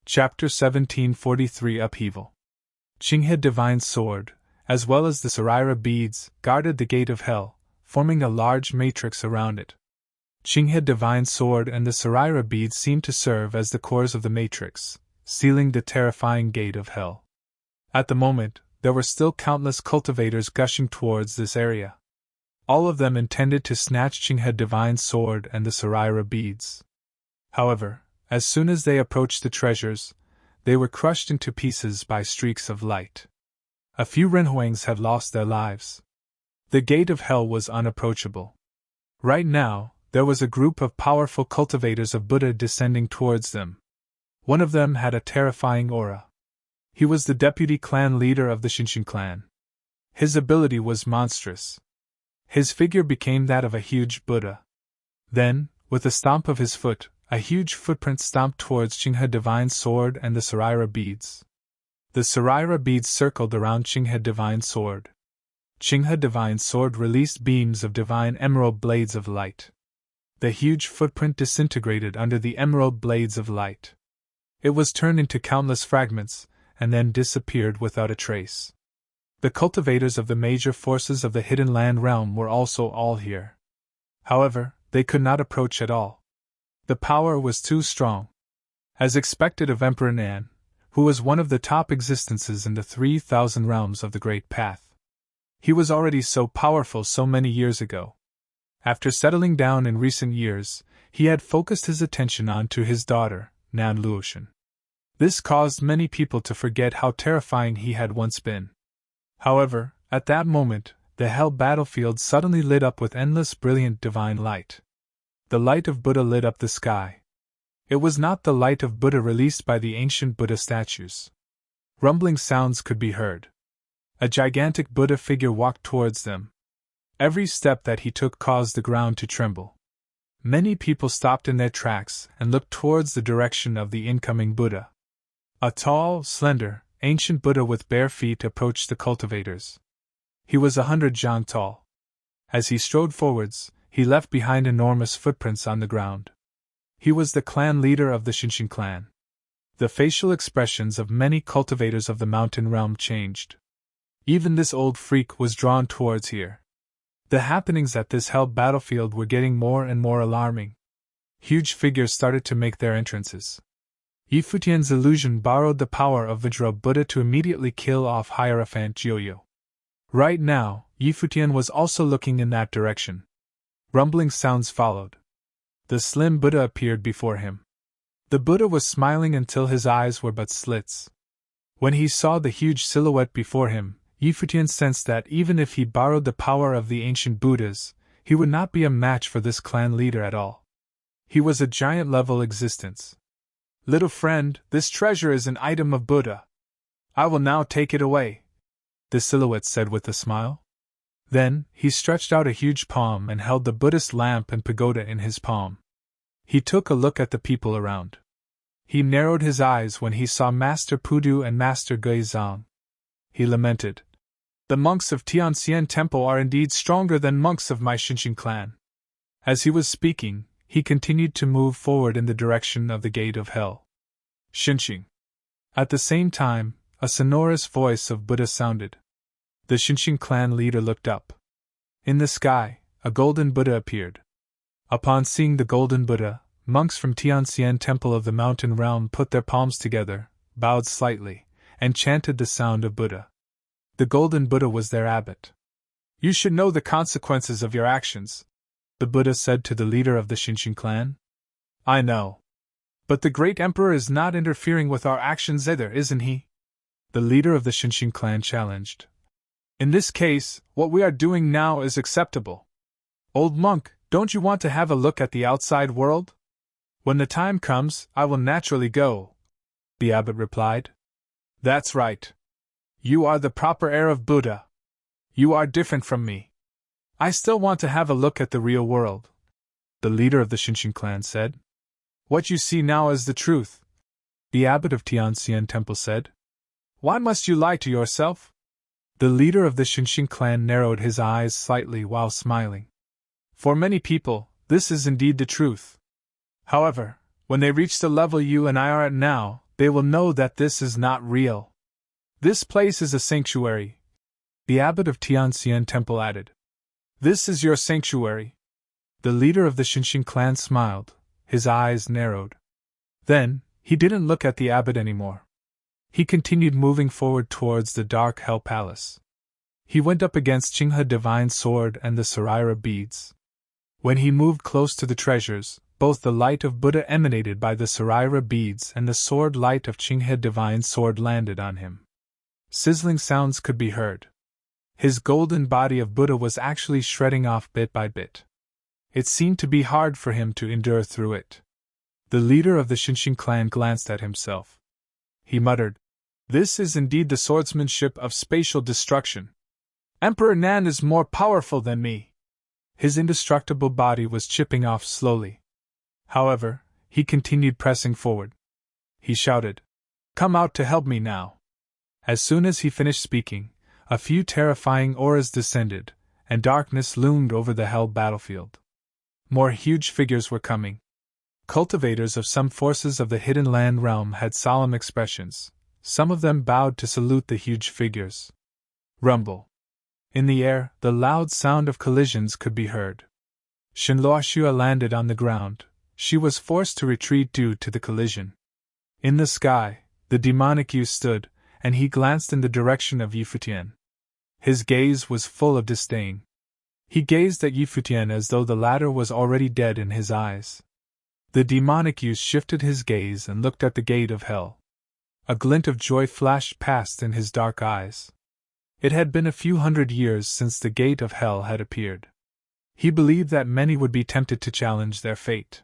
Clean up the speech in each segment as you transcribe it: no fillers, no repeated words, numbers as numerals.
Chapter 1743 Upheaval. Qinghe Divine Sword, as well as the Sarira beads, guarded the gate of hell, forming a large matrix around it. Qinghe Divine Sword and the Sarira beads seemed to serve as the cores of the matrix, sealing the terrifying gate of hell. At the moment, there were still countless cultivators gushing towards this area. All of them intended to snatch Qinghe Divine Sword and the Sarira beads. However, as soon as they approached the treasures, they were crushed into pieces by streaks of light. A few Renhuangs had lost their lives. The gate of hell was unapproachable. Right now, there was a group of powerful cultivators of Buddha descending towards them. One of them had a terrifying aura. He was the deputy clan leader of the Shinshin clan. His ability was monstrous. His figure became that of a huge Buddha. Then, with a stomp of his foot, a huge footprint stomped towards Qinghe Divine Sword and the Sarira beads. The Sarira beads circled around Qinghe Divine Sword. Qinghe Divine Sword released beams of divine emerald blades of light. The huge footprint disintegrated under the emerald blades of light. It was turned into countless fragments, and then disappeared without a trace. The cultivators of the major forces of the Hidden Land realm were also all here. However, they could not approach at all. The power was too strong. As expected of Emperor Nan, who was one of the top existences in the 3,000 realms of the Great Path. He was already so powerful so many years ago. After settling down in recent years, he had focused his attention on to his daughter, Nan Luoshan. This caused many people to forget how terrifying he had once been. However, at that moment, the hell battlefield suddenly lit up with endless brilliant divine light. The light of Buddha lit up the sky. It was not the light of Buddha released by the ancient Buddha statues. Rumbling sounds could be heard. A gigantic Buddha figure walked towards them. Every step that he took caused the ground to tremble. Many people stopped in their tracks and looked towards the direction of the incoming Buddha. A tall, slender, ancient Buddha with bare feet approached the cultivators. He was 100 jang tall. As he strode forwards, he left behind enormous footprints on the ground. He was the clan leader of the Shinshin clan. The facial expressions of many cultivators of the mountain realm changed. Even this old freak was drawn towards here. The happenings at this hell battlefield were getting more and more alarming. Huge figures started to make their entrances. Futian's illusion borrowed the power of Vajra Buddha to immediately kill off Hierophant Joyo. Right now, Futian was also looking in that direction. Rumbling sounds followed. The slim Buddha appeared before him. The Buddha was smiling until his eyes were but slits. When he saw the huge silhouette before him, Futian sensed that even if he borrowed the power of the ancient Buddhas, he would not be a match for this clan leader at all. He was a giant-level existence. "Little friend, this treasure is an item of Buddha. I will now take it away," the silhouette said with a smile. Then, he stretched out a huge palm and held the Buddhist lamp and pagoda in his palm. He took a look at the people around. He narrowed his eyes when he saw Master Pudu and Master Guizang. He lamented, "The monks of Tianxian Temple are indeed stronger than monks of my Shinshin clan." As he was speaking, he continued to move forward in the direction of the gate of hell. Shinshin. At the same time, a sonorous voice of Buddha sounded. The Shinshin clan leader looked up. In the sky, a golden Buddha appeared. Upon seeing the golden Buddha, monks from Tianxian Temple of the Mountain Realm put their palms together, bowed slightly, and chanted the sound of Buddha. The golden Buddha was their abbot. "You should know the consequences of your actions," the Buddha said to the leader of the Shinshin clan. "I know. But the great emperor is not interfering with our actions either, isn't he?" the leader of the Shinshin clan challenged. "In this case, what we are doing now is acceptable. Old monk, don't you want to have a look at the outside world?" "When the time comes, I will naturally go," the abbot replied. "That's right. You are the proper heir of Buddha. You are different from me. I still want to have a look at the real world," the leader of the Shinshin clan said. "What you see now is the truth," the abbot of Tianxian Temple said. "Why must you lie to yourself?" The leader of the Shinshin clan narrowed his eyes slightly while smiling. "For many people, this is indeed the truth. However, when they reach the level you and I are at now, they will know that this is not real. This place is a sanctuary, the abbot of Tianxian Temple added. This is your sanctuary. The leader of the Xinxian clan smiled, his eyes narrowed. Then, he didn't look at the abbot anymore. He continued moving forward towards the dark Hell Palace. He went up against Qinghe Divine Sword and the Saraira beads. When he moved close to the treasures, both the light of Buddha emanated by the Saraira beads and the sword light of Qinghe Divine Sword landed on him. Sizzling sounds could be heard. His golden body of Buddha was actually shredding off bit by bit. It seemed to be hard for him to endure through it. The leader of the Xinxian clan glanced at himself. He muttered, "This is indeed the swordsmanship of spatial destruction. Emperor Nan is more powerful than me." His indestructible body was chipping off slowly. However, he continued pressing forward. He shouted, "Come out to help me now." As soon as he finished speaking, a few terrifying auras descended, and darkness loomed over the hell battlefield. More huge figures were coming. Cultivators of some forces of the Hidden Land realm had solemn expressions. Some of them bowed to salute the huge figures. Rumble. In the air, the loud sound of collisions could be heard. Shenluoxua landed on the ground. She was forced to retreat due to the collision. In the sky, the demonic Yu stood, and he glanced in the direction of Futian. His gaze was full of disdain. He gazed at Futian as though the latter was already dead in his eyes. The demonic Yu shifted his gaze and looked at the gate of hell. A glint of joy flashed past in his dark eyes. It had been a few hundred years since the gate of hell had appeared. He believed that many would be tempted to challenge their fate.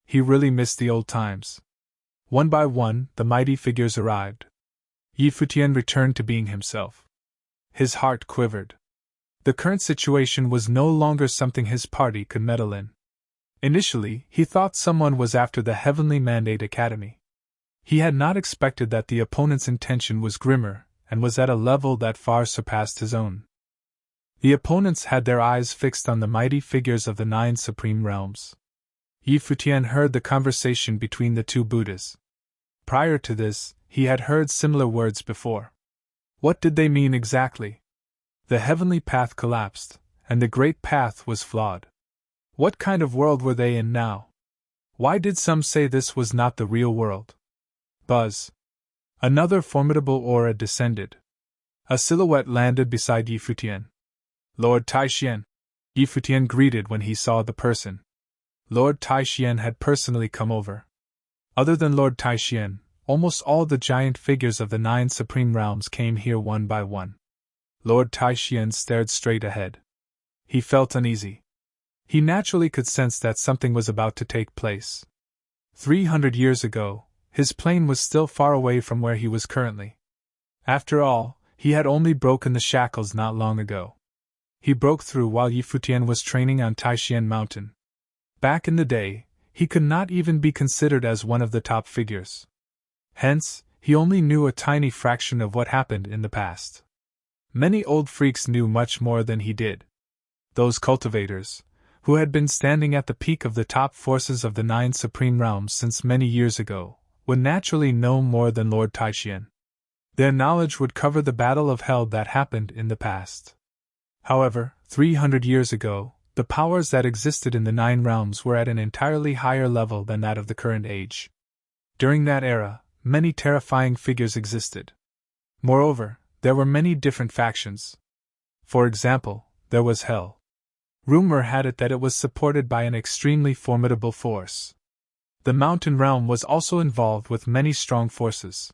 He really missed the old times. One by one, the mighty figures arrived. Futian returned to being himself. His heart quivered. The current situation was no longer something his party could meddle in. Initially, he thought someone was after the Heavenly Mandate Academy. He had not expected that the opponent's intention was grimmer, and was at a level that far surpassed his own. The opponents had their eyes fixed on the mighty figures of the 9 supreme realms. Futian heard the conversation between the two Buddhas. Prior to this, he had heard similar words before. What did they mean exactly? The heavenly path collapsed, and the great path was flawed. What kind of world were they in now? Why did some say this was not the real world? Buzz. Another formidable aura descended. A silhouette landed beside Futian. Lord Taixian. Futian greeted when he saw the person. Lord Taixian had personally come over. Other than Lord Taixian, almost all the giant figures of the 9 supreme realms came here one by one. Lord Taixian stared straight ahead. He felt uneasy. He naturally could sense that something was about to take place. 300 years ago, his plane was still far away from where he was currently. After all, he had only broken the shackles not long ago. He broke through while Futian was training on Taixian Mountain. Back in the day, he could not even be considered as one of the top figures. Hence, he only knew a tiny fraction of what happened in the past. Many old freaks knew much more than he did. Those cultivators, who had been standing at the peak of the top forces of the 9 supreme realms since many years ago, would naturally know more than Lord Taixian. Their knowledge would cover the battle of hell that happened in the past. However, 300 years ago, the powers that existed in the 9 realms were at an entirely higher level than that of the current age. During that era, many terrifying figures existed. Moreover, there were many different factions. For example, there was Hell. Rumor had it that it was supported by an extremely formidable force. The mountain realm was also involved with many strong forces.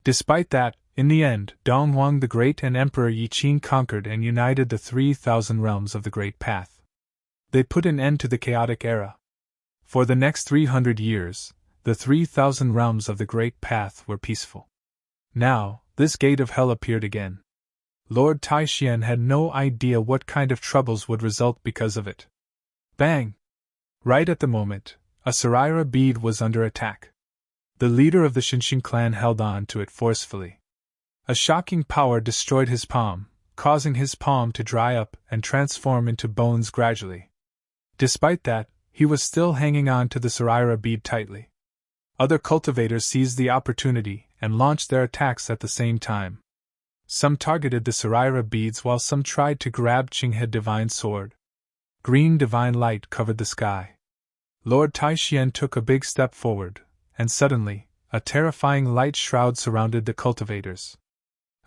Despite that, in the end, Donghuang the Great and Emperor Yiqin conquered and united the 3,000 realms of the Great Path. They put an end to the chaotic era. For the next 300 years, the 3,000 realms of the Great Path were peaceful. Now, this gate of hell appeared again. Lord Taixian had no idea what kind of troubles would result because of it. Bang! Right at the moment, a Saraira bead was under attack. The leader of the Xinxian clan held on to it forcefully. A shocking power destroyed his palm, causing his palm to dry up and transform into bones gradually. Despite that, he was still hanging on to the Saraira bead tightly. Other cultivators seized the opportunity and launched their attacks at the same time. Some targeted the Saraira beads while some tried to grab Qinghe Divine's sword. Green divine light covered the sky. Lord Taishian took a big step forward, and suddenly, a terrifying light shroud surrounded the cultivators.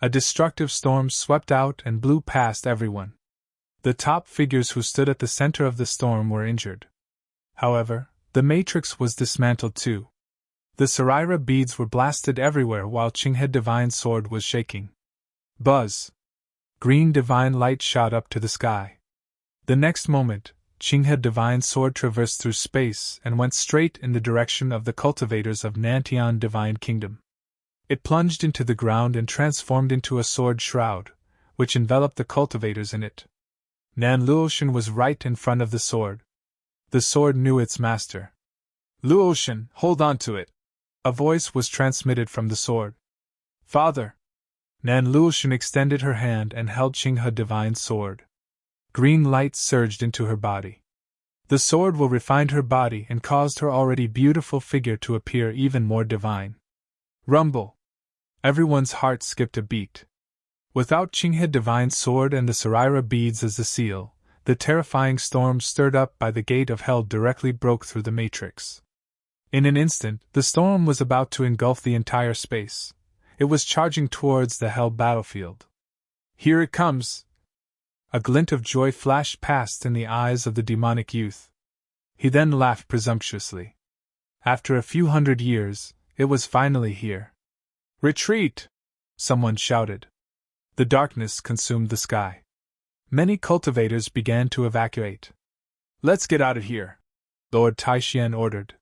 A destructive storm swept out and blew past everyone. The top figures who stood at the center of the storm were injured. However, the matrix was dismantled too. The Saraira beads were blasted everywhere while Qinghe Divine's sword was shaking. Buzz! Green divine light shot up to the sky. The next moment, Qinghe Divine's sword traversed through space and went straight in the direction of the cultivators of Nantian Divine Kingdom. It plunged into the ground and transformed into a sword shroud, which enveloped the cultivators in it. Nan Luoshan was right in front of the sword. The sword knew its master. Luoshan, hold on to it! A voice was transmitted from the sword. Father! Nan Luoshan extended her hand and held Qinghe Divine's sword. Green light surged into her body. The sword will refine her body and caused her already beautiful figure to appear even more divine. Rumble! Everyone's heart skipped a beat. Without Qinghe Divine's sword and the Saraira beads as the seal, the terrifying storm stirred up by the gate of hell directly broke through the matrix. In an instant, the storm was about to engulf the entire space. It was charging towards the hell battlefield. Here it comes! A glint of joy flashed past in the eyes of the demonic youth. He then laughed presumptuously. After a few hundred years, it was finally here. Retreat! Someone shouted. The darkness consumed the sky. Many cultivators began to evacuate. Let's get out of here, Lord Taishian ordered.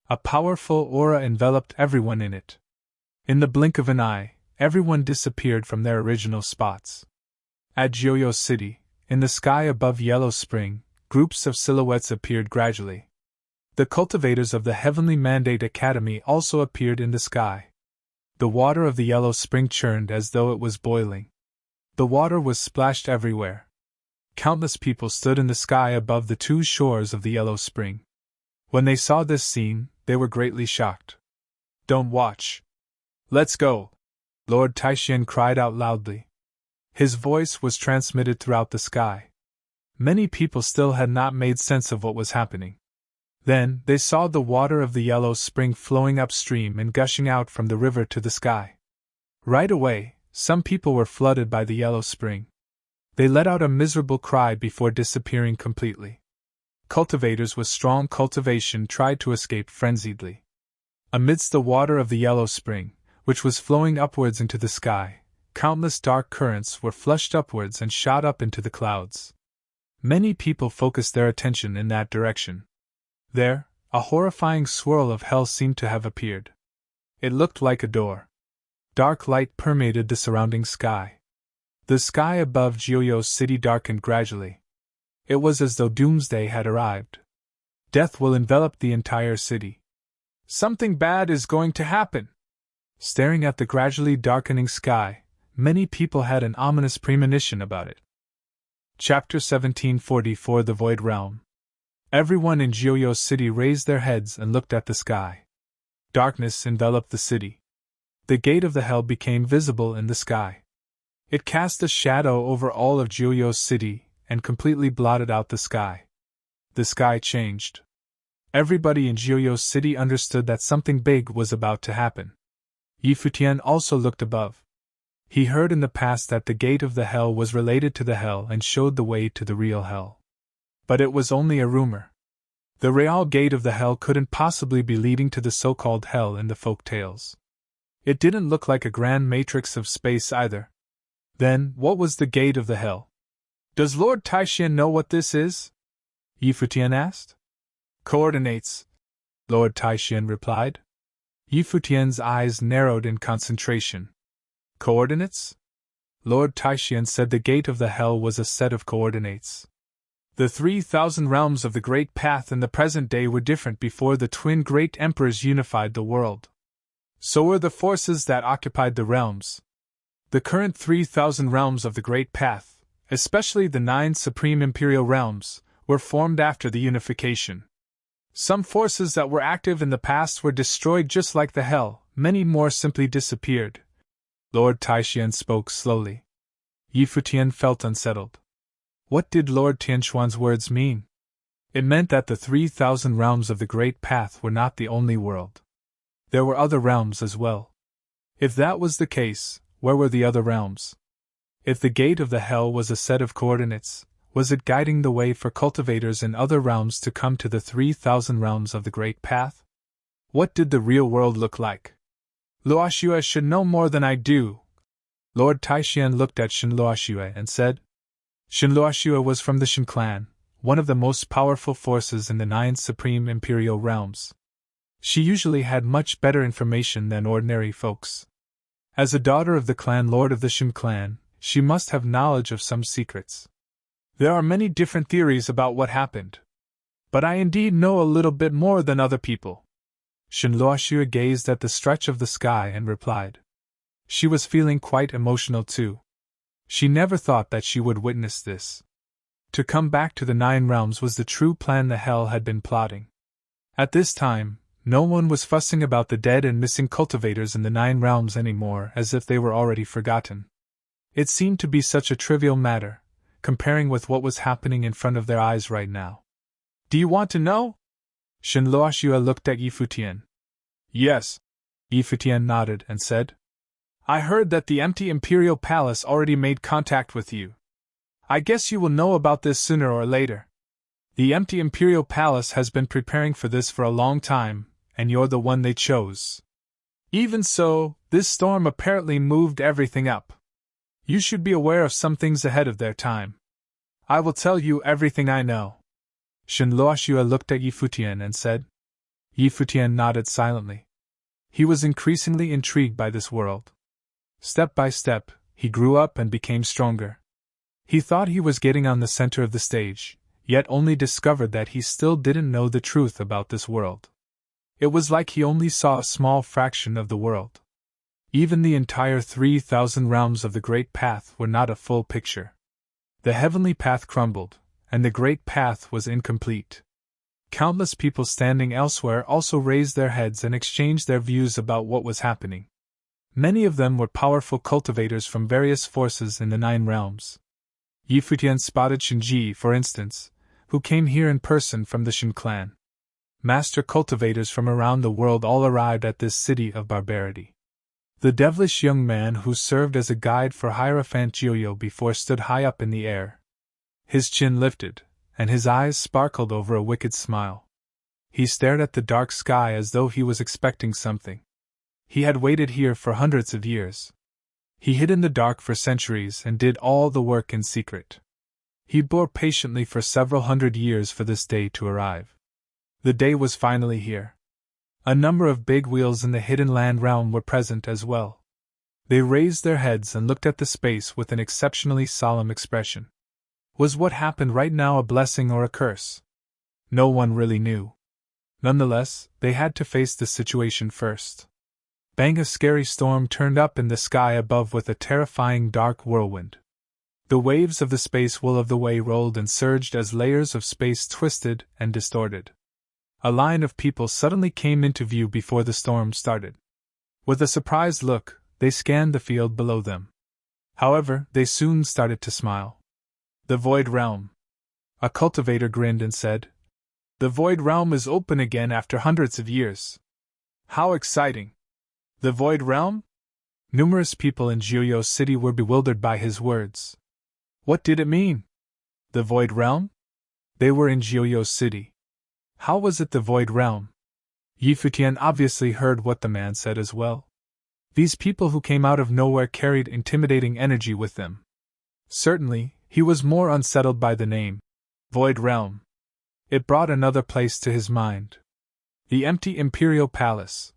A powerful aura enveloped everyone in it. In the blink of an eye, everyone disappeared from their original spots. At Jiuyo City, in the sky above Yellow Spring, groups of silhouettes appeared gradually. The cultivators of the Heavenly Mandate Academy also appeared in the sky. The water of the Yellow Spring churned as though it was boiling. The water was splashed everywhere. Countless people stood in the sky above the two shores of the Yellow Spring. When they saw this scene, they were greatly shocked. Don't watch! Let's go! Lord Taishian cried out loudly. His voice was transmitted throughout the sky. Many people still had not made sense of what was happening. Then, they saw the water of the Yellow Spring flowing upstream and gushing out from the river to the sky. Right away, some people were flooded by the Yellow Spring. They let out a miserable cry before disappearing completely. Cultivators with strong cultivation tried to escape frenziedly. Amidst the water of the Yellow Spring, which was flowing upwards into the sky, countless dark currents were flushed upwards and shot up into the clouds. Many people focused their attention in that direction. There, a horrifying swirl of hell seemed to have appeared. It looked like a door. Dark light permeated the surrounding sky. The sky above Jiuyo City darkened gradually. It was as though doomsday had arrived. Death will envelop the entire city. Something bad is going to happen! Staring at the gradually darkening sky, many people had an ominous premonition about it. Chapter 1744 The Void Realm. Everyone in Jiuyo City raised their heads and looked at the sky. Darkness enveloped the city. The gate of the hell became visible in the sky. It cast a shadow over all of Jiuyo City and completely blotted out the sky. The sky changed. Everybody in Jiuyo City understood that something big was about to happen. Futian also looked above. He heard in the past that the gate of the hell was related to the hell and showed the way to the real hell. But it was only a rumor. The real gate of the hell couldn't possibly be leading to the so-called hell in the folk tales. It didn't look like a grand matrix of space either. Then, what was the gate of the hell? Does Lord Taishian know what this is? Futian asked. Coordinates, Lord Taishian replied. Futian's eyes narrowed in concentration. Coordinates? Lord Taishian said the gate of the hell was a set of coordinates. The 3,000 realms of the Great Path in the present day were different before the twin great emperors unified the world. So were the forces that occupied the realms. The current 3,000 realms of the Great Path, especially the 9 supreme imperial realms, were formed after the unification. Some forces that were active in the past were destroyed just like the hell, many more simply disappeared. Lord Taishian spoke slowly. Yi Futian felt unsettled. What did Lord Tianquan's words mean? It meant that the 3,000 realms of the Great Path were not the only world. There were other realms as well. If that was the case, where were the other realms? If the gate of the hell was a set of coordinates, was it guiding the way for cultivators in other realms to come to the 3,000 realms of the Great Path? What did the real world look like? Luoxue should know more than I do. Lord Taishian looked at Shen Luoxue and said. Shen Luoxue was from the Shen clan, one of the most powerful forces in the 9 supreme imperial realms. She usually had much better information than ordinary folks. As a daughter of the clan lord of the Shen clan, she must have knowledge of some secrets. There are many different theories about what happened. But I indeed know a little bit more than other people. Shen Luoxue gazed at the stretch of the sky and replied. She was feeling quite emotional too. She never thought that she would witness this. To come back to the 9 realms was the true plan the hell had been plotting. At this time, no one was fussing about the dead and missing cultivators in the 9 realms anymore as if they were already forgotten. It seemed to be such a trivial matter, comparing with what was happening in front of their eyes right now. Do you want to know? Shen Luoxue looked at Yi Futian. Yes. Yi Futian nodded and said. I heard that the empty Imperial Palace already made contact with you. I guess you will know about this sooner or later. The empty Imperial Palace has been preparing for this for a long time, and you're the one they chose. Even so, this storm apparently moved everything up. You should be aware of some things ahead of their time. I will tell you everything I know. Shen Luoxue looked at Yi Futian and said. Yi Futian nodded silently. He was increasingly intrigued by this world. Step by step, he grew up and became stronger. He thought he was getting on the center of the stage, yet only discovered that he still didn't know the truth about this world. It was like he only saw a small fraction of the world. Even the entire 3,000 realms of the Great Path were not a full picture. The heavenly path crumbled, and the Great Path was incomplete. Countless people standing elsewhere also raised their heads and exchanged their views about what was happening. Many of them were powerful cultivators from various forces in the 9 realms. Yi Futian spotted Shinji, for instance, who came here in person from the Shen clan. Master cultivators from around the world all arrived at this city of barbarity. The devilish young man who served as a guide for Hierophant Jiuyo before stood high up in the air. His chin lifted, and his eyes sparkled over a wicked smile. He stared at the dark sky as though he was expecting something. He had waited here for hundreds of years. He hid in the dark for centuries and did all the work in secret. He bore patiently for several hundred years for this day to arrive. The day was finally here. A number of big wheels in the Hidden Land realm were present as well. They raised their heads and looked at the space with an exceptionally solemn expression. Was what happened right now a blessing or a curse? No one really knew. Nonetheless, they had to face the situation first. Bang! A scary storm turned up in the sky above with a terrifying dark whirlwind. The waves of the space will of the way rolled and surged as layers of space twisted and distorted. A line of people suddenly came into view before the storm started. With a surprised look, they scanned the field below them. However, they soon started to smile. The Void Realm. A cultivator grinned and said, The Void Realm is open again after hundreds of years. How exciting! The Void Realm? Numerous people in Jiuyo City were bewildered by his words. What did it mean? The Void Realm? They were in Jiuyo City. How was it the Void Realm? Yi Futian obviously heard what the man said as well. These people who came out of nowhere carried intimidating energy with them. Certainly, he was more unsettled by the name, Void Realm. It brought another place to his mind. The empty Imperial Palace.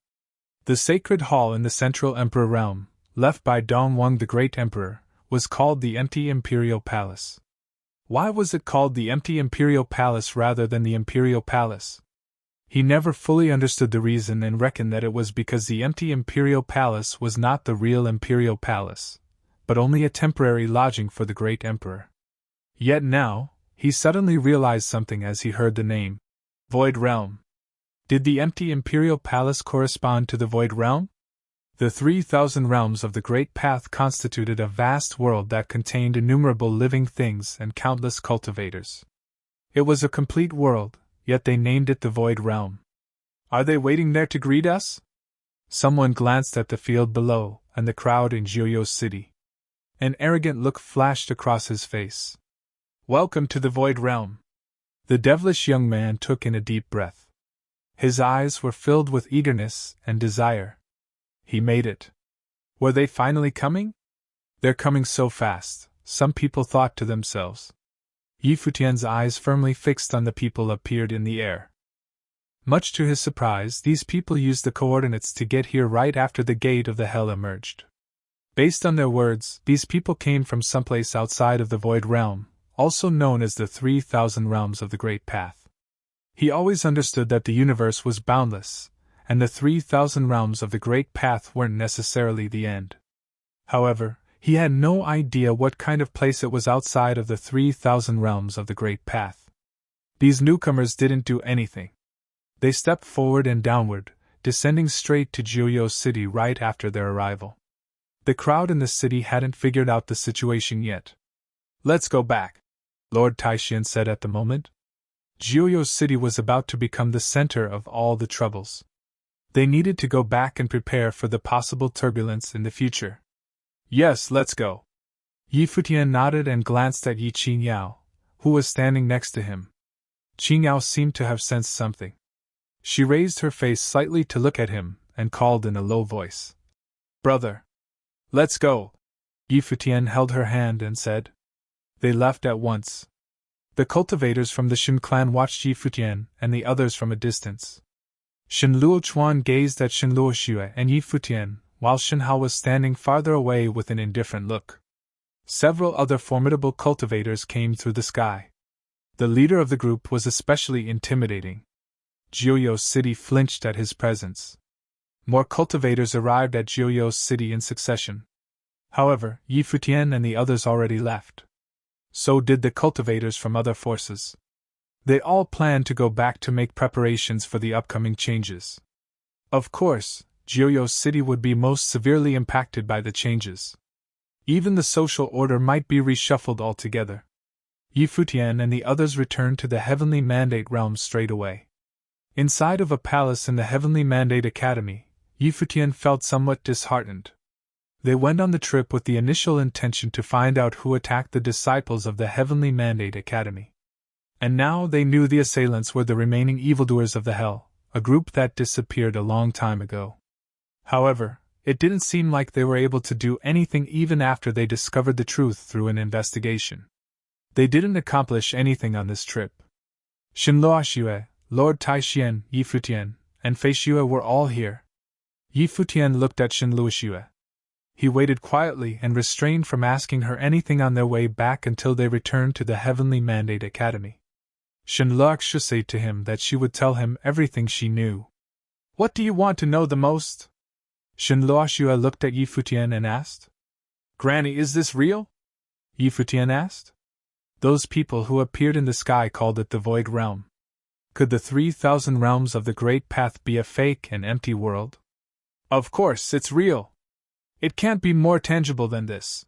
The sacred hall in the Central Emperor realm, left by Dongwang the Great Emperor, was called the Empty Imperial Palace. Why was it called the Empty Imperial Palace rather than the Imperial Palace? He never fully understood the reason and reckoned that it was because the Empty Imperial Palace was not the real Imperial Palace, but only a temporary lodging for the Great Emperor. Yet now, he suddenly realized something as he heard the name, Void Realm. Did the empty imperial palace correspond to the void realm? The 3,000 realms of the Great Path constituted a vast world that contained innumerable living things and countless cultivators. It was a complete world, yet they named it the Void Realm. Are they waiting there to greet us? Someone glanced at the field below and the crowd in Jiuyo's city. An arrogant look flashed across his face. Welcome to the Void Realm. The devilish young man took in a deep breath. His eyes were filled with eagerness and desire. He made it. Were they finally coming? They're coming so fast, some people thought to themselves. Futian's eyes firmly fixed on the people appeared in the air. Much to his surprise, these people used the coordinates to get here right after the gate of the hell emerged. Based on their words, these people came from someplace outside of the Void Realm, also known as the 3,000 realms of the Great Path. He always understood that the universe was boundless, and the 3,000 realms of the Great Path weren't necessarily the end. However, he had no idea what kind of place it was outside of the 3,000 realms of the Great Path. These newcomers didn't do anything. They stepped forward and downward, descending straight to Jiuyo's city right after their arrival. The crowd in the city hadn't figured out the situation yet. Let's go back, Lord Taishian said at the moment. Jiuyo's city was about to become the center of all the troubles. They needed to go back and prepare for the possible turbulence in the future. Yes, let's go. Futian nodded and glanced at Yi Qingyao, who was standing next to him. Qingyao seemed to have sensed something. She raised her face slightly to look at him and called in a low voice. Brother! Let's go! Futian held her hand and said. They left at once. The cultivators from the Shen clan watched Futian and the others from a distance. Shen Luochuan gazed at Shen Luoxue and Futian, while Shen Hao was standing farther away with an indifferent look. Several other formidable cultivators came through the sky. The leader of the group was especially intimidating. Jiuyo's city flinched at his presence. More cultivators arrived at Jiuyo's city in succession. However, Futian and the others already left. So did the cultivators from other forces. They all planned to go back to make preparations for the upcoming changes. Of course, Jiuyo's city would be most severely impacted by the changes. Even the social order might be reshuffled altogether. Futian and the others returned to the Heavenly Mandate realm straight away. Inside of a palace in the Heavenly Mandate Academy, Futian felt somewhat disheartened. They went on the trip with the initial intention to find out who attacked the disciples of the Heavenly Mandate Academy. And now they knew the assailants were the remaining evildoers of the Hell, a group that disappeared a long time ago. However, it didn't seem like they were able to do anything even after they discovered the truth through an investigation. They didn't accomplish anything on this trip. Shen Luoxue, Lord Taishian, Futian, and Fei Xue were all here. Futian looked at Shen Luoxue. He waited quietly and restrained from asking her anything on their way back until they returned to the Heavenly Mandate Academy. Shen Luoxue said to him that she would tell him everything she knew. What do you want to know the most? Shen Luoxue looked at Futian and asked. Granny, is this real? Futian asked. Those people who appeared in the sky called it the Void Realm. Could the 3,000 realms of the Great Path be a fake and empty world? Of course, it's real. It can't be more tangible than this.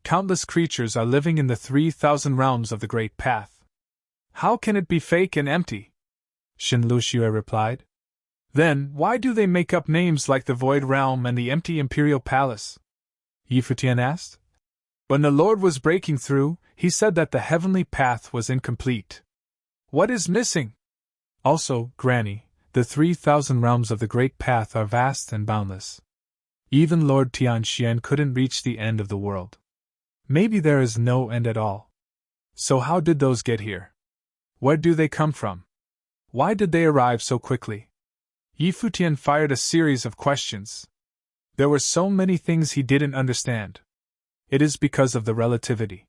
Countless creatures are living in the 3,000 realms of the Great Path. How can it be fake and empty? Shen Luoxue replied. Then, why do they make up names like the Void Realm and the Empty Imperial Palace? Futian asked. When the Lord was breaking through, he said that the Heavenly Path was incomplete. What is missing? Also, Granny, the 3,000 realms of the Great Path are vast and boundless. Even Lord Tianxian couldn't reach the end of the world. Maybe there is no end at all. So how did those get here? Where do they come from? Why did they arrive so quickly? Futian fired a series of questions. There were so many things he didn't understand. It is because of the relativity.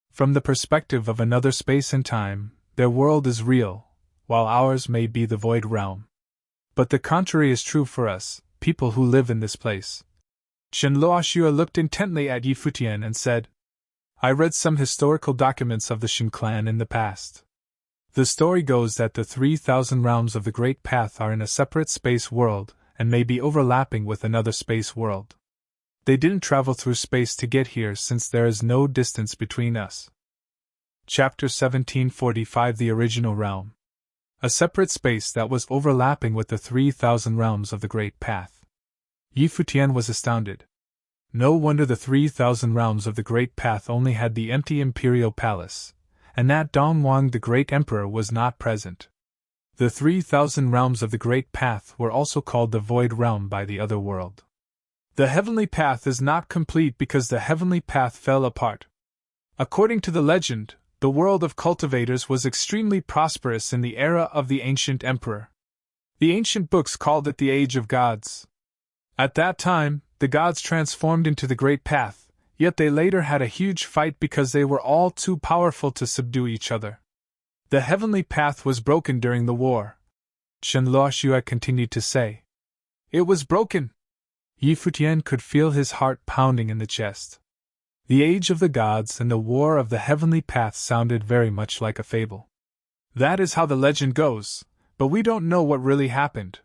From the perspective of another space and time, their world is real, while ours may be the Void Realm. But the contrary is true for us, people who live in this place. Shen Luoxue looked intently at Futian and said, I read some historical documents of the Shen clan in the past. The story goes that the 3,000 realms of the Great Path are in a separate space world and may be overlapping with another space world. They didn't travel through space to get here since there is no distance between us. Chapter 1745 The Original Realm. A separate space that was overlapping with the 3,000 realms of the Great Path. Futian was astounded. No wonder the 3,000 realms of the Great Path only had the empty imperial palace, and that Dongwang the Great Emperor was not present. The 3,000 realms of the Great Path were also called the Void Realm by the other world. The Heavenly Path is not complete because the Heavenly Path fell apart. According to the legend, the world of cultivators was extremely prosperous in the era of the ancient emperor. The ancient books called it the Age of Gods. At that time, the gods transformed into the Great Path, yet they later had a huge fight because they were all too powerful to subdue each other. The Heavenly Path was broken during the war. Shenluo Xue continued to say. It was broken. Futian could feel his heart pounding in the chest. The Age of the Gods and the War of the Heavenly Path sounded very much like a fable. That is how the legend goes, but we don't know what really happened.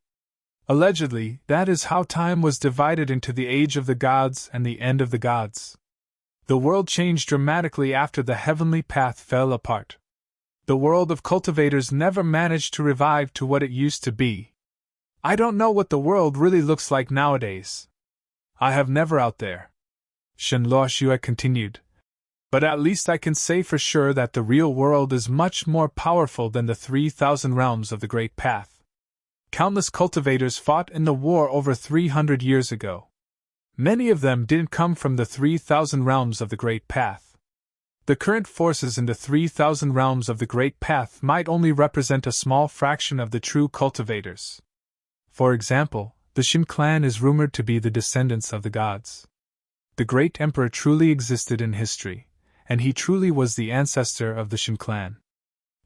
Allegedly, that is how time was divided into the Age of the Gods and the End of the Gods. The world changed dramatically after the Heavenly Path fell apart. The world of cultivators never managed to revive to what it used to be. I don't know what the world really looks like nowadays. I have never out there. Shenluo Xue continued. But at least I can say for sure that the real world is much more powerful than the 3,000 realms of the Great Path. Countless cultivators fought in the war over 300 years ago. Many of them didn't come from the 3,000 realms of the Great Path. The current forces in the 3,000 realms of the Great Path might only represent a small fraction of the true cultivators. For example, the Shin clan is rumored to be the descendants of the gods. The Great Emperor truly existed in history, and he truly was the ancestor of the Shin clan.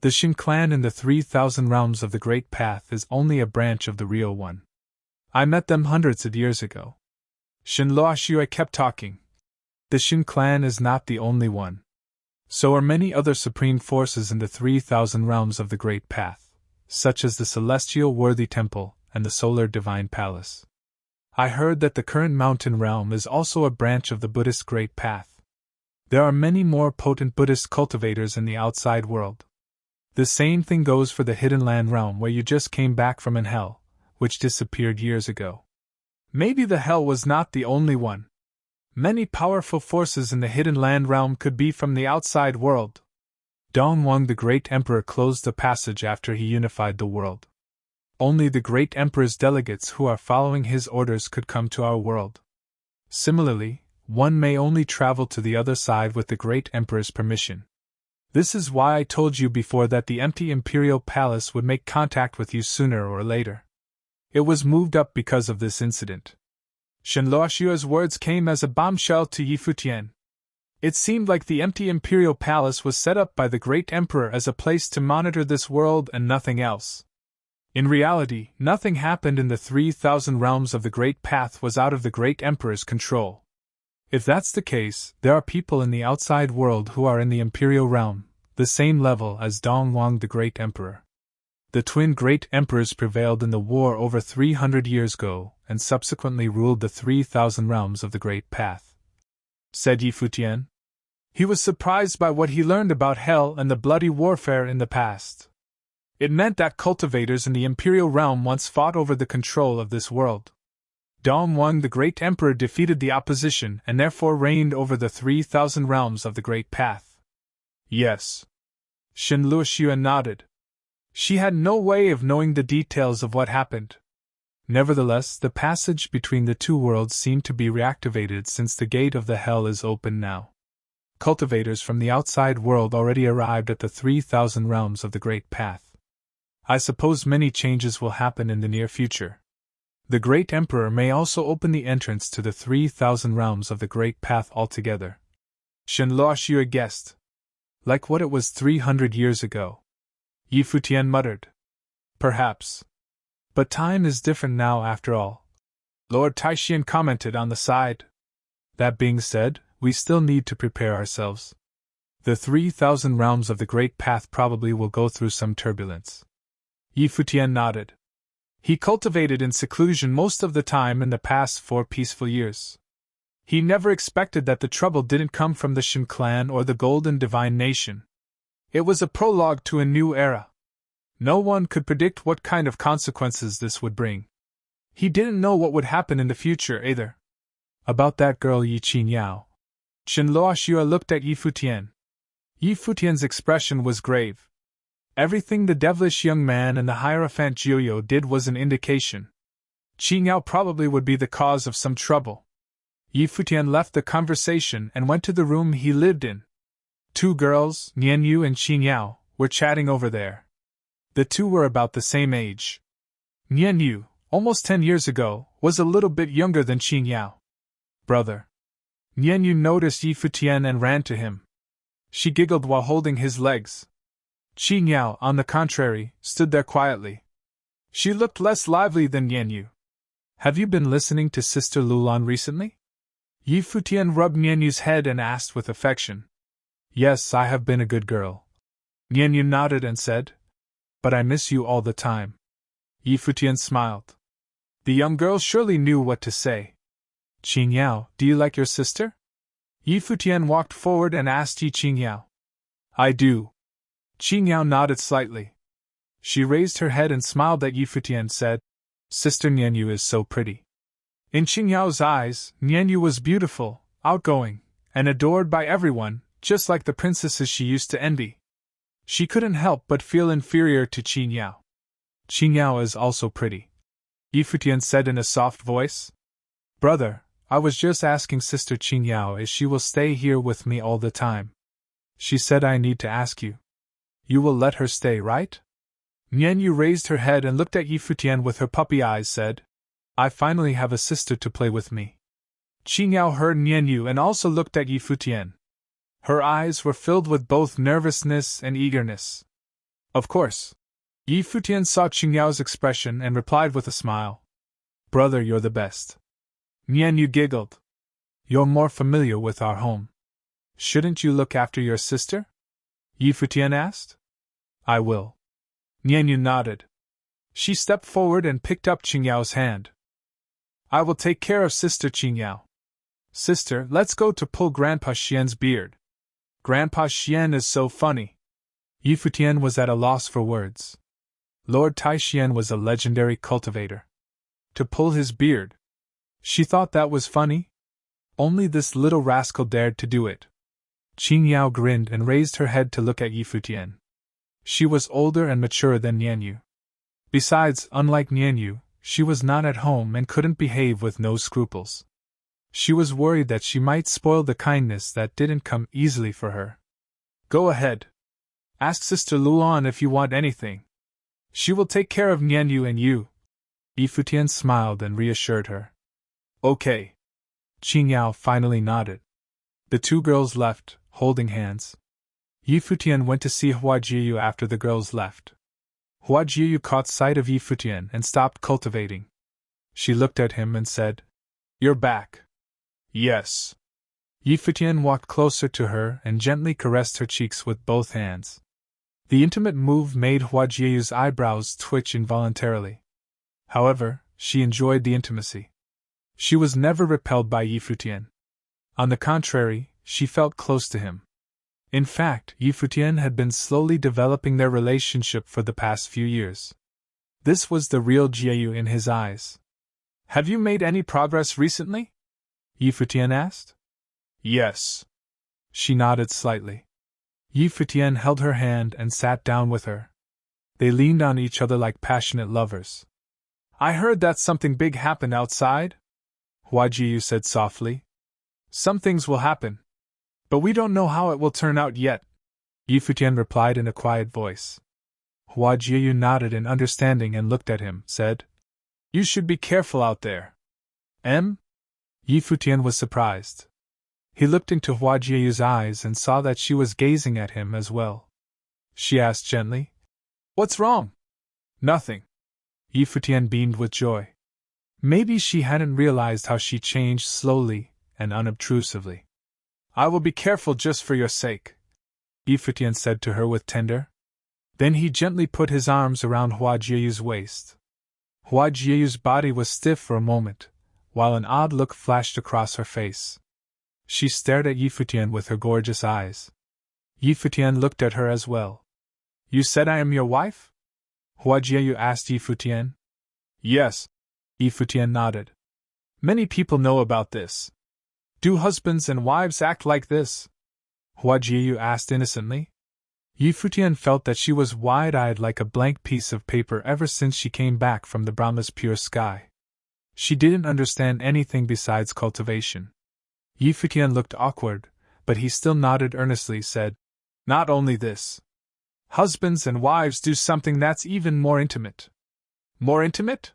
The Shin clan in the 3,000 realms of the Great Path is only a branch of the real one. I met them hundreds of years ago. Shenluo Xue kept talking. The Shin clan is not the only one. So are many other supreme forces in the 3,000 realms of the Great Path, such as the Celestial Worthy Temple and the Solar Divine Palace. I heard that the current mountain realm is also a branch of the Buddhist Great Path. There are many more potent Buddhist cultivators in the outside world. The same thing goes for the Hidden Land realm where you just came back from in Hell, which disappeared years ago. Maybe the Hell was not the only one. Many powerful forces in the Hidden Land realm could be from the outside world. Dongwang the Great Emperor closed the passage after he unified the world. Only the Great Emperor's delegates who are following his orders could come to our world. Similarly, one may only travel to the other side with the Great Emperor's permission. This is why I told you before that the empty Imperial Palace would make contact with you sooner or later. It was moved up because of this incident. Shenluo Xue's words came as a bombshell to Futian. It seemed like the empty Imperial Palace was set up by the Great Emperor as a place to monitor this world and nothing else. In reality, nothing happened in the 3,000 realms of the Great Path was out of the Great Emperor's control. If that's the case, there are people in the outside world who are in the Imperial Realm, the same level as Dongwang the Great Emperor. The twin Great Emperors prevailed in the war over 300 years ago, and subsequently ruled the 3,000 realms of the Great Path. Said Futian. He was surprised by what he learned about Hell and the bloody warfare in the past. It meant that cultivators in the Imperial Realm once fought over the control of this world. Dongwang the Great Emperor defeated the opposition and therefore reigned over the 3,000 realms of the Great Path. Yes. Shenluo Xue nodded. She had no way of knowing the details of what happened. Nevertheless, the passage between the two worlds seemed to be reactivated since the gate of the Hell is open now. Cultivators from the outside world already arrived at the 3,000 realms of the Great Path. I suppose many changes will happen in the near future. The Great Emperor may also open the entrance to the 3,000 realms of the Great Path altogether. Shenluo Xue guessed. Like what it was 300 years ago. Futian muttered. Perhaps. But time is different now after all. Lord Taixian commented on the side. That being said, we still need to prepare ourselves. The 3,000 realms of the Great Path probably will go through some turbulence. Yi Futian nodded. He cultivated in seclusion most of the time in the past 4 peaceful years. He never expected that the trouble didn't come from the Shin clan or the Golden Divine Nation. It was a prologue to a new era. No one could predict what kind of consequences this would bring. He didn't know what would happen in the future either. About that girl Yi Qingyao. Shenluo Xue looked at Yi Futian. Yi Futian's expression was grave. Everything the devilish young man and the Hierophant Jiuyo did was an indication. Qingyao probably would be the cause of some trouble. Yi Futian left the conversation and went to the room he lived in. 2 girls, Nianyu and Qingyao, were chatting over there. The 2 were about the same age. Nianyu, almost 10 years ago, was a little bit younger than Qingyao. Brother. Nianyu noticed Yi Futian and ran to him. She giggled while holding his legs. Qingyao, on the contrary, stood there quietly. She looked less lively than Nianyu. Have you been listening to Sister Lulan recently? Yi Futian rubbed Nianyu's head and asked with affection. Yes, I have been a good girl. Nianyu nodded and said. But I miss you all the time. Yi Futian smiled. The young girl surely knew what to say. Qingyao, do you like your sister? Yi Futian walked forward and asked Yi Qingyao. I do. Qingyao nodded slightly. She raised her head and smiled at Yi Futian and said, Sister Nianyu is so pretty. In Qingyao's eyes, Nianyu was beautiful, outgoing, and adored by everyone, just like the princesses she used to envy. She couldn't help but feel inferior to Qingyao. Qingyao is also pretty, Yi Futian said in a soft voice. Brother, I was just asking Sister Qingyao if she will stay here with me all the time. She said I need to ask you. You will let her stay, right? Nianyu raised her head and looked at Yi Futian with her puppy eyes, said, I finally have a sister to play with me. Qingyao heard Nianyu and also looked at Yi Futian. Her eyes were filled with both nervousness and eagerness. Of course. Yi Futian saw Qingyao's expression and replied with a smile. Brother, you're the best. Nianyu giggled. You're more familiar with our home. Shouldn't you look after your sister? Yi Futian asked. I will. Nianyu nodded. She stepped forward and picked up Qingyao's hand. I will take care of Sister Qingyao. Sister, let's go to pull Grandpa Xian's beard. Grandpa Xian is so funny. Yi Futian was at a loss for words. Lord Tai Xian was a legendary cultivator. To pull his beard. She thought that was funny. Only this little rascal dared to do it. Qingyao grinned and raised her head to look at Yi Futian. She was older and mature than Nianyu. Besides, unlike Nianyu, she was not at home and couldn't behave with no scruples. She was worried that she might spoil the kindness that didn't come easily for her. Go ahead. Ask Sister Luan if you want anything. She will take care of Nianyu and you. Yi Futian smiled and reassured her. Okay. Qingyao finally nodded. The 2 girls left, holding hands. Yi Futian went to see Hua Jiu after the girls left. Hua Jiu caught sight of Yi Futian and stopped cultivating. She looked at him and said, You're back. Yes. Yi Futian walked closer to her and gently caressed her cheeks with both hands. The intimate move made Hua Jiu's eyebrows twitch involuntarily. However, she enjoyed the intimacy. She was never repelled by Yi Futian. On the contrary, she felt close to him. In fact, Yi Futian had been slowly developing their relationship for the past few years. This was the real Jiu in his eyes. Have you made any progress recently? Yi Futian asked. Yes. She nodded slightly. Yi Futian held her hand and sat down with her. They leaned on each other like passionate lovers. I heard that something big happened outside, Hua Jiu said softly. Some things will happen. But we don't know how it will turn out yet, Yi Futian replied in a quiet voice. Hua Jiu nodded in understanding and looked at him, said, You should be careful out there. Yi Futian was surprised. He looked into Hua Jiu's eyes and saw that she was gazing at him as well. She asked gently, What's wrong? Nothing. Yi Futian beamed with joy. Maybe she hadn't realized how she changed slowly and unobtrusively. I will be careful just for your sake. Futian said to her with tender. Then he gently put his arms around Hua Jieyu's waist. Hua Jieyu's body was stiff for a moment, while an odd look flashed across her face. She stared at Futian with her gorgeous eyes. Futian looked at her as well. You said I am your wife? Hua Jieyu asked Futian. Yes. Futian nodded. Many people know about this. Do husbands and wives act like this? Hua Jieyu asked innocently. Futian felt that she was wide-eyed like a blank piece of paper ever since she came back from the Brahma's pure sky. She didn't understand anything besides cultivation. Futian looked awkward, but he still nodded earnestly, said, Not only this. Husbands and wives do something that's even more intimate. More intimate?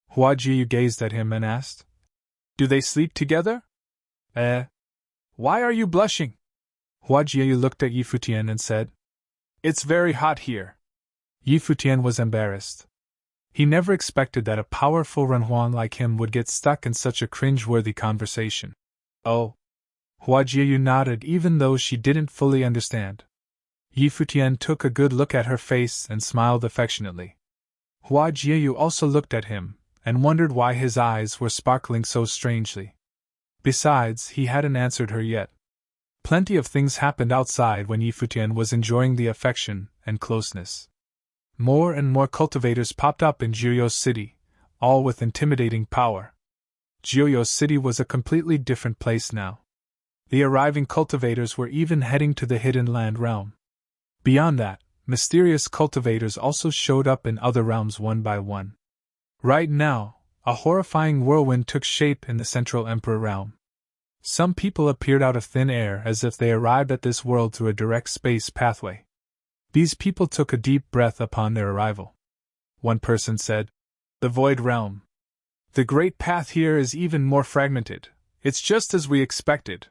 Hua Jiyu gazed at him and asked. Do they sleep together? Why are you blushing? Hua Jiyu looked at Futian and said, It's very hot here. Futian was embarrassed. He never expected that a powerful Renhuang like him would get stuck in such a cringe-worthy conversation. Oh. Hua Jiyu nodded even though she didn't fully understand. Futian took a good look at her face and smiled affectionately. Hua Jiyu also looked at him, and wondered why his eyes were sparkling so strangely. Besides, he hadn't answered her yet. Plenty of things happened outside when Futian was enjoying the affection and closeness. More and more cultivators popped up in Jiuyo City, all with intimidating power. Jiuyo City was a completely different place now. The arriving cultivators were even heading to the Hidden Land realm. Beyond that, mysterious cultivators also showed up in other realms one by one. Right now, a horrifying whirlwind took shape in the Central Emperor realm. Some people appeared out of thin air as if they arrived at this world through a direct space pathway. These people took a deep breath upon their arrival. One person said, The Void Realm. The Great Path here is even more fragmented. It's just as we expected.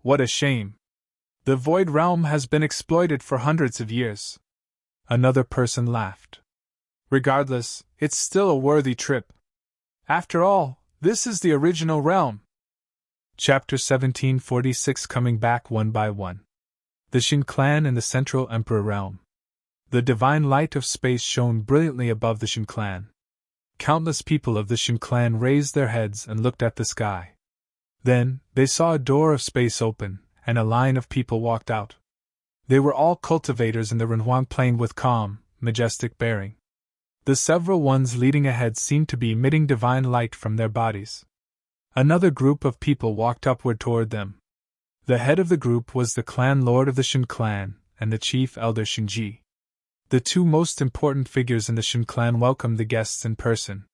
What a shame. The Void Realm has been exploited for hundreds of years. Another person laughed. Regardless, it's still a worthy trip. After all, this is the original realm. Chapter 1746 Coming Back One by One. The Shin Clan in the Central Emperor Realm. The divine light of space shone brilliantly above the Shin Clan. Countless people of the Shin Clan raised their heads and looked at the sky. Then, they saw a door of space open, and a line of people walked out. They were all cultivators in the Renhuang Plain with calm, majestic bearing. The several ones leading ahead seemed to be emitting divine light from their bodies. Another group of people walked upward toward them. The head of the group was the clan lord of the Shin Clan, and the chief elder Shinji. The two most important figures in the Shin Clan welcomed the guests in person.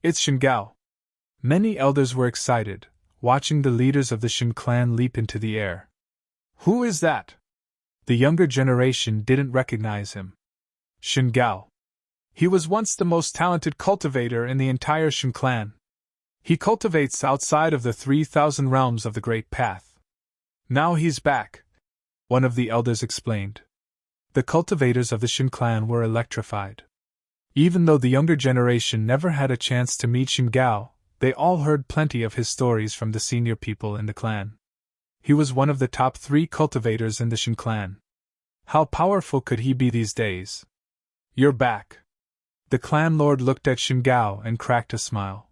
It's Shin Gao. Many elders were excited, watching the leaders of the Shin Clan leap into the air. Who is that? The younger generation didn't recognize him. Shin Gao. He was once the most talented cultivator in the entire Shin Clan. He cultivates outside of the 3,000 realms of the Great Path. Now he's back, one of the elders explained. The cultivators of the Shin Clan were electrified. Even though the younger generation never had a chance to meet Shin Gao, they all heard plenty of his stories from the senior people in the clan. He was one of the top 3 cultivators in the Shin Clan. How powerful could he be these days? You're back. The clan lord looked at Shin Gao and cracked a smile.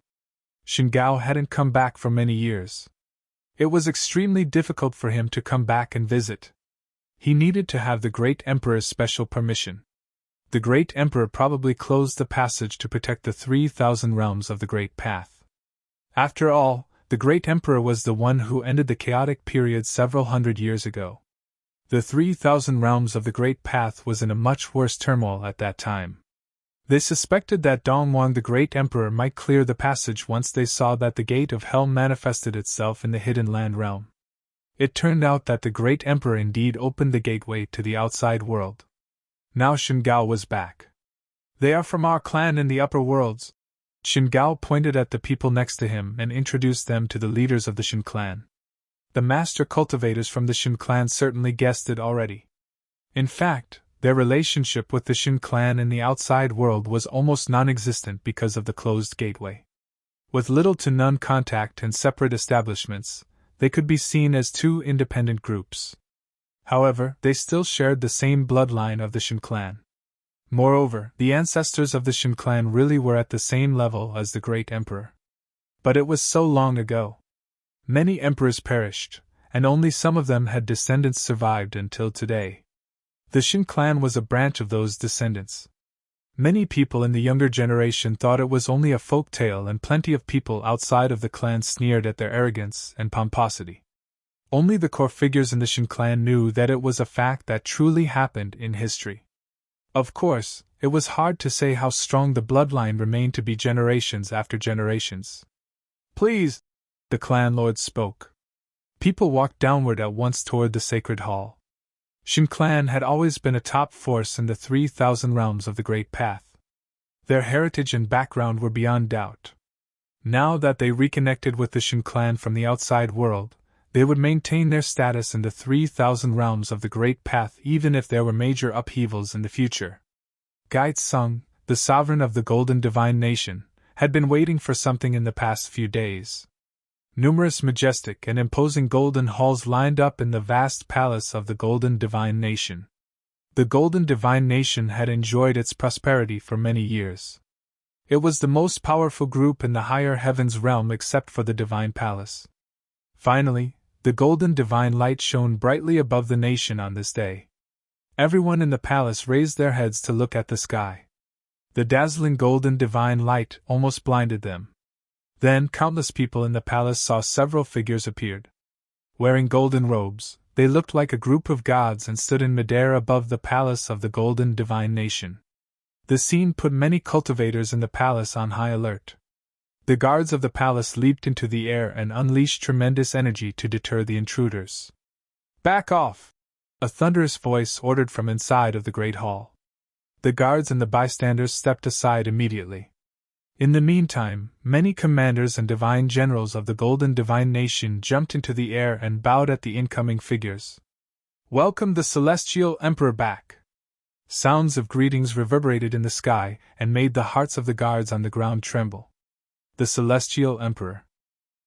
Shin Gao hadn't come back for many years. It was extremely difficult for him to come back and visit. He needed to have the Great Emperor's special permission. The Great Emperor probably closed the passage to protect the 3,000 realms of the Great Path. After all, the Great Emperor was the one who ended the chaotic period several hundred years ago. The 3,000 realms of the Great Path was in a much worse turmoil at that time. They suspected that Dongwang the Great Emperor might clear the passage once they saw that the Gate of Hell manifested itself in the Hidden Land realm. It turned out that the Great Emperor indeed opened the gateway to the outside world. Now Shin Gao was back. They are from our clan in the upper worlds. Shin Gao pointed at the people next to him and introduced them to the leaders of the Shin Clan. The master cultivators from the Shin Clan certainly guessed it already. In fact, their relationship with the Shin Clan in the outside world was almost non-existent because of the closed gateway. With little to none contact and separate establishments, they could be seen as 2 independent groups. However, they still shared the same bloodline of the Shin clan. Moreover, the ancestors of the Shin clan really were at the same level as the great emperor. But it was so long ago. Many emperors perished, and only some of them had descendants survived until today. The Shin clan was a branch of those descendants. Many people in the younger generation thought it was only a folk tale, and plenty of people outside of the clan sneered at their arrogance and pomposity. Only the core figures in the Shin clan knew that it was a fact that truly happened in history. Of course, it was hard to say how strong the bloodline remained to be generations after generations. Please, the clan lord spoke. People walked downward at once toward the sacred hall. Shin clan had always been a top force in the 3,000 realms of the Great Path. Their heritage and background were beyond doubt. Now that they reconnected with the Shin clan from the outside world, they would maintain their status in the 3,000 realms of the Great Path even if there were major upheavals in the future. Gaitsung, the sovereign of the Golden Divine Nation, had been waiting for something in the past few days. Numerous majestic and imposing golden halls lined up in the vast palace of the Golden Divine Nation. The Golden Divine Nation had enjoyed its prosperity for many years. It was the most powerful group in the higher heavens realm except for the Divine Palace. Finally, the Golden Divine Light shone brightly above the nation on this day. Everyone in the palace raised their heads to look at the sky. The dazzling Golden Divine Light almost blinded them. Then countless people in the palace saw several figures appeared. Wearing golden robes, they looked like a group of gods and stood in midair above the palace of the Golden Divine Nation. The scene put many cultivators in the palace on high alert. The guards of the palace leaped into the air and unleashed tremendous energy to deter the intruders. "Back off!" a thunderous voice ordered from inside of the great hall. The guards and the bystanders stepped aside immediately. In the meantime, many commanders and divine generals of the Golden Divine Nation jumped into the air and bowed at the incoming figures. "Welcome the Celestial Emperor back!" Sounds of greetings reverberated in the sky and made the hearts of the guards on the ground tremble. The Celestial Emperor.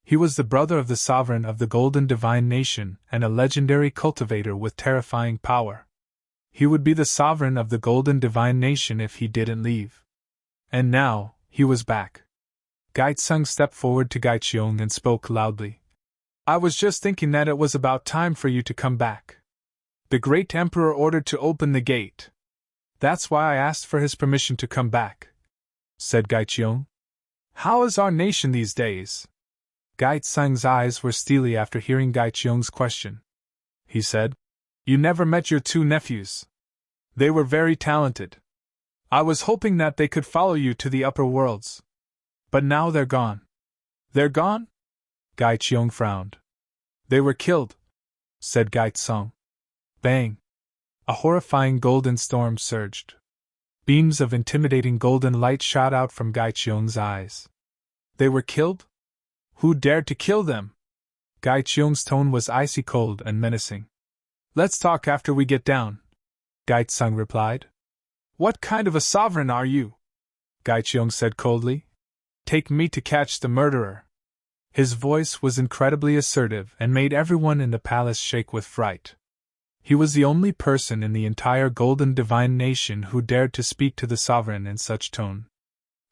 He was the brother of the sovereign of the Golden Divine Nation and a legendary cultivator with terrifying power. He would be the sovereign of the Golden Divine Nation if he didn't leave. And now, he was back. Gaitsung stepped forward to Gaicheong and spoke loudly. "I was just thinking that it was about time for you to come back. The great emperor ordered to open the gate. That's why I asked for his permission to come back," said Gaicheong. "How is our nation these days?" Gaitsung's eyes were steely after hearing Gaicheong's question. He said, "You never met your two nephews. They were very talented. I was hoping that they could follow you to the upper worlds. But now they're gone." "They're gone?" Gaicheong frowned. "They were killed," said Gaitsung. Bang! A horrifying golden storm surged. Beams of intimidating golden light shot out from Gaicheong's eyes. "They were killed? Who dared to kill them?" Gaicheong's tone was icy cold and menacing. "Let's talk after we get down," Gaitsung replied. "What kind of a sovereign are you?" Gaicheong said coldly. "Take me to catch the murderer." His voice was incredibly assertive and made everyone in the palace shake with fright. He was the only person in the entire Golden Divine Nation who dared to speak to the sovereign in such tone.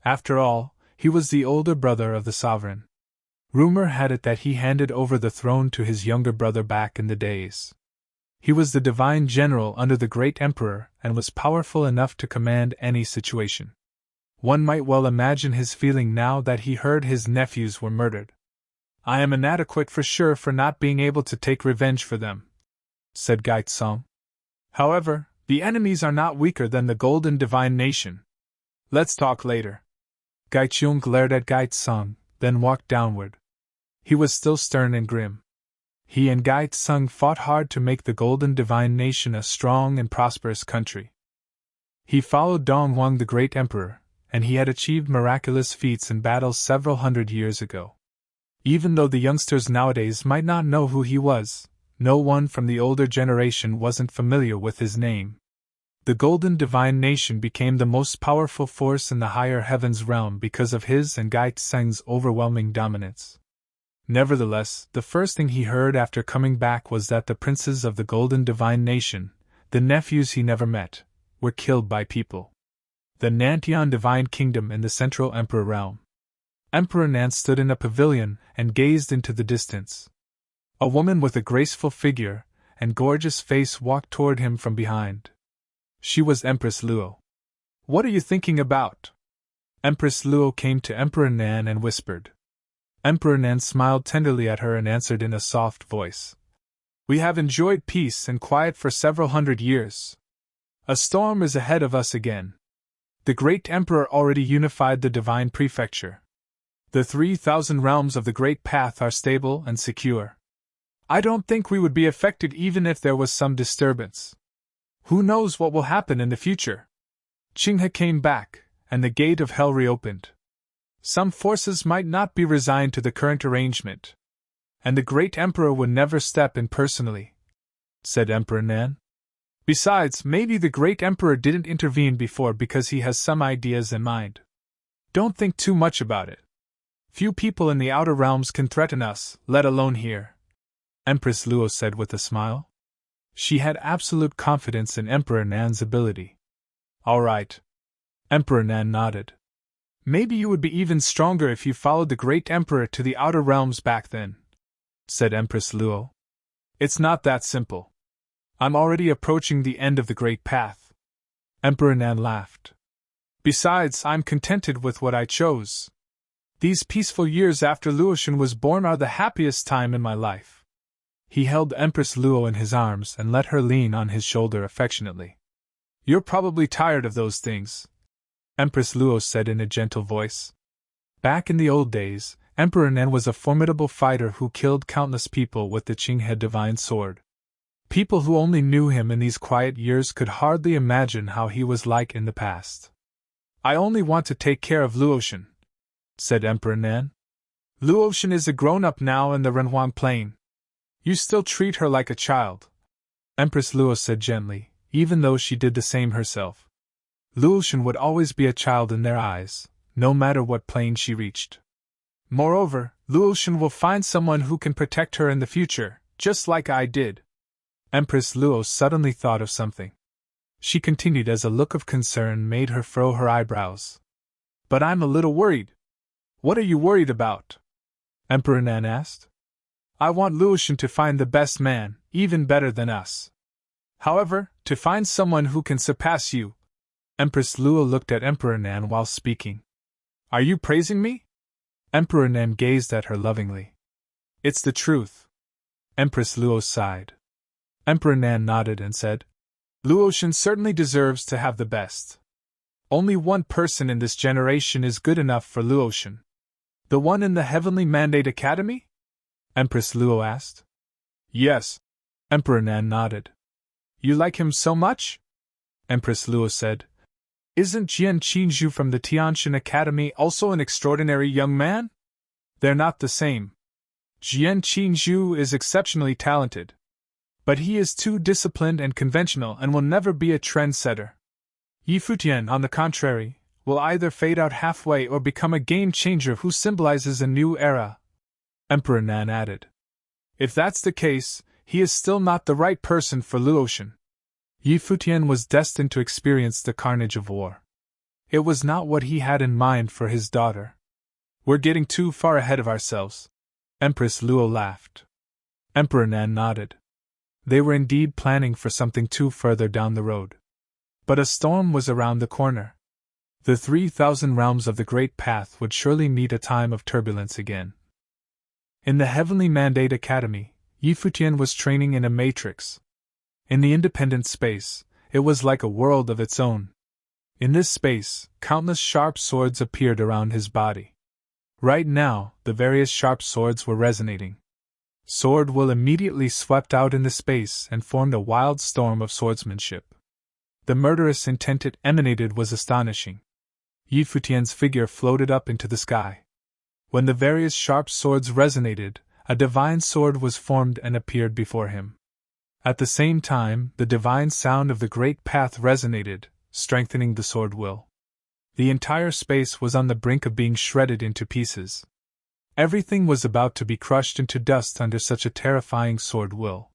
After all, he was the older brother of the sovereign. Rumor had it that he handed over the throne to his younger brother back in the days. He was the divine general under the great emperor and was powerful enough to command any situation. One might well imagine his feeling now that he heard his nephews were murdered. "I am inadequate for sure for not being able to take revenge for them," said Gaitsung. "However, the enemies are not weaker than the Golden Divine Nation. Let's talk later." Gaicheong glared at Gaitsung, then walked downward. He was still stern and grim. He and Gaitsung fought hard to make the Golden Divine Nation a strong and prosperous country. He followed Donghuang the great emperor, and he had achieved miraculous feats in battles several hundred years ago. Even though the youngsters nowadays might not know who he was, no one from the older generation wasn't familiar with his name. The Golden Divine Nation became the most powerful force in the higher heavens realm because of his and Gaitsung's overwhelming dominance. Nevertheless, the first thing he heard after coming back was that the princes of the Golden Divine Nation, the nephews he never met, were killed by people. The Nantian Divine Kingdom in the Central Emperor Realm. Emperor Nan stood in a pavilion and gazed into the distance. A woman with a graceful figure and gorgeous face walked toward him from behind. She was Empress Luo. "What are you thinking about?" Empress Luo came to Emperor Nan and whispered. Emperor Nan smiled tenderly at her and answered in a soft voice. "We have enjoyed peace and quiet for several hundred years. A storm is ahead of us again. The great Emperor already unified the Divine Prefecture. The 3,000 realms of the Great Path are stable and secure. I don't think we would be affected even if there was some disturbance. Who knows what will happen in the future?" Qinghe came back, and the gate of hell reopened. Some forces might not be resigned to the current arrangement, and the great Emperor would never step in personally, said Emperor Nan. Besides, maybe the great Emperor didn't intervene before because he has some ideas in mind. Don't think too much about it. Few people in the outer realms can threaten us, let alone here, Empress Luo said with a smile. She had absolute confidence in Emperor Nan's ability. All right. Emperor Nan nodded. Maybe you would be even stronger if you followed the great Emperor to the outer realms back then, said Empress Luo. It's not that simple. I'm already approaching the end of the Great Path. Emperor Nan laughed. Besides, I'm contented with what I chose. These peaceful years after Luotian was born are the happiest time in my life. He held Empress Luo in his arms and let her lean on his shoulder affectionately. You're probably tired of those things, Empress Luo said in a gentle voice. Back in the old days, Emperor Nan was a formidable fighter who killed countless people with the Qinghe divine sword. People who only knew him in these quiet years could hardly imagine how he was like in the past. I only want to take care of Luotian, said Emperor Nan. Luotian is a grown-up now in the Renhuang Plain. You still treat her like a child, Empress Luo said gently, even though she did the same herself. Luotian would always be a child in their eyes, no matter what plane she reached. Moreover, Luotian will find someone who can protect her in the future, just like I did. Empress Luo suddenly thought of something. She continued as a look of concern made her furrow her eyebrows. But I'm a little worried. What are you worried about? Emperor Nan asked. I want Luotian to find the best man, even better than us. However, to find someone who can surpass you. Empress Luo looked at Emperor Nan while speaking. Are you praising me? Emperor Nan gazed at her lovingly. It's the truth. Empress Luo sighed. Emperor Nan nodded and said, Luotian certainly deserves to have the best. Only one person in this generation is good enough for Luotian. The one in the Heavenly Mandate Academy? Empress Luo asked. Yes. Emperor Nan nodded. You like him so much? Empress Luo said. Isn't Jian Qinzhu from the Tianxin Academy also an extraordinary young man? They're not the same. Jian Qinzhu is exceptionally talented. But he is too disciplined and conventional and will never be a trendsetter. Yi Futian, on the contrary, will either fade out halfway or become a game-changer who symbolizes a new era, Emperor Nan added. If that's the case, he is still not the right person for Luotian. Yi Futian was destined to experience the carnage of war. It was not what he had in mind for his daughter. We're getting too far ahead of ourselves. Empress Luo laughed. Emperor Nan nodded. They were indeed planning for something too further down the road. But a storm was around the corner. The 3,000 realms of the Great Path would surely meet a time of turbulence again. In the Heavenly Mandate Academy, Yi Futian was training in a matrix. In the independent space, it was like a world of its own. In this space, countless sharp swords appeared around his body. Right now, the various sharp swords were resonating. Sword will immediately swept out into space and formed a wild storm of swordsmanship. The murderous intent it emanated was astonishing. Yi Futian's figure floated up into the sky. When the various sharp swords resonated, a divine sword was formed and appeared before him. At the same time, the divine sound of the Great Path resonated, strengthening the sword will. The entire space was on the brink of being shredded into pieces. Everything was about to be crushed into dust under such a terrifying sword will.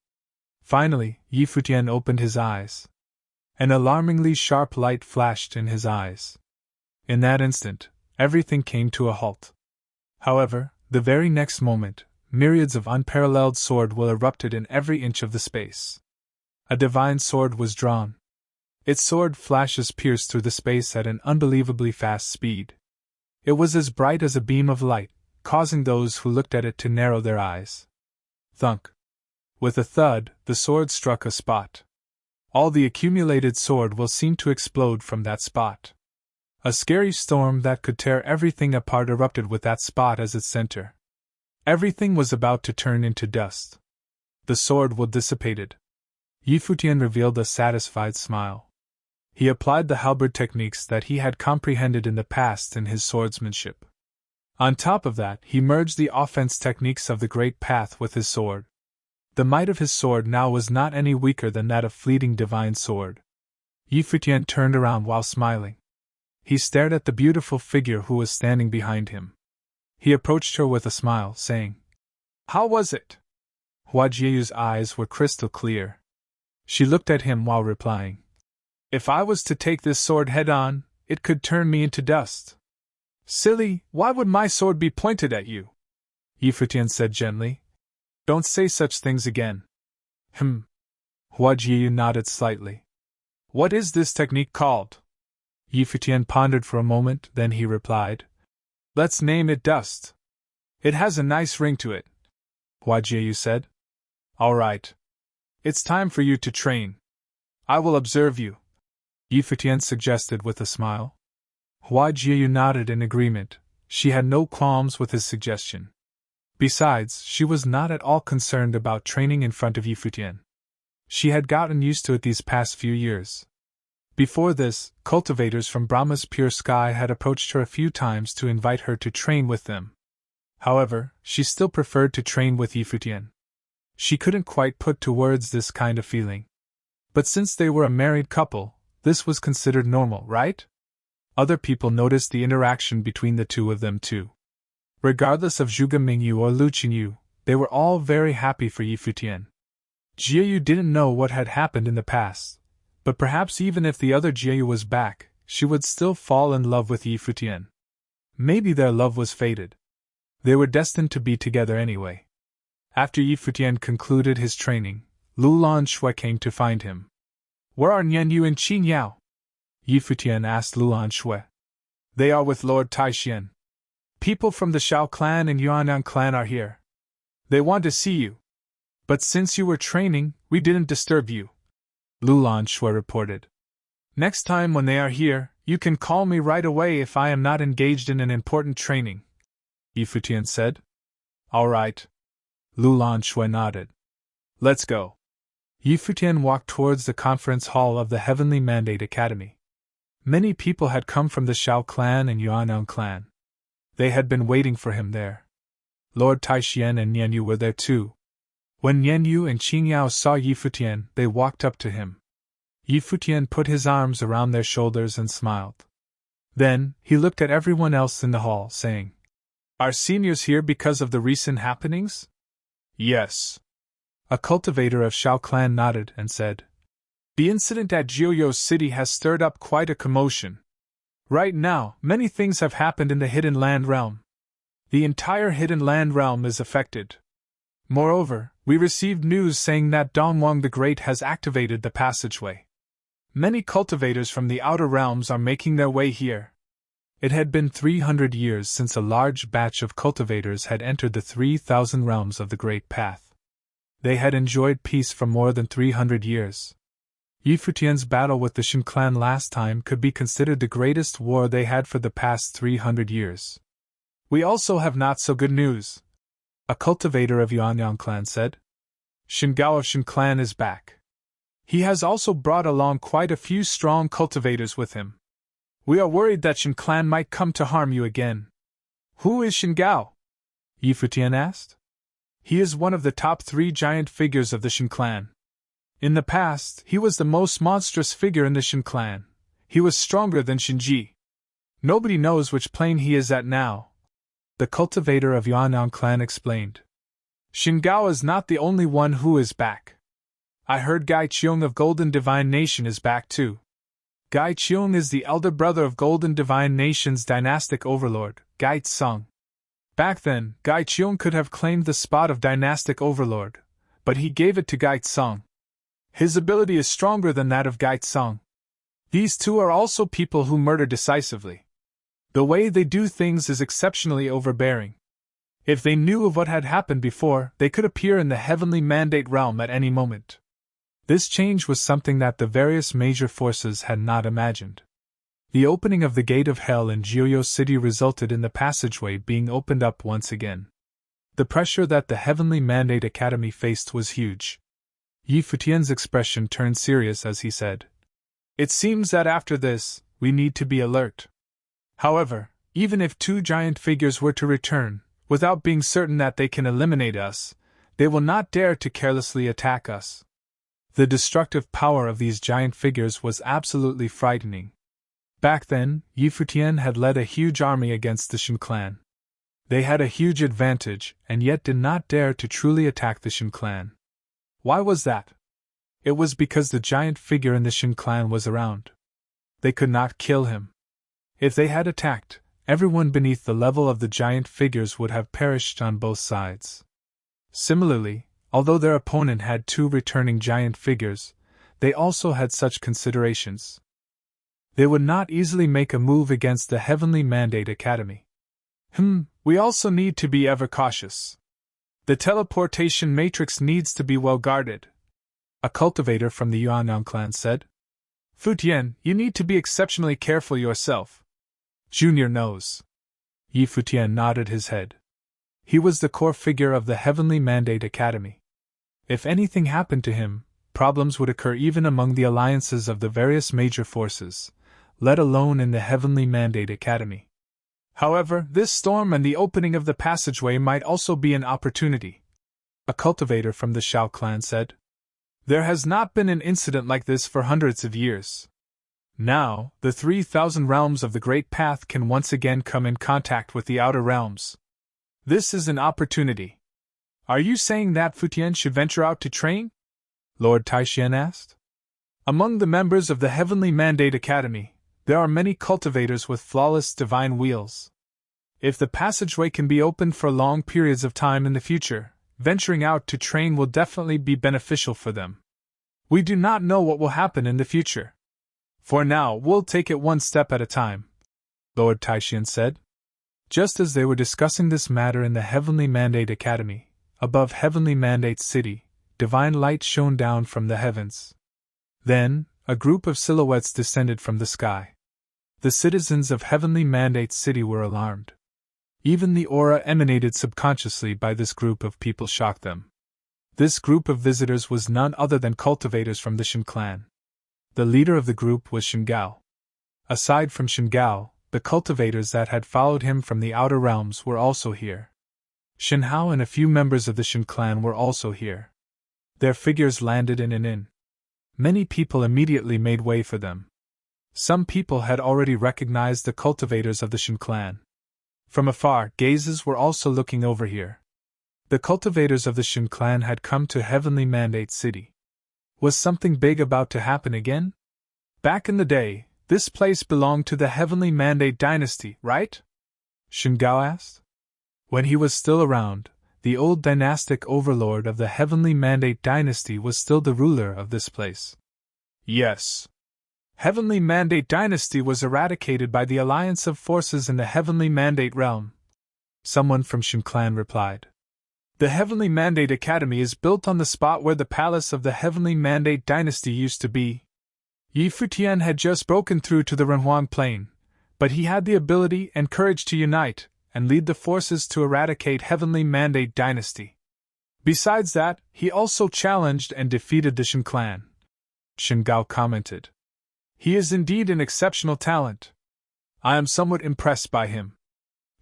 Finally, Futian opened his eyes. An alarmingly sharp light flashed in his eyes. In that instant, everything came to a halt. However, the very next moment, myriads of unparalleled sword will erupted in every inch of the space. A divine sword was drawn. Its sword flashes pierced through the space at an unbelievably fast speed. It was as bright as a beam of light, causing those who looked at it to narrow their eyes. Thunk! With a thud, the sword struck a spot. All the accumulated sword will seemed to explode from that spot. A scary storm that could tear everything apart erupted with that spot as its center. Everything was about to turn into dust. The sword will dissipated. Futian revealed a satisfied smile. He applied the halberd techniques that he had comprehended in the past in his swordsmanship. On top of that, he merged the offense techniques of the Great Path with his sword. The might of his sword now was not any weaker than that of fleeting divine sword. Futian turned around while smiling. He stared at the beautiful figure who was standing behind him. He approached her with a smile, saying, "How was it?" Hua Jieyu's eyes were crystal clear. She looked at him while replying, "If I was to take this sword head-on, it could turn me into dust." "Silly, why would my sword be pointed at you?" Futian said gently. "Don't say such things again." Hua Jieyu nodded slightly. "What is this technique called?" Futian pondered for a moment, then he replied, "Let's name it dust. It has a nice ring to it," Hua Jieyu said. "All right. It's time for you to train. I will observe you," Futian suggested with a smile. Hua Jieyu nodded in agreement. She had no qualms with his suggestion. Besides, she was not at all concerned about training in front of Futian. She had gotten used to it these past few years. Before this, cultivators from Brahma's pure sky had approached her a few times to invite her to train with them. However, she still preferred to train with Futian. She couldn't quite put to words this kind of feeling. But since they were a married couple, this was considered normal, right? Other people noticed the interaction between the two of them too. Regardless of Zhuge Mingyu or Lu Qingyu, they were all very happy for Futian. Jieyu didn't know what had happened in the past, but perhaps even if the other Jieyu was back, she would still fall in love with Futian. Maybe their love was fated. They were destined to be together anyway. After Futian concluded his training, Lulan Shui came to find him. "Where are Nian Yu and Qin Yao?" Futian asked Lulan Shui. "They are with Lord Taishian. People from the Shao clan and Yuanyang clan are here. They want to see you. But since you were training, we didn't disturb you," Lulan Shui reported. "Next time when they are here, you can call me right away if I am not engaged in an important training," Futian said. "All right." Lulan Shui nodded. "Let's go." Futian walked towards the conference hall of the Heavenly Mandate Academy. Many people had come from the Shao clan and Yuanyang clan. They had been waiting for him there. Lord Taishian and Nian Yu were there too. When Nian Yu and Qin Yao saw Futian, they walked up to him. Futian put his arms around their shoulders and smiled. Then, he looked at everyone else in the hall, saying, "Are seniors here because of the recent happenings?" "Yes." A cultivator of Shao clan nodded and said, "The incident at Jiuyo City has stirred up quite a commotion. Right now, many things have happened in the Hidden Land realm. The entire Hidden Land realm is affected. Moreover, we received news saying that Dongwang the Great has activated the passageway. Many cultivators from the outer realms are making their way here." It had been 300 years since a large batch of cultivators had entered the 3,000 realms of the Great Path. They had enjoyed peace for more than 300 years. Futian's battle with the Shin clan last time could be considered the greatest war they had for the past 300 years. "We also have not so good news," a cultivator of Yuanyang clan said. "Shin Gao of Shin clan is back. He has also brought along quite a few strong cultivators with him. We are worried that Shin clan might come to harm you again." "Who is Shin Gao?" Futian asked. "He is one of the top 3 giant figures of the Shin clan. In the past, he was the most monstrous figure in the Shin clan. He was stronger than Shinji. Nobody knows which plane he is at now." the cultivator of Yuanyang clan explained. Xingao is not the only one who is back. I heard Gai Qiong of Golden Divine Nation is back too. Gai Qiong is the elder brother of Golden Divine Nation's dynastic overlord, Gai Tsung. Back then, Gai Qiong could have claimed the spot of dynastic overlord, but he gave it to Gai Tsung. His ability is stronger than that of Gai Tsung. These two are also people who murder decisively. The way they do things is exceptionally overbearing. If they knew of what had happened before, they could appear in the heavenly mandate realm at any moment. This change was something that the various major forces had not imagined. The opening of the gate of hell in Jiuyo City resulted in the passageway being opened up once again. The pressure that the Heavenly Mandate Academy faced was huge. Yi Futian's expression turned serious as he said, "It seems that after this, we need to be alert. However, even if two giant figures were to return, without being certain that they can eliminate us, they will not dare to carelessly attack us." The destructive power of these giant figures was absolutely frightening. Back then, Yi Futian had led a huge army against the Shin clan. They had a huge advantage, and yet did not dare to truly attack the Shin clan. Why was that? It was because the giant figure in the Shin clan was around. They could not kill him. If they had attacked, everyone beneath the level of the giant figures would have perished on both sides. Similarly, although their opponent had two returning giant figures, they also had such considerations. They would not easily make a move against the Heavenly Mandate Academy. We also need to be ever cautious. The teleportation matrix needs to be well guarded, a cultivator from the Yuanyang clan said. Futian, you need to be exceptionally careful yourself. Junior knows. Yi Futian nodded his head. He was the core figure of the Heavenly Mandate Academy. If anything happened to him, problems would occur even among the alliances of the various major forces, let alone in the Heavenly Mandate Academy. However, this storm and the opening of the passageway might also be an opportunity, a cultivator from the Shao clan said. There has not been an incident like this for hundreds of years. Now, the 3,000 realms of the Great Path can once again come in contact with the outer realms. This is an opportunity. Are you saying that Futian should venture out to train? Lord Taishian asked. Among the members of the Heavenly Mandate Academy, there are many cultivators with flawless divine wheels. If the passageway can be opened for long periods of time in the future, venturing out to train will definitely be beneficial for them. We do not know what will happen in the future. For now, we'll take it one step at a time, Lord Taishian said. Just as they were discussing this matter in the Heavenly Mandate Academy, above Heavenly Mandate City, divine light shone down from the heavens. Then, a group of silhouettes descended from the sky. The citizens of Heavenly Mandate City were alarmed. Even the aura emanated subconsciously by this group of people shocked them. This group of visitors was none other than cultivators from the Shin clan. The leader of the group was Xingao. Aside from Xingao, the cultivators that had followed him from the outer realms were also here. Shinhao and a few members of the Shin clan were also here. Their figures landed in an inn. Many people immediately made way for them. Some people had already recognized the cultivators of the Shin clan. From afar, gazes were also looking over here. The cultivators of the Shin clan had come to Heavenly Mandate City. Was something big about to happen again? Back in the day, this place belonged to the Heavenly Mandate dynasty, right? Xingao asked. When he was still around, the old dynastic overlord of the Heavenly Mandate dynasty was still the ruler of this place. Yes. Heavenly Mandate dynasty was eradicated by the alliance of forces in the Heavenly Mandate realm. Someone from Shin clan replied. The Heavenly Mandate Academy is built on the spot where the palace of the Heavenly Mandate dynasty used to be. Yi Futian had just broken through to the Renhuang plain, but he had the ability and courage to unite and lead the forces to eradicate Heavenly Mandate dynasty. Besides that, he also challenged and defeated the Shin clan. Xingao commented. He is indeed an exceptional talent. I am somewhat impressed by him.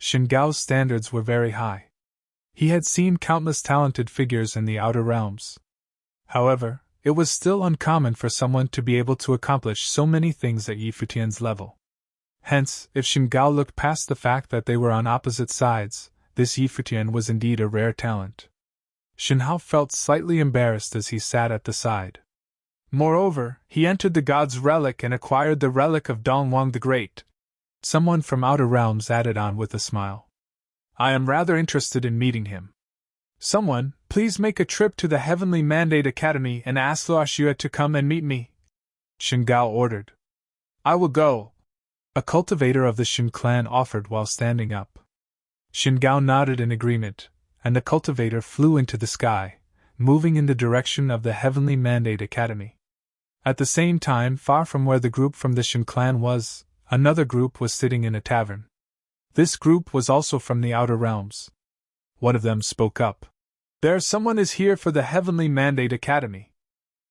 Xingao's standards were very high. He had seen countless talented figures in the outer realms. However, it was still uncommon for someone to be able to accomplish so many things at Yi Futian's level. Hence, if Shin Gao looked past the fact that they were on opposite sides, this Futian was indeed a rare talent. Shin Hao felt slightly embarrassed as he sat at the side. Moreover, he entered the god's relic and acquired the relic of Dong Wang the Great. Someone from Outer Realms added on with a smile. I am rather interested in meeting him. Someone, please make a trip to the Heavenly Mandate Academy and ask Luo Xue to come and meet me. Shin Gao ordered. I will go. A cultivator of the Shin clan offered while standing up. Shin Gao nodded in agreement, and the cultivator flew into the sky, moving in the direction of the Heavenly Mandate Academy. At the same time, far from where the group from the Shin clan was, another group was sitting in a tavern. This group was also from the Outer Realms. One of them spoke up. Someone is here for the Heavenly Mandate Academy.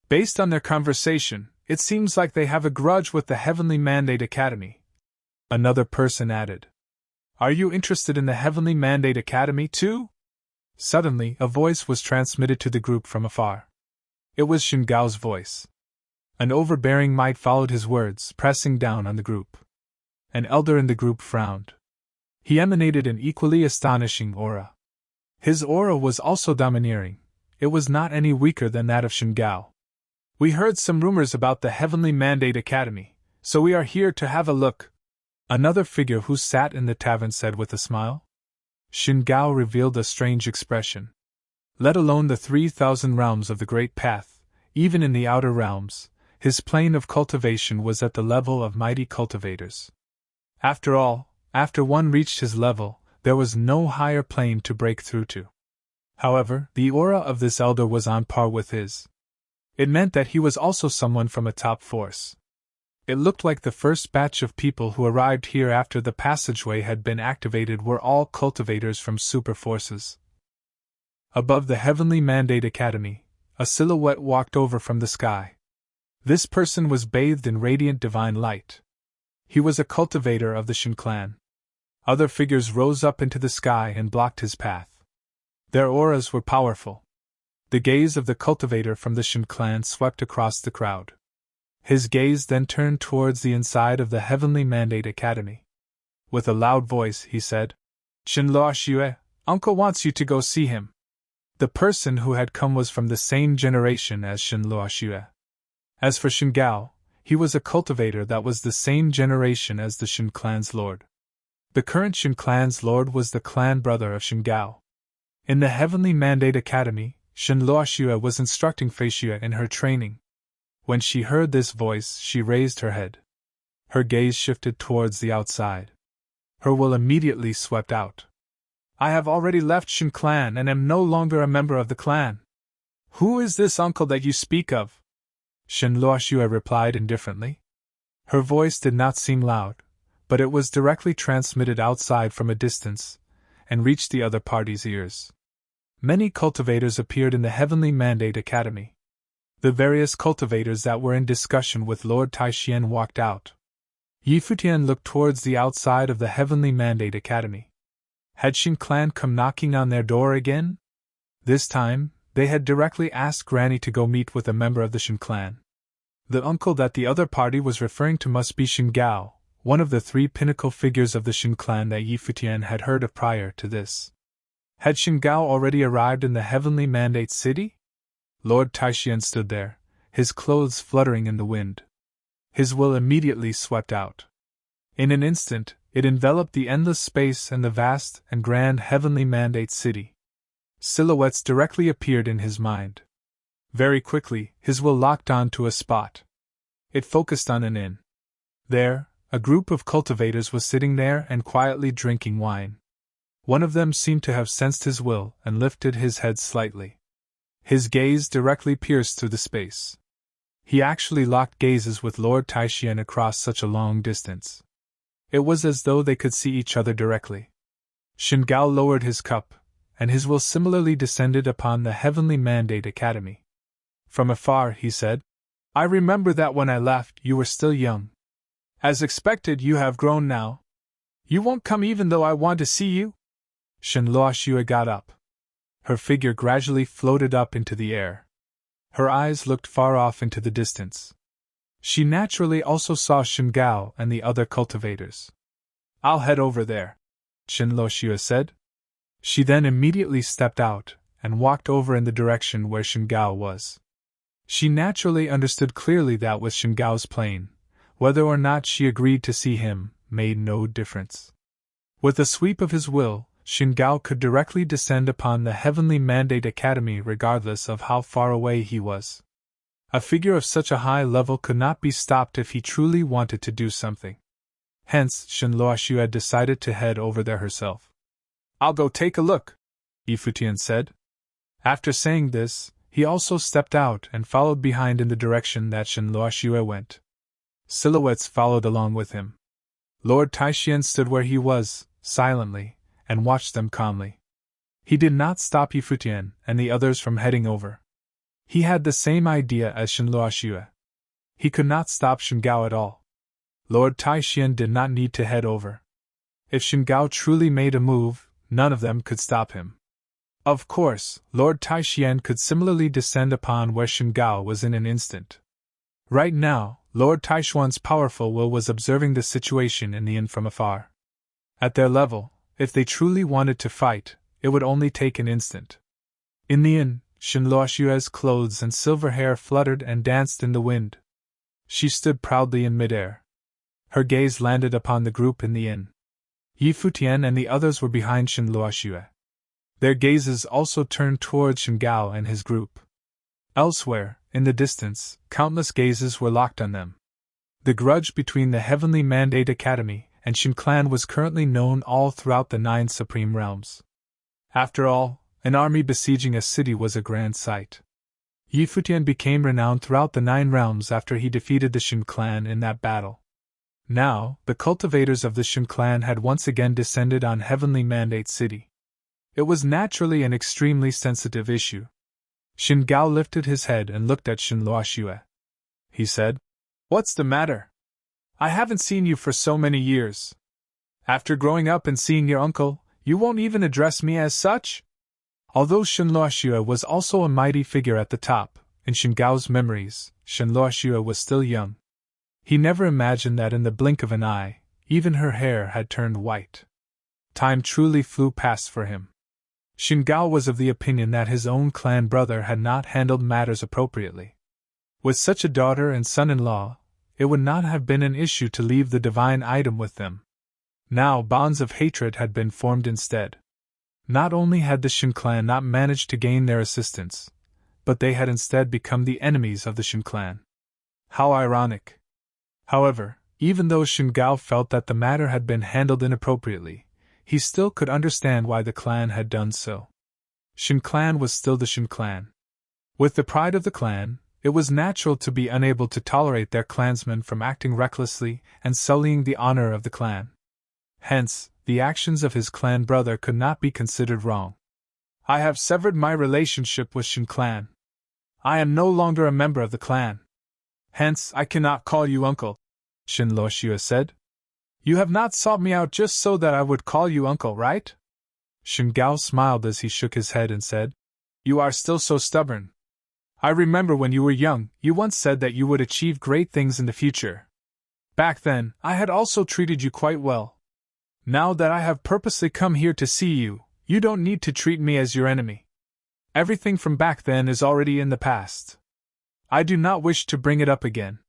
Based on their conversation, it seems like they have a grudge with the Heavenly Mandate Academy. Another person added. Are you interested in the Heavenly Mandate Academy too? Suddenly, a voice was transmitted to the group from afar. It was Shin Gao's voice. An overbearing might followed his words, pressing down on the group. An elder in the group frowned. He emanated an equally astonishing aura. His aura was also domineering. It was not any weaker than that of Shin Gao. We heard some rumors about the Heavenly Mandate Academy, so we are here to have a look. Another figure who sat in the tavern said with a smile. Shin Gao revealed a strange expression. Let alone the 3,000 realms of the Great Path, even in the Outer Realms, his plane of cultivation was at the level of mighty cultivators. After all, after one reached his level, there was no higher plane to break through to. However, the aura of this elder was on par with his. It meant that he was also someone from a top force. It looked like the first batch of people who arrived here after the passageway had been activated were all cultivators from super forces. Above the Heavenly Mandate Academy, a silhouette walked over from the sky. This person was bathed in radiant divine light. He was a cultivator of the Shin clan. Other figures rose up into the sky and blocked his path. Their auras were powerful. The gaze of the cultivator from the Shin clan swept across the crowd. His gaze then turned towards the inside of the Heavenly Mandate Academy. With a loud voice, he said, Shin Luo Xue, Uncle wants you to go see him. The person who had come was from the same generation as Shin Luo Xue. As for Shin Gao, he was a cultivator that was the same generation as the Shin clan's lord. The current Shin clan's lord was the clan brother of Shin Gao. In the Heavenly Mandate Academy, Shin Luo Xue was instructing Fei Xue in her training. When she heard this voice, she raised her head. Her gaze shifted towards the outside. Her will immediately swept out. I have already left Shin clan and am no longer a member of the clan. Who is this uncle that you speak of? Shin Luo Xue replied indifferently. Her voice did not seem loud, but it was directly transmitted outside from a distance, and reached the other party's ears. Many cultivators appeared in the Heavenly Mandate Academy. The various cultivators that were in discussion with Lord Taixien walked out. Futian looked towards the outside of the Heavenly Mandate Academy. Had Shin clan come knocking on their door again? This time, they had directly asked Granny to go meet with a member of the Shin clan. The uncle that the other party was referring to must be Shin Gao, one of the 3 pinnacle figures of the Shin clan that Futian had heard of prior to this. Had Shin Gao already arrived in the Heavenly Mandate City? Lord Taixien stood there, his clothes fluttering in the wind. His will immediately swept out. In an instant, it enveloped the endless space and the vast and grand Heavenly Mandate City. Silhouettes directly appeared in his mind. Very quickly, his will locked on to a spot. It focused on an inn. There, a group of cultivators was sitting there and quietly drinking wine. One of them seemed to have sensed his will and lifted his head slightly. His gaze directly pierced through the space. He actually locked gazes with Lord Taixien across such a long distance. It was as though they could see each other directly. Shin Gao lowered his cup, and his will similarly descended upon the Heavenly Mandate Academy. From afar, he said, I remember that when I left, you were still young. As expected, you have grown now. You won't come even though I want to see you? Shin Luo Xue got up. Her figure gradually floated up into the air. Her eyes looked far off into the distance. She naturally also saw Shen Gao and the other cultivators. "I'll head over there," Shen Luoxue said. She then immediately stepped out and walked over in the direction where Shen Gao was. She naturally understood clearly that with Shen Gao's plane, whether or not she agreed to see him made no difference. With a sweep of his will, Shen Gao could directly descend upon the Heavenly Mandate Academy regardless of how far away he was. A figure of such a high level could not be stopped if he truly wanted to do something. Hence, Shen Luoxue had decided to head over there herself. "I'll go take a look," Futian said. After saying this, he also stepped out and followed behind in the direction that Shen Luoxue went. Silhouettes followed along with him. Lord Taixian stood where he was, silently, and watched them calmly. He did not stop Futian and the others from heading over. He had the same idea as Shen Luoxue. He could not stop Shen Gao at all. Lord Taixian did not need to head over. If Shen Gao truly made a move, none of them could stop him. Of course, Lord Taixian could similarly descend upon where Shen Gao was in an instant. Right now, Lord Taishuan's powerful will was observing the situation in the inn from afar. At their level, if they truly wanted to fight, it would only take an instant. In the inn, Shen Luoxue's clothes and silver hair fluttered and danced in the wind. She stood proudly in midair. Her gaze landed upon the group in the inn. Futian and the others were behind Shen Luoxue. Their gazes also turned towards Shen Gao and his group. Elsewhere, in the distance, countless gazes were locked on them. The grudge between the Heavenly Mandate Academy and Shen Clan was currently known all throughout the 9 Supreme Realms. After all, an army besieging a city was a grand sight. Futian became renowned throughout the 9 realms after he defeated the Shen Clan in that battle. Now, the cultivators of the Shen Clan had once again descended on Heavenly Mandate City. It was naturally an extremely sensitive issue. Shen Gao lifted his head and looked at Shen Luoxue. He said, "What's the matter? I haven't seen you for so many years. After growing up and seeing your uncle, you won't even address me as such?" Although Shen Luoxue was also a mighty figure at the top, in Shen Gao's memories, Shen Luoxue was still young. He never imagined that in the blink of an eye, even her hair had turned white. Time truly flew past for him. Shen Gao was of the opinion that his own clan brother had not handled matters appropriately. With such a daughter and son-in-law, it would not have been an issue to leave the divine item with them. Now bonds of hatred had been formed instead. Not only had the Shen Clan not managed to gain their assistance, but they had instead become the enemies of the Shen Clan. How ironic! However, even though Shen Gao felt that the matter had been handled inappropriately, he still could understand why the clan had done so. Shen Clan was still the Shen Clan. With the pride of the clan, it was natural to be unable to tolerate their clansmen from acting recklessly and sullying the honor of the clan. Hence, the actions of his clan brother could not be considered wrong. "I have severed my relationship with Shen Clan. I am no longer a member of the clan. Hence, I cannot call you uncle," Shen Luoxue said. "You have not sought me out just so that I would call you uncle, right?" Shen Gao smiled as he shook his head and said, "You are still so stubborn. I remember when you were young, you once said that you would achieve great things in the future. Back then, I had also treated you quite well. Now that I have purposely come here to see you, you don't need to treat me as your enemy. Everything from back then is already in the past. I do not wish to bring it up again."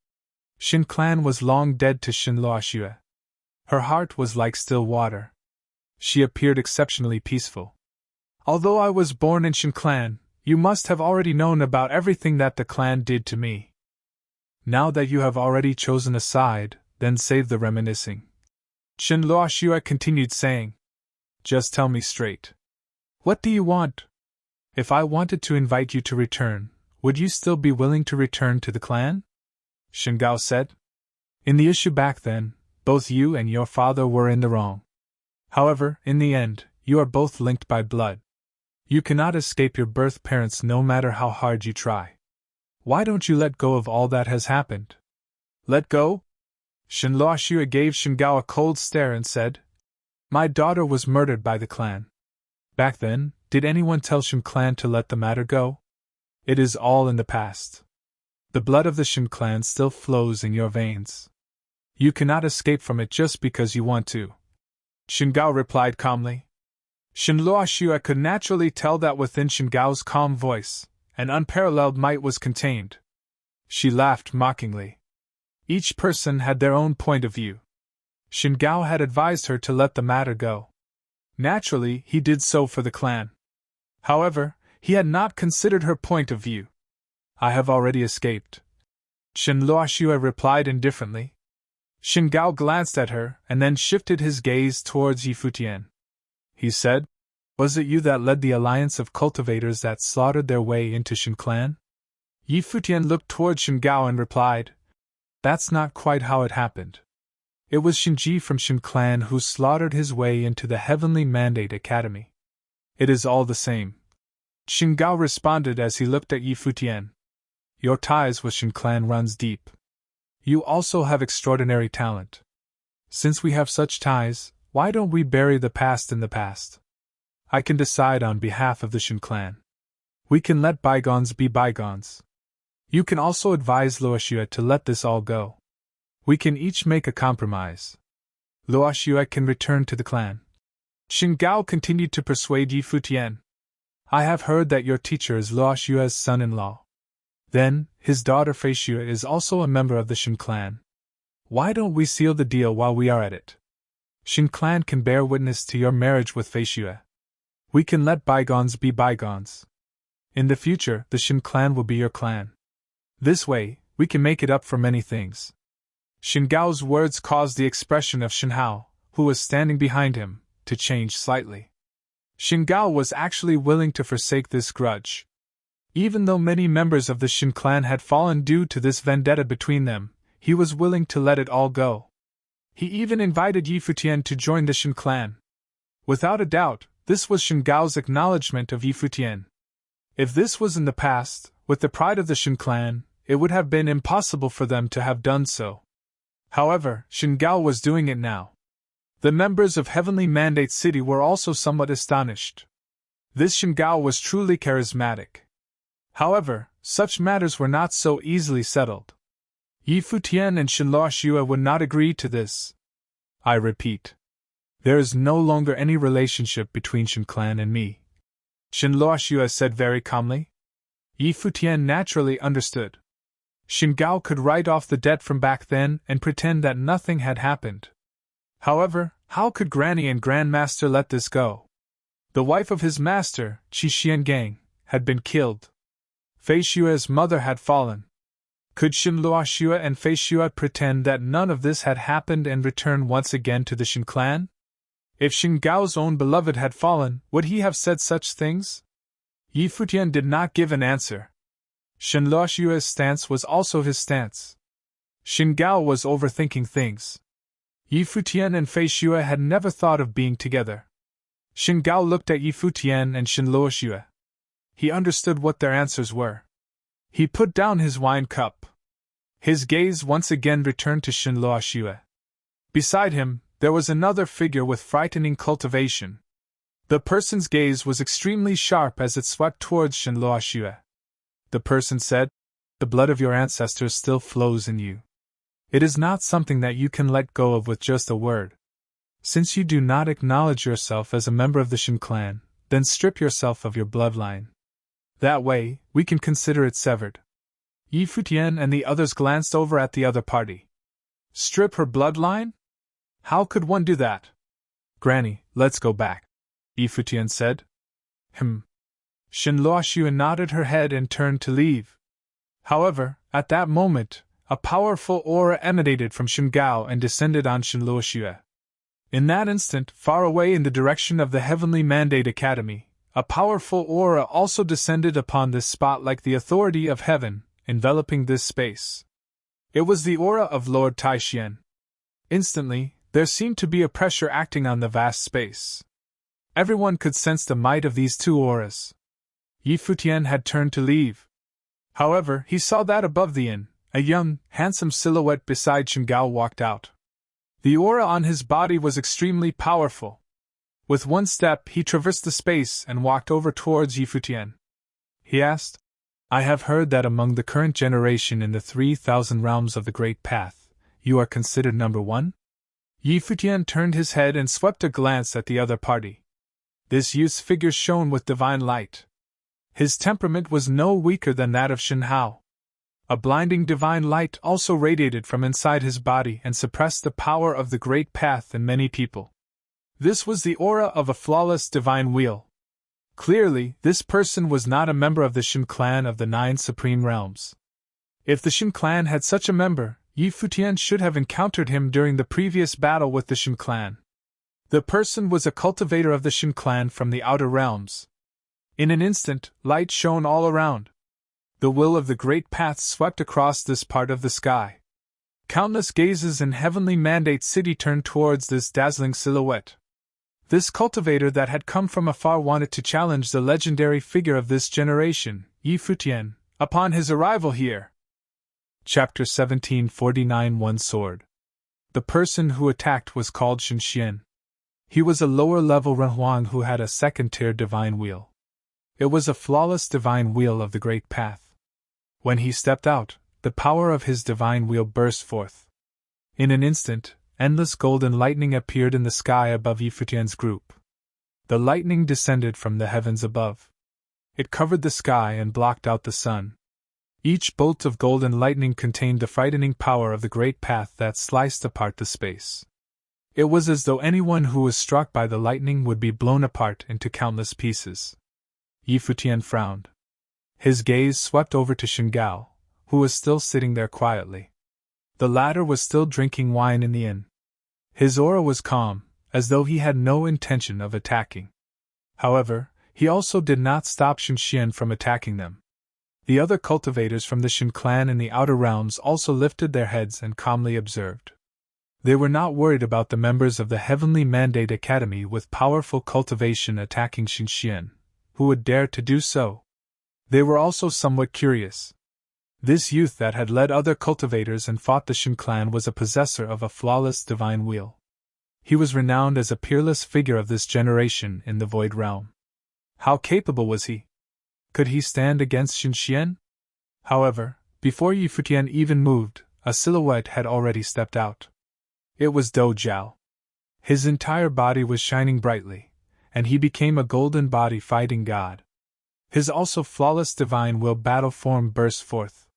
Shen Clan was long dead to Shen Luoxue. Her heart was like still water. She appeared exceptionally peaceful. "Although I was born in Shen Clan, you must have already known about everything that the clan did to me. Now that you have already chosen a side, then save the reminiscing." Shen Luoxue continued saying, "Just tell me straight. What do you want? If I wanted to invite you to return, would you still be willing to return to the clan?" Shen Gao said. "In the issue back then, both you and your father were in the wrong. However, in the end, you are both linked by blood. You cannot escape your birth parents no matter how hard you try. Why don't you let go of all that has happened?" "Let go?" Shen Luoxue gave Shen Gao a cold stare and said, "My daughter was murdered by the clan. Back then, did anyone tell Shen Clan to let the matter go? It is all in the past. The blood of the Shin clan still flows in your veins. You cannot escape from it just because you want to. Shin Gao replied calmly. Shin Luoxue could naturally tell that within Shin Gao's calm voice, an unparalleled might was contained. She laughed mockingly. Each person had their own point of view. Shin Gao had advised her to let the matter go. Naturally, he did so for the clan. However, he had not considered her point of view. I have already escaped. Shin Luoxue replied indifferently. Shin Gao glanced at her and then shifted his gaze towards Futian. He said, "Was it you that led the alliance of cultivators that slaughtered their way into Shin clan?" Futian looked towards Shin Gao and replied, "That's not quite how it happened. It was Shinji from Shin clan who slaughtered his way into the Heavenly Mandate Academy." "It is all the same," Shin Gao responded as he looked at Futian. "Your ties with Shin clan runs deep. You also have extraordinary talent. Since we have such ties, why don't we bury the past in the past? I can decide on behalf of the Shin clan. We can let bygones be bygones. You can also advise Luoxue to let this all go. We can each make a compromise. Luoxue can return to the clan." Shin Gao continued to persuade Futian. "I have heard that your teacher is Luoxue's son-in-law. Then, his daughter Feixue is also a member of the Shin clan. Why don't we seal the deal while we are at it? Shin clan can bear witness to your marriage with Feixue. We can let bygones be bygones. In the future, the Shin clan will be your clan. This way, we can make it up for many things." Shin Gao's words caused the expression of Shin Hao, who was standing behind him, to change slightly. Shin Gao was actually willing to forsake this grudge. Even though many members of the Shin clan had fallen due to this vendetta between them, he was willing to let it all go. He even invited Futian to join the Shin clan. Without a doubt, this was Shin Gao's acknowledgement of Futian. If this was in the past, with the pride of the Shin clan, it would have been impossible for them to have done so. However, Shin Gao was doing it now. The members of Heavenly Mandate City were also somewhat astonished. This Shin Gao was truly charismatic. However, such matters were not so easily settled. Futian and Shin Luoxue would not agree to this. "I repeat, there is no longer any relationship between Shin clan and me," Shin Luoxue said very calmly. Futian naturally understood. Shin Gao could write off the debt from back then and pretend that nothing had happened. However, how could Granny and Grandmaster let this go? The wife of his master, Qi Xiangang, had been killed. Feixue's mother had fallen. Could Shin Luoxue and Feixue pretend that none of this had happened and return once again to the Shin clan? If Shin Gao's own beloved had fallen, would he have said such things? Futian did not give an answer. Shin Luoxue's stance was also his stance. Shin Gao was overthinking things. Futian and Feixue had never thought of being together. Shin Gao looked at Futian and Shin Luoxue. He understood what their answers were. He put down his wine cup. His gaze once again returned to Shin Luoxue. Beside him, there was another figure with frightening cultivation. The person's gaze was extremely sharp as it swept towards Shin Luoxue. The person said, "The blood of your ancestors still flows in you. It is not something that you can let go of with just a word. Since you do not acknowledge yourself as a member of the Shin clan, then strip yourself of your bloodline. That way, we can consider it severed." Futian and the others glanced over at the other party. Strip her bloodline? How could one do that? "Granny, let's go back," Futian said. Shin Luoxue nodded her head and turned to leave. However, at that moment, a powerful aura emanated from Shin Gao and descended on Shin Luoxue. In that instant, far away in the direction of the Heavenly Mandate Academy, a powerful aura also descended upon this spot like the authority of heaven, enveloping this space. It was the aura of Lord Taixian. Instantly, there seemed to be a pressure acting on the vast space. Everyone could sense the might of these two auras. Futian had turned to leave. However, he saw that above the inn, a young, handsome silhouette beside Shin Gao walked out. The aura on his body was extremely powerful. With one step, he traversed the space and walked over towards Futian. He asked, I have heard that among the current generation in the 3,000 realms of the Great Path, you are considered number one? Yi Futian turned his head and swept a glance at the other party. This youth's figure shone with divine light. His temperament was no weaker than that of Shen Hao. A blinding divine light also radiated from inside his body and suppressed the power of the Great Path in many people. This was the aura of a flawless divine wheel. Clearly, this person was not a member of the Shen clan of the 9 supreme realms. If the Shen clan had such a member, Yi Futian should have encountered him during the previous battle with the Shen clan. The person was a cultivator of the Shen clan from the outer realms. In an instant, light shone all around. The will of the Great Path swept across this part of the sky. Countless gazes in heavenly Mandate City turned towards this dazzling silhouette. This cultivator that had come from afar wanted to challenge the legendary figure of this generation, Yi Futian, upon his arrival here. Chapter 1749 One Sword. The person who attacked was called Shen Xian. He was a lower-level Renhuang who had a second-tier divine wheel. It was a flawless divine wheel of the Great Path. When he stepped out, the power of his divine wheel burst forth. In an instant, endless golden lightning appeared in the sky above Yi Futian's group. The lightning descended from the heavens above. It covered the sky and blocked out the sun. Each bolt of golden lightning contained the frightening power of the Great Path that sliced apart the space. It was as though anyone who was struck by the lightning would be blown apart into countless pieces. Yi Futian frowned. His gaze swept over to Shen Gao, who was still sitting there quietly. The latter was still drinking wine in the inn. His aura was calm, as though he had no intention of attacking. However, he also did not stop Shen Xian from attacking them. The other cultivators from the Shen clan in the outer realms also lifted their heads and calmly observed. They were not worried about the members of the Heavenly Mandate Academy with powerful cultivation attacking Shen Xian, who would dare to do so. They were also somewhat curious. This youth that had led other cultivators and fought the Shen clan was a possessor of a flawless divine wheel. He was renowned as a peerless figure of this generation in the Void Realm. How capable was he? Could he stand against Shen Xian? However, before Yi Futian even moved, a silhouette had already stepped out. It was Dou Zhao. His entire body was shining brightly, and he became a golden body fighting god. His also flawless divine will battle form burst forth.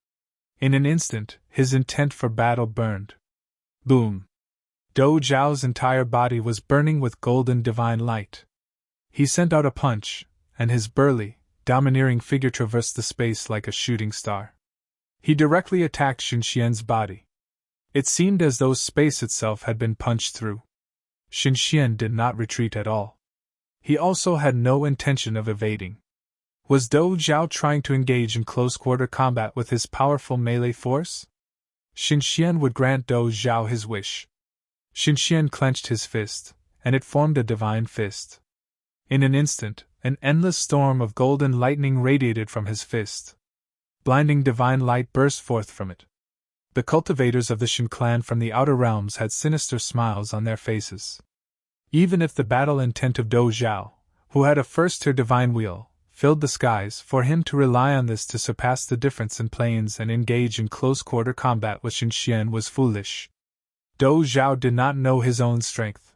In an instant, his intent for battle burned. Boom! Dou Zhao's entire body was burning with golden divine light. He sent out a punch, and his burly, domineering figure traversed the space like a shooting star. He directly attacked Shen Xian's body. It seemed as though space itself had been punched through. Shen Xian did not retreat at all. He also had no intention of evading. Was Dou Zhao trying to engage in close-quarter combat with his powerful melee force? Shen Xian would grant Dou Zhao his wish. Shen Xian clenched his fist, and it formed a divine fist. In an instant, an endless storm of golden lightning radiated from his fist. Blinding divine light burst forth from it. The cultivators of the Shen clan from the outer realms had sinister smiles on their faces. Even if the battle intent of Dou Zhao, who had a first-tier divine wheel, filled the skies, for him to rely on this to surpass the difference in planes and engage in close-quarter combat with Shen Xian was foolish. Dou Zhao did not know his own strength.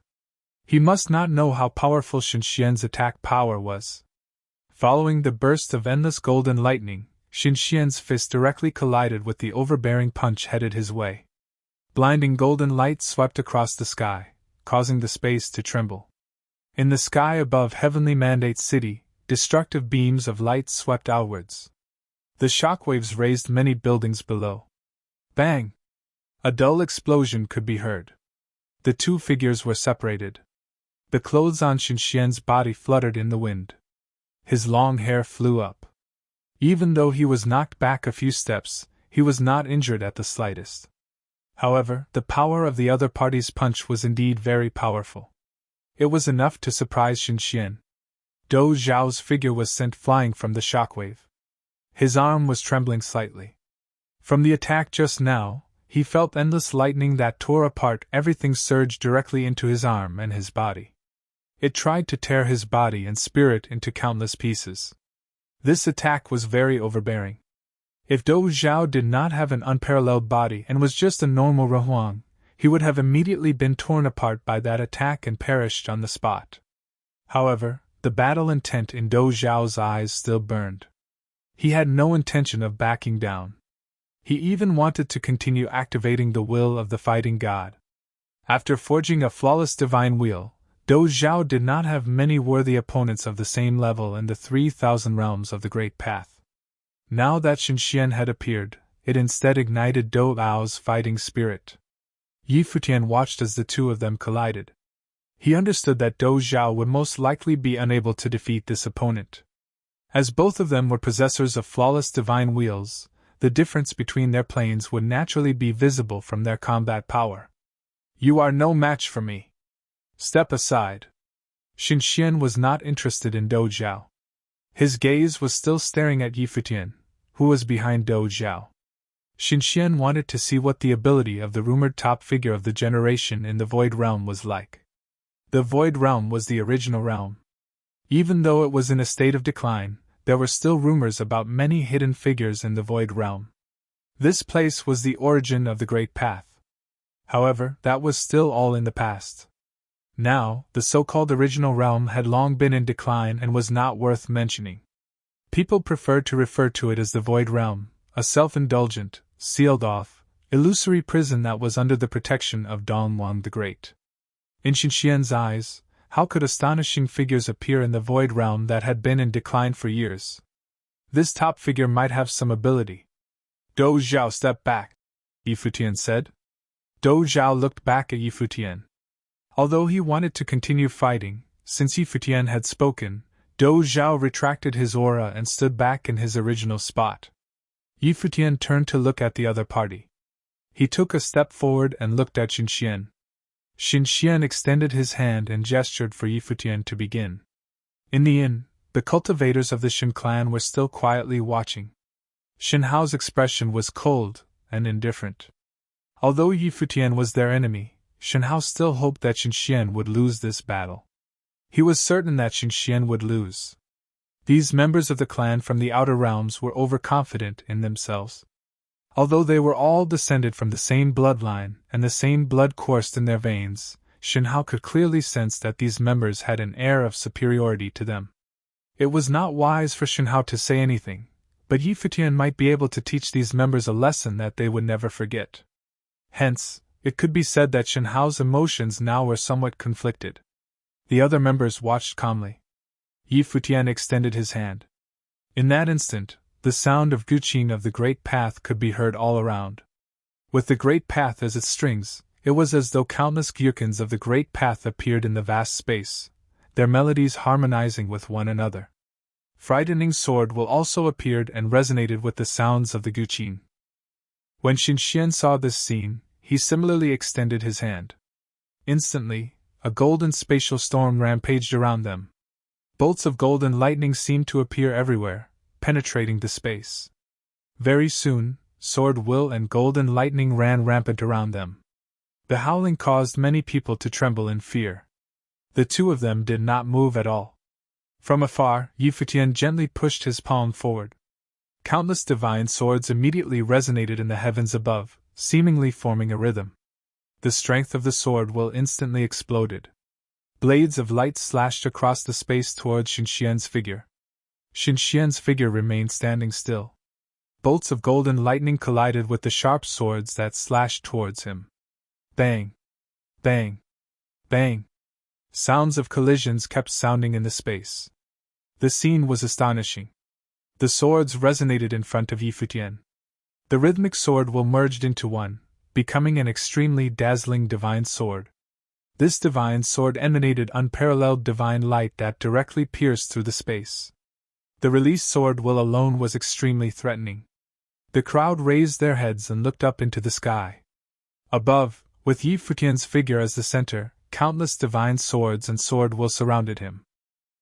He must not know how powerful Shen Xian's attack power was. Following the burst of endless golden lightning, Shen Xian's fist directly collided with the overbearing punch headed his way. Blinding golden light swept across the sky, causing the space to tremble. In the sky above Heavenly Mandate City, destructive beams of light swept outwards. The shockwaves razed many buildings below. Bang! A dull explosion could be heard. The two figures were separated. The clothes on Shen Xian's body fluttered in the wind. His long hair flew up. Even though he was knocked back a few steps, he was not injured at the slightest. However, the power of the other party's punch was indeed very powerful. It was enough to surprise Shen Xian. Dou Zhao's figure was sent flying from the shockwave. His arm was trembling slightly. From the attack just now, he felt endless lightning that tore apart everything surge directly into his arm and his body. It tried to tear his body and spirit into countless pieces. This attack was very overbearing. If Dou Zhao did not have an unparalleled body and was just a normal Rehuang, he would have immediately been torn apart by that attack and perished on the spot. However, the battle intent in Dou Zhao's eyes still burned. He had no intention of backing down. He even wanted to continue activating the will of the fighting god. After forging a flawless divine wheel, Dou Zhao did not have many worthy opponents of the same level in the 3,000 realms of the Great Path. Now that Xinxian had appeared, it instead ignited Dou Ao's fighting spirit. Yi Futian watched as the two of them collided. He understood that Dou Zhao would most likely be unable to defeat this opponent. As both of them were possessors of flawless divine wheels, the difference between their planes would naturally be visible from their combat power. You are no match for me. Step aside. Xinxian was not interested in Dou Zhao. His gaze was still staring at Yi Futian, who was behind Dou Zhao. Xinxian wanted to see what the ability of the rumored top figure of the generation in the Void Realm was like. The Void Realm was the original realm. Even though it was in a state of decline, there were still rumors about many hidden figures in the Void Realm. This place was the origin of the Great Path. However, that was still all in the past. Now, the so-called original realm had long been in decline and was not worth mentioning. People preferred to refer to it as the Void Realm, a self-indulgent, sealed-off, illusory prison that was under the protection of Dongwang the Great. In Xinxian's eyes, how could astonishing figures appear in the Void Realm that had been in decline for years? This top figure might have some ability. Dou Zhao, step back, Yi Futian said. Dou Zhao looked back at Yi Futian. Although he wanted to continue fighting, since Yi Futian had spoken, Dou Zhao retracted his aura and stood back in his original spot. Yi Futian turned to look at the other party. He took a step forward and looked at Xinxian. Xinxian extended his hand and gestured for Yi Futian to begin. In the inn, the cultivators of the Shen clan were still quietly watching. Shen Hao's expression was cold and indifferent. Although Yi Futian was their enemy, Shen Hao still hoped that Xinxian would lose this battle. He was certain that Xinxian would lose. These members of the clan from the outer realms were overconfident in themselves. Although they were all descended from the same bloodline and the same blood coursed in their veins, Shen Hao could clearly sense that these members had an air of superiority to them. It was not wise for Shen Hao to say anything, but Yi Futian might be able to teach these members a lesson that they would never forget. Hence, it could be said that Shen Hao's emotions now were somewhat conflicted. The other members watched calmly. Yi Futian extended his hand. In that instant, the sound of guqing of the Great Path could be heard all around. With the Great Path as its strings, it was as though countless gyurkins of the Great Path appeared in the vast space, their melodies harmonizing with one another. Frightening Sword will also appeared and resonated with the sounds of the guqing. When Xinxian saw this scene, he similarly extended his hand. Instantly, a golden spatial storm rampaged around them. Bolts of golden lightning seemed to appear everywhere, penetrating the space. Very soon, sword will and golden lightning ran rampant around them. The howling caused many people to tremble in fear. The two of them did not move at all. From afar, Yi Futian gently pushed his palm forward. Countless divine swords immediately resonated in the heavens above, seemingly forming a rhythm. The strength of the sword will instantly exploded. Blades of light slashed across the space towards Xinxian's figure. Xinxian's figure remained standing still. Bolts of golden lightning collided with the sharp swords that slashed towards him. Bang! Bang! Bang! Sounds of collisions kept sounding in the space. The scene was astonishing. The swords resonated in front of Yi Futian. The rhythmic sword will merged into one, becoming an extremely dazzling divine sword. This divine sword emanated unparalleled divine light that directly pierced through the space. The released sword will alone was extremely threatening. The crowd raised their heads and looked up into the sky. Above, with Yi Futian's figure as the center, countless divine swords and sword will surrounded him.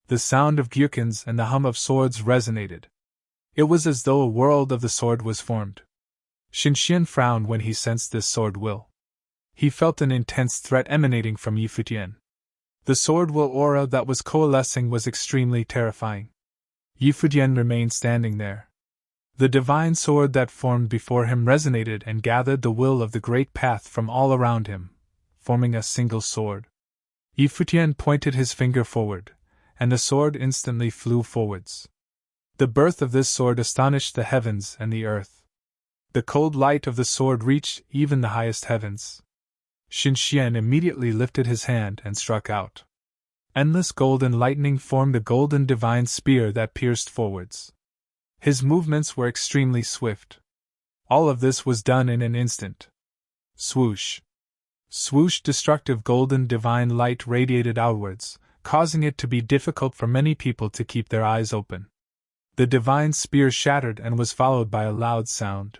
The sound of gyurkins and the hum of swords resonated. It was as though a world of the sword was formed. Xinxian frowned when he sensed this sword will. He felt an intense threat emanating from Yi Futian. The sword will aura that was coalescing was extremely terrifying. Yi Futian remained standing there. The divine sword that formed before him resonated and gathered the will of the great path from all around him, forming a single sword. Futian pointed his finger forward, and the sword instantly flew forwards. The birth of this sword astonished the heavens and the earth. The cold light of the sword reached even the highest heavens. Xinxian immediately lifted his hand and struck out. Endless golden lightning formed a golden divine spear that pierced forwards. His movements were extremely swift. All of this was done in an instant. Swoosh! Swoosh! Destructive golden divine light radiated outwards, causing it to be difficult for many people to keep their eyes open. The divine spear shattered and was followed by a loud sound.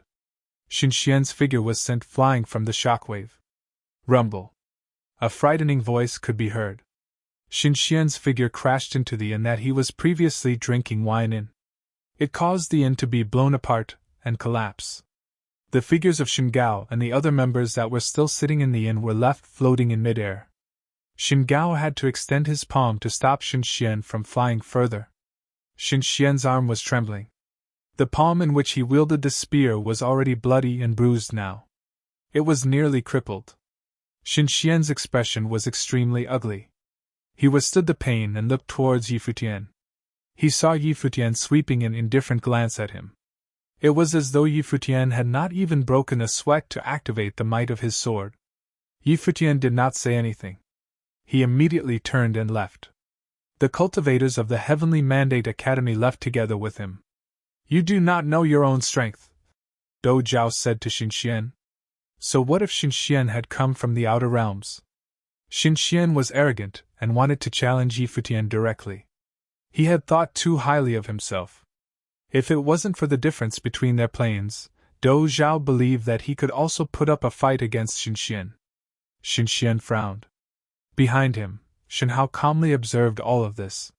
Xinxian's figure was sent flying from the shockwave. Rumble! A frightening voice could be heard. Xinxian's figure crashed into the inn that he was previously drinking wine in. It caused the inn to be blown apart and collapse. The figures of Xingao and the other members that were still sitting in the inn were left floating in midair. Xingao had to extend his palm to stop Xinxian from flying further. Xinxian's arm was trembling. The palm in which he wielded the spear was already bloody and bruised now. It was nearly crippled. Xinxian's expression was extremely ugly. He withstood the pain and looked towards Futian. He saw Futian sweeping an indifferent glance at him. It was as though Futian had not even broken a sweat to activate the might of his sword. Futian did not say anything. He immediately turned and left. The cultivators of the Heavenly Mandate Academy left together with him. "You do not know your own strength," Dou Zhao said to Xinxian. So what if Xinxian had come from the outer realms? Xinxian was arrogant and wanted to challenge Futian directly. He had thought too highly of himself. If it wasn't for the difference between their planes, Dou Zhao believed that he could also put up a fight against Xinxian. Xinxian frowned. Behind him, Shenhao calmly observed all of this.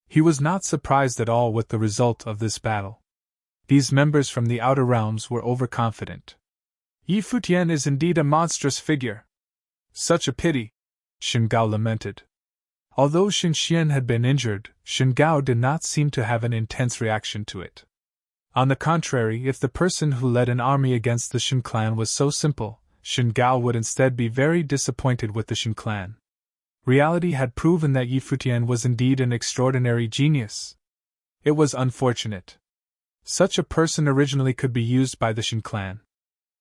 He was not surprised at all with the result of this battle. These members from the outer realms were overconfident. Futian is indeed a monstrous figure. Such a pity, Xingao lamented. Although Xinxian had been injured, Xingao did not seem to have an intense reaction to it. On the contrary, if the person who led an army against the Shen clan was so simple, Xingao would instead be very disappointed with the Shen clan. Reality had proven that Futian was indeed an extraordinary genius. It was unfortunate. Such a person originally could be used by the Shen clan.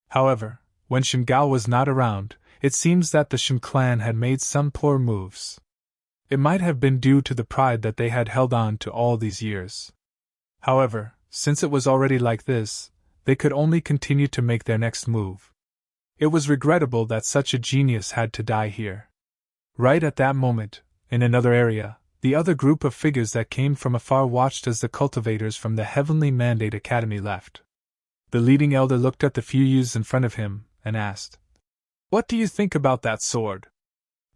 However, when Xingao was not around, it seems that the Shen clan had made some poor moves. It might have been due to the pride that they had held on to all these years. However, since it was already like this, they could only continue to make their next move. It was regrettable that such a genius had to die here. Right at that moment, in another area, the other group of figures that came from afar watched as the cultivators from the Heavenly Mandate Academy left. The leading elder looked at the few youths in front of him and asked, "What do you think about that sword?"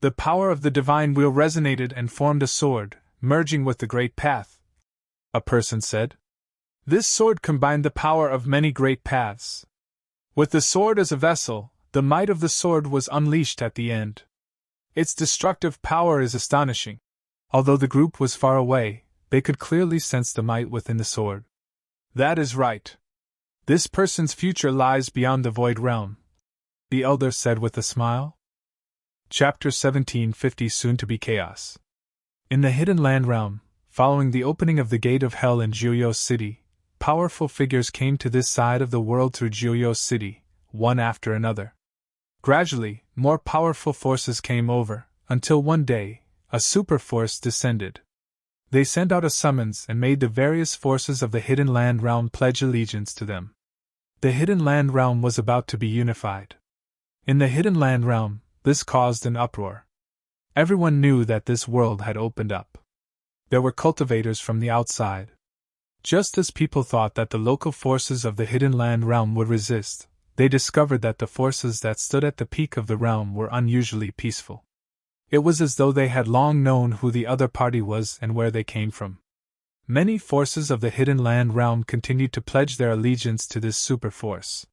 The power of the divine wheel resonated and formed a sword, merging with the great path, a person said. This sword combined the power of many great paths. With the sword as a vessel, the might of the sword was unleashed at the end. Its destructive power is astonishing. Although the group was far away, they could clearly sense the might within the sword. That is right. This person's future lies beyond the void realm, the elder said with a smile. Chapter 1750 Soon to be Chaos. In the Hidden Land Realm, following the opening of the Gate of Hell in Jiuyou City, powerful figures came to this side of the world through Jiuyou City, one after another. Gradually, more powerful forces came over, until one day, a super force descended. They sent out a summons and made the various forces of the Hidden Land Realm pledge allegiance to them. The Hidden Land Realm was about to be unified. In the Hidden Land Realm, this caused an uproar. Everyone knew that this world had opened up. There were cultivators from the outside. Just as people thought that the local forces of the Hidden Land Realm would resist, they discovered that the forces that stood at the peak of the realm were unusually peaceful. It was as though they had long known who the other party was and where they came from. Many forces of the Hidden Land Realm continued to pledge their allegiance to this super force.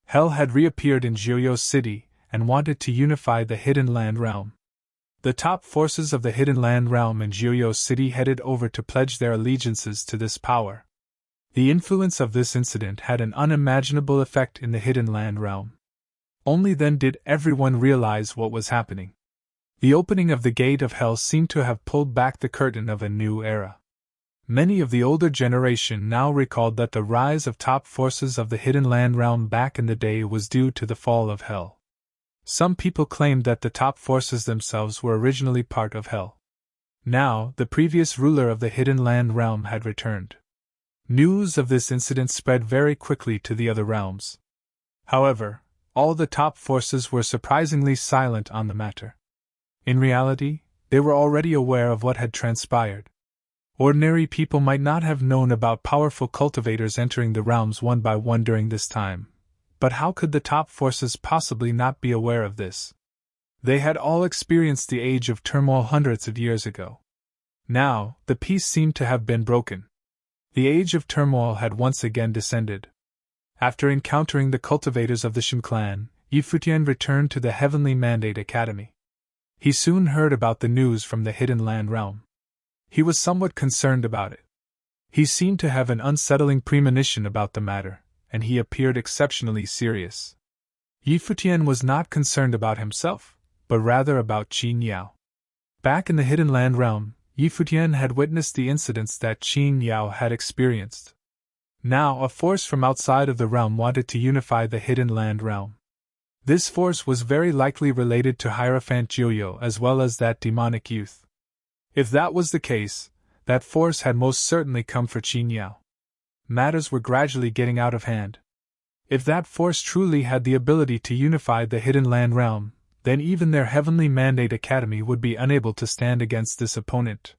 Hell had reappeared in Jiuyou City and wanted to unify the Hidden Land Realm. The top forces of the Hidden Land Realm in Jiuyou City headed over to pledge their allegiances to this power. The influence of this incident had an unimaginable effect in the Hidden Land realm. Only then did everyone realize what was happening. The opening of the gate of hell seemed to have pulled back the curtain of a new era. Many of the older generation now recalled that the rise of top forces of the Hidden Land realm back in the day was due to the fall of hell. Some people claimed that the top forces themselves were originally part of hell. Now, the previous ruler of the Hidden Land realm had returned. News of this incident spread very quickly to the other realms. However, all the top forces were surprisingly silent on the matter. In reality, they were already aware of what had transpired. Ordinary people might not have known about powerful cultivators entering the realms one by one during this time, but how could the top forces possibly not be aware of this? They had all experienced the age of turmoil hundreds of years ago. Now, the peace seemed to have been broken. The age of turmoil had once again descended. After encountering the cultivators of the Shin clan, Futian returned to the Heavenly Mandate Academy. He soon heard about the news from the Hidden Land realm. He was somewhat concerned about it. He seemed to have an unsettling premonition about the matter, and he appeared exceptionally serious. Futian was not concerned about himself, but rather about Qin Yao. Back in the Hidden Land realm, Futian had witnessed the incidents that Qin Yao had experienced. Now, a force from outside of the realm wanted to unify the Hidden Land realm. This force was very likely related to Hierophant Jiuyo as well as that demonic youth. If that was the case, that force had most certainly come for Qin Yao. Matters were gradually getting out of hand. If that force truly had the ability to unify the Hidden Land realm, then even their Heavenly Mandate Academy would be unable to stand against this opponent.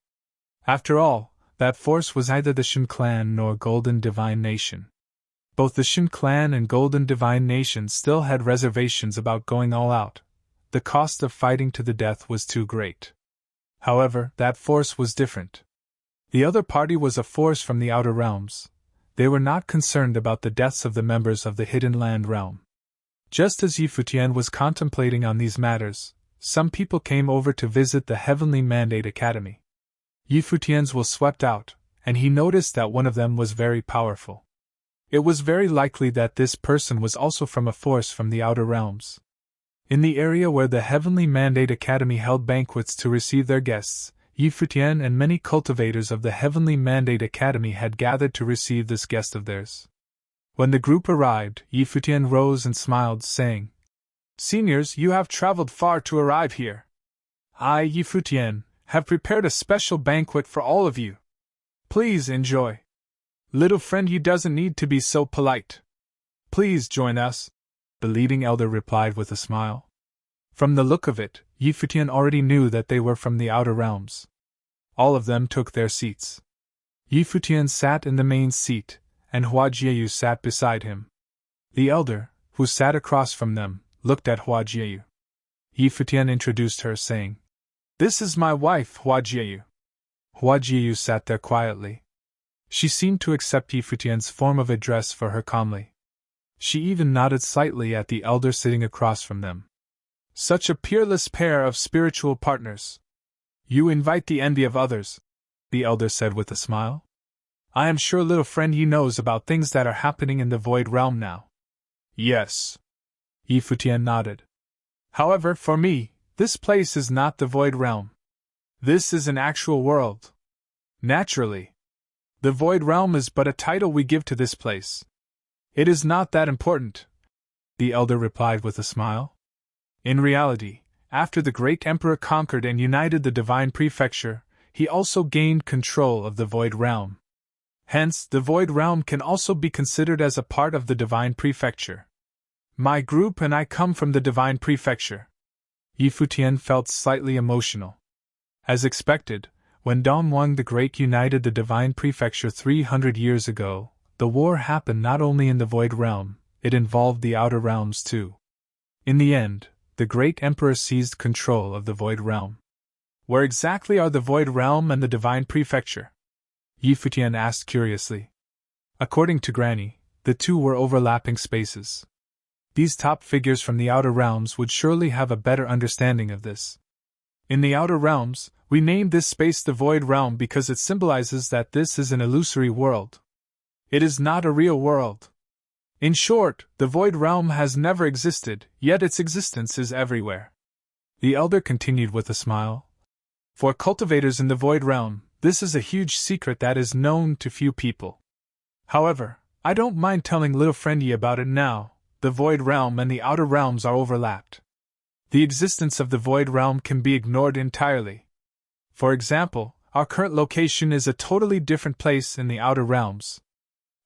After all, that force was neither the Shin clan nor Golden Divine Nation. Both the Shin clan and Golden Divine Nation still had reservations about going all out. The cost of fighting to the death was too great. However, that force was different. The other party was a force from the outer realms. They were not concerned about the deaths of the members of the Hidden Land realm. Just as Futian was contemplating on these matters, some people came over to visit the Heavenly Mandate Academy. Futian's will swept out, and he noticed that one of them was very powerful. It was very likely that this person was also from a force from the outer realms. In the area where the Heavenly Mandate Academy held banquets to receive their guests, Futian and many cultivators of the Heavenly Mandate Academy had gathered to receive this guest of theirs. When the group arrived, Futian rose and smiled, saying, "Seniors, you have traveled far to arrive here. I, Futian, have prepared a special banquet for all of you. Please enjoy. Little friend, you doesn't need to be so polite. Please join us," the leading elder replied with a smile. From the look of it, Futian already knew that they were from the outer realms. All of them took their seats. Futian sat in the main seat, and Hua Jieyu sat beside him. The elder, who sat across from them, looked at Hua Jieyu. Futian introduced her, saying, "This is my wife, Hua Jieyu." Hua Jieyu sat there quietly. She seemed to accept Futian's form of address for her calmly. She even nodded slightly at the elder sitting across from them. Such a peerless pair of spiritual partners. You invite the envy of others, the elder said with a smile. I am sure little friend he knows about things that are happening in the Void Realm now. Yes. Futian nodded. However, for me, this place is not the Void Realm. This is an actual world. Naturally. The Void Realm is but a title we give to this place. It is not that important, the elder replied with a smile. In reality, after the great emperor conquered and united the Divine Prefecture, he also gained control of the Void Realm. Hence, the Void Realm can also be considered as a part of the Divine Prefecture. My group and I come from the Divine Prefecture. Futian felt slightly emotional. As expected, when Dongwang the Great united the Divine Prefecture 300 years ago, the war happened not only in the Void Realm, it involved the Outer Realms too. In the end, the Great Emperor seized control of the Void Realm. Where exactly are the Void Realm and the Divine Prefecture? Futian asked curiously. According to Granny, the two were overlapping spaces. These top figures from the Outer Realms would surely have a better understanding of this. In the Outer Realms, we named this space the Void Realm because it symbolizes that this is an illusory world. It is not a real world. In short, the void realm has never existed, yet its existence is everywhere. The elder continued with a smile. For cultivators in the void realm, this is a huge secret that is known to few people. However, I don't mind telling little friend Yi about it now. The void realm and the outer realms are overlapped. The existence of the void realm can be ignored entirely. For example, our current location is a totally different place in the outer realms.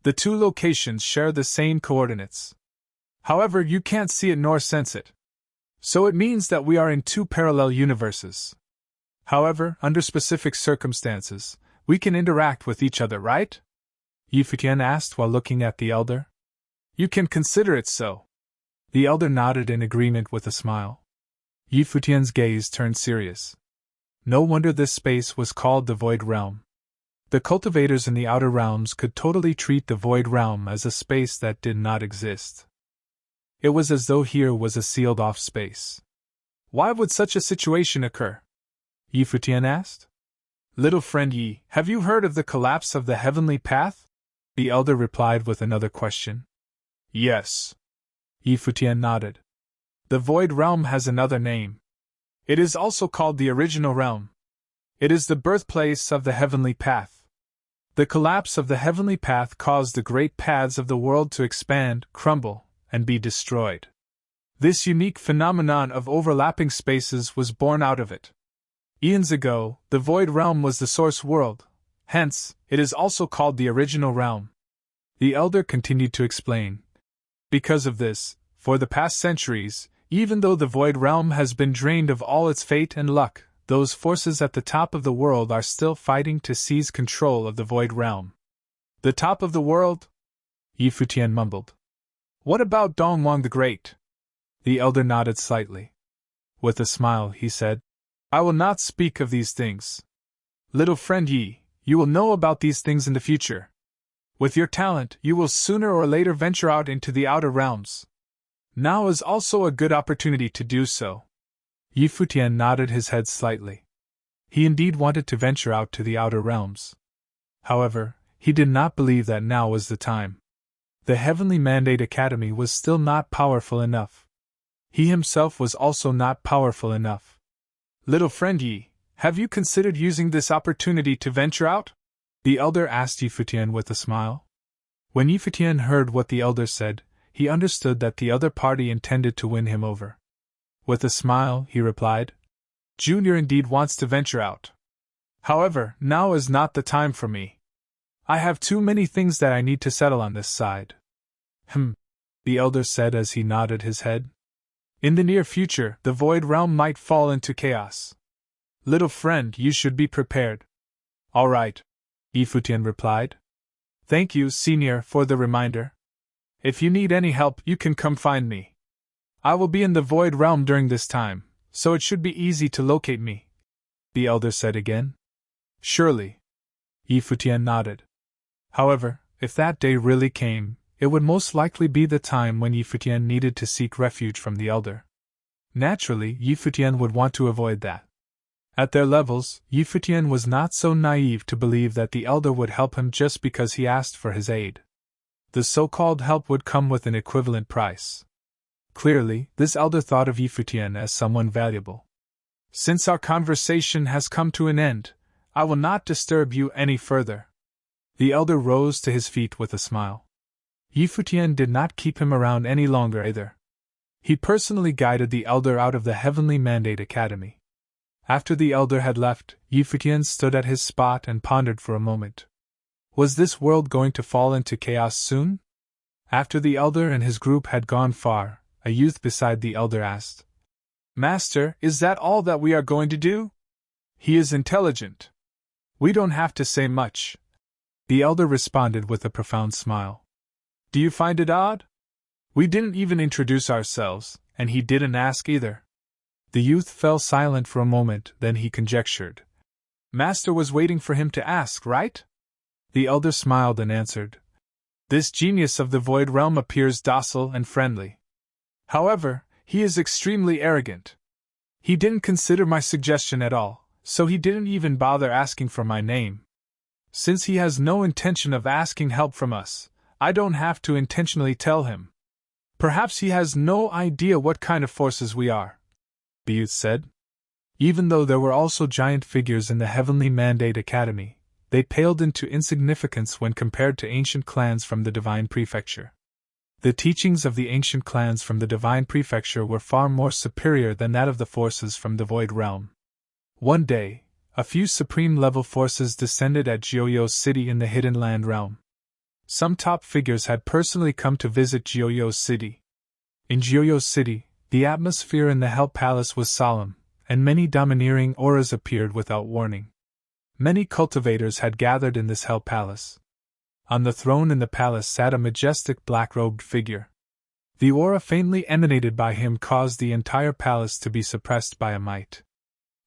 The two locations share the same coordinates. However, you can't see it nor sense it. So it means that we are in two parallel universes. However, under specific circumstances, we can interact with each other, right? Futian asked while looking at the elder. You can consider it so. The elder nodded in agreement with a smile. Futian's gaze turned serious. No wonder this space was called the Void Realm. The cultivators in the outer realms could totally treat the Void Realm as a space that did not exist. It was as though here was a sealed-off space. Why would such a situation occur? Futian asked. Little friend Yi, have you heard of the collapse of the heavenly path? The elder replied with another question. Yes. Futian nodded. The Void Realm has another name. It is also called the Original Realm. It is the birthplace of the heavenly path. The collapse of the heavenly path caused the great paths of the world to expand, crumble, and be destroyed. This unique phenomenon of overlapping spaces was born out of it. Eons ago, the Void Realm was the source world, hence, it is also called the Original Realm. The elder continued to explain. Because of this, for the past centuries, even though the Void Realm has been drained of all its fate and luck, those forces at the top of the world are still fighting to seize control of the Void Realm. The top of the world? Futian mumbled. What about Dongwang the Great? The elder nodded slightly. With a smile, he said, I will not speak of these things. Little friend Yi, you will know about these things in the future. With your talent, you will sooner or later venture out into the outer realms. Now is also a good opportunity to do so. Futian nodded his head slightly. He indeed wanted to venture out to the outer realms. However, he did not believe that now was the time. The Heavenly Mandate Academy was still not powerful enough. He himself was also not powerful enough. Little friend Yi, have you considered using this opportunity to venture out? The elder asked Futian with a smile. When Futian heard what the elder said, he understood that the other party intended to win him over. With a smile, he replied, Junior indeed wants to venture out. However, now is not the time for me. I have too many things that I need to settle on this side. The elder said as he nodded his head. In the near future, the Void Realm might fall into chaos. Little friend, you should be prepared. All right, Futian replied. Thank you, Senior, for the reminder. If you need any help, you can come find me. I will be in the Void Realm during this time, so it should be easy to locate me. The elder said again. Surely. Futian nodded. However, if that day really came, it would most likely be the time when Futian needed to seek refuge from the elder. Naturally, Futian would want to avoid that. At their levels, Futian was not so naive to believe that the elder would help him just because he asked for his aid. The so-called help would come with an equivalent price. Clearly, this elder thought of Futian as someone valuable. Since our conversation has come to an end, I will not disturb you any further. The elder rose to his feet with a smile. Futian did not keep him around any longer either. He personally guided the elder out of the Heavenly Mandate Academy. After the elder had left, Futian stood at his spot and pondered for a moment. Was this world going to fall into chaos soon? After the elder and his group had gone far, a youth beside the elder asked, Master, is that all that we are going to do? He is intelligent. We don't have to say much. The elder responded with a profound smile. Do you find it odd? We didn't even introduce ourselves, and he didn't ask either. The youth fell silent for a moment, then he conjectured. Master was waiting for him to ask, right? The elder smiled and answered. This genius of the Void Realm appears docile and friendly. However, he is extremely arrogant. He didn't consider my suggestion at all, so he didn't even bother asking for my name. Since he has no intention of asking help from us, I don't have to intentionally tell him. Perhaps he has no idea what kind of forces we are, Biyut said. Even though there were also giant figures in the Heavenly Mandate Academy, they paled into insignificance when compared to ancient clans from the Divine Prefecture. The teachings of the ancient clans from the Divine Prefecture were far more superior than that of the forces from the Void Realm. One day, a few supreme-level forces descended at Jiuyo's city in the Hidden Land Realm. Some top figures had personally come to visit Jiuyo's city. In Jiuyo's city, the atmosphere in the Hell Palace was solemn, and many domineering auras appeared without warning. Many cultivators had gathered in this Hell Palace. On the throne in the palace sat a majestic black-robed figure. The aura faintly emanated by him caused the entire palace to be suppressed by a might.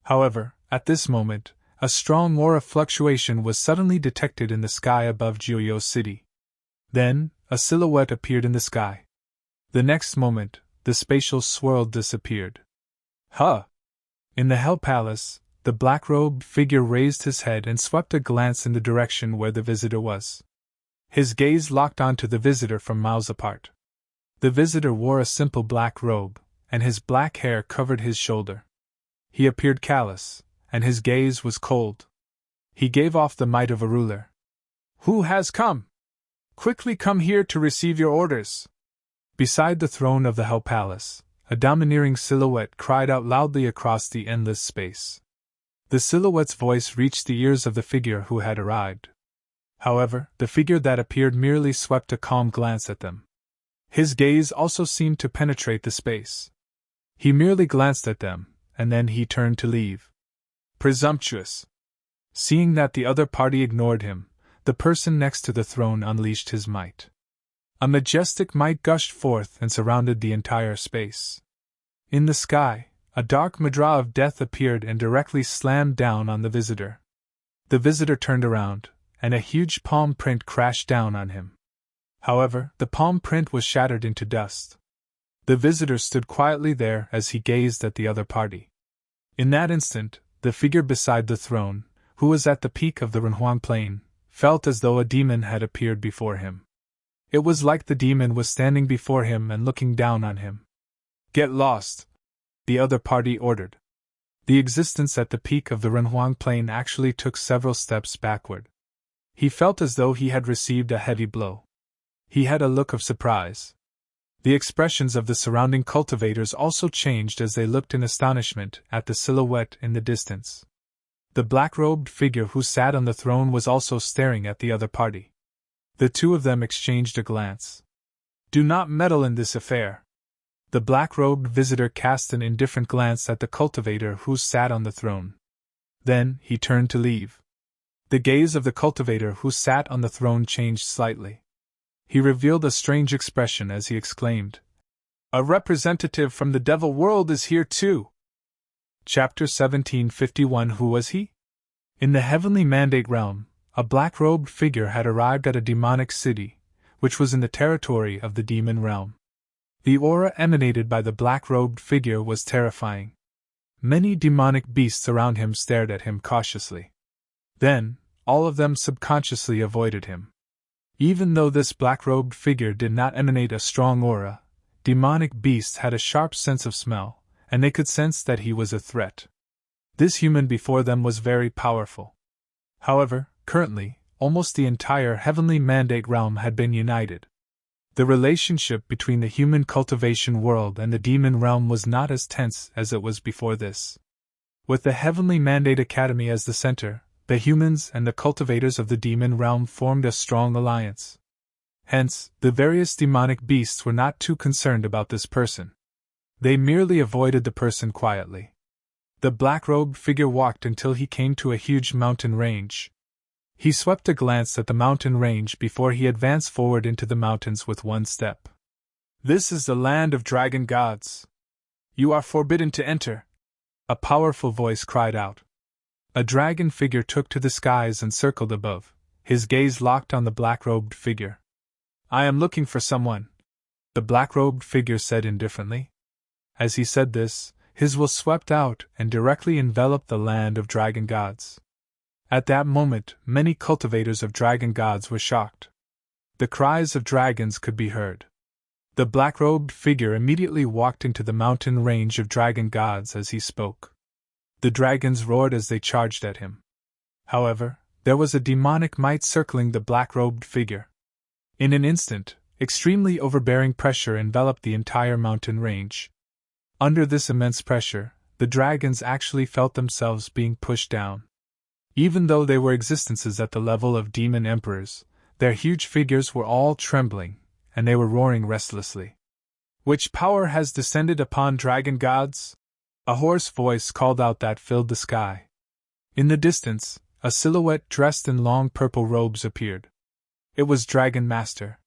However, at this moment, a strong aura fluctuation was suddenly detected in the sky above Jiuyo's city. Then, a silhouette appeared in the sky. The next moment, the spatial swirl disappeared. Huh! In the Hell Palace, the black-robed figure raised his head and swept a glance in the direction where the visitor was. His gaze locked onto the visitor from miles apart. The visitor wore a simple black robe, and his black hair covered his shoulder. He appeared callous, and his gaze was cold. He gave off the might of a ruler. "Who has come? Quickly come here to receive your orders." Beside the throne of the Hell Palace, a domineering silhouette cried out loudly across the endless space. The silhouette's voice reached the ears of the figure who had arrived. However, the figure that appeared merely swept a calm glance at them. His gaze also seemed to penetrate the space. He merely glanced at them, and then he turned to leave. Presumptuous! Seeing that the other party ignored him, the person next to the throne unleashed his might. A majestic might gushed forth and surrounded the entire space. In the sky, a dark Mudra of death appeared and directly slammed down on the visitor. The visitor turned around, and a huge palm print crashed down on him. However, the palm print was shattered into dust. The visitor stood quietly there as he gazed at the other party. In that instant, the figure beside the throne, who was at the peak of the Renhuang Plain, felt as though a demon had appeared before him. It was like the demon was standing before him and looking down on him. "Get lost," the other party ordered. The existence at the peak of the Renhuang Plain actually took several steps backward. He felt as though he had received a heavy blow. He had a look of surprise. The expressions of the surrounding cultivators also changed as they looked in astonishment at the silhouette in the distance. The black-robed figure who sat on the throne was also staring at the other party. The two of them exchanged a glance. "Do not meddle in this affair." The black-robed visitor cast an indifferent glance at the cultivator who sat on the throne. Then he turned to leave. The gaze of the cultivator who sat on the throne changed slightly. He revealed a strange expression as he exclaimed, "A representative from the devil world is here too!" Chapter 1751. Who was he? In the Heavenly Mandate Realm, a black-robed figure had arrived at a demonic city, which was in the territory of the demon realm. The aura emanated by the black-robed figure was terrifying. Many demonic beasts around him stared at him cautiously. Then, all of them subconsciously avoided him. Even though this black-robed figure did not emanate a strong aura, demonic beasts had a sharp sense of smell, and they could sense that he was a threat. This human before them was very powerful. However, currently, almost the entire Heavenly Mandate Realm had been united. The relationship between the human cultivation world and the demon realm was not as tense as it was before this. With the Heavenly Mandate Academy as the center, the humans and the cultivators of the demon realm formed a strong alliance. Hence, the various demonic beasts were not too concerned about this person. They merely avoided the person quietly. The black-robed figure walked until he came to a huge mountain range. He swept a glance at the mountain range before he advanced forward into the mountains with one step. "This is the land of dragon gods. You are forbidden to enter," a powerful voice cried out. A dragon figure took to the skies and circled above, his gaze locked on the black-robed figure. "I am looking for someone," the black-robed figure said indifferently. As he said this, his will swept out and directly enveloped the land of dragon gods. At that moment, many cultivators of dragon gods were shocked. The cries of dragons could be heard. The black-robed figure immediately walked into the mountain range of dragon gods as he spoke. The dragons roared as they charged at him. However, there was a demonic might circling the black-robed figure. In an instant, extremely overbearing pressure enveloped the entire mountain range. Under this immense pressure, the dragons actually felt themselves being pushed down. Even though they were existences at the level of demon emperors, their huge figures were all trembling, and they were roaring restlessly. "Which power has descended upon dragon gods?" A hoarse voice called out that filled the sky. In the distance, a silhouette dressed in long purple robes appeared. It was Dragon Master.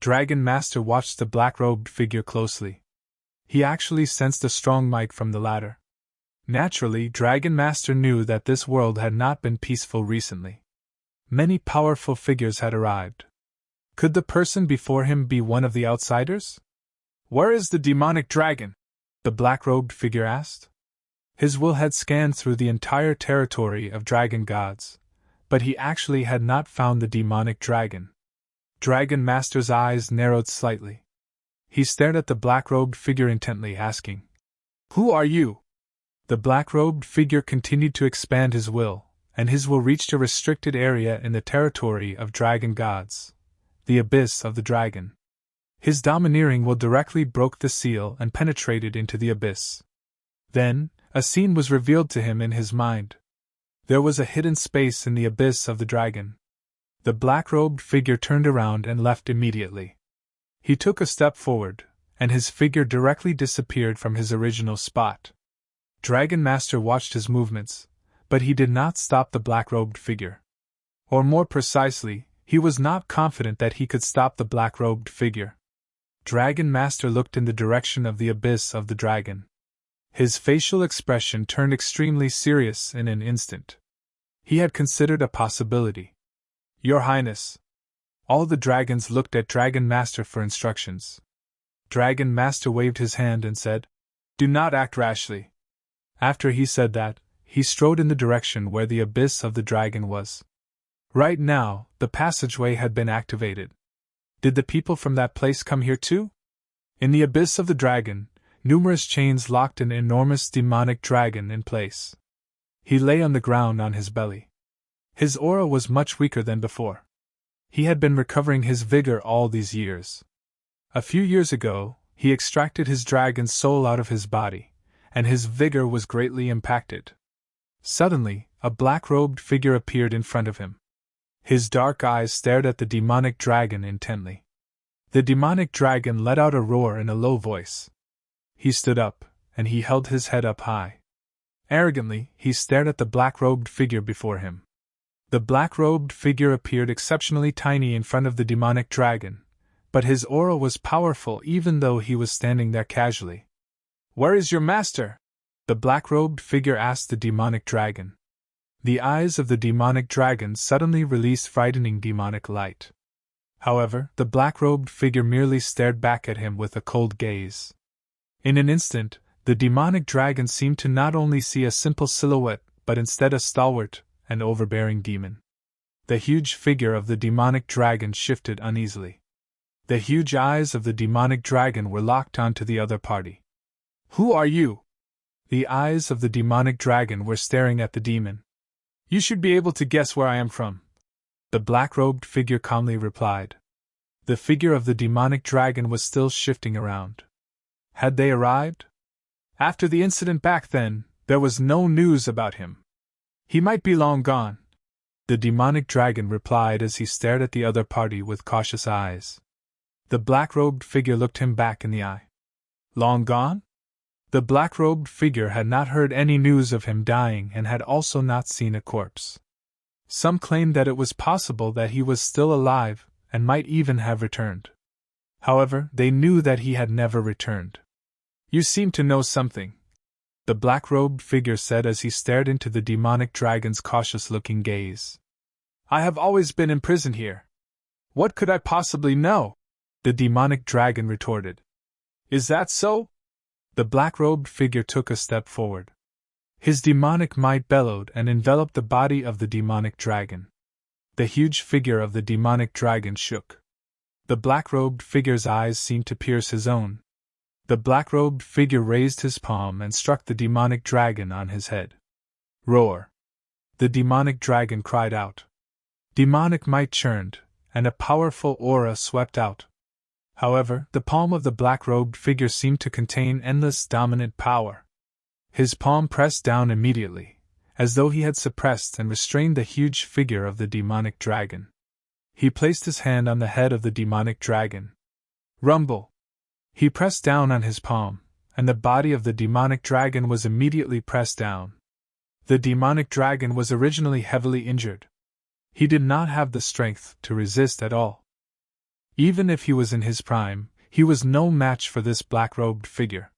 Dragon Master watched the black-robed figure closely. He actually sensed a strong might from the latter. Naturally, Dragon Master knew that this world had not been peaceful recently. Many powerful figures had arrived. Could the person before him be one of the outsiders? "Where is the demonic dragon?" the black-robed figure asked. His will had scanned through the entire territory of dragon gods, but he actually had not found the demonic dragon. Dragon Master's eyes narrowed slightly. He stared at the black-robed figure intently, asking, "Who are you?" The black-robed figure continued to expand his will, and his will reached a restricted area in the territory of dragon gods, the abyss of the dragon. His domineering will directly broke the seal and penetrated into the abyss. Then, a scene was revealed to him in his mind. There was a hidden space in the abyss of the dragon. The black-robed figure turned around and left immediately. He took a step forward, and his figure directly disappeared from his original spot. Dragon Master watched his movements, but he did not stop the black-robed figure. Or more precisely, he was not confident that he could stop the black-robed figure. Dragon Master looked in the direction of the abyss of the dragon. His facial expression turned extremely serious in an instant. He had considered a possibility. "Your Highness." All the dragons looked at Dragon Master for instructions. Dragon Master waved his hand and said, "Do not act rashly." After he said that, he strode in the direction where the abyss of the dragon was. Right now, the passageway had been activated. Did the people from that place come here too? In the abyss of the dragon, numerous chains locked an enormous demonic dragon in place. He lay on the ground on his belly. His aura was much weaker than before. He had been recovering his vigor all these years. A few years ago, he extracted his dragon's soul out of his body, and his vigor was greatly impacted. Suddenly, a black-robed figure appeared in front of him. His dark eyes stared at the demonic dragon intently. The demonic dragon let out a roar in a low voice. He stood up, and he held his head up high. Arrogantly, he stared at the black-robed figure before him. The black-robed figure appeared exceptionally tiny in front of the demonic dragon, but his aura was powerful even though he was standing there casually. "Where is your master?" the black-robed figure asked the demonic dragon. The eyes of the demonic dragon suddenly released frightening demonic light. However, the black-robed figure merely stared back at him with a cold gaze. In an instant, the demonic dragon seemed to not only see a simple silhouette, but instead a stalwart and overbearing demon. The huge figure of the demonic dragon shifted uneasily. The huge eyes of the demonic dragon were locked onto the other party. "Who are you?" The eyes of the demonic dragon were staring at the demon. "You should be able to guess where I am from," the black-robed figure calmly replied. The figure of the demonic dragon was still shifting around. Had they arrived? After the incident back then, there was no news about him. "He might be long gone," the demonic dragon replied as he stared at the other party with cautious eyes. The black-robed figure looked him back in the eye. "Long gone?" The black-robed figure had not heard any news of him dying and had also not seen a corpse. Some claimed that it was possible that he was still alive and might even have returned. However, they knew that he had never returned. "You seem to know something," the black-robed figure said as he stared into the demonic dragon's cautious-looking gaze. "I have always been imprisoned here." "What could I possibly know?" the demonic dragon retorted. "Is that so?" The black-robed figure took a step forward. His demonic might bellowed and enveloped the body of the demonic dragon. The huge figure of the demonic dragon shook. The black-robed figure's eyes seemed to pierce his own. The black-robed figure raised his palm and struck the demonic dragon on his head. Roar! The demonic dragon cried out. Demonic might churned, and a powerful aura swept out. However, the palm of the black-robed figure seemed to contain endless dominant power. His palm pressed down immediately, as though he had suppressed and restrained the huge figure of the demonic dragon. He placed his hand on the head of the demonic dragon. Rumble! He pressed down on his palm, and the body of the demonic dragon was immediately pressed down. The demonic dragon was originally heavily injured. He did not have the strength to resist at all. Even if he was in his prime, he was no match for this black-robed figure.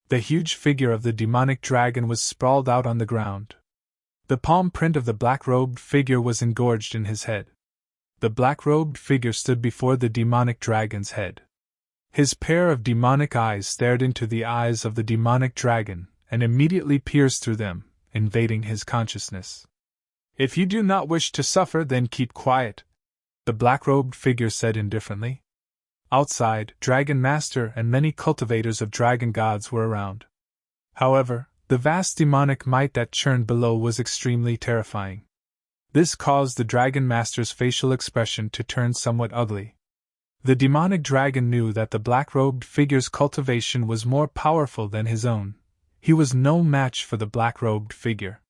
The huge figure of the demonic dragon was sprawled out on the ground. The palm print of the black-robed figure was engorged in his head. The black-robed figure stood before the demonic dragon's head. His pair of demonic eyes stared into the eyes of the demonic dragon and immediately pierced through them, invading his consciousness. "If you do not wish to suffer, then keep quiet," the black-robed figure said indifferently. Outside, Dragon Master and many cultivators of dragon gods were around. However, the vast demonic might that churned below was extremely terrifying. This caused the Dragon Master's facial expression to turn somewhat ugly. The demonic dragon knew that the black-robed figure's cultivation was more powerful than his own. He was no match for the black-robed figure.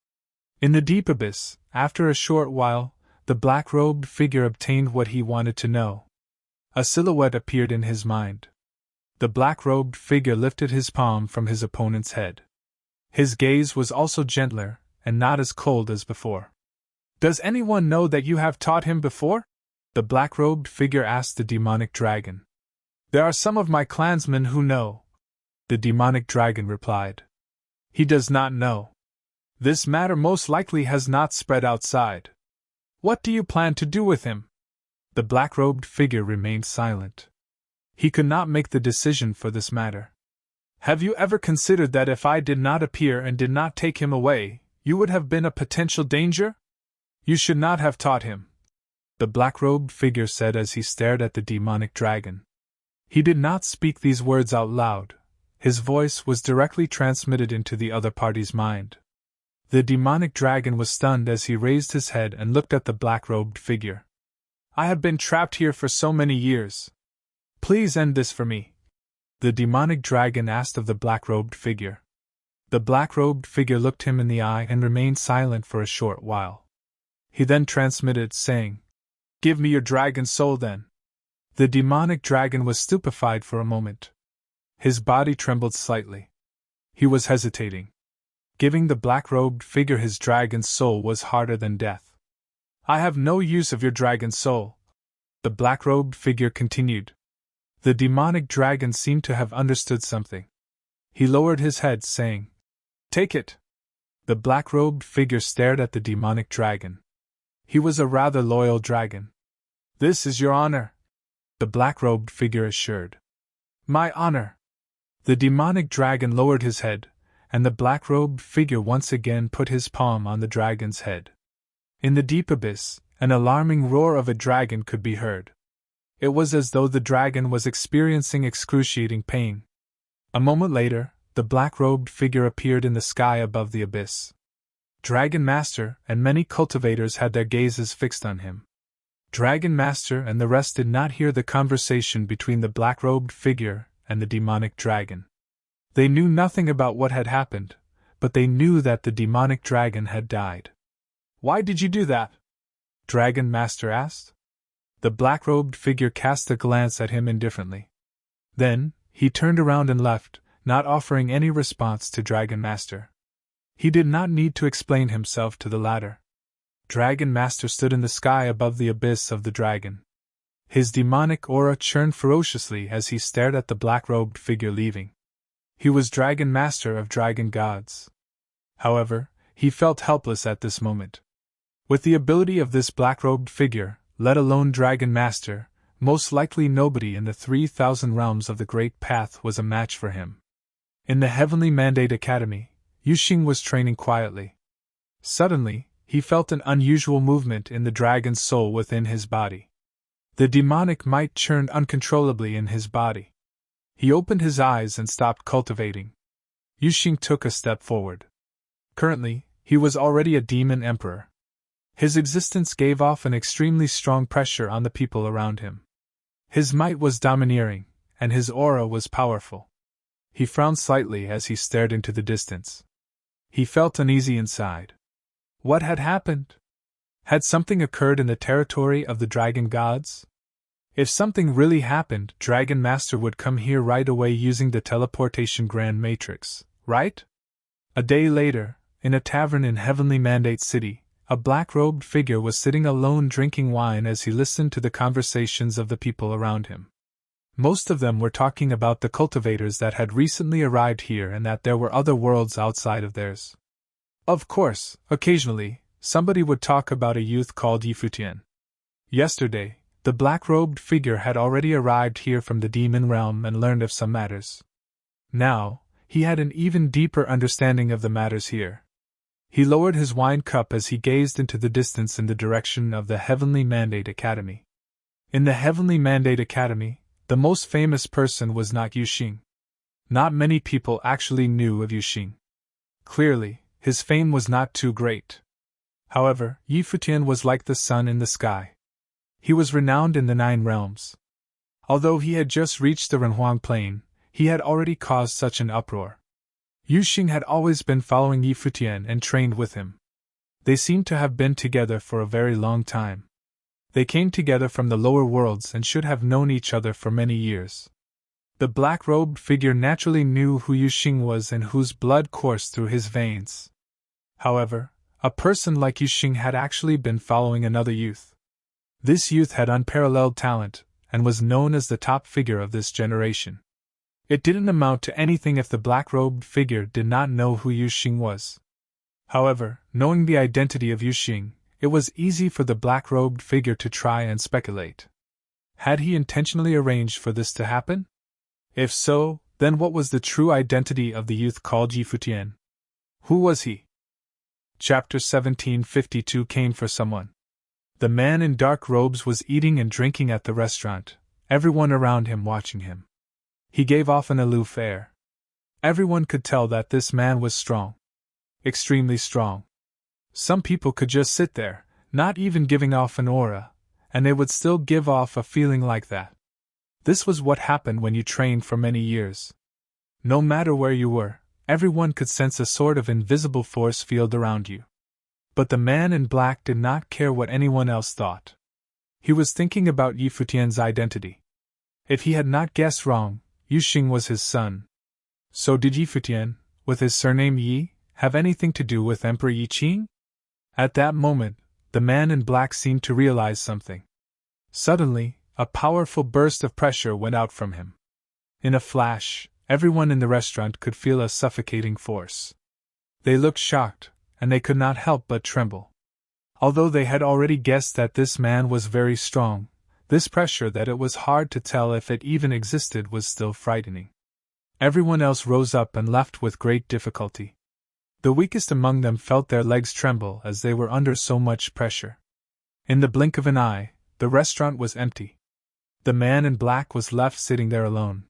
In the deep abyss, after a short while, the black-robed figure obtained what he wanted to know. A silhouette appeared in his mind. The black-robed figure lifted his palm from his opponent's head. His gaze was also gentler, and not as cold as before. "Does anyone know that you have taught him before?" the black-robed figure asked the demonic dragon. "There are some of my clansmen who know," the demonic dragon replied. "He does not know. This matter most likely has not spread outside. What do you plan to do with him?" The black-robed figure remained silent. He could not make the decision for this matter. "Have you ever considered that if I did not appear and did not take him away, you would have been a potential danger? You should not have taught him," the black-robed figure said as he stared at the demonic dragon. He did not speak these words out loud. His voice was directly transmitted into the other party's mind. The demonic dragon was stunned as he raised his head and looked at the black-robed figure. "I have been trapped here for so many years. Please end this for me," the demonic dragon asked of the black-robed figure. The black-robed figure looked him in the eye and remained silent for a short while. He then transmitted, saying, "Give me your dragon soul then." The demonic dragon was stupefied for a moment. His body trembled slightly. He was hesitating. Giving the black-robed figure his dragon's soul was harder than death. "I have no use of your dragon's soul," the black-robed figure continued. The demonic dragon seemed to have understood something. He lowered his head, saying, "Take it." The black-robed figure stared at the demonic dragon. He was a rather loyal dragon. "This is your honor," the black-robed figure assured. "My honor." The demonic dragon lowered his head, and the black-robed figure once again put his palm on the dragon's head. In the deep abyss, an alarming roar of a dragon could be heard. It was as though the dragon was experiencing excruciating pain. A moment later, the black-robed figure appeared in the sky above the abyss. Dragon Master and many cultivators had their gazes fixed on him. Dragon Master and the rest did not hear the conversation between the black-robed figure and the demonic dragon. They knew nothing about what had happened, but they knew that the demonic dragon had died. "Why did you do that?" Dragon Master asked. The black-robed figure cast a glance at him indifferently. Then, he turned around and left, not offering any response to Dragon Master. He did not need to explain himself to the latter. Dragon Master stood in the sky above the abyss of the dragon. His demonic aura churned ferociously as he stared at the black-robed figure leaving. He was Dragon Master of dragon gods. However, he felt helpless at this moment. With the ability of this black-robed figure, let alone Dragon Master, most likely nobody in the 3,000 realms of the Great Path was a match for him. In the Heavenly Mandate Academy, Yuxing was training quietly. Suddenly, he felt an unusual movement in the dragon's soul within his body. The demonic might churned uncontrollably in his body. He opened his eyes and stopped cultivating. Yuxing took a step forward. Currently, he was already a demon emperor. His existence gave off an extremely strong pressure on the people around him. His might was domineering, and his aura was powerful. He frowned slightly as he stared into the distance. He felt uneasy inside. What had happened? Had something occurred in the territory of the dragon gods? If something really happened, Dragon Master would come here right away using the teleportation Grand Matrix, right? A day later, in a tavern in Heavenly Mandate City, a black-robed figure was sitting alone drinking wine as he listened to the conversations of the people around him. Most of them were talking about the cultivators that had recently arrived here and that there were other worlds outside of theirs. Of course, occasionally, somebody would talk about a youth called Futian. Yesterday, the black-robed figure had already arrived here from the demon realm and learned of some matters. Now, he had an even deeper understanding of the matters here. He lowered his wine cup as he gazed into the distance in the direction of the Heavenly Mandate Academy. In the Heavenly Mandate Academy, the most famous person was not Yuxing. Not many people actually knew of Yuxing. Clearly, his fame was not too great. However, Futian was like the sun in the sky. He was renowned in the 9 realms. Although he had just reached the Renhuang Plain, he had already caused such an uproar. Yuxing had always been following Futian and trained with him. They seemed to have been together for a very long time. They came together from the lower worlds and should have known each other for many years. The black-robed figure naturally knew who Yuxing was and whose blood coursed through his veins. However, a person like Yuxing had actually been following another youth. This youth had unparalleled talent, and was known as the top figure of this generation. It didn't amount to anything if the black-robed figure did not know who Yuxing was. However, knowing the identity of Yuxing, it was easy for the black-robed figure to try and speculate. Had he intentionally arranged for this to happen? If so, then what was the true identity of the youth called Futian? Who was he? Chapter 1752 Came for someone. The man in dark robes was eating and drinking at the restaurant, everyone around him watching him. He gave off an aloof air. Everyone could tell that this man was strong. Extremely strong. Some people could just sit there, not even giving off an aura, and they would still give off a feeling like that. This was what happened when you trained for many years. No matter where you were, everyone could sense a sort of invisible force field around you. But the man in black did not care what anyone else thought. He was thinking about Futian's identity. If he had not guessed wrong, Yuxing was his son. So did Futian, with his surname Yi, have anything to do with Emperor Yiqing? At that moment, the man in black seemed to realize something. Suddenly, a powerful burst of pressure went out from him. In a flash, everyone in the restaurant could feel a suffocating force. They looked shocked, and they could not help but tremble. Although they had already guessed that this man was very strong, this pressure that it was hard to tell if it even existed was still frightening. Everyone else rose up and left with great difficulty. The weakest among them felt their legs tremble as they were under so much pressure. In the blink of an eye, the restaurant was empty. The man in black was left sitting there alone.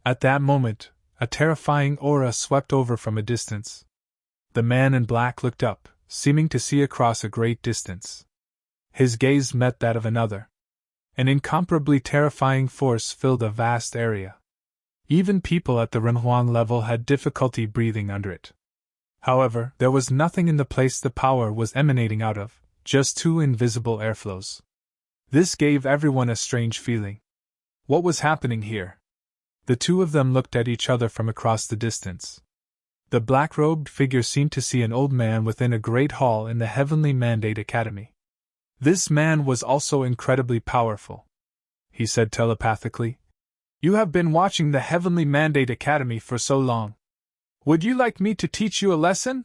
At that moment, a terrifying aura swept over from a distance. The man in black looked up, seeming to see across a great distance. His gaze met that of another. An incomparably terrifying force filled a vast area. Even people at the Renhuang level had difficulty breathing under it. However, there was nothing in the place the power was emanating out of, just 2 invisible airflows. This gave everyone a strange feeling. What was happening here? The two of them looked at each other from across the distance. The black-robed figure seemed to see an old man within a great hall in the Heavenly Mandate Academy. This man was also incredibly powerful. He said telepathically, "You have been watching the Heavenly Mandate Academy for so long. Would you like me to teach you a lesson?"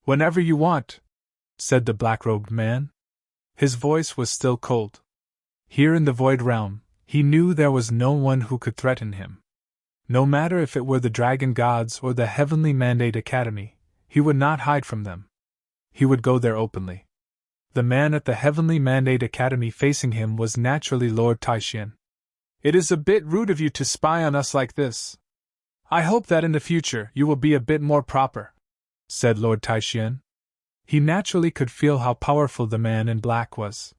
"Whenever you want," said the black-robed man. His voice was still cold. Here in the Void Realm, he knew there was no one who could threaten him. No matter if it were the Dragon Gods or the Heavenly Mandate Academy, he would not hide from them. He would go there openly. The man at the Heavenly Mandate Academy facing him was naturally Lord Taishian. "It is a bit rude of you to spy on us like this. I hope that in the future you will be a bit more proper," said Lord Taishian. He naturally could feel how powerful the man in black was.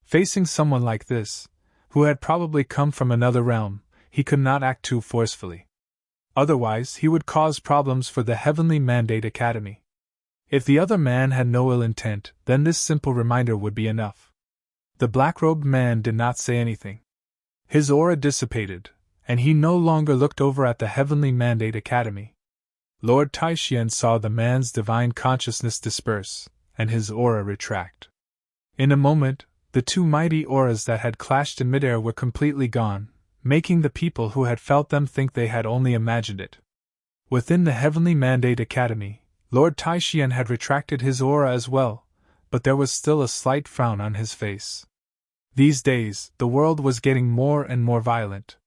Facing someone like this, who had probably come from another realm, he could not act too forcefully. Otherwise, he would cause problems for the Heavenly Mandate Academy. If the other man had no ill intent, then this simple reminder would be enough. The black-robed man did not say anything. His aura dissipated, and he no longer looked over at the Heavenly Mandate Academy. Lord Taishian saw the man's divine consciousness disperse, and his aura retract. In a moment, the two mighty auras that had clashed in midair were completely gone, making the people who had felt them think they had only imagined it. Within the Heavenly Mandate Academy, Lord Taishian had retracted his aura as well, but there was still a slight frown on his face. These days, the world was getting more and more violent.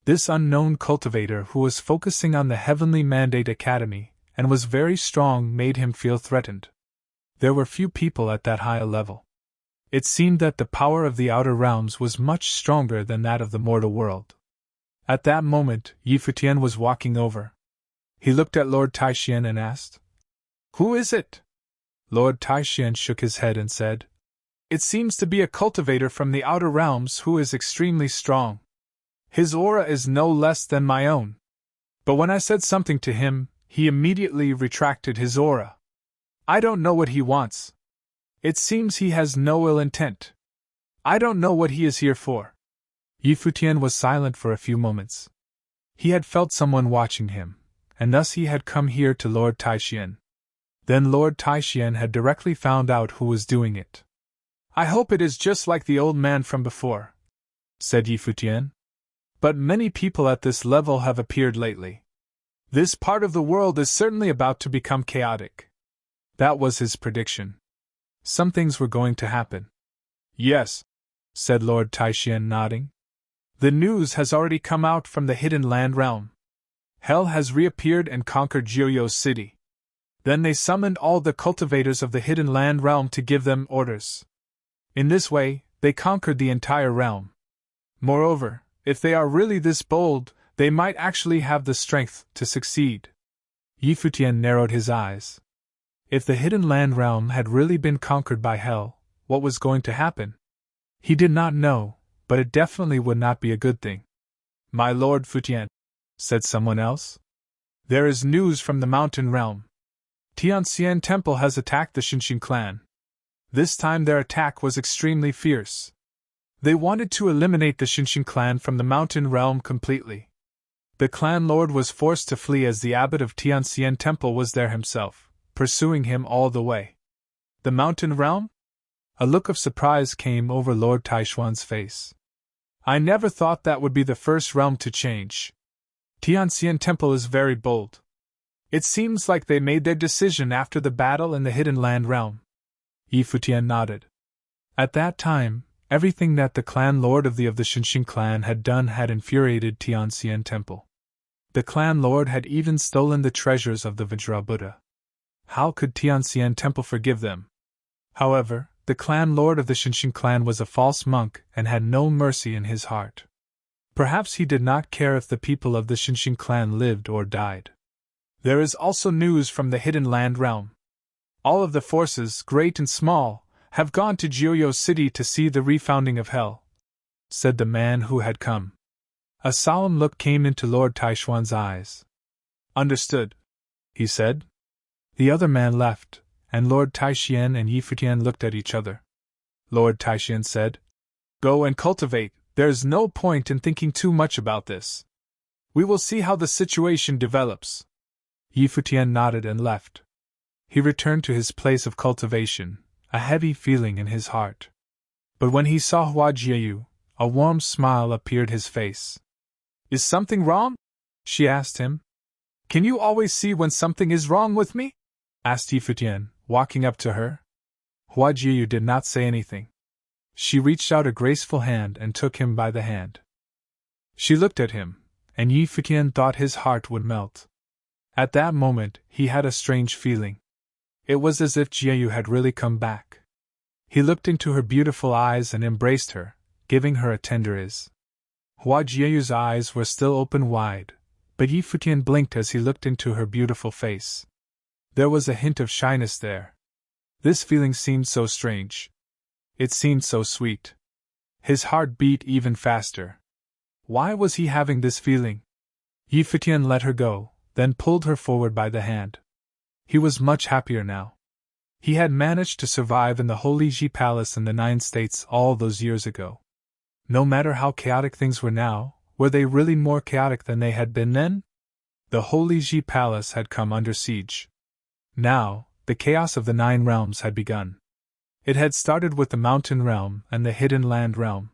This unknown cultivator who was focusing on the Heavenly Mandate Academy and was very strong made him feel threatened. There were few people at that high a level. It seemed that the power of the outer realms was much stronger than that of the mortal world. At that moment, Futian was walking over. He looked at Lord Taishian and asked, "Who is it?" Lord Taishian shook his head and said, "It seems to be a cultivator from the outer realms who is extremely strong. His aura is no less than my own. But when I said something to him, he immediately retracted his aura. I don't know what he wants. It seems he has no ill intent. I don't know what he is here for." Futian was silent for a few moments. He had felt someone watching him, and thus he had come here to Lord Taishian. Then Lord Taishian had directly found out who was doing it. "I hope it is just like the old man from before," said Futian. "But many people at this level have appeared lately. This part of the world is certainly about to become chaotic." That was his prediction. Some things were going to happen. "Yes," said Lord Taishian, nodding. "The news has already come out from the Hidden Land realm. Hell has reappeared and conquered Jiuyo City. Then they summoned all the cultivators of the Hidden Land realm to give them orders. In this way, they conquered the entire realm. Moreover, if they are really this bold, they might actually have the strength to succeed." Futian narrowed his eyes. If the Hidden Land realm had really been conquered by Hell, what was going to happen? He did not know, but it definitely would not be a good thing. "My Lord Futian," said someone else, "there is news from the mountain realm. Tianxian Temple has attacked the Shinshin clan. This time their attack was extremely fierce. They wanted to eliminate the Shinshin clan from the mountain realm completely. The clan lord was forced to flee as the abbot of Tianxian Temple was there himself, pursuing him all the way." "The mountain realm?" A look of surprise came over Lord Taishuan's face. "I never thought that would be the first realm to change. Tianxian Temple is very bold. It seems like they made their decision after the battle in the Hidden Land realm." Futian nodded. At that time, everything that the clan lord of the Shinshin clan had done had infuriated Tianxian Temple. The clan lord had even stolen the treasures of the Vajra Buddha. How could Tianxian Temple forgive them? However, the clan lord of the Shinshin clan was a false monk and had no mercy in his heart. Perhaps he did not care if the people of the Shinshin clan lived or died. "There is also news from the Hidden Land realm. All of the forces, great and small, have gone to Jiuyo City to see the refounding of Hell," said the man who had come. A solemn look came into Lord Taishuan's eyes. "Understood," he said. The other man left, and Lord Taishian and Futian looked at each other. Lord Taishian said, "Go and cultivate, there's no point in thinking too much about this. We will see how the situation develops." Futian nodded and left. He returned to his place of cultivation, a heavy feeling in his heart. But when he saw Hua Jiayu, a warm smile appeared his face. "Is something wrong?" she asked him. "Can you always see when something is wrong with me?" asked Futian, walking up to her. Hua Jiayu did not say anything. She reached out a graceful hand and took him by the hand. She looked at him, and Futian thought his heart would melt. At that moment, he had a strange feeling. It was as if Jiayu had really come back. He looked into her beautiful eyes and embraced her, giving her a tender kiss. Hua Jiayu's eyes were still open wide, but Yi Futian blinked as he looked into her beautiful face. There was a hint of shyness there. This feeling seemed so strange. It seemed so sweet. His heart beat even faster. Why was he having this feeling? Yi Futian let her go, then pulled her forward by the hand. He was much happier now. He had managed to survive in the Holy Ji Palace in the 9 states all those years ago. No matter how chaotic things were now, were they really more chaotic than they had been then? The Holy Ji Palace had come under siege. Now, the chaos of the 9 realms had begun. It had started with the Mountain Realm and the Hidden Land Realm.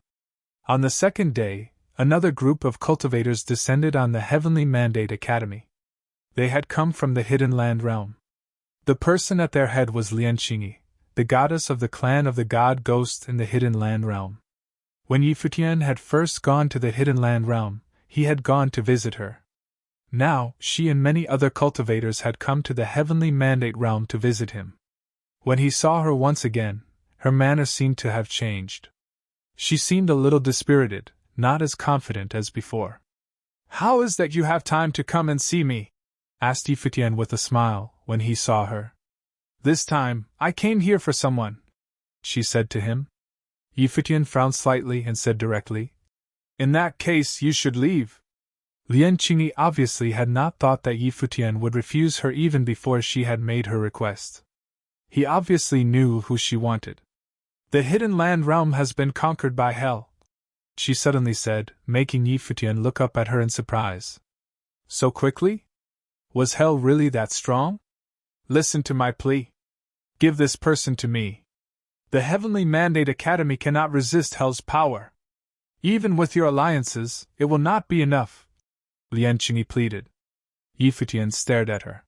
On the second day, another group of cultivators descended on the Heavenly Mandate Academy. They had come from the Hidden Land Realm. The person at their head was Lian Qingyi, the goddess of the clan of the god Ghost in the Hidden Land Realm. When Yi Futian had first gone to the Hidden Land Realm, he had gone to visit her. Now, she and many other cultivators had come to the Heavenly Mandate Realm to visit him. When he saw her once again, her manner seemed to have changed. She seemed a little dispirited, not as confident as before. "How is that you have time to come and see me?" asked Yi Futian with a smile, when he saw her. "This time, I came here for someone," she said to him. Yi Futian frowned slightly and said directly, "In that case, you should leave." Lian Qingyi obviously had not thought that Yi Futian would refuse her even before she had made her request. He obviously knew who she wanted. "The Hidden Land Realm has been conquered by Hell," she suddenly said, making Yi Futian look up at her in surprise. "So quickly? Was Hell really that strong? Listen to my plea. Give this person to me. The Heavenly Mandate Academy cannot resist Hell's power. Even with your alliances, it will not be enough," Lian Qingyi pleaded. Yi Futian stared at her.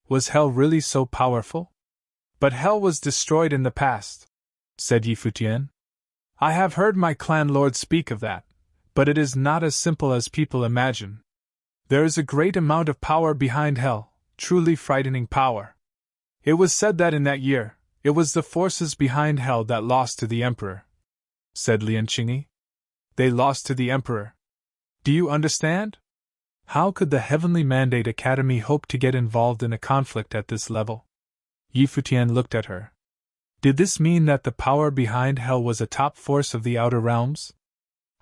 Was Hell really so powerful? "But Hell was destroyed in the past," said Yi Futian. "I have heard my clan lord speak of that, but it is not as simple as people imagine. There is a great amount of power behind Hell, truly frightening power. It was said that in that year, it was the forces behind Hell that lost to the Emperor," said Lian Qingyi. "They lost to the Emperor. Do you understand? How could the Heavenly Mandate Academy hope to get involved in a conflict at this level?" Yi Futian looked at her. Did this mean that the power behind Hell was a top force of the Outer Realms?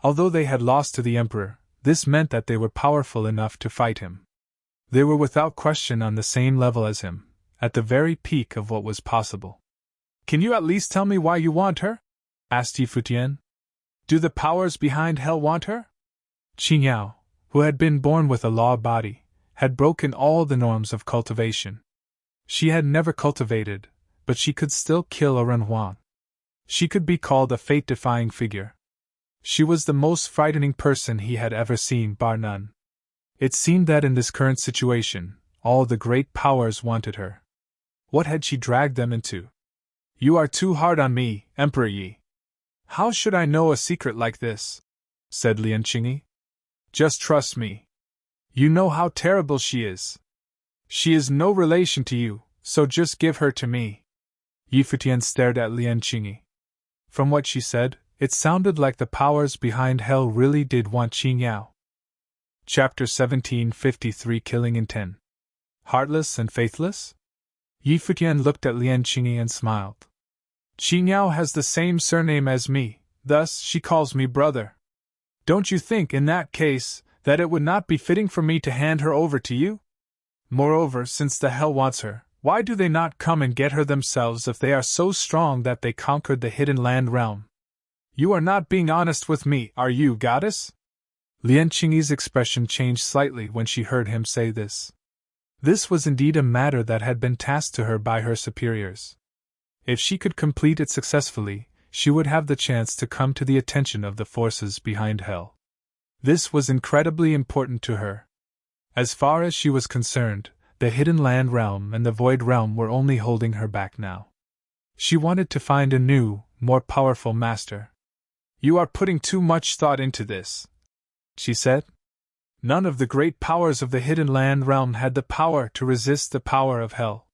Although they had lost to the Emperor, this meant that they were powerful enough to fight him. They were without question on the same level as him, at the very peak of what was possible. "Can you at least tell me why you want her?" asked Yi Futian. "Do the powers behind Hell want her?" Qing Yao, who had been born with a law body, had broken all the norms of cultivation. She had never cultivated, but she could still kill a Renhuang. She could be called a fate-defying figure. She was the most frightening person he had ever seen, bar none. It seemed that in this current situation, all the great powers wanted her. What had she dragged them into? "You are too hard on me, Emperor Yi. How should I know a secret like this?" said Lian Qingyi. "Just trust me. You know how terrible she is. She is no relation to you, so just give her to me." Yi Futian stared at Lian Qingyi. From what she said, it sounded like the powers behind Hell really did want Qing Yao. Chapter 1753 Killing in 10. Heartless and faithless? Yi Futian looked at Lian Qingyi and smiled. "Qing Yao has the same surname as me, thus she calls me brother. Don't you think, in that case, that it would not be fitting for me to hand her over to you? Moreover, since the Hell wants her, why do they not come and get her themselves if they are so strong that they conquered the Hidden Land Realm? You are not being honest with me, are you, goddess?" Lian Qingyi's expression changed slightly when she heard him say this. This was indeed a matter that had been tasked to her by her superiors. If she could complete it successfully, she would have the chance to come to the attention of the forces behind Hell. This was incredibly important to her. As far as she was concerned, the Hidden Land Realm and the Void Realm were only holding her back now. She wanted to find a new, more powerful master. "You are putting too much thought into this," she said. None of the great powers of the hidden land realm had the power to resist the power of hell.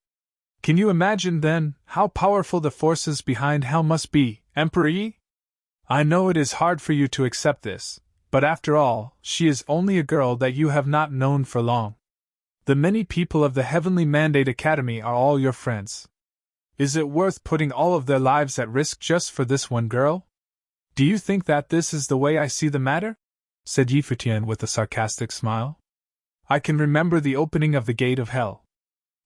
Can you imagine, then, how powerful the forces behind hell must be, Emperor? I know it is hard for you to accept this, but after all, she is only a girl that you have not known for long. The many people of the Heavenly Mandate Academy are all your friends. Is it worth putting all of their lives at risk just for this one girl? Do you think that this is the way I see the matter? Said Futian with a sarcastic smile. I can remember the opening of the gate of hell.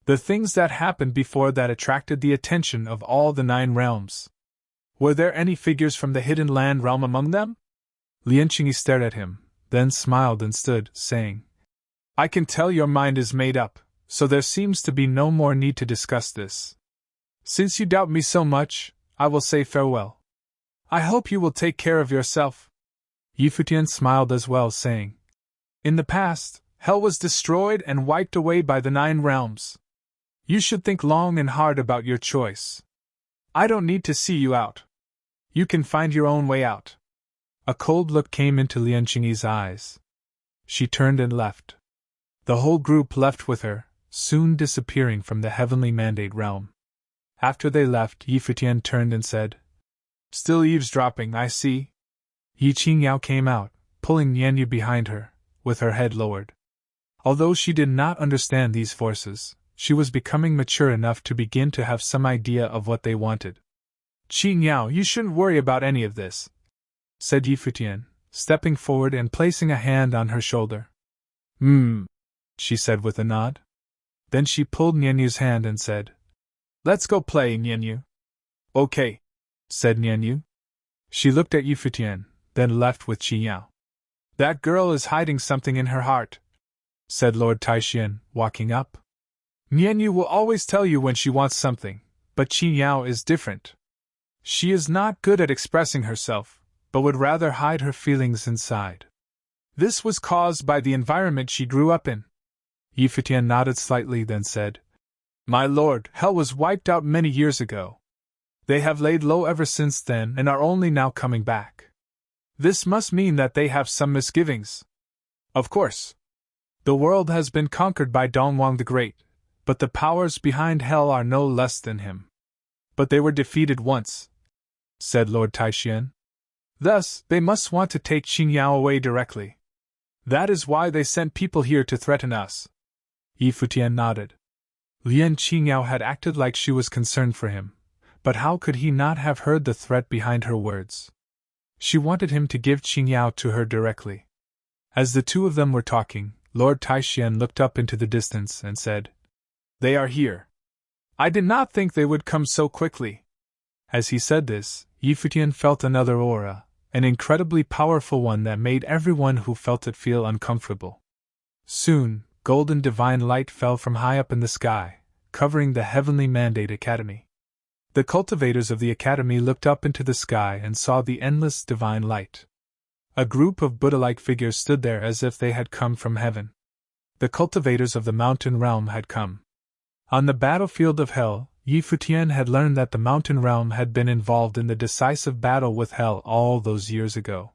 The things that happened before that attracted the attention of all the 9 realms. Were there any figures from the hidden land realm among them? Lianqing stared at him, then smiled and stood, saying, I can tell your mind is made up, so there seems to be no more need to discuss this. Since you doubt me so much, I will say farewell. I hope you will take care of yourself. Futian smiled as well, saying, In the past, hell was destroyed and wiped away by the 9 realms. You should think long and hard about your choice. I don't need to see you out. You can find your own way out. A cold look came into Lianqing's eyes. She turned and left. The whole group left with her, soon disappearing from the Heavenly Mandate realm. After they left, Futian turned and said, Still eavesdropping, I see. Qingyao came out, pulling Nianyu behind her, with her head lowered. Although she did not understand these forces, she was becoming mature enough to begin to have some idea of what they wanted. Qingyao, you shouldn't worry about any of this, said Futian, stepping forward and placing a hand on her shoulder. She said with a nod. Then she pulled Nianyu's hand and said, Let's go play, Nianyu. Okay, said Nianyu. She looked at Futian, then left with Qingyao. That girl is hiding something in her heart, said Lord Taishian, walking up. Nianyu will always tell you when she wants something, but Qingyao is different. She is not good at expressing herself, but would rather hide her feelings inside. This was caused by the environment she grew up in. Futian nodded slightly, then said, My lord, hell was wiped out many years ago. They have laid low ever since then and are only now coming back. This must mean that they have some misgivings. Of course. The world has been conquered by Dongwang the Great, but the powers behind hell are no less than him. But they were defeated once, said Lord Taishian. Thus, they must want to take Qingyao away directly. That is why they sent people here to threaten us. Futian nodded. Lian Qingyao had acted like she was concerned for him, but how could he not have heard the threat behind her words? She wanted him to give Qingyao to her directly. As the two of them were talking, Lord Taishian looked up into the distance and said, They are here. I did not think they would come so quickly. As he said this, Futian felt another aura, an incredibly powerful one that made everyone who felt it feel uncomfortable. Soon, golden divine light fell from high up in the sky, covering the Heavenly Mandate Academy. The cultivators of the academy looked up into the sky and saw the endless divine light. A group of Buddha-like figures stood there as if they had come from heaven. The cultivators of the mountain realm had come. On the battlefield of hell, Futian had learned that the mountain realm had been involved in the decisive battle with hell all those years ago.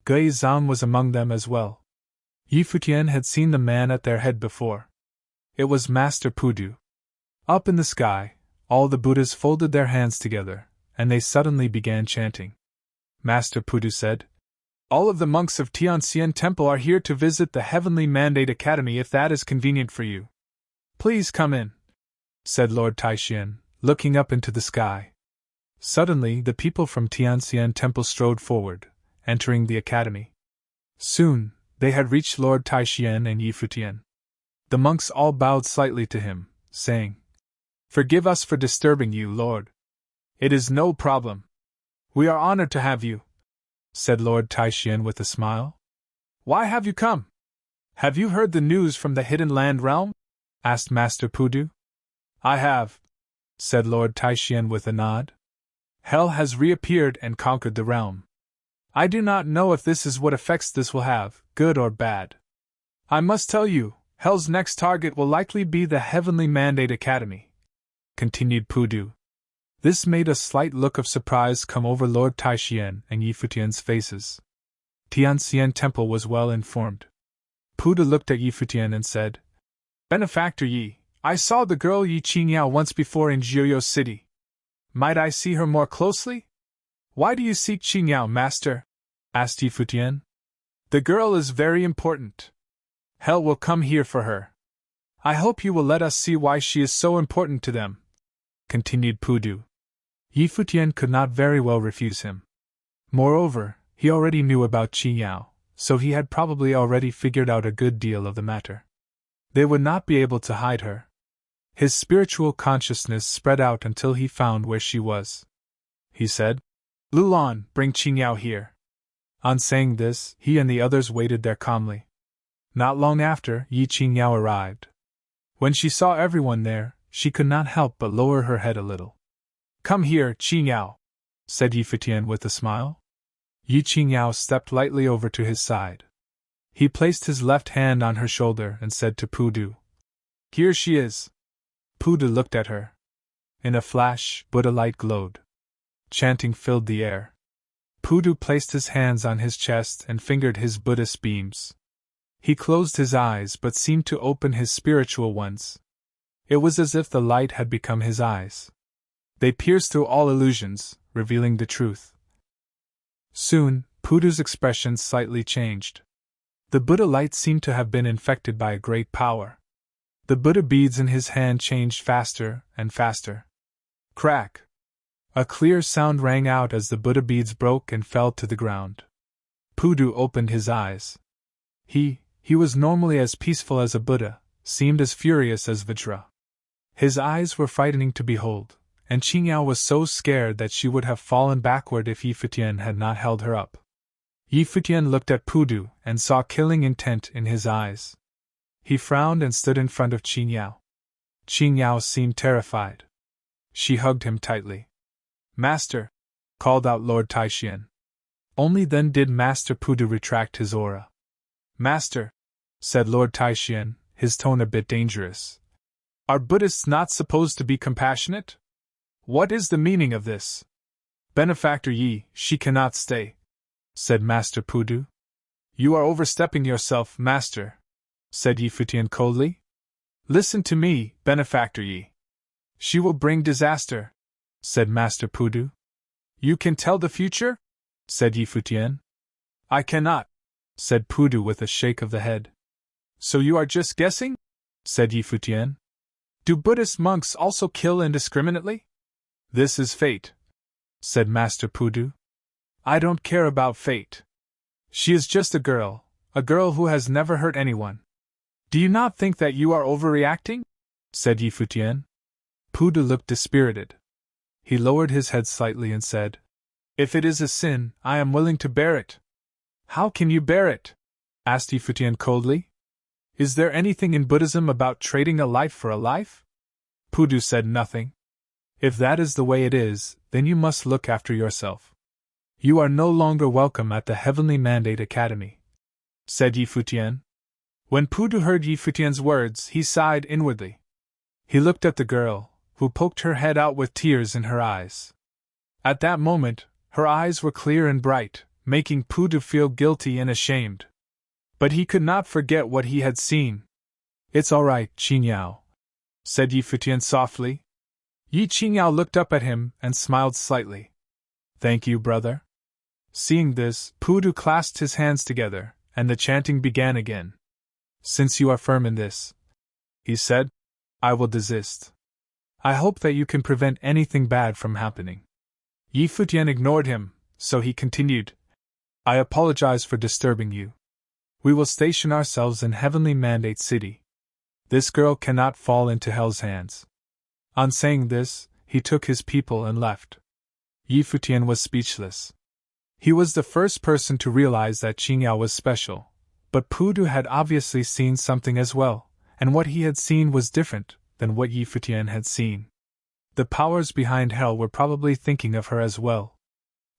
Gui Zhang was among them as well. Futian had seen the man at their head before. It was Master Pudu. Up in the sky, all the Buddhas folded their hands together, and they suddenly began chanting. Master Pudu said, All of the monks of Tianxian Temple are here to visit the Heavenly Mandate Academy if that is convenient for you. Please come in, said Lord Taishian, looking up into the sky. Suddenly the people from Tianxian Temple strode forward, entering the academy. Soon, they had reached Lord Taishian and Futian. The monks all bowed slightly to him, saying, Forgive us for disturbing you, Lord. It is no problem. We are honored to have you, said Lord Taishian with a smile. Why have you come? Have you heard the news from the Hidden Land realm? Asked Master Pudu. I have, said Lord Taishian with a nod. Hell has reappeared and conquered the realm. I do not know if this is what effects this will have, good or bad. I must tell you, Hell's next target will likely be the Heavenly Mandate Academy, continued Pudu. This made a slight look of surprise come over Lord Taishian and Futian's faces. Tianxian Temple was well informed. Pudu looked at Yi Futian and said, Benefactor Yi, I saw the girl Yi Qingyao once before in Jiuyou City. Might I see her more closely? Why do you seek Qingyao, master? Asked Yi Futian. The girl is very important. Hell will come here for her. I hope you will let us see why she is so important to them, continued Pudu. Yi Futian could not very well refuse him. Moreover, he already knew about Qingyao, so he had probably already figured out a good deal of the matter. They would not be able to hide her. His spiritual consciousness spread out until he found where she was. He said, Lulan, bring Qingyao here. On saying this, he and the others waited there calmly. Not long after, Yi Qingyao arrived. When she saw everyone there, she could not help but lower her head a little. Come here, Qingyao, said Yi Futian with a smile. Yi Qingyao stepped lightly over to his side. He placed his left hand on her shoulder and said to Pudu, Here she is. Pudu looked at her. In a flash, Buddha light glowed. Chanting filled the air. Pudu placed his hands on his chest and fingered his Buddhist beams. He closed his eyes but seemed to open his spiritual ones. It was as if the light had become his eyes. They pierced through all illusions, revealing the truth. Soon, Pudu's expression slightly changed. The Buddha light seemed to have been infected by a great power. The Buddha beads in his hand changed faster and faster. Crack! A clear sound rang out as the Buddha beads broke and fell to the ground. Pudu opened his eyes. He was normally as peaceful as a Buddha, seemed as furious as Vajra. His eyes were frightening to behold, and Qingyao was so scared that she would have fallen backward if Yi Futian had not held her up. Yi Futian looked at Pudu and saw killing intent in his eyes. He frowned and stood in front of Qingyao. Qingyao seemed terrified. She hugged him tightly. Master, called out Lord Taishian. Only then did Master Pudu retract his aura. Master, said Lord Taishian, his tone a bit dangerous. Are Buddhists not supposed to be compassionate? What is the meaning of this? Benefactor Yi, she cannot stay, said Master Pudu. You are overstepping yourself, Master, said Yi Futian coldly. Listen to me, Benefactor Yi. She will bring disaster, said Master Pudu. You can tell the future? Said Yi Futian. I cannot, said Pudu with a shake of the head. So you are just guessing? Said Yi Futian. Do Buddhist monks also kill indiscriminately? This is fate, said Master Pudu. I don't care about fate. She is just a girl who has never hurt anyone. Do you not think that you are overreacting? Said Yi Futian. Pudu looked dispirited. He lowered his head slightly and said, If it is a sin, I am willing to bear it. How can you bear it? Asked Yi Futian coldly. Is there anything in Buddhism about trading a life for a life? Pudu said nothing. If that is the way it is, then you must look after yourself. You are no longer welcome at the Heavenly Mandate Academy, said Yi Futian. When Pudu heard Yi Futian's words, he sighed inwardly. He looked at the girl, who poked her head out with tears in her eyes. At that moment, her eyes were clear and bright, making Pudu feel guilty and ashamed. But he could not forget what he had seen. It's all right, Qingyao, said Yi Futian softly. Yi Qingyao looked up at him and smiled slightly. Thank you, brother. Seeing this, Pudu clasped his hands together, and the chanting began again. Since you are firm in this, he said, I will desist. I hope that you can prevent anything bad from happening. Yi Futian ignored him, so he continued, I apologize for disturbing you. We will station ourselves in Heavenly Mandate City. This girl cannot fall into hell's hands. On saying this, he took his people and left. Yi Futian was speechless. He was the first person to realize that Qingyao was special, but Pudu had obviously seen something as well, and what he had seen was different than what Yi Futian had seen. The powers behind hell were probably thinking of her as well.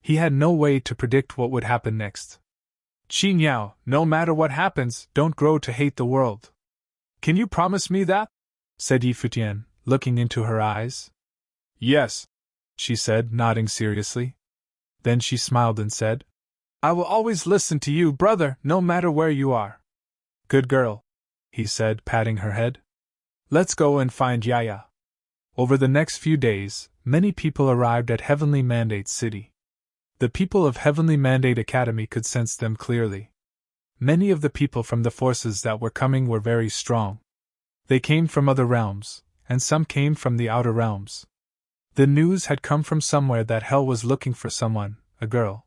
He had no way to predict what would happen next. Qingyao, no matter what happens, don't grow to hate the world. Can you promise me that? Said Yi Futian, looking into her eyes. Yes, she said, nodding seriously. Then she smiled and said, I will always listen to you, brother, no matter where you are. Good girl, he said, patting her head. Let's go and find Yaya. Over the next few days, many people arrived at Heavenly Mandate City. The people of Heavenly Mandate Academy could sense them clearly. Many of the people from the forces that were coming were very strong. They came from other realms, and some came from the outer realms. The news had come from somewhere that Hell was looking for someone, a girl.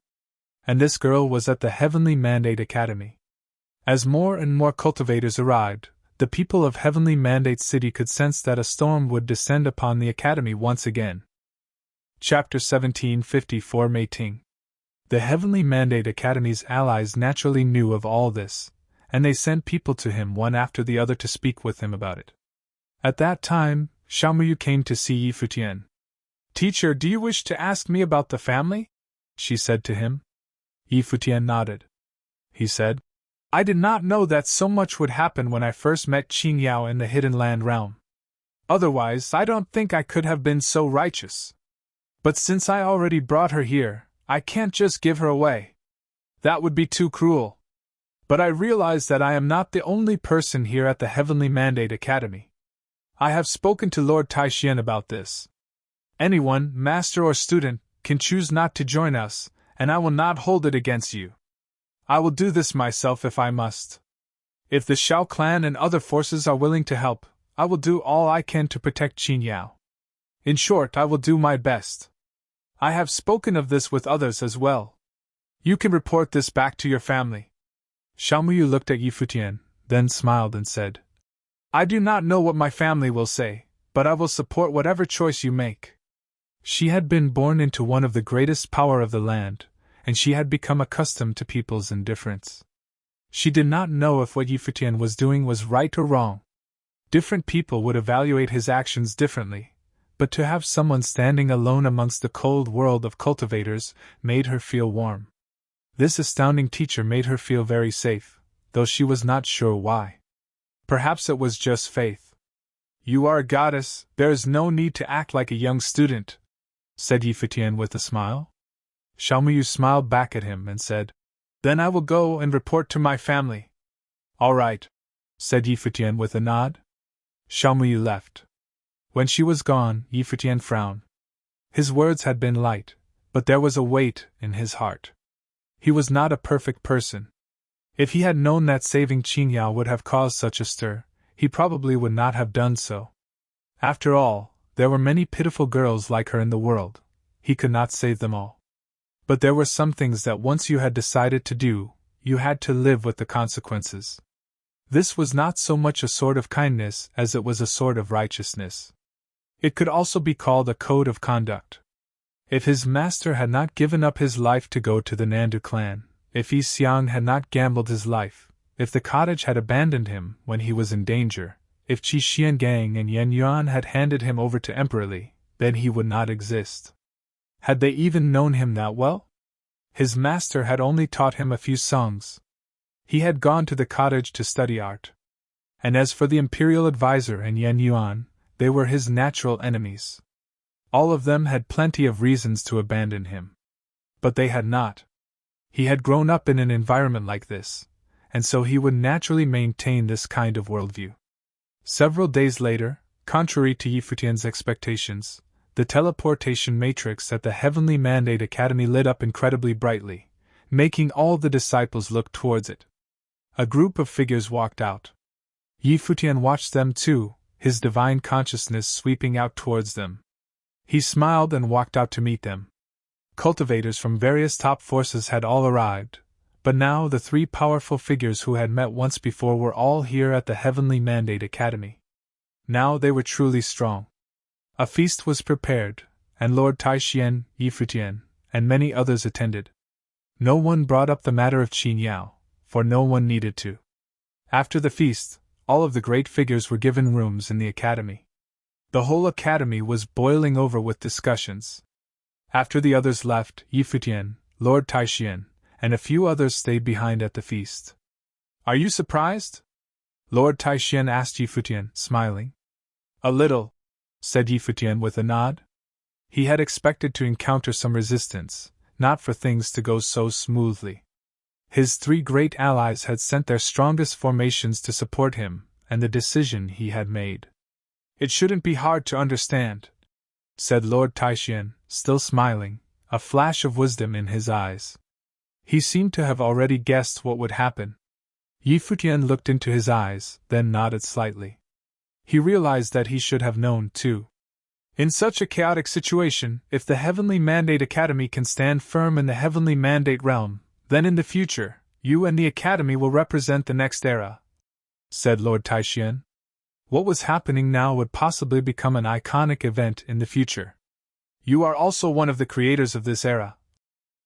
And this girl was at the Heavenly Mandate Academy. As more and more cultivators arrived, the people of Heavenly Mandate City could sense that a storm would descend upon the Academy once again. Chapter 1754 Mating. The Heavenly Mandate Academy's allies naturally knew of all this, and they sent people to him one after the other to speak with him about it. At that time, Xiaomu came to see Yi Futian. Teacher, do you wish to ask me about the family? She said to him. Yi Futian nodded. He said, I did not know that so much would happen when I first met Qing Yao in the Hidden Land realm. Otherwise, I don't think I could have been so righteous. But since I already brought her here, I can't just give her away. That would be too cruel. But I realize that I am not the only person here at the Heavenly Mandate Academy. I have spoken to Lord Taishian about this. Anyone, master or student, can choose not to join us, and I will not hold it against you. I will do this myself if I must. If the Shao clan and other forces are willing to help, I will do all I can to protect Qin Yao. In short, I will do my best. I have spoken of this with others as well. You can report this back to your family. Xiaomu looked at Yi Futian, then smiled and said, I do not know what my family will say, but I will support whatever choice you make. She had been born into one of the greatest power of the land, and she had become accustomed to people's indifference. She did not know if what Yi Futian was doing was right or wrong. Different people would evaluate his actions differently, but to have someone standing alone amongst the cold world of cultivators made her feel warm. This astounding teacher made her feel very safe, though she was not sure why. Perhaps it was just faith. You are a goddess, there is no need to act like a young student, said Yi Futian with a smile. Xiaomu smiled back at him and said, Then I will go and report to my family. All right, said Yi Futian with a nod. Xiaomu left. When she was gone, Yi Futian frowned. His words had been light, but there was a weight in his heart. He was not a perfect person. If he had known that saving Qin Yao would have caused such a stir, he probably would not have done so. After all, there were many pitiful girls like her in the world. He could not save them all. But there were some things that once you had decided to do, you had to live with the consequences. This was not so much a sort of kindness as it was a sort of righteousness. It could also be called a code of conduct. If his master had not given up his life to go to the Nandu clan, if Yi Xiang had not gambled his life, if the cottage had abandoned him when he was in danger, if Qi Xiangang and Yan Yuan had handed him over to Emperor Li, then he would not exist. Had they even known him that well? His master had only taught him a few songs. He had gone to the cottage to study art. And as for the imperial advisor and Yan Yuan, they were his natural enemies. All of them had plenty of reasons to abandon him. But they had not. He had grown up in an environment like this, and so he would naturally maintain this kind of worldview. Several days later, contrary to Yi Futian's expectations, the teleportation matrix at the Heavenly Mandate Academy lit up incredibly brightly, making all the disciples look towards it. A group of figures walked out. Yi Futian watched them too, his divine consciousness sweeping out towards them. He smiled and walked out to meet them. Cultivators from various top forces had all arrived, but now the three powerful figures who had met once before were all here at the Heavenly Mandate Academy. Now they were truly strong. A feast was prepared, and Lord Taishian, Yi Futian, and many others attended. No one brought up the matter of Qin Yao, for no one needed to. After the feast, all of the great figures were given rooms in the academy. The whole academy was boiling over with discussions. After the others left, Yi Futian, Lord Taishian, and a few others stayed behind at the feast. Are you surprised? Lord Taishian asked Yi Futian, smiling. A little, said Yi Futian with a nod. He had expected to encounter some resistance, not for things to go so smoothly. His three great allies had sent their strongest formations to support him, and the decision he had made. "It shouldn't be hard to understand," said Lord Taishan, still smiling, a flash of wisdom in his eyes. He seemed to have already guessed what would happen. Yi Futian looked into his eyes, then nodded slightly. He realized that he should have known, too. In such a chaotic situation, if the Heavenly Mandate Academy can stand firm in the Heavenly Mandate realm, then in the future, you and the Academy will represent the next era, said Lord Taishan. What was happening now would possibly become an iconic event in the future. You are also one of the creators of this era,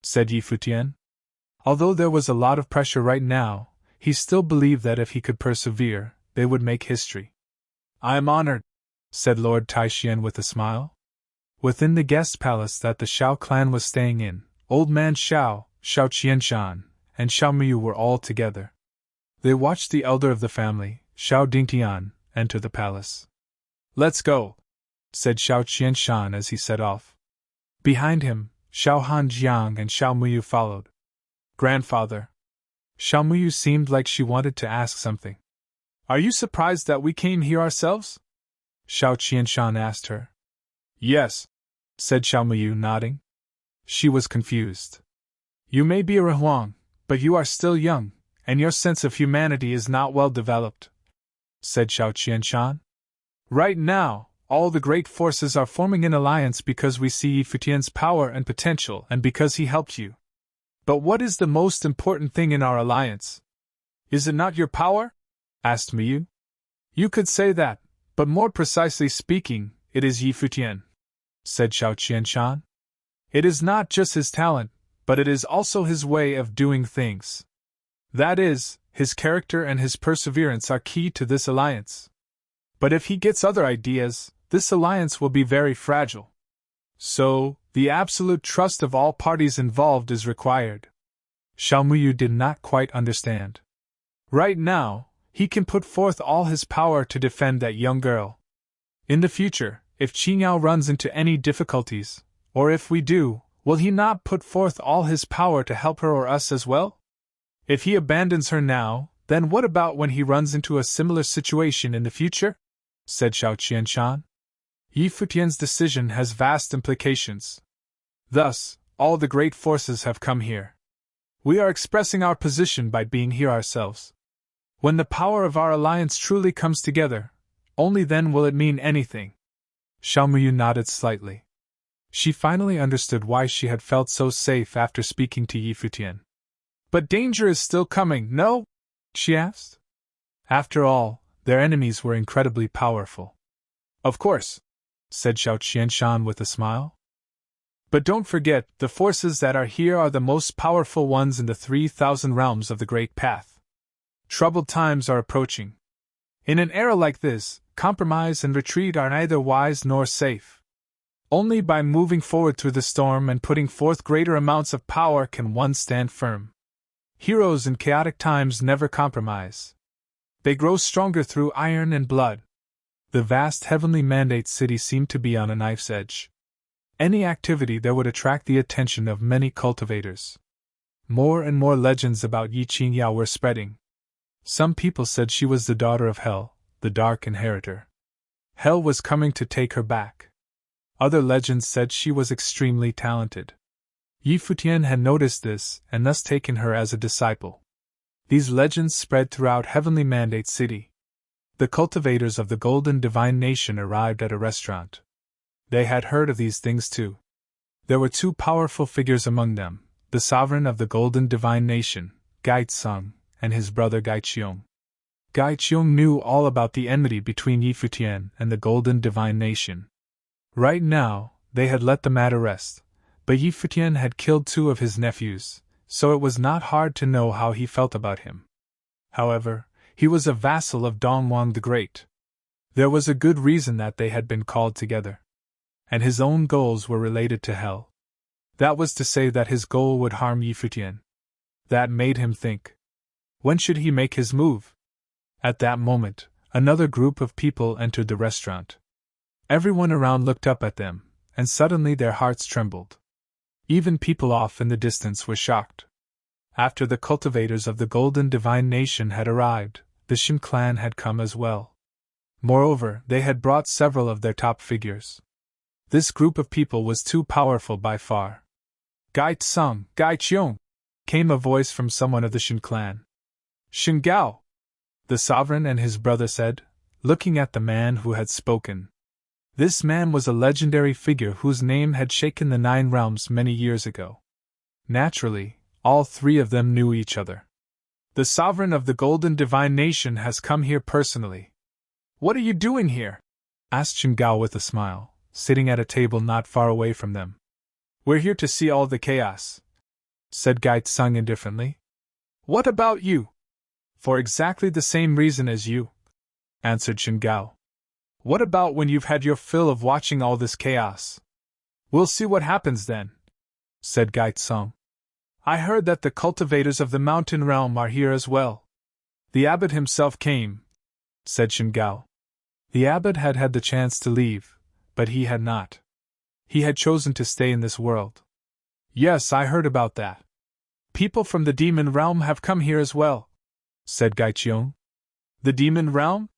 said Yi Futian. Although there was a lot of pressure right now, he still believed that if he could persevere, they would make history. I am honored, said Lord Taishan with a smile. Within the guest palace that the Shao clan was staying in, Old Man Shao, Shao Qianshan, and Shao Miyu were all together. They watched the elder of the family, Shao Dingtian, enter the palace. Let's go, said Shao Qianshan as he set off. Behind him, Shao Hanjiang and Shao Miyu followed. Grandfather. Shao Miyu seemed like she wanted to ask something. Are you surprised that we came here ourselves? Shao Qianshan asked her. Yes, said Shao Miyu, nodding. She was confused. You may be a Rahuang, but you are still young, and your sense of humanity is not well developed, said Shao Qianshan. Right now, all the great forces are forming an alliance because we see Yi Futian's power and potential and because he helped you. But what is the most important thing in our alliance? Is it not your power? Asked Miyu. You could say that, but more precisely speaking, it is Yi Futian, said Shao Qianshan. It is not just his talent, but it is also his way of doing things. That is, his character and his perseverance are key to this alliance. But if he gets other ideas, this alliance will be very fragile. So, the absolute trust of all parties involved is required. Shao Miyu did not quite understand. Right now, he can put forth all his power to defend that young girl. In the future, if Qingyao runs into any difficulties, or if we do, will he not put forth all his power to help her or us as well? If he abandons her now, then what about when he runs into a similar situation in the future? Said Shao Qianshan. Yi Futian's decision has vast implications. Thus, all the great forces have come here. We are expressing our position by being here ourselves. When the power of our alliance truly comes together, only then will it mean anything. Shao Miyu nodded slightly. She finally understood why she had felt so safe after speaking to Yi Futian. But danger is still coming, no? She asked. After all, their enemies were incredibly powerful. Of course, said Shao Qianshan with a smile. But don't forget, the forces that are here are the most powerful ones in the 3,000 realms of the Great Path. Troubled times are approaching. In an era like this, compromise and retreat are neither wise nor safe. Only by moving forward through the storm and putting forth greater amounts of power can one stand firm. Heroes in chaotic times never compromise. They grow stronger through iron and blood. The vast Heavenly Mandate City seemed to be on a knife's edge. Any activity there would attract the attention of many cultivators. More and more legends about Yi Qingyao were spreading. Some people said she was the daughter of Hell, the Dark Inheritor. Hell was coming to take her back. Other legends said she was extremely talented. Yi Futian had noticed this and thus taken her as a disciple. These legends spread throughout Heavenly Mandate City. The cultivators of the Golden Divine Nation arrived at a restaurant. They had heard of these things too. There were two powerful figures among them, the sovereign of the Golden Divine Nation, Gai Tsung, and his brother Gai Qiong. Gai Qiong knew all about the enmity between Yi Futian and the Golden Divine Nation. Right now, they had let the matter rest, but Yi Futian had killed two of his nephews, so it was not hard to know how he felt about him. However, he was a vassal of Dongwang the Great. There was a good reason that they had been called together. And his own goals were related to Hell. That was to say that his goal would harm Yi Futian. That made him think. When should he make his move? At that moment, another group of people entered the restaurant. Everyone around looked up at them, and suddenly their hearts trembled. Even people off in the distance were shocked. After the cultivators of the Golden Divine Nation had arrived, the Shin clan had come as well. Moreover, they had brought several of their top figures. This group of people was too powerful by far. Gai Tsung, Gai Cheong, came a voice from someone of the Shin clan. Shin Gao, the sovereign and his brother said, looking at the man who had spoken. This man was a legendary figure whose name had shaken the 9 realms many years ago. Naturally, all 3 of them knew each other. The sovereign of the Golden Divine Nation has come here personally. What are you doing here? Asked Shin Gao with a smile, sitting at a table not far away from them. We're here to see all the chaos, said Gai Tsung indifferently. What about you? For exactly the same reason as you, answered Shin Gao. What about when you've had your fill of watching all this chaos? We'll see what happens then, said Gai Tsung. I heard that the cultivators of the mountain realm are here as well. The abbot himself came, said Shin Gao. The abbot had had the chance to leave, but he had not. He had chosen to stay in this world. Yes, I heard about that. People from the demon realm have come here as well, said Gai Cheong. The demon realm?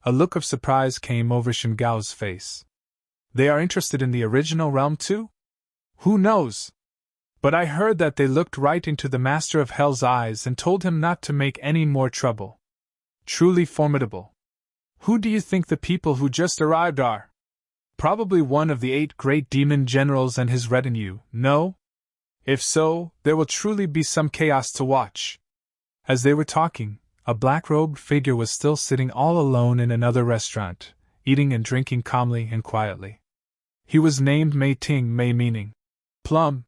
A look of surprise came over Shin Gao's face. They are interested in the original realm too? Who knows? But I heard that they looked right into the Master of Hell's eyes and told him not to make any more trouble. Truly formidable. Who do you think the people who just arrived are? Probably one of the 8 great demon generals and his retinue, no? If so, there will truly be some chaos to watch. As they were talking, a black-robed figure was still sitting all alone in another restaurant, eating and drinking calmly and quietly. He was named Mei Ting, Mei meaning plum.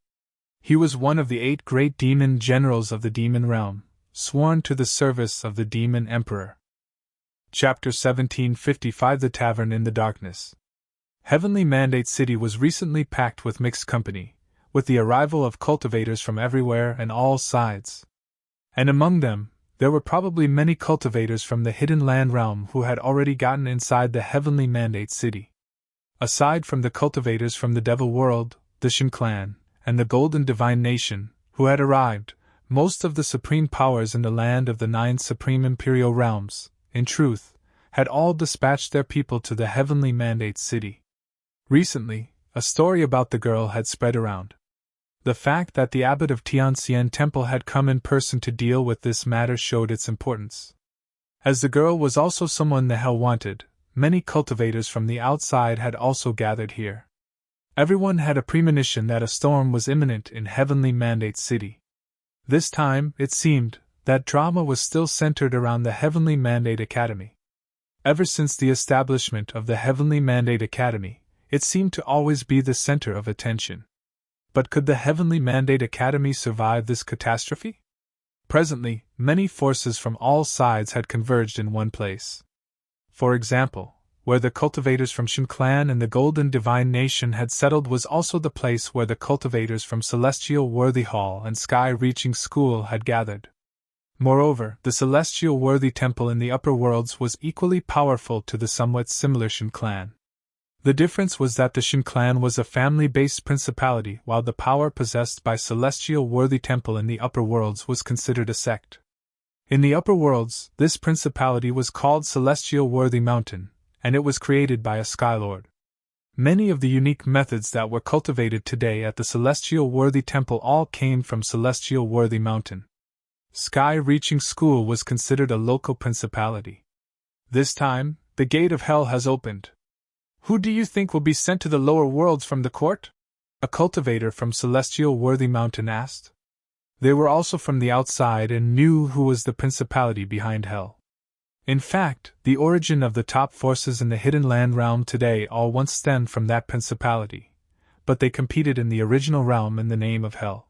He was one of the 8 great demon generals of the demon realm, sworn to the service of the demon emperor. Chapter 1755 The Tavern in the Darkness. Heavenly Mandate City was recently packed with mixed company, with the arrival of cultivators from everywhere and all sides. And among them, there were probably many cultivators from the Hidden Land realm who had already gotten inside the Heavenly Mandate City. Aside from the cultivators from the Devil World, the Shin clan, and the Golden Divine Nation, who had arrived, most of the supreme powers in the land of the 9 supreme imperial realms, in truth, had all dispatched their people to the Heavenly Mandate City. Recently, a story about the girl had spread around. The fact that the abbot of Tianxian Temple had come in person to deal with this matter showed its importance. As the girl was also someone the Hell wanted, many cultivators from the outside had also gathered here. Everyone had a premonition that a storm was imminent in Heavenly Mandate City. This time, it seemed, that drama was still centered around the Heavenly Mandate Academy. Ever since the establishment of the Heavenly Mandate Academy, it seemed to always be the center of attention. But could the Heavenly Mandate Academy survive this catastrophe? Presently, many forces from all sides had converged in one place. For example, where the cultivators from Shin clan and the Golden Divine Nation had settled was also the place where the cultivators from Celestial Worthy Hall and Sky Reaching School had gathered. Moreover, the Celestial Worthy Temple in the upper worlds was equally powerful to the somewhat similar Shin clan. The difference was that the Shin clan was a family-based principality, while the power possessed by Celestial Worthy Temple in the upper worlds was considered a sect. In the upper worlds, this principality was called Celestial Worthy Mountain, and it was created by a Skylord. Many of the unique methods that were cultivated today at the Celestial Worthy Temple all came from Celestial Worthy Mountain. Sky Reaching School was considered a local principality. This time, the gate of hell has opened. Who do you think will be sent to the lower worlds from the court? A cultivator from Celestial Worthy Mountain asked. They were also from the outside and knew who was the principality behind hell. In fact, the origin of the top forces in the Hidden Land realm today all once stemmed from that principality, but they competed in the original realm in the name of hell.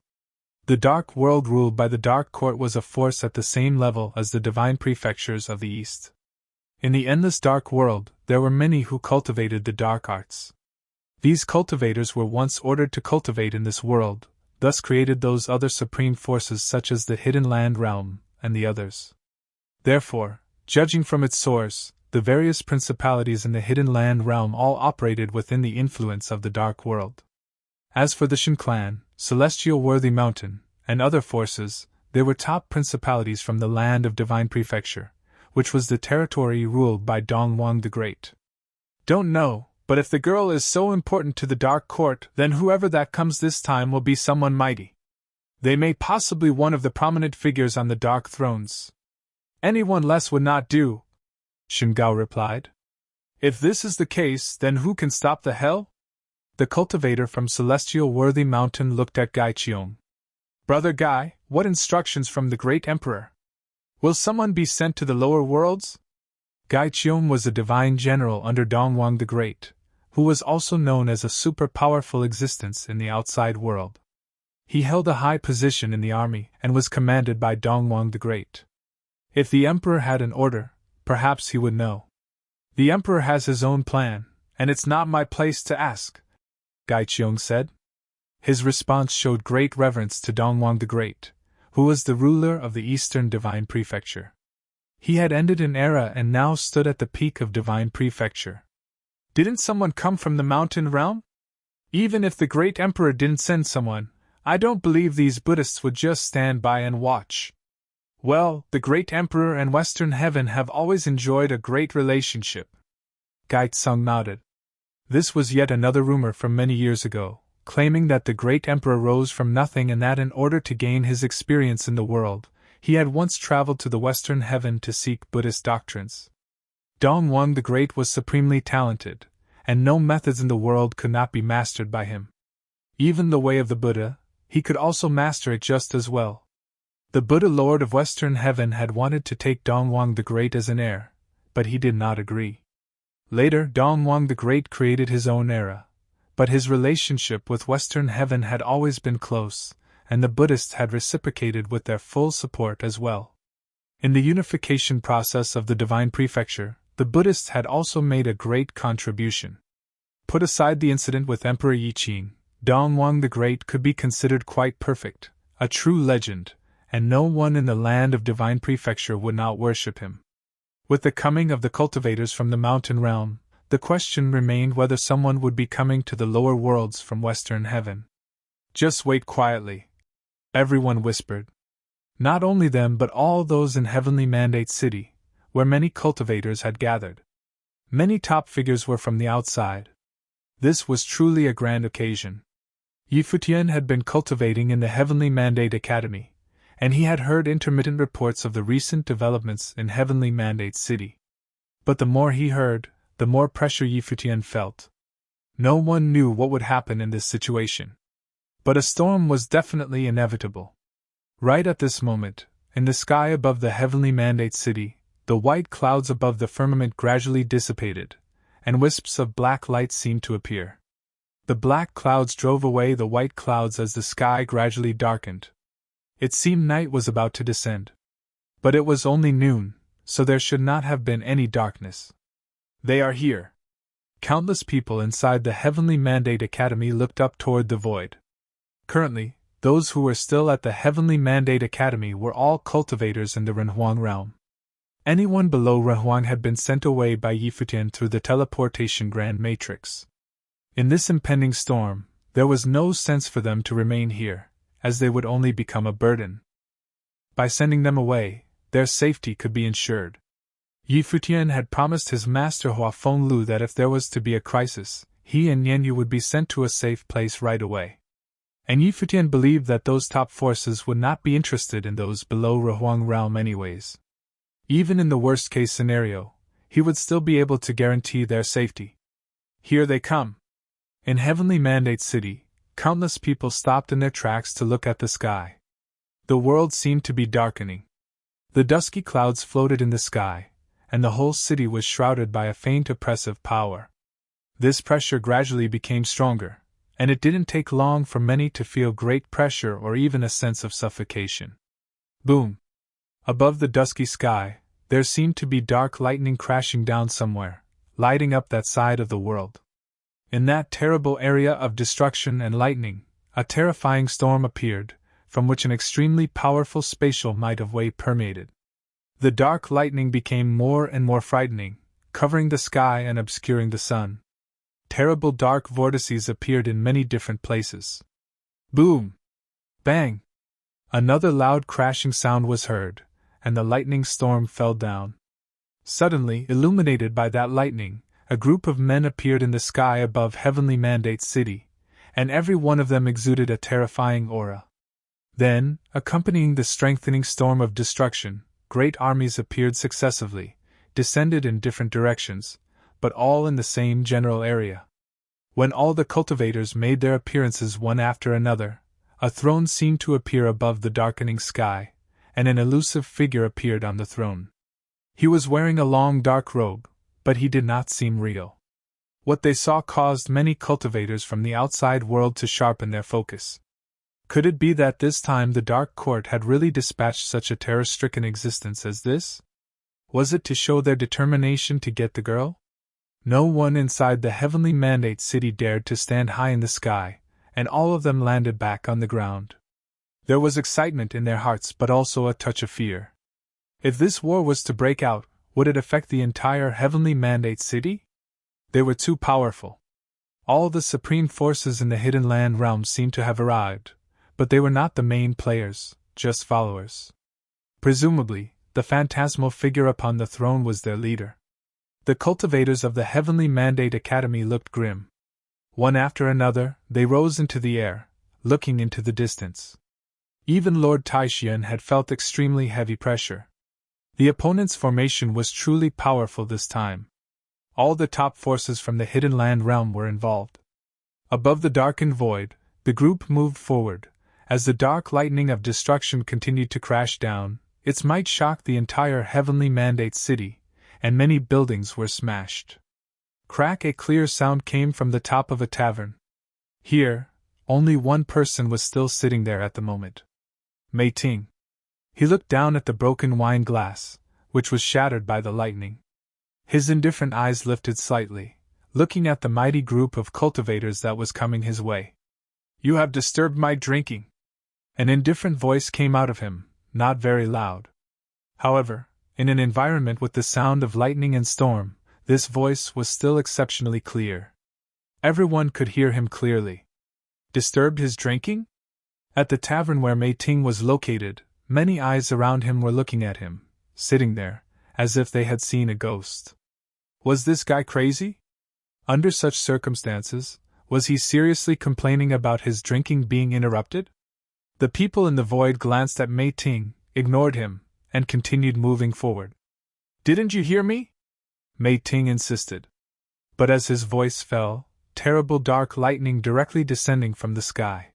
The Dark World ruled by the Dark Court was a force at the same level as the divine prefectures of the East. In the endless Dark World, there were many who cultivated the dark arts. These cultivators were once ordered to cultivate in this world, thus created those other supreme forces such as the Hidden Land realm, and the others. Therefore, judging from its source, the various principalities in the Hidden Land realm all operated within the influence of the Dark World. As for the Shin clan, Celestial Worthy Mountain, and other forces, They were top principalities from the land of Divine Prefecture, which was the territory ruled by Dongwang the Great. Don't know, but if the girl is so important to the Dark Court, then whoever that comes this time will be someone mighty. They may possibly one of the prominent figures on the Dark Thrones. Anyone less would not do, Shingao replied. If this is the case, then who can stop the hell? The cultivator from Celestial Worthy Mountain looked at Gai Qiong. Brother Gai, what instructions from the great emperor? Will someone be sent to the lower worlds? Gai Qiong was a divine general under Dongwang the Great, who was also known as a super-powerful existence in the outside world. He held a high position in the army and was commanded by Dongwang the Great. If the emperor had an order, perhaps he would know. The emperor has his own plan, and it's not my place to ask, Gai Qiong said. His response showed great reverence to Dongwang the Great, who was the ruler of the Eastern Divine Prefecture. He had ended an era and now stood at the peak of Divine Prefecture. Didn't someone come from the mountain realm? Even if the great emperor didn't send someone, I don't believe these Buddhists would just stand by and watch. Well, the great emperor and Western Heaven have always enjoyed a great relationship. Gai Tsung nodded. This was yet another rumor from many years ago, claiming that the great emperor rose from nothing and that in order to gain his experience in the world, he had once traveled to the Western Heaven to seek Buddhist doctrines. Dongwang the Great was supremely talented, and no methods in the world could not be mastered by him. Even the way of the Buddha, he could also master it just as well. The Buddha Lord of Western Heaven had wanted to take Dongwang the Great as an heir, but he did not agree. Later, Dongwang the Great created his own era, but his relationship with Western Heaven had always been close, and the Buddhists had reciprocated with their full support as well. In the unification process of the Divine Prefecture, the Buddhists had also made a great contribution. Put aside the incident with Emperor Yiqing, Dongwang the Great could be considered quite perfect, a true legend, and no one in the land of Divine Prefecture would not worship him. With the coming of the cultivators from the mountain realm, the question remained whether someone would be coming to the lower worlds from Western Heaven. Just wait quietly, everyone whispered. Not only them but all those in Heavenly Mandate City, where many cultivators had gathered. Many top figures were from the outside. This was truly a grand occasion. Futian had been cultivating in the Heavenly Mandate Academy, and he had heard intermittent reports of the recent developments in Heavenly Mandate City. But the more he heard, the more pressure Futian felt. No one knew what would happen in this situation. But a storm was definitely inevitable. Right at this moment, in the sky above the Heavenly Mandate City, the white clouds above the firmament gradually dissipated, and wisps of black light seemed to appear. The black clouds drove away the white clouds as the sky gradually darkened. It seemed night was about to descend. But it was only noon, so there should not have been any darkness. They are here. Countless people inside the Heavenly Mandate Academy looked up toward the void. Currently, those who were still at the Heavenly Mandate Academy were all cultivators in the Renhuang realm. Anyone below Renhuang had been sent away by Futian through the teleportation Grand Matrix. In this impending storm, there was no sense for them to remain here, as they would only become a burden. By sending them away, their safety could be ensured. Futian had promised his master Hua Fenglu that if there was to be a crisis, he and Yanyu would be sent to a safe place right away. And Futian believed that those top forces would not be interested in those below Renhuang realm anyways. Even in the worst-case scenario, he would still be able to guarantee their safety. Here they come. In Heavenly Mandate City, countless people stopped in their tracks to look at the sky. The world seemed to be darkening. The dusky clouds floated in the sky, and the whole city was shrouded by a faint oppressive power. This pressure gradually became stronger, and it didn't take long for many to feel great pressure or even a sense of suffocation. Boom! Above the dusky sky, there seemed to be dark lightning crashing down somewhere, lighting up that side of the world. In that terrible area of destruction and lightning, a terrifying storm appeared, from which an extremely powerful spatial might of wave permeated. The dark lightning became more and more frightening, covering the sky and obscuring the sun. Terrible dark vortices appeared in many different places. Boom! Bang! Another loud crashing sound was heard, and the lightning storm fell down. Suddenly, illuminated by that lightning, a group of men appeared in the sky above Heavenly Mandate City, and every one of them exuded a terrifying aura. Then, accompanying the strengthening storm of destruction, great armies appeared successively, descended in different directions, but all in the same general area. When all the cultivators made their appearances one after another, a throne seemed to appear above the darkening sky, and an elusive figure appeared on the throne. He was wearing a long dark robe, but he did not seem real. What they saw caused many cultivators from the outside world to sharpen their focus. Could it be that this time the Dark Court had really dispatched such a terror-stricken existence as this? Was it to show their determination to get the girl? No one inside the Heavenly Mandate City dared to stand high in the sky, and all of them landed back on the ground. There was excitement in their hearts but also a touch of fear. If this war was to break out, would it affect the entire Heavenly Mandate City? They were too powerful. All the supreme forces in the Hidden Land realm seemed to have arrived, but they were not the main players, just followers. Presumably, the phantasmal figure upon the throne was their leader. The cultivators of the Heavenly Mandate Academy looked grim. One after another, they rose into the air, looking into the distance. Even Lord Taishian had felt extremely heavy pressure. The opponent's formation was truly powerful this time. All the top forces from the Hidden Land realm were involved. Above the darkened void, the group moved forward. As the dark lightning of destruction continued to crash down, its might shocked the entire Heavenly Mandate City, and many buildings were smashed. Crack! A clear sound came from the top of a tavern. Here, only one person was still sitting there at the moment. Mei Ting. He looked down at the broken wine glass, which was shattered by the lightning. His indifferent eyes lifted slightly, looking at the mighty group of cultivators that was coming his way. "You have disturbed my drinking." An indifferent voice came out of him, not very loud. However, in an environment with the sound of lightning and storm, this voice was still exceptionally clear. Everyone could hear him clearly. Disturbed his drinking? At the tavern where Mei Ting was located, many eyes around him were looking at him, sitting there, as if they had seen a ghost. Was this guy crazy? Under such circumstances, was he seriously complaining about his drinking being interrupted? The people in the void glanced at Mei Ting, ignored him, and continued moving forward. "Didn't you hear me?" Mei Ting insisted. But as his voice fell, terrible dark lightning directly descending from the sky.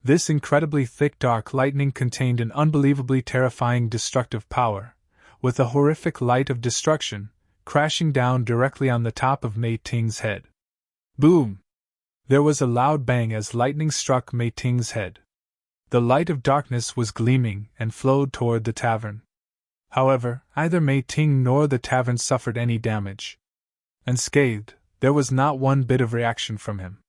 This incredibly thick dark lightning contained an unbelievably terrifying destructive power, with a horrific light of destruction, crashing down directly on the top of Mei Ting's head. Boom! There was a loud bang as lightning struck Mei Ting's head. The light of darkness was gleaming and flowed toward the tavern. However, neither Mei Ting nor the tavern suffered any damage. Unscathed, there was not one bit of reaction from him.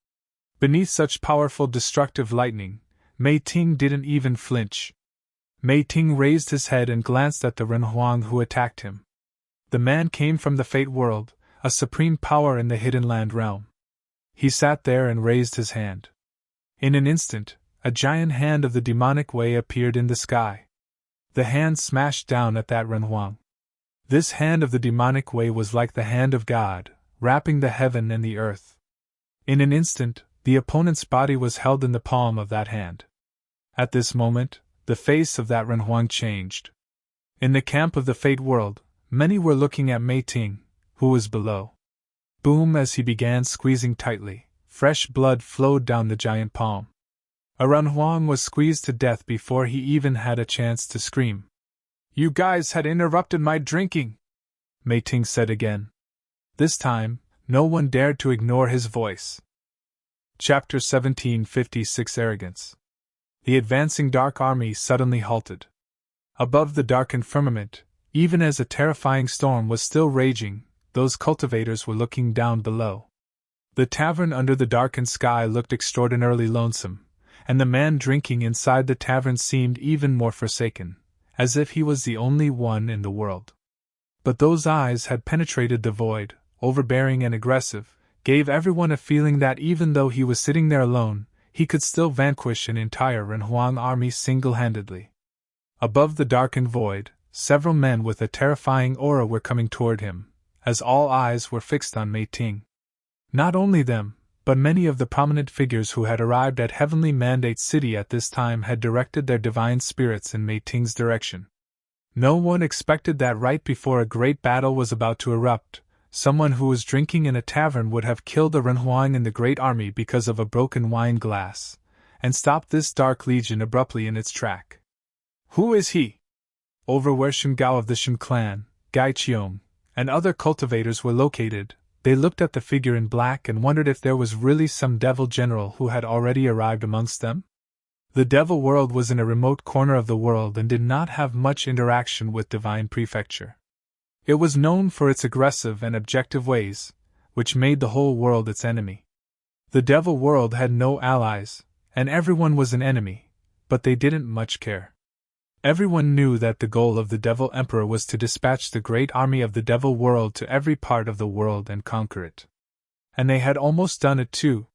Beneath such powerful destructive lightning, Mei Ting didn't even flinch. Mei Ting raised his head and glanced at the Renhuang who attacked him. The man came from the Fate World, a supreme power in the Hidden Land realm. He sat there and raised his hand. In an instant, a giant hand of the demonic way appeared in the sky. The hand smashed down at that Renhuang. This hand of the demonic way was like the hand of God, wrapping the heaven and the earth. In an instant, the opponent's body was held in the palm of that hand. At this moment, the face of that Renhuang changed. In the camp of the Fate World, many were looking at Mei Ting, who was below. Boom! As he began squeezing tightly, fresh blood flowed down the giant palm. A Renhuang was squeezed to death before he even had a chance to scream. "You guys had interrupted my drinking," Mei Ting said again. This time, no one dared to ignore his voice. Chapter 1756 Arrogance. The advancing dark army suddenly halted. Above the darkened firmament, even as a terrifying storm was still raging, those cultivators were looking down below. The tavern under the darkened sky looked extraordinarily lonesome, and the man drinking inside the tavern seemed even more forsaken, as if he was the only one in the world. But those eyes had penetrated the void, overbearing and aggressive, gave everyone a feeling that even though he was sitting there alone, he could still vanquish an entire Renhuang army single-handedly. Above the darkened void, several men with a terrifying aura were coming toward him, as all eyes were fixed on Mei Ting. Not only them, but many of the prominent figures who had arrived at Heavenly Mandate City at this time had directed their divine spirits in Mei Ting's direction. No one expected that right before a great battle was about to erupt, someone who was drinking in a tavern would have killed a Renhuang in the great army because of a broken wine glass, and stopped this dark legion abruptly in its track. Who is he? Over where Shen Gao of the Shen clan, Gai Qiong, and other cultivators were located, they looked at the figure in black and wondered if there was really some devil general who had already arrived amongst them. The devil world was in a remote corner of the world and did not have much interaction with divine prefecture. It was known for its aggressive and objective ways, which made the whole world its enemy. The devil world had no allies, and everyone was an enemy, but they didn't much care. Everyone knew that the goal of the Devil Emperor was to dispatch the great army of the Devil World to every part of the world and conquer it. And they had almost done it too.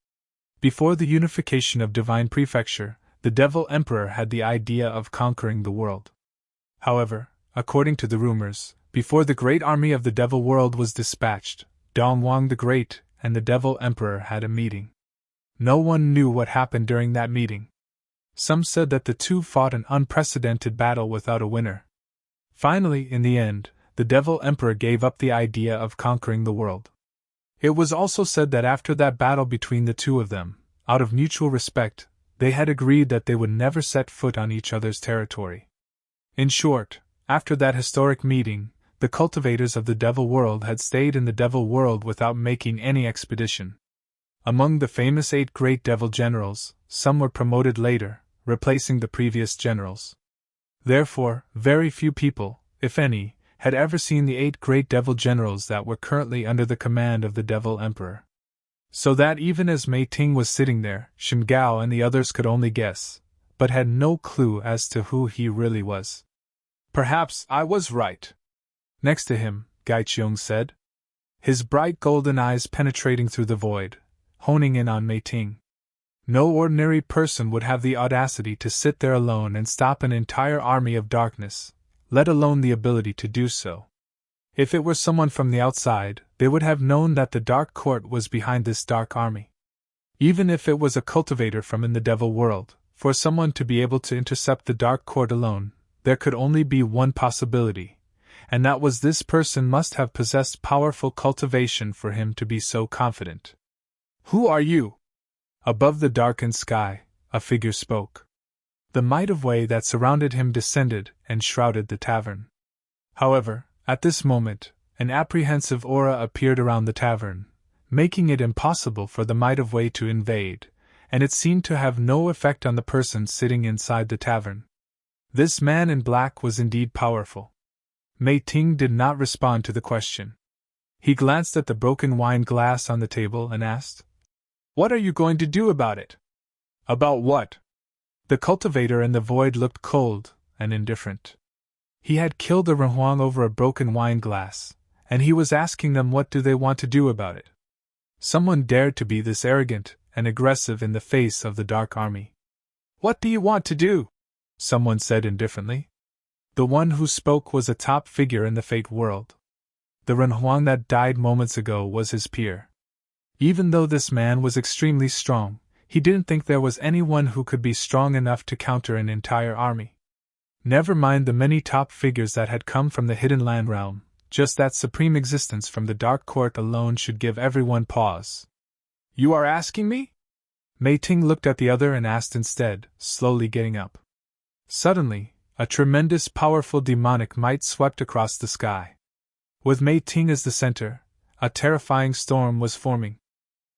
Before the unification of divine prefecture, the Devil Emperor had the idea of conquering the world. However, according to the rumors, before the great army of the Devil World was dispatched, Dong Wang the Great and the Devil Emperor had a meeting. No one knew what happened during that meeting. Some said that the two fought an unprecedented battle without a winner. Finally, in the end, the Devil Emperor gave up the idea of conquering the world. It was also said that after that battle between the two of them, out of mutual respect, they had agreed that they would never set foot on each other's territory. In short, after that historic meeting, the cultivators of the Devil World had stayed in the Devil World without making any expedition. Among the famous 8 great devil generals, some were promoted later, replacing the previous generals. Therefore, very few people, if any, had ever seen the 8 great devil generals that were currently under the command of the Devil Emperor. So that even as Mei Ting was sitting there, Shen Gao and the others could only guess, but had no clue as to who he really was. Perhaps I was right. Next to him, Gai Qiong said, his bright golden eyes penetrating through the void, honing in on Mei Ting. No ordinary person would have the audacity to sit there alone and stop an entire army of darkness, let alone the ability to do so. If it were someone from the outside, they would have known that the Dark Court was behind this dark army. Even if it was a cultivator from in the Devil World, for someone to be able to intercept the Dark Court alone, there could only be one possibility, and that was this person must have possessed powerful cultivation for him to be so confident. Who are you? Above the darkened sky, a figure spoke. The might of way that surrounded him descended and shrouded the tavern. However, at this moment, an apprehensive aura appeared around the tavern, making it impossible for the might of way to invade, and it seemed to have no effect on the person sitting inside the tavern. This man in black was indeed powerful. Mei Ting did not respond to the question. He glanced at the broken wine glass on the table and asked, "What are you going to do about it?" "About what?" The cultivator in the void looked cold and indifferent. He had killed a Renhuang over a broken wine glass, and he was asking them what do they want to do about it. Someone dared to be this arrogant and aggressive in the face of the Dark Army. "What do you want to do?" someone said indifferently. The one who spoke was a top figure in the Fate world. The Renhuang that died moments ago was his peer. Even though this man was extremely strong, he didn't think there was anyone who could be strong enough to counter an entire army. Never mind the many top figures that had come from the Hidden Land realm, just that supreme existence from the Dark Court alone should give everyone pause. "You are asking me?" Mei Ting looked at the other and asked instead, slowly getting up. Suddenly, a tremendous powerful demonic might swept across the sky. With Mei Ting as the center, a terrifying storm was forming.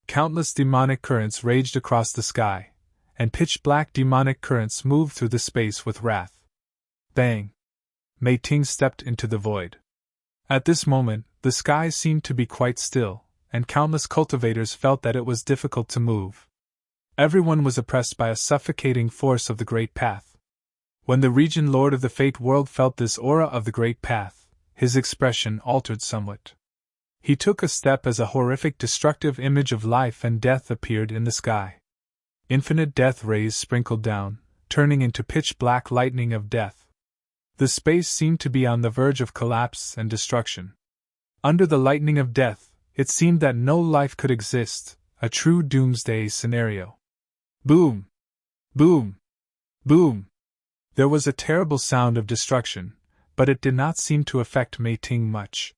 Countless demonic currents raged across the sky, and pitch-black demonic currents moved through the space with wrath. Bang! Mei Ting stepped into the void. At this moment, the sky seemed to be quite still, and countless cultivators felt that it was difficult to move. Everyone was oppressed by a suffocating force of the Great Path. When the Region Lord of the Fate World felt this aura of the Great Path, his expression altered somewhat. He took a step as a horrific destructive image of life and death appeared in the sky. Infinite death rays sprinkled down, turning into pitch-black lightning of death. The space seemed to be on the verge of collapse and destruction. Under the lightning of death, it seemed that no life could exist, a true doomsday scenario. Boom! Boom! Boom! There was a terrible sound of destruction, but it did not seem to affect Mei Ting much.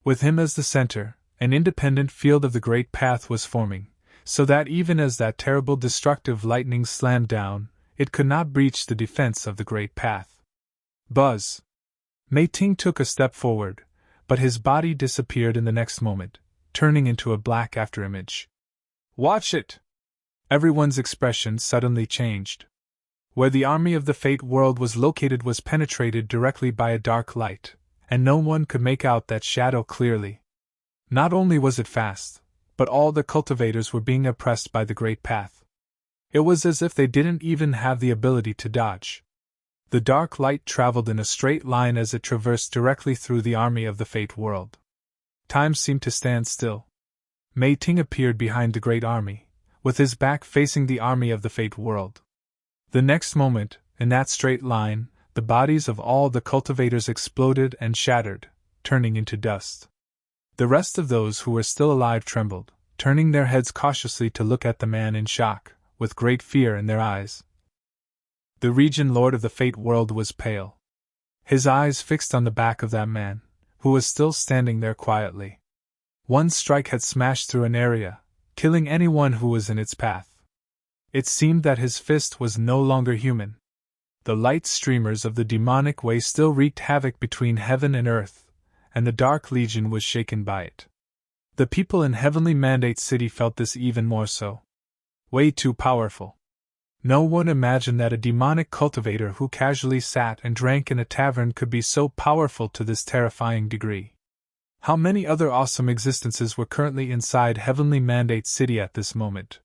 With him as the center, an independent field of the great path was forming, so that even as that terrible destructive lightning slammed down, it could not breach the defense of the great path. Buzz! Mei Ting took a step forward, but his body disappeared in the next moment, turning into a black afterimage. Watch it! Everyone's expression suddenly changed. Where the army of the Fate world was located was penetrated directly by a dark light, and no one could make out that shadow clearly. Not only was it fast, but all the cultivators were being oppressed by the great path. It was as if they didn't even have the ability to dodge. The dark light traveled in a straight line as it traversed directly through the army of the Fate world. Time seemed to stand still. Mei Ting appeared behind the great army, with his back facing the army of the Fate world. The next moment, in that straight line, the bodies of all the cultivators exploded and shattered, turning into dust. The rest of those who were still alive trembled, turning their heads cautiously to look at the man in shock, with great fear in their eyes. The Regent Lord of the Fate world was pale. His eyes fixed on the back of that man, who was still standing there quietly. One strike had smashed through an area, killing anyone who was in its path. It seemed that his fist was no longer human. The light streamers of the demonic way still wreaked havoc between heaven and earth, and the Dark Legion was shaken by it. The people in Heavenly Mandate City felt this even more so. Way too powerful. No one imagined that a demonic cultivator who casually sat and drank in a tavern could be so powerful to this terrifying degree. How many other awesome existences were currently inside Heavenly Mandate City at this moment?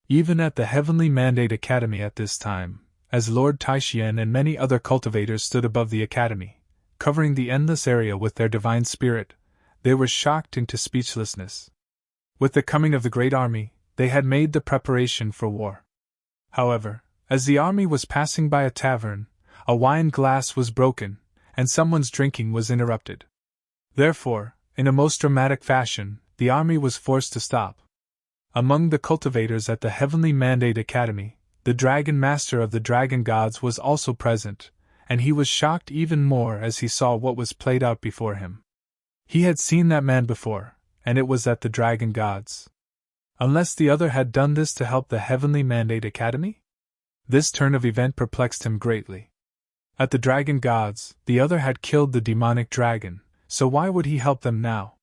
Even at the Heavenly Mandate Academy at this time, as Lord Taixian and many other cultivators stood above the academy, covering the endless area with their divine spirit, they were shocked into speechlessness. With the coming of the great army, they had made the preparation for war. However, as the army was passing by a tavern, a wine glass was broken, and someone's drinking was interrupted. Therefore, in a most dramatic fashion, the army was forced to stop. Among the cultivators at the Heavenly Mandate Academy, the Dragon Master of the Dragon Gods was also present, and he was shocked even more as he saw what was played out before him. He had seen that man before, and it was at the Dragon Gods. Unless the other had done this to help the Heavenly Mandate Academy? This turn of event perplexed him greatly. At the Dragon Gods, the other had killed the demonic dragon, so why would he help them now?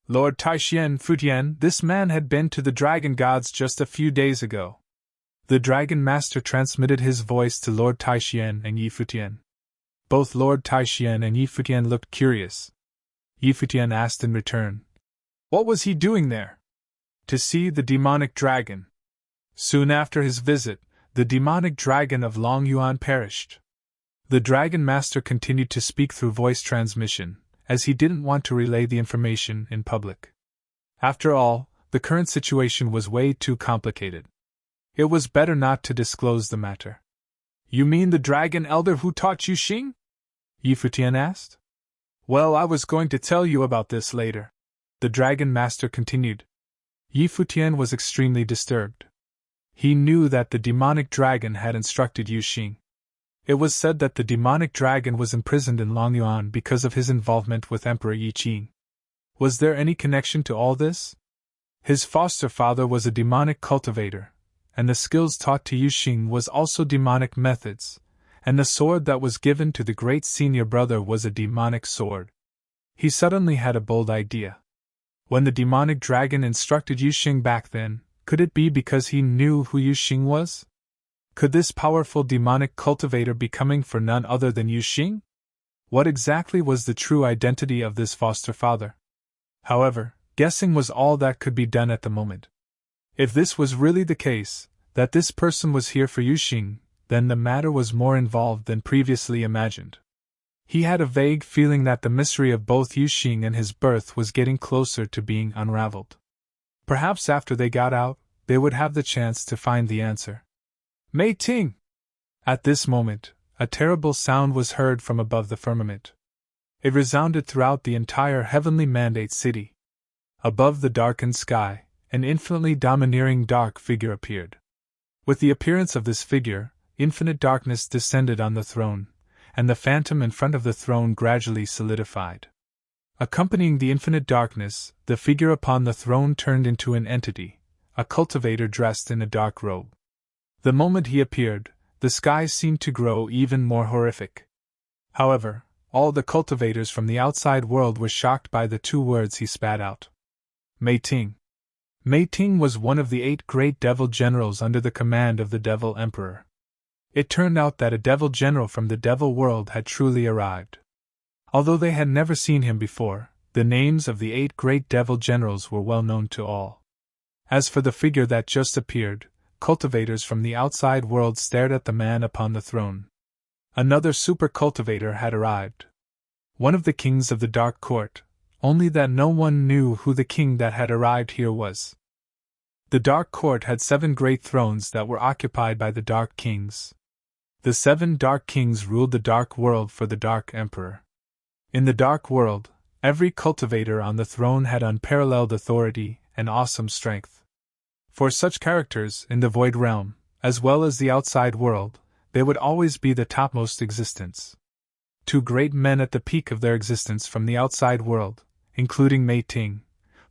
Lord Taixian Futian, this man had been to the Dragon Gods just a few days ago. The Dragon Master transmitted his voice to Lord Taixian and Yi Futian. Both Lord Taixian and Yi Futian looked curious. Yi Futian asked in return, "What was he doing there?" "To see the demonic dragon." Soon after his visit, the demonic dragon of Long Yuan perished. The Dragon Master continued to speak through voice transmission, as he didn't want to relay the information in public. After all, the current situation was way too complicated. It was better not to disclose the matter. "You mean the dragon elder who taught you Xing?" Yi Futian asked. "Well, I was going to tell you about this later," the Dragon Master continued. Yi Futian was extremely disturbed. He knew that the demonic dragon had instructed Yu Xing. It was said that the demonic dragon was imprisoned in Longyuan because of his involvement with Emperor Yi Qing. Was there any connection to all this? His foster father was a demonic cultivator, and the skills taught to Yu Xing was also demonic methods, and the sword that was given to the great senior brother was a demonic sword. He suddenly had a bold idea. When the demonic dragon instructed Yu Xing back then, could it be because he knew who Yu Xing was? Could this powerful demonic cultivator be coming for none other than Yu Xing? What exactly was the true identity of this foster father? However, guessing was all that could be done at the moment. If this was really the case, that this person was here for Yu Xing, then the matter was more involved than previously imagined. He had a vague feeling that the mystery of both Yu Xing and his birth was getting closer to being unraveled. Perhaps after they got out, they would have the chance to find the answer. Mei Ting! At this moment, a terrible sound was heard from above the firmament. It resounded throughout the entire heavenly mandate city. Above the darkened sky, an infinitely domineering dark figure appeared. With the appearance of this figure, infinite darkness descended on the throne, and the phantom in front of the throne gradually solidified. Accompanying the infinite darkness, the figure upon the throne turned into an entity, a cultivator dressed in a dark robe. The moment he appeared, the sky seemed to grow even more horrific. However, all the cultivators from the outside world were shocked by the two words he spat out. Mei Ting. Mei Ting was one of the 8 great devil generals under the command of the Devil Emperor. It turned out that a devil general from the devil world had truly arrived. Although they had never seen him before, the names of the 8 great devil generals were well known to all. As for the figure that just appeared, cultivators from the outside world stared at the man upon the throne. Another super cultivator had arrived. One of the kings of the Dark Court, only that no one knew who the king that had arrived here was. The Dark Court had 7 great thrones that were occupied by the Dark Kings. The 7 Dark Kings ruled the Dark World for the Dark Emperor. In the Dark World, every cultivator on the throne had unparalleled authority and awesome strength. For such characters in the Void Realm, as well as the outside world, they would always be the topmost existence. 2 great men at the peak of their existence from the outside world, including Mei Ting,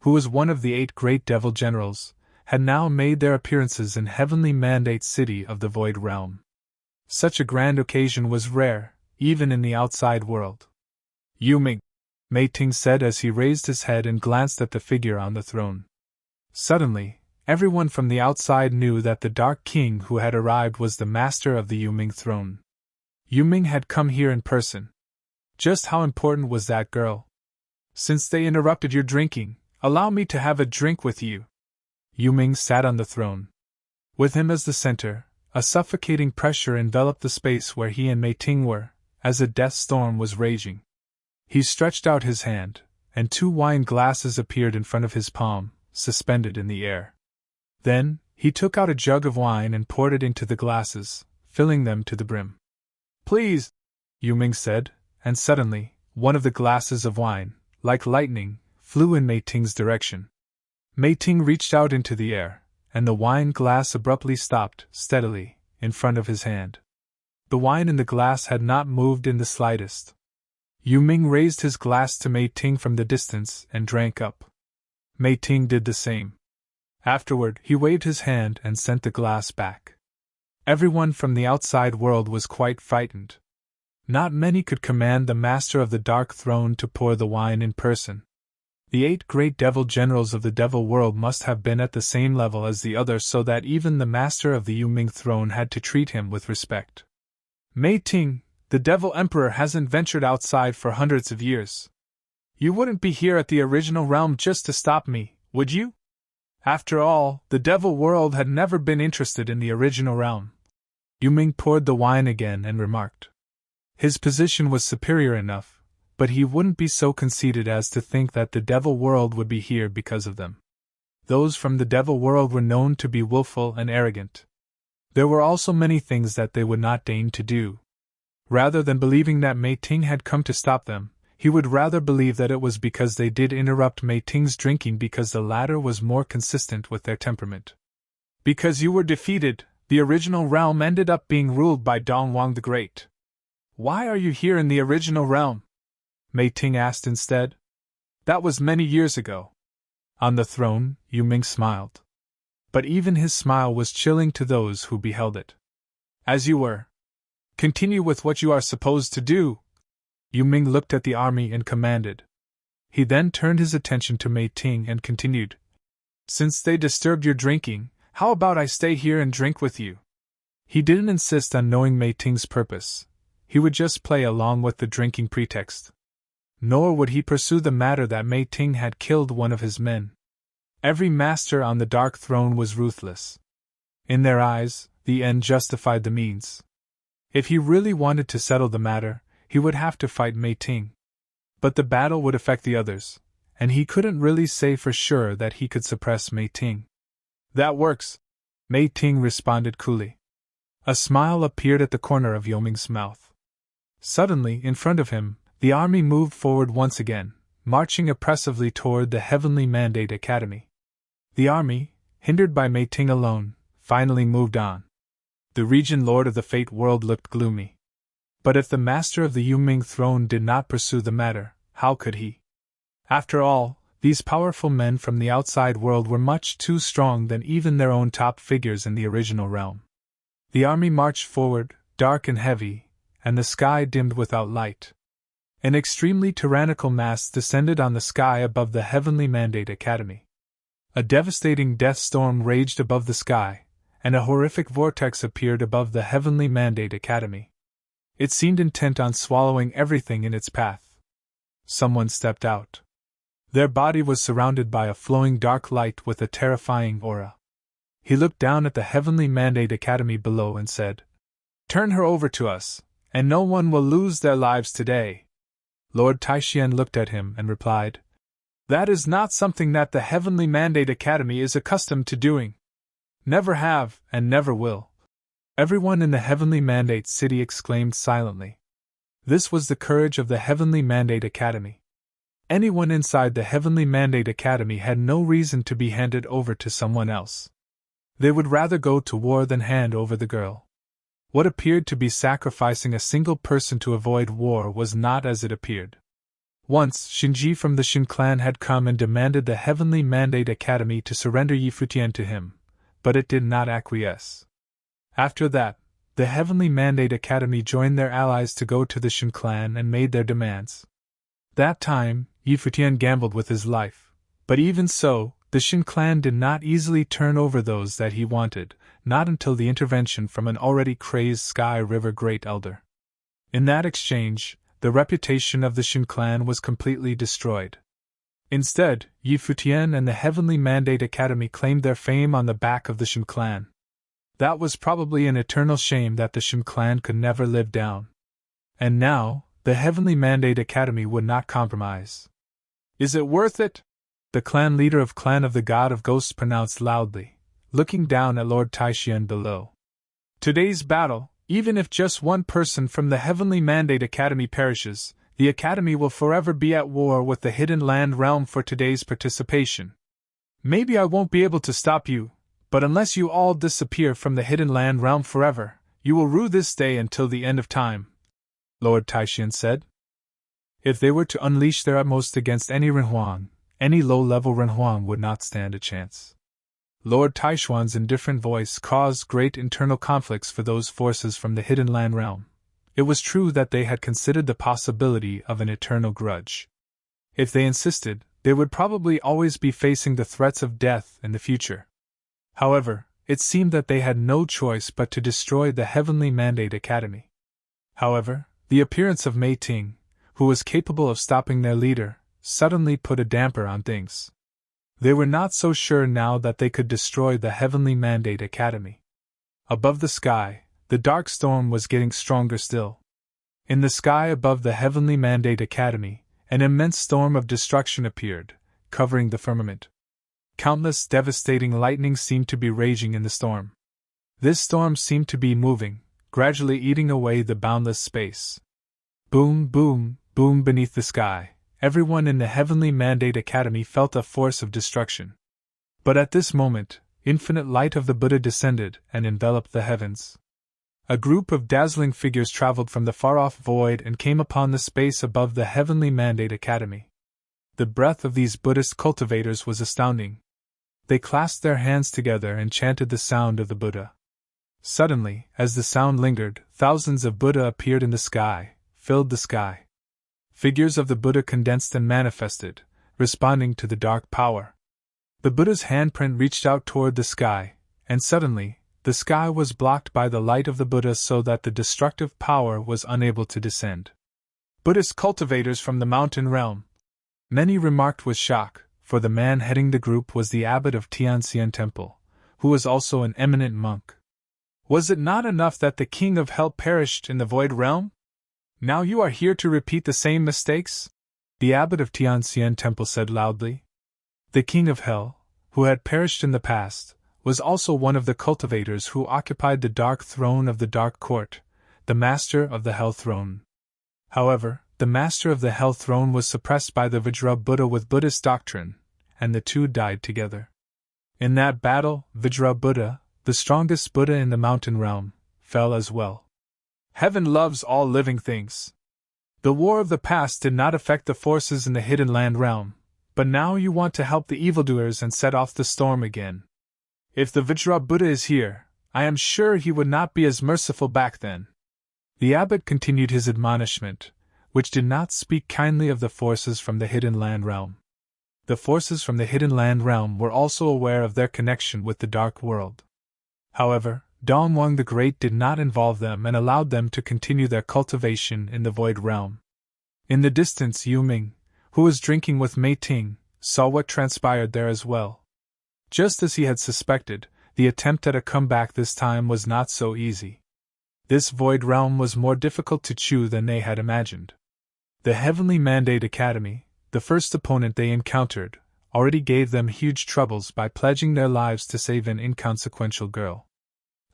who was one of the 8 great devil generals, had now made their appearances in heavenly mandate city of the Void Realm. Such a grand occasion was rare, even in the outside world. Yuming, Mei Ting said as he raised his head and glanced at the figure on the throne. Suddenly, everyone from the outside knew that the Dark King who had arrived was the master of the Yuming throne. Yuming had come here in person. Just how important was that girl? Since they interrupted your drinking, allow me to have a drink with you. Yuming sat on the throne. With him as the center, a suffocating pressure enveloped the space where he and Mei Ting were, as a death storm was raging. He stretched out his hand, and 2 wine glasses appeared in front of his palm, suspended in the air. Then, he took out a jug of wine and poured it into the glasses, filling them to the brim. Please, Yuming said, and suddenly, one of the glasses of wine, like lightning, flew in Mei Ting's direction. Mei Ting reached out into the air, and the wine glass abruptly stopped, steadily, in front of his hand. The wine in the glass had not moved in the slightest. Yuming raised his glass to Mei Ting from the distance and drank up. Mei Ting did the same. Afterward, he waved his hand and sent the glass back. Everyone from the outside world was quite frightened. Not many could command the master of the Dark Throne to pour the wine in person. The 8 great devil generals of the devil world must have been at the same level as the others, so that even the master of the Yuming throne had to treat him with respect. Mei Ting, the devil emperor hasn't ventured outside for hundreds of years. You wouldn't be here at the original realm just to stop me, would you? After all, the devil world had never been interested in the original realm. Yuming poured the wine again and remarked. His position was superior enough, but he wouldn't be so conceited as to think that the devil world would be here because of them. Those from the devil world were known to be willful and arrogant. There were also many things that they would not deign to do. Rather than believing that Mei Ting had come to stop them, he would rather believe that it was because they did interrupt Mei Ting's drinking because the latter was more consistent with their temperament. Because you were defeated, the original realm ended up being ruled by Dong Wang the Great. Why are you here in the original realm? Mei Ting asked instead. That was many years ago. On the throne, Yuming smiled. But even his smile was chilling to those who beheld it. As you were. Continue with what you are supposed to do. Yuming looked at the army and commanded. He then turned his attention to Mei Ting and continued. Since they disturbed your drinking, how about I stay here and drink with you? He didn't insist on knowing Mei Ting's purpose. He would just play along with the drinking pretext. Nor would he pursue the matter that Mei Ting had killed one of his men. Every master on the Dark Throne was ruthless. In their eyes, the end justified the means. If he really wanted to settle the matter, he would have to fight Mei Ting. But the battle would affect the others, and he couldn't really say for sure that he could suppress Mei Ting. That works, Mei Ting responded coolly. A smile appeared at the corner of Yoming's mouth. Suddenly, in front of him, the army moved forward once again, marching oppressively toward the Heavenly Mandate Academy. The army, hindered by Mei Ting alone, finally moved on. The Regent Lord of the Fate World looked gloomy. But if the Master of the Yuming throne did not pursue the matter, how could he? After all, these powerful men from the outside world were much too strong than even their own top figures in the original realm. The army marched forward, dark and heavy, and the sky dimmed without light. An extremely tyrannical mass descended on the sky above the Heavenly Mandate Academy. A devastating death storm raged above the sky, and a horrific vortex appeared above the Heavenly Mandate Academy. It seemed intent on swallowing everything in its path. Someone stepped out. Their body was surrounded by a flowing dark light with a terrifying aura. He looked down at the Heavenly Mandate Academy below and said, "Turn her over to us, and no one will lose their lives today." Lord Taishian looked at him and replied, "That is not something that the Heavenly Mandate Academy is accustomed to doing. Never have, and never will." Everyone in the Heavenly Mandate City exclaimed silently. This was the courage of the Heavenly Mandate Academy. Anyone inside the Heavenly Mandate Academy had no reason to be handed over to someone else. They would rather go to war than hand over the girl. What appeared to be sacrificing a single person to avoid war was not as it appeared. Once, Shinji from the Shin clan had come and demanded the Heavenly Mandate Academy to surrender Yi Futian to him, but it did not acquiesce. After that, the Heavenly Mandate Academy joined their allies to go to the Shin clan and made their demands. That time, Yi Futian gambled with his life, but even so, the Shin clan did not easily turn over those that he wanted, not until the intervention from an already crazed Sky River Great Elder. In that exchange, the reputation of the Shin clan was completely destroyed. Instead, Yi Futian and the Heavenly Mandate Academy claimed their fame on the back of the Shin clan. That was probably an eternal shame that the Shin clan could never live down. And now, the Heavenly Mandate Academy would not compromise. "Is it worth it?" the clan leader of Clan of the God of Ghosts pronounced loudly, looking down at Lord Taishian below. "Today's battle, even if just one person from the Heavenly Mandate Academy perishes, the Academy will forever be at war with the Hidden Land Realm for today's participation. Maybe I won't be able to stop you, but unless you all disappear from the Hidden Land Realm forever, you will rue this day until the end of time," Lord Taishian said. If they were to unleash their utmost against any Renhuang, any low-level Renhuang would not stand a chance. Lord Taishuan's indifferent voice caused great internal conflicts for those forces from the Hidden Land Realm. It was true that they had considered the possibility of an eternal grudge. If they insisted, they would probably always be facing the threats of death in the future. However, it seemed that they had no choice but to destroy the Heavenly Mandate Academy. However, the appearance of Mei Ting, who was capable of stopping their leader, suddenly put a damper on things. They were not so sure now that they could destroy the Heavenly Mandate Academy. Above the sky, the dark storm was getting stronger still. In the sky above the Heavenly Mandate Academy, an immense storm of destruction appeared, covering the firmament. Countless devastating lightning seemed to be raging in the storm. This storm seemed to be moving, gradually eating away the boundless space. Boom, boom, boom beneath the sky. Everyone in the Heavenly Mandate Academy felt a force of destruction. But at this moment, infinite light of the Buddha descended and enveloped the heavens. A group of dazzling figures traveled from the far-off void and came upon the space above the Heavenly Mandate Academy. The breadth of these Buddhist cultivators was astounding. They clasped their hands together and chanted the sound of the Buddha. Suddenly, as the sound lingered, thousands of Buddha appeared in the sky, filled the sky. Figures of the Buddha condensed and manifested, responding to the dark power. The Buddha's handprint reached out toward the sky, and suddenly, the sky was blocked by the light of the Buddha so that the destructive power was unable to descend. "Buddhist cultivators from the mountain realm," many remarked with shock, for the man heading the group was the abbot of Tianxian Temple, who was also an eminent monk. "Was it not enough that the king of hell perished in the void realm? Now you are here to repeat the same mistakes?" the abbot of Tianxian Temple said loudly. The king of hell, who had perished in the past, was also one of the cultivators who occupied the Dark Throne of the Dark Court, the Master of the Hell Throne. However, the Master of the Hell Throne was suppressed by the Vajra Buddha with Buddhist doctrine, and the two died together. In that battle, Vajra Buddha, the strongest Buddha in the mountain realm, fell as well. Heaven loves all living things. The war of the past did not affect the forces in the Hidden Land realm, but now you want to help the evildoers and set off the storm again. If the Vajra Buddha is here, I am sure he would not be as merciful back then. The abbot continued his admonishment, which did not speak kindly of the forces from the Hidden Land realm. The forces from the Hidden Land realm were also aware of their connection with the Dark World. However, Dongwang the Great did not involve them and allowed them to continue their cultivation in the Void Realm. In the distance, Yu Ming, who was drinking with Mei Ting, saw what transpired there as well. Just as he had suspected, the attempt at a comeback this time was not so easy. This Void Realm was more difficult to chew than they had imagined. The Heavenly Mandate Academy, the first opponent they encountered, already gave them huge troubles by pledging their lives to save an inconsequential girl.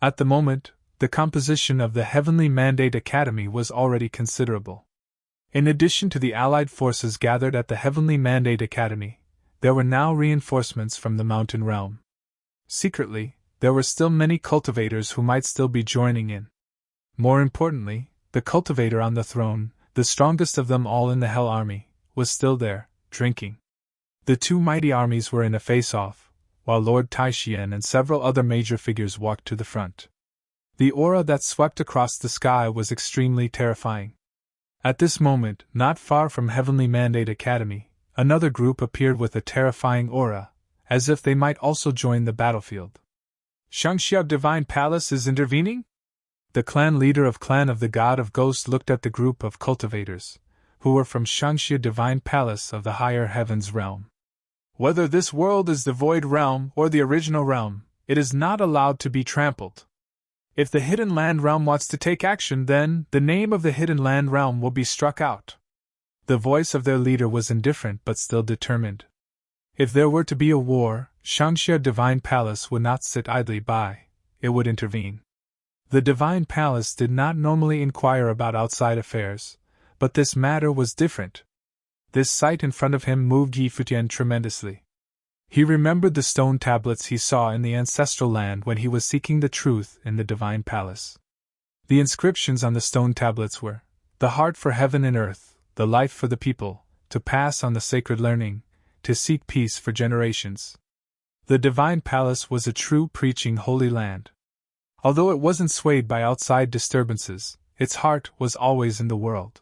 At the moment, the composition of the Heavenly Mandate Academy was already considerable. In addition to the allied forces gathered at the Heavenly Mandate Academy, there were now reinforcements from the Mountain Realm. Secretly, there were still many cultivators who might still be joining in. More importantly, the cultivator on the throne, the strongest of them all in the Hell Army, was still there, drinking. The two mighty armies were in a face-off, while Lord Taixian and several other major figures walked to the front. The aura that swept across the sky was extremely terrifying. At this moment, not far from Heavenly Mandate Academy, another group appeared with a terrifying aura, as if they might also join the battlefield. Shangxia Divine Palace is intervening? The clan leader of Clan of the God of Ghosts looked at the group of cultivators, who were from Shangxia Divine Palace of the Higher Heavens realm. Whether this world is the Void Realm or the original realm, it is not allowed to be trampled. If the Hidden Land realm wants to take action, then the name of the Hidden Land realm will be struck out. The voice of their leader was indifferent but still determined. If there were to be a war, Shangxia Divine Palace would not sit idly by, it would intervene. The Divine Palace did not normally inquire about outside affairs, but this matter was different. This sight in front of him moved Yi Futian tremendously. He remembered the stone tablets he saw in the ancestral land when he was seeking the truth in the Divine Palace. The inscriptions on the stone tablets were, "The heart for heaven and earth, the life for the people, to pass on the sacred learning, to seek peace for generations." The Divine Palace was a true preaching holy land. Although it wasn't swayed by outside disturbances, its heart was always in the world.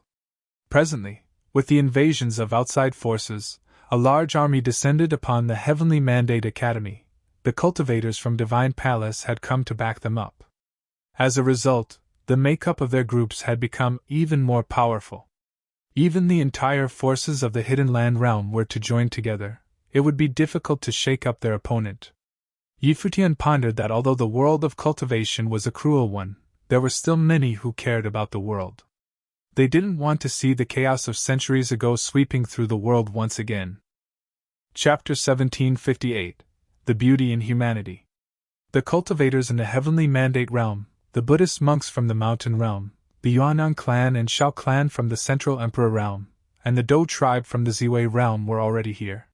Presently, with the invasions of outside forces, a large army descended upon the Heavenly Mandate Academy. The cultivators from Divine Palace had come to back them up. As a result, the makeup of their groups had become even more powerful. Even the entire forces of the Hidden Land realm were to join together. It would be difficult to shake up their opponent. Yi Futian pondered that although the world of cultivation was a cruel one, there were still many who cared about the world. They didn't want to see the chaos of centuries ago sweeping through the world once again. Chapter 1758 The Beauty in Humanity. The cultivators in the Heavenly Mandate realm, the Buddhist monks from the Mountain realm, the Yuanang clan and Shao clan from the Central Emperor realm, and the Dou tribe from the Ziwei realm were already here.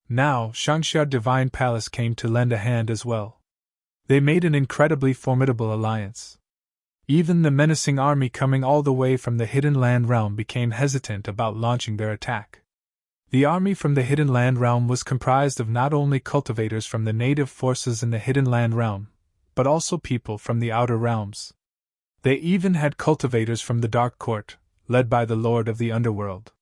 Now, Shangxia Divine Palace came to lend a hand as well. They made an incredibly formidable alliance. Even the menacing army coming all the way from the Hidden Land realm became hesitant about launching their attack. The army from the Hidden Land realm was comprised of not only cultivators from the native forces in the Hidden Land realm, but also people from the outer realms. They even had cultivators from the Dark Court, led by the Lord of the Underworld.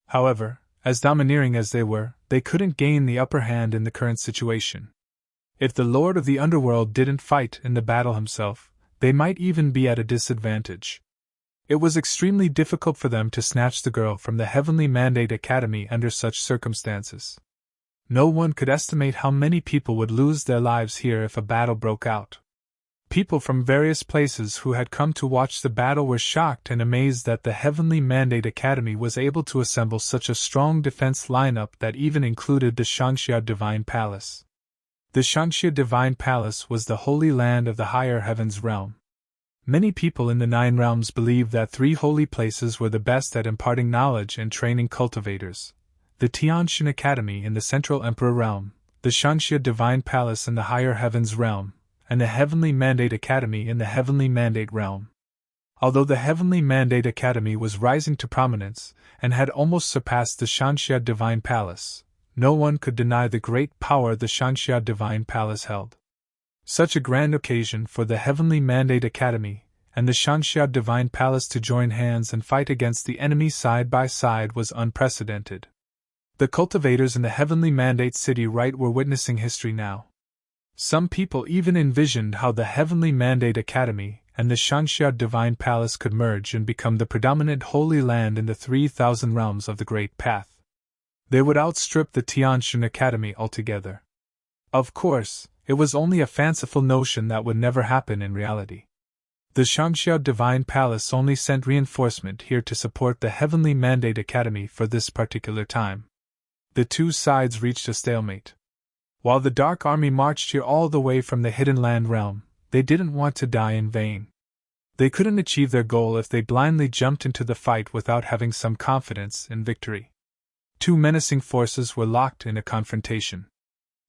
However, as domineering as they were, they couldn't gain the upper hand in the current situation. If the Lord of the Underworld didn't fight in the battle himself, they might even be at a disadvantage. It was extremely difficult for them to snatch the girl from the Heavenly Mandate Academy under such circumstances. No one could estimate how many people would lose their lives here if a battle broke out. People from various places who had come to watch the battle were shocked and amazed that the Heavenly Mandate Academy was able to assemble such a strong defense lineup that even included the Shangxia Divine Palace. The Shangxia Divine Palace was the holy land of the higher heavens realm. Many people in the 9 realms believed that 3 holy places were the best at imparting knowledge and training cultivators: the Tianshan Academy in the Central Emperor realm, the Shangxia Divine Palace in the higher heavens realm, and the Heavenly Mandate Academy in the Heavenly Mandate realm. Although the Heavenly Mandate Academy was rising to prominence, and had almost surpassed the Shangxia Divine Palace, no one could deny the great power the Shangxia Divine Palace held. Such a grand occasion for the Heavenly Mandate Academy and the Shangxia Divine Palace to join hands and fight against the enemy side by side was unprecedented. The cultivators in the Heavenly Mandate City right were witnessing history now. Some people even envisioned how the Heavenly Mandate Academy and the Shangxia Divine Palace could merge and become the predominant holy land in the 3,000 realms of the Great Path. They would outstrip the Tianshan Academy altogether. Of course, it was only a fanciful notion that would never happen in reality. The Shangxia Divine Palace only sent reinforcement here to support the Heavenly Mandate Academy for this particular time. The 2 sides reached a stalemate. While the Dark Army marched here all the way from the Hidden Land realm, they didn't want to die in vain. They couldn't achieve their goal if they blindly jumped into the fight without having some confidence in victory. 2 menacing forces were locked in a confrontation.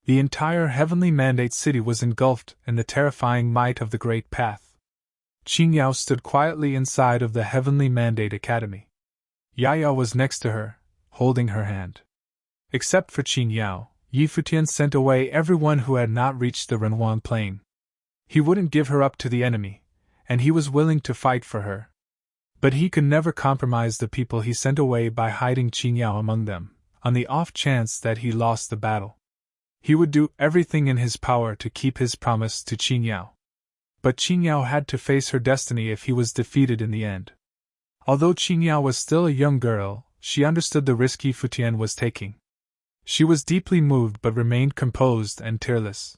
The entire Heavenly Mandate City was engulfed in the terrifying might of the Great Path. Qingyao stood quietly inside of the Heavenly Mandate Academy. Yaya was next to her, holding her hand. Except for Qingyao, Futian sent away everyone who had not reached the Renhuang Plain. He wouldn't give her up to the enemy, and he was willing to fight for her. But he could never compromise the people he sent away by hiding Qingyao among them, on the off chance that he lost the battle. He would do everything in his power to keep his promise to Qingyao. But Qingyao had to face her destiny if he was defeated in the end. Although Qingyao was still a young girl, she understood the risk Futian was taking. She was deeply moved but remained composed and tearless.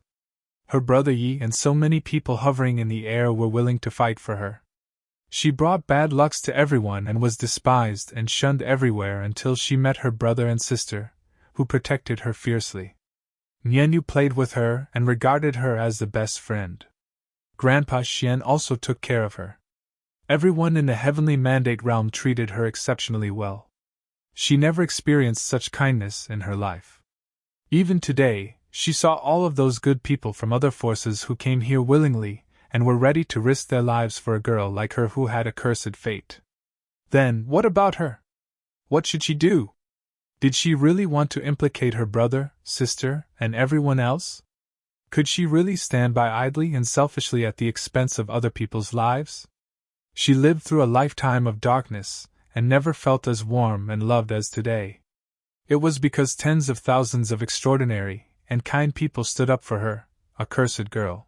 Her brother Yi and so many people hovering in the air were willing to fight for her. She brought bad lucks to everyone and was despised and shunned everywhere until she met her brother and sister, who protected her fiercely. Nianyu played with her and regarded her as the best friend. Grandpa Xian also took care of her. Everyone in the Heavenly Mandate realm treated her exceptionally well. She never experienced such kindness in her life. Even today, she saw all of those good people from other forces who came here willingly and were ready to risk their lives for a girl like her who had a cursed fate. Then, what about her? What should she do? Did she really want to implicate her brother, sister, and everyone else? Could she really stand by idly and selfishly at the expense of other people's lives? She lived through a lifetime of darkness, and never felt as warm and loved as today. It was because tens of thousands of extraordinary and kind people stood up for her, a cursed girl.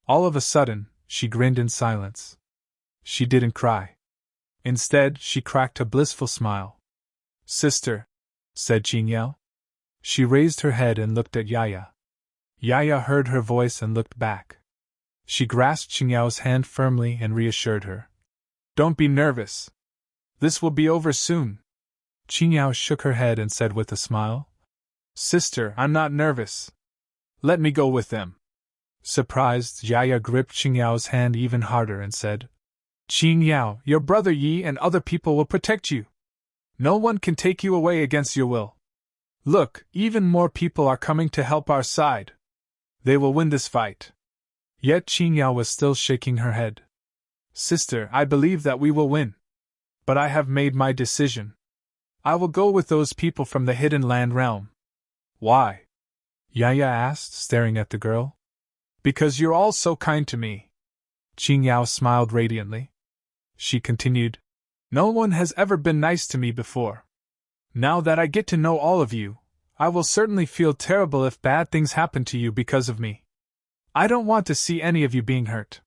All of a sudden, she grinned in silence. She didn't cry. Instead, she cracked a blissful smile. "Sister," said Qingyao. She raised her head and looked at Yaya. Yaya heard her voice and looked back. She grasped Qingyao's hand firmly and reassured her. "Don't be nervous. This will be over soon." Qingyao shook her head and said with a smile, "Sister, I'm not nervous. Let me go with them." Surprised, Yaya gripped Qingyao's hand even harder and said, "Qingyao, your brother Yi and other people will protect you. No one can take you away against your will. Look, even more people are coming to help our side. They will win this fight." Yet Qingyao was still shaking her head. "Sister, I believe that we will win. But I have made my decision. I will go with those people from the Hidden Land realm." "Why?" Yaya asked, staring at the girl. "Because you're all so kind to me." Qingyao smiled radiantly. She continued, "No one has ever been nice to me before. Now that I get to know all of you, I will certainly feel terrible if bad things happen to you because of me. I don't want to see any of you being hurt.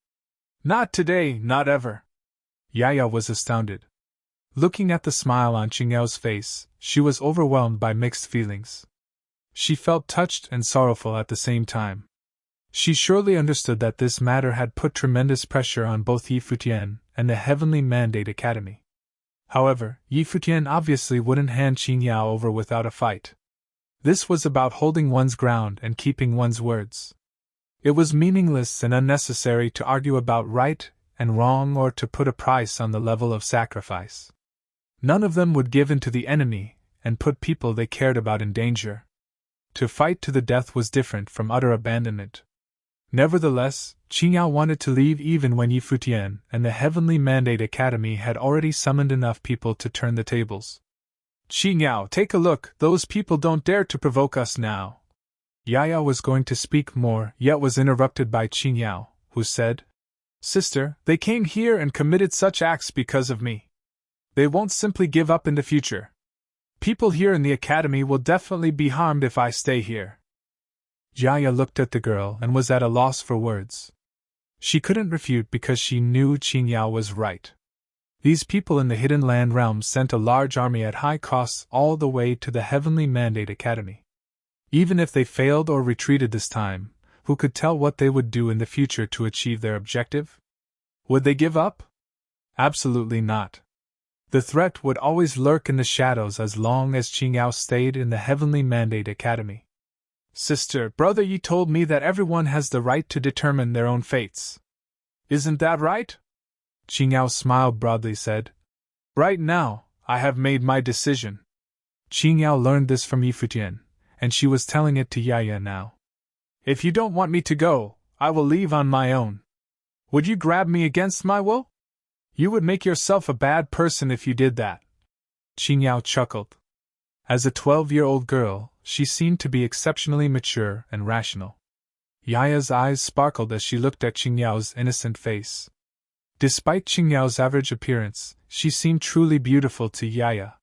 Not today, not ever." Yaya was astounded. Looking at the smile on Qingyao's face, she was overwhelmed by mixed feelings. She felt touched and sorrowful at the same time. She surely understood that this matter had put tremendous pressure on both Futian and the Heavenly Mandate Academy. However, Futian obviously wouldn't hand Qingyao over without a fight. This was about holding one's ground and keeping one's words. It was meaningless and unnecessary to argue about right and wrong or to put a price on the level of sacrifice. None of them would give in to the enemy and put people they cared about in danger. To fight to the death was different from utter abandonment. Nevertheless, Qingyao wanted to leave even when Futian and the Heavenly Mandate Academy had already summoned enough people to turn the tables. Qingyao, take a look, those people don't dare to provoke us now. Yaya was going to speak more, yet was interrupted by Qingyao, who said, Sister, they came here and committed such acts because of me. They won't simply give up in the future. People here in the academy will definitely be harmed if I stay here. Yaya looked at the girl and was at a loss for words. She couldn't refute because she knew Qingyao was right. These people in the Hidden Land realm sent a large army at high costs all the way to the Heavenly Mandate Academy. Even if they failed or retreated this time, who could tell what they would do in the future to achieve their objective? Would they give up? Absolutely not. The threat would always lurk in the shadows as long as Qingyao stayed in the Heavenly Mandate Academy. Sister, brother, you told me that everyone has the right to determine their own fates. Isn't that right? Qingyao smiled broadly said. Right now, I have made my decision. Qingyao learned this from Futian, and she was telling it to Yaya now. If you don't want me to go, I will leave on my own. Would you grab me against my will? You would make yourself a bad person if you did that. Qingyao chuckled. As a 12-year-old girl, she seemed to be exceptionally mature and rational. Yaya's eyes sparkled as she looked at Qingyao's innocent face. Despite Qingyao's average appearance, she seemed truly beautiful to Yaya.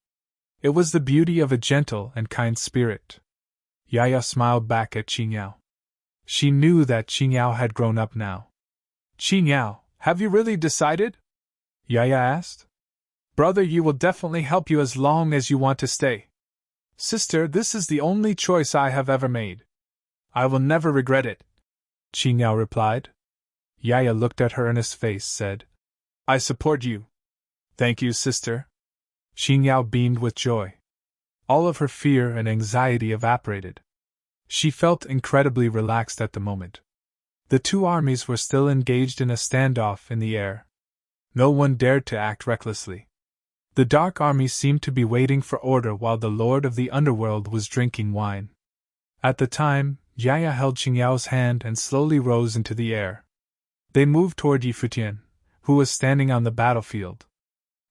It was the beauty of a gentle and kind spirit. Yaya smiled back at Qingyao. She knew that Qingyao had grown up now. Qingyao, have you really decided? Yaya asked. Brother, you will definitely help you as long as you want to stay. Sister, this is the only choice I have ever made. I will never regret it. Qingyao replied. Yaya looked at her earnest face, said, I support you. Thank you, sister. Qingyao beamed with joy. All of her fear and anxiety evaporated. She felt incredibly relaxed at the moment. The two armies were still engaged in a standoff in the air. No one dared to act recklessly. The Dark Army seemed to be waiting for order while the Lord of the Underworld was drinking wine. At the time, Yaya held Qingyao's hand and slowly rose into the air. They moved toward Futian, who was standing on the battlefield.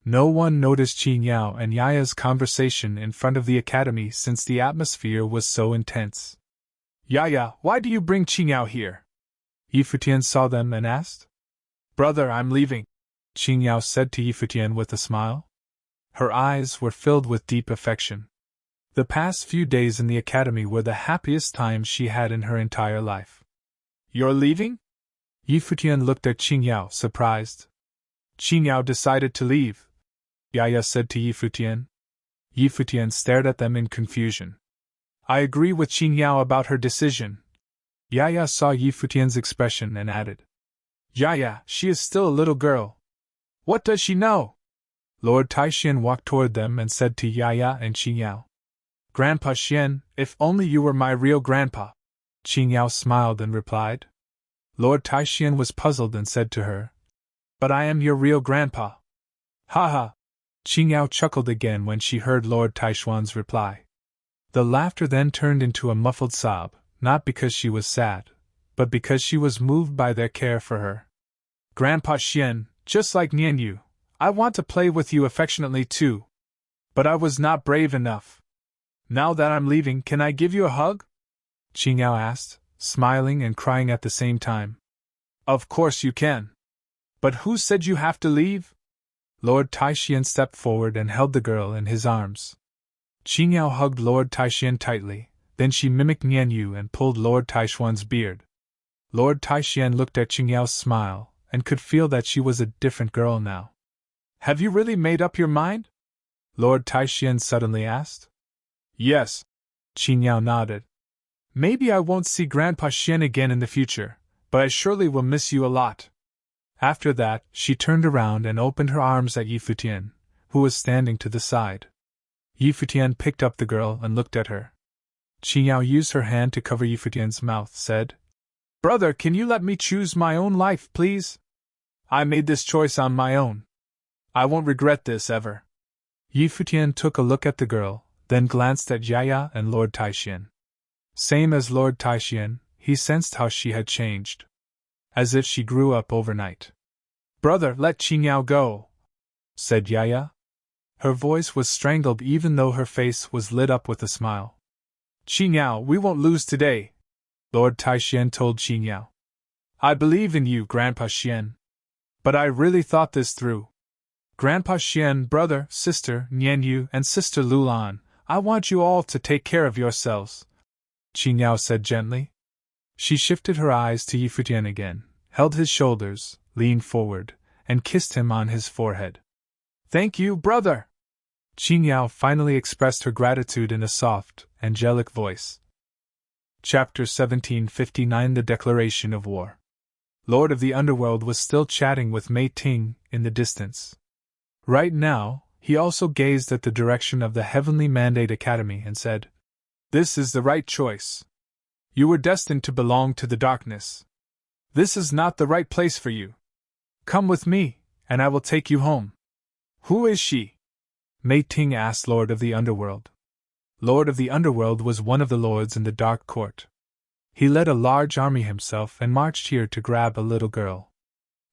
No one noticed Qingyao and Yaya's conversation in front of the academy since the atmosphere was so intense. Yaya, why do you bring Qingyao here? Futian saw them and asked. Brother, I'm leaving, Qingyao said to Futian with a smile. Her eyes were filled with deep affection. The past few days in the academy were the happiest times she had in her entire life. You're leaving? Futian looked at Qingyao, surprised. Qingyao decided to leave, Yaya said to Futian. Futian stared at them in confusion. I agree with Qingyao about her decision. Yaya saw Futian's expression and added. Yaya, she is still a little girl. What does she know? Lord Taishan walked toward them and said to Yaya and Qingyao. Grandpa Xian, if only you were my real grandpa. Qingyao smiled and replied. Lord Taishan was puzzled and said to her. But I am your real grandpa. Ha ha! Qingyao chuckled again when she heard Lord Taishuan's reply. The laughter then turned into a muffled sob, not because she was sad, but because she was moved by their care for her. Grandpa Xian, just like Nianyu, I want to play with you affectionately too. But I was not brave enough. Now that I'm leaving, can I give you a hug? Qingyao asked, smiling and crying at the same time. Of course you can. But who said you have to leave? Lord Taishan stepped forward and held the girl in his arms. Qingyao hugged Lord Taishan tightly, then she mimicked Nianyu and pulled Lord Taishuan's beard. Lord Taishan looked at Qingyao's smile, and could feel that she was a different girl now. Have you really made up your mind? Lord Taishan suddenly asked. Yes, Qingyao nodded. Maybe I won't see Grandpa Xian again in the future, but I surely will miss you a lot. After that, she turned around and opened her arms at Futian, who was standing to the side. Futian picked up the girl and looked at her. Qingyao used her hand to cover Yi Futian's mouth, said, "Brother, can you let me choose my own life, please? I made this choice on my own. I won't regret this ever." Yi Futian took a look at the girl, then glanced at Yaya and Lord Taishan. Same as Lord Taishan, he sensed how she had changed. As if she grew up overnight. "Brother, let Qingyao go," said Yaya. Her voice was strangled even though her face was lit up with a smile. "Qingyao, we won't lose today," Lord Taishan told Qingyao. "I believe in you, Grandpa Xian. But I really thought this through. Grandpa Xian, brother, sister Nianyu, and sister Lulan, I want you all to take care of yourselves," Qingyao said gently. She shifted her eyes to Yi Futian again, held his shoulders, leaned forward, and kissed him on his forehead. "Thank you, brother!" Qingyao finally expressed her gratitude in a soft, angelic voice. Chapter 1759 The Declaration of War. Lord of the Underworld was still chatting with Mei Ting in the distance. Right now, he also gazed at the direction of the Heavenly Mandate Academy and said, "This is the right choice. You were destined to belong to the darkness. This is not the right place for you. Come with me, and I will take you home." "Who is she?" Mei Ting asked Lord of the Underworld. Lord of the Underworld was one of the lords in the Dark Court. He led a large army himself and marched here to grab a little girl.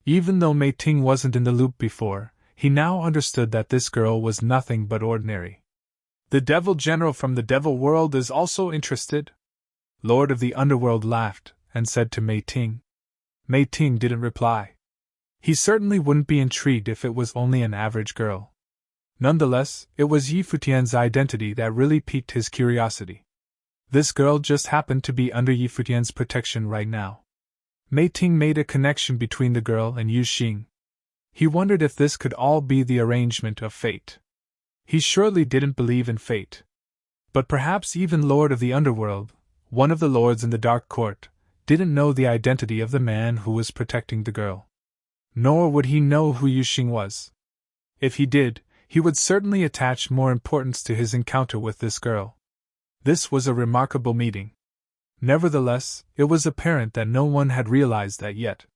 Even though Mei Ting wasn't in the loop before, he now understood that this girl was nothing but ordinary. "The Devil General from the Devil World is also interested?" Lord of the Underworld laughed and said to Mei Ting. Mei Ting didn't reply. He certainly wouldn't be intrigued if it was only an average girl. Nonetheless, it was Yi Futian's identity that really piqued his curiosity. This girl just happened to be under Yi Futian's protection right now. Mei Ting made a connection between the girl and Yu Xing. He wondered if this could all be the arrangement of fate. He surely didn't believe in fate. But perhaps even Lord of the Underworld, one of the lords in the Dark Court, didn't know the identity of the man who was protecting the girl. Nor would he know who Yu Xing was. If he did, he would certainly attach more importance to his encounter with this girl. This was a remarkable meeting. Nevertheless, it was apparent that no one had realized that yet.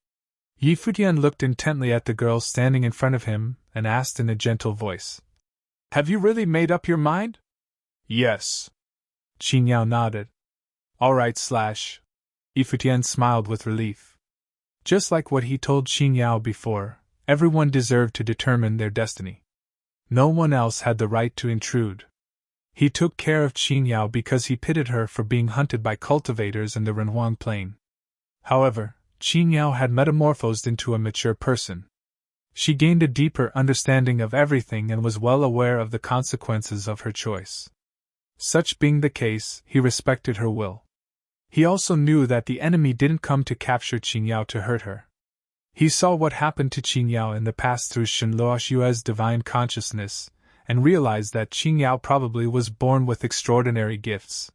Yi Futian looked intently at the girl standing in front of him and asked in a gentle voice, "Have you really made up your mind?" "Yes." Qingyao nodded. "All right, Yi Futian smiled with relief. Just like what he told Qingyao before, everyone deserved to determine their destiny. No one else had the right to intrude. He took care of Qingyao because he pitied her for being hunted by cultivators in the Renhuang Plain. However, Qingyao had metamorphosed into a mature person. She gained a deeper understanding of everything and was well aware of the consequences of her choice. Such being the case, he respected her will. He also knew that the enemy didn't come to capture Qingyao to hurt her. He saw what happened to Qingyao in the past through Shenluo Xue's divine consciousness, and realized that Qingyao probably was born with extraordinary gifts.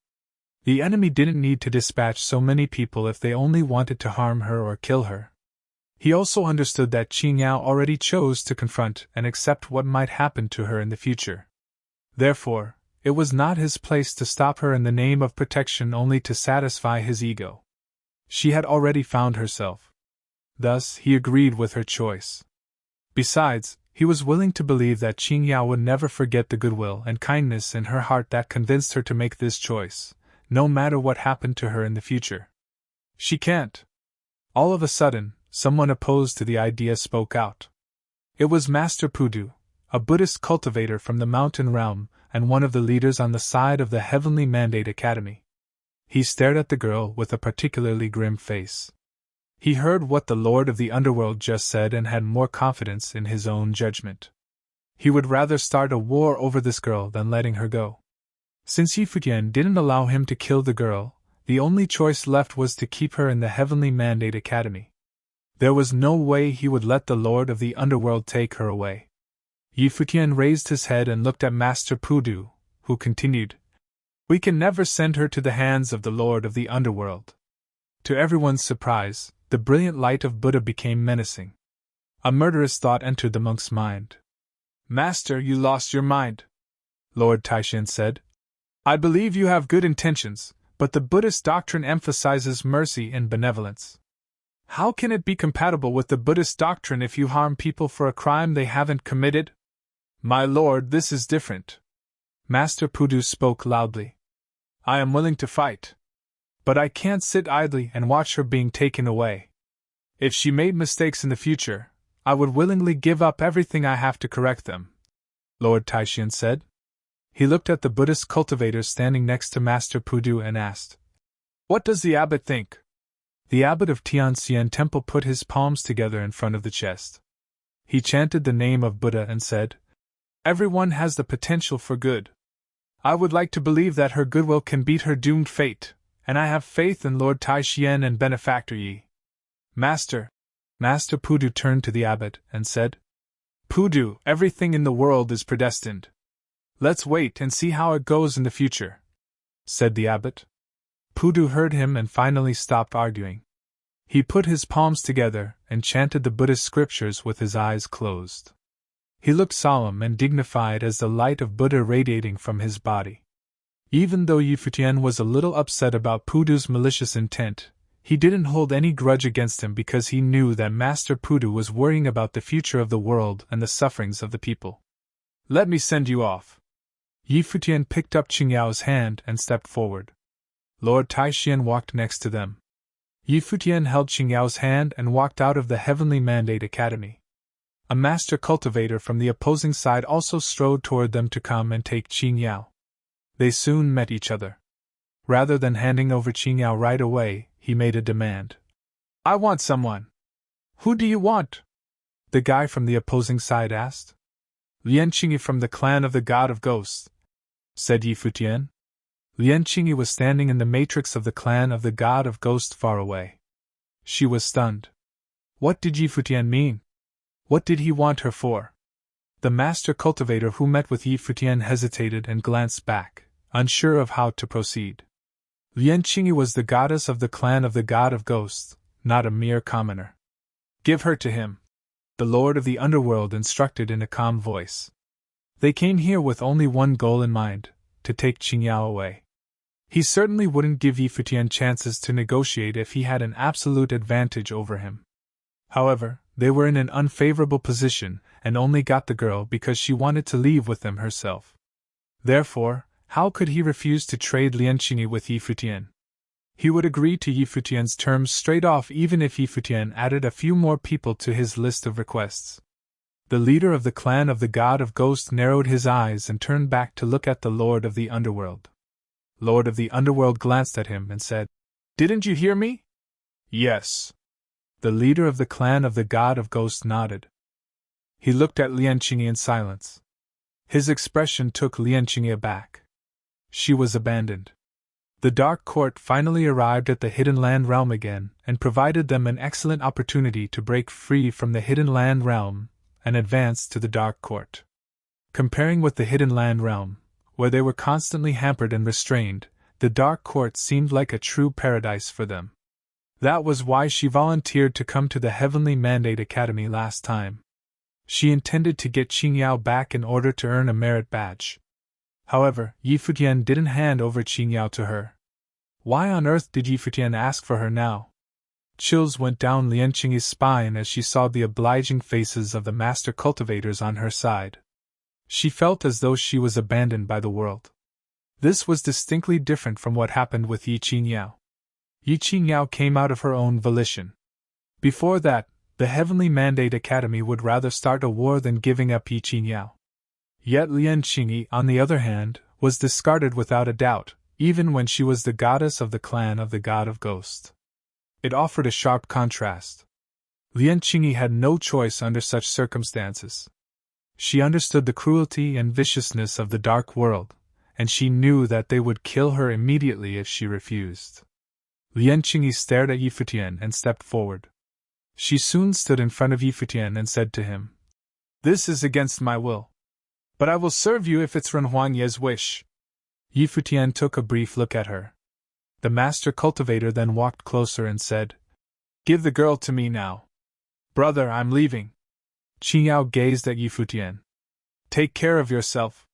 The enemy didn't need to dispatch so many people if they only wanted to harm her or kill her. He also understood that Qingyao already chose to confront and accept what might happen to her in the future. Therefore, it was not his place to stop her in the name of protection only to satisfy his ego. She had already found herself. Thus, he agreed with her choice. Besides, he was willing to believe that Qingyao would never forget the goodwill and kindness in her heart that convinced her to make this choice, no matter what happened to her in the future. "She can't." All of a sudden, someone opposed to the idea spoke out. It was Master Pudu, a Buddhist cultivator from the mountain realm and one of the leaders on the side of the Heavenly Mandate Academy. He stared at the girl with a particularly grim face. He heard what the Lord of the Underworld just said and had more confidence in his own judgment. He would rather start a war over this girl than letting her go. Since Yi Futian didn't allow him to kill the girl, the only choice left was to keep her in the Heavenly Mandate Academy. There was no way he would let the Lord of the Underworld take her away. Yi Futian raised his head and looked at Master Pudu, who continued, "We can never send her to the hands of the Lord of the Underworld." To everyone's surprise, the brilliant light of Buddha became menacing. A murderous thought entered the monk's mind. "Master, you lost your mind," Lord Taishan said. I believe you have good intentions, but the Buddhist doctrine emphasizes mercy and benevolence. How can it be compatible with the Buddhist doctrine if you harm people for a crime they haven't committed? My lord, this is different. Master Pudu spoke loudly. I am willing to fight. But I can't sit idly and watch her being taken away. If she made mistakes in the future, I would willingly give up everything I have to correct them, Lord Taishan said. He looked at the Buddhist cultivator standing next to Master Pudu and asked, What does the abbot think? The abbot of Tianxian Temple put his palms together in front of the chest. He chanted the name of Buddha and said, Everyone has the potential for good. I would like to believe that her goodwill can beat her doomed fate, and I have faith in Lord Taishan and Benefactor Yi. Master Pudu turned to the abbot and said, Pudu, everything in the world is predestined. Let's wait and see how it goes in the future, said the abbot. Pudu heard him and finally stopped arguing. He put his palms together and chanted the Buddhist scriptures with his eyes closed. He looked solemn and dignified as the light of Buddha radiating from his body. Even though Futian was a little upset about Pudu's malicious intent, he didn't hold any grudge against him because he knew that Master Pudu was worrying about the future of the world and the sufferings of the people. Let me send you off. Futian picked up Qingyao's hand and stepped forward. Lord Taishan walked next to them. Futian held Qingyao's hand and walked out of the Heavenly Mandate Academy. A master cultivator from the opposing side also strode toward them to come and take Qingyao. They soon met each other. Rather than handing over Qingyao right away, he made a demand. I want someone. Who do you want? The guy from the opposing side asked. Lian Qingyi from the clan of the God of Ghosts, said Futian. Lian Qingyi was standing in the matrix of the clan of the God of Ghosts far away. She was stunned. What did Futian mean? What did he want her for? The master cultivator who met with Futian hesitated and glanced back, unsure of how to proceed. Lian Qingyi was the goddess of the clan of the God of Ghosts, not a mere commoner. Give her to him, the Lord of the Underworld instructed in a calm voice. They came here with only one goal in mind, to take Qingyao away. He certainly wouldn't give Futian chances to negotiate if he had an absolute advantage over him. However, they were in an unfavorable position and only got the girl because she wanted to leave with them herself. Therefore, how could he refuse to trade Lian Qingyi with Futian? He would agree to Futian's terms straight off even if Futian added a few more people to his list of requests. The leader of the clan of the God of Ghosts narrowed his eyes and turned back to look at the Lord of the Underworld. Lord of the Underworld glanced at him and said, Didn't you hear me? Yes. The leader of the clan of the God of Ghosts nodded. He looked at Lian Qingyi in silence. His expression took Lian Qingyi aback. She was abandoned. The Dark Court finally arrived at the Hidden Land Realm again and provided them an excellent opportunity to break free from the Hidden Land Realm and advance to the Dark Court. Comparing with the Hidden Land Realm, where they were constantly hampered and restrained, the Dark Court seemed like a true paradise for them. That was why she volunteered to come to the Heavenly Mandate Academy last time. She intended to get Qingyao back in order to earn a merit badge. However, Futian didn't hand over Qingyao to her. Why on earth did Futian ask for her now? Chills went down Lian Qingyi's spine as she saw the obliging faces of the master cultivators on her side. She felt as though she was abandoned by the world. This was distinctly different from what happened with Qingyao. Qingyao came out of her own volition. Before that, the Heavenly Mandate Academy would rather start a war than giving up Qingyao. Yet Lian Qingyi, on the other hand, was discarded without a doubt, even when she was the goddess of the clan of the God of Ghosts. It offered a sharp contrast. Lian Qingyi had no choice under such circumstances. She understood the cruelty and viciousness of the dark world, and she knew that they would kill her immediately if she refused. Lian Qingyi stared at Futian and stepped forward. She soon stood in front of Futian and said to him, This is against my will. But I will serve you if it's Ren Huangye's wish. Futian took a brief look at her. The master cultivator then walked closer and said, Give the girl to me now. Brother, I'm leaving. Qingyao gazed at Futian. Take care of yourself.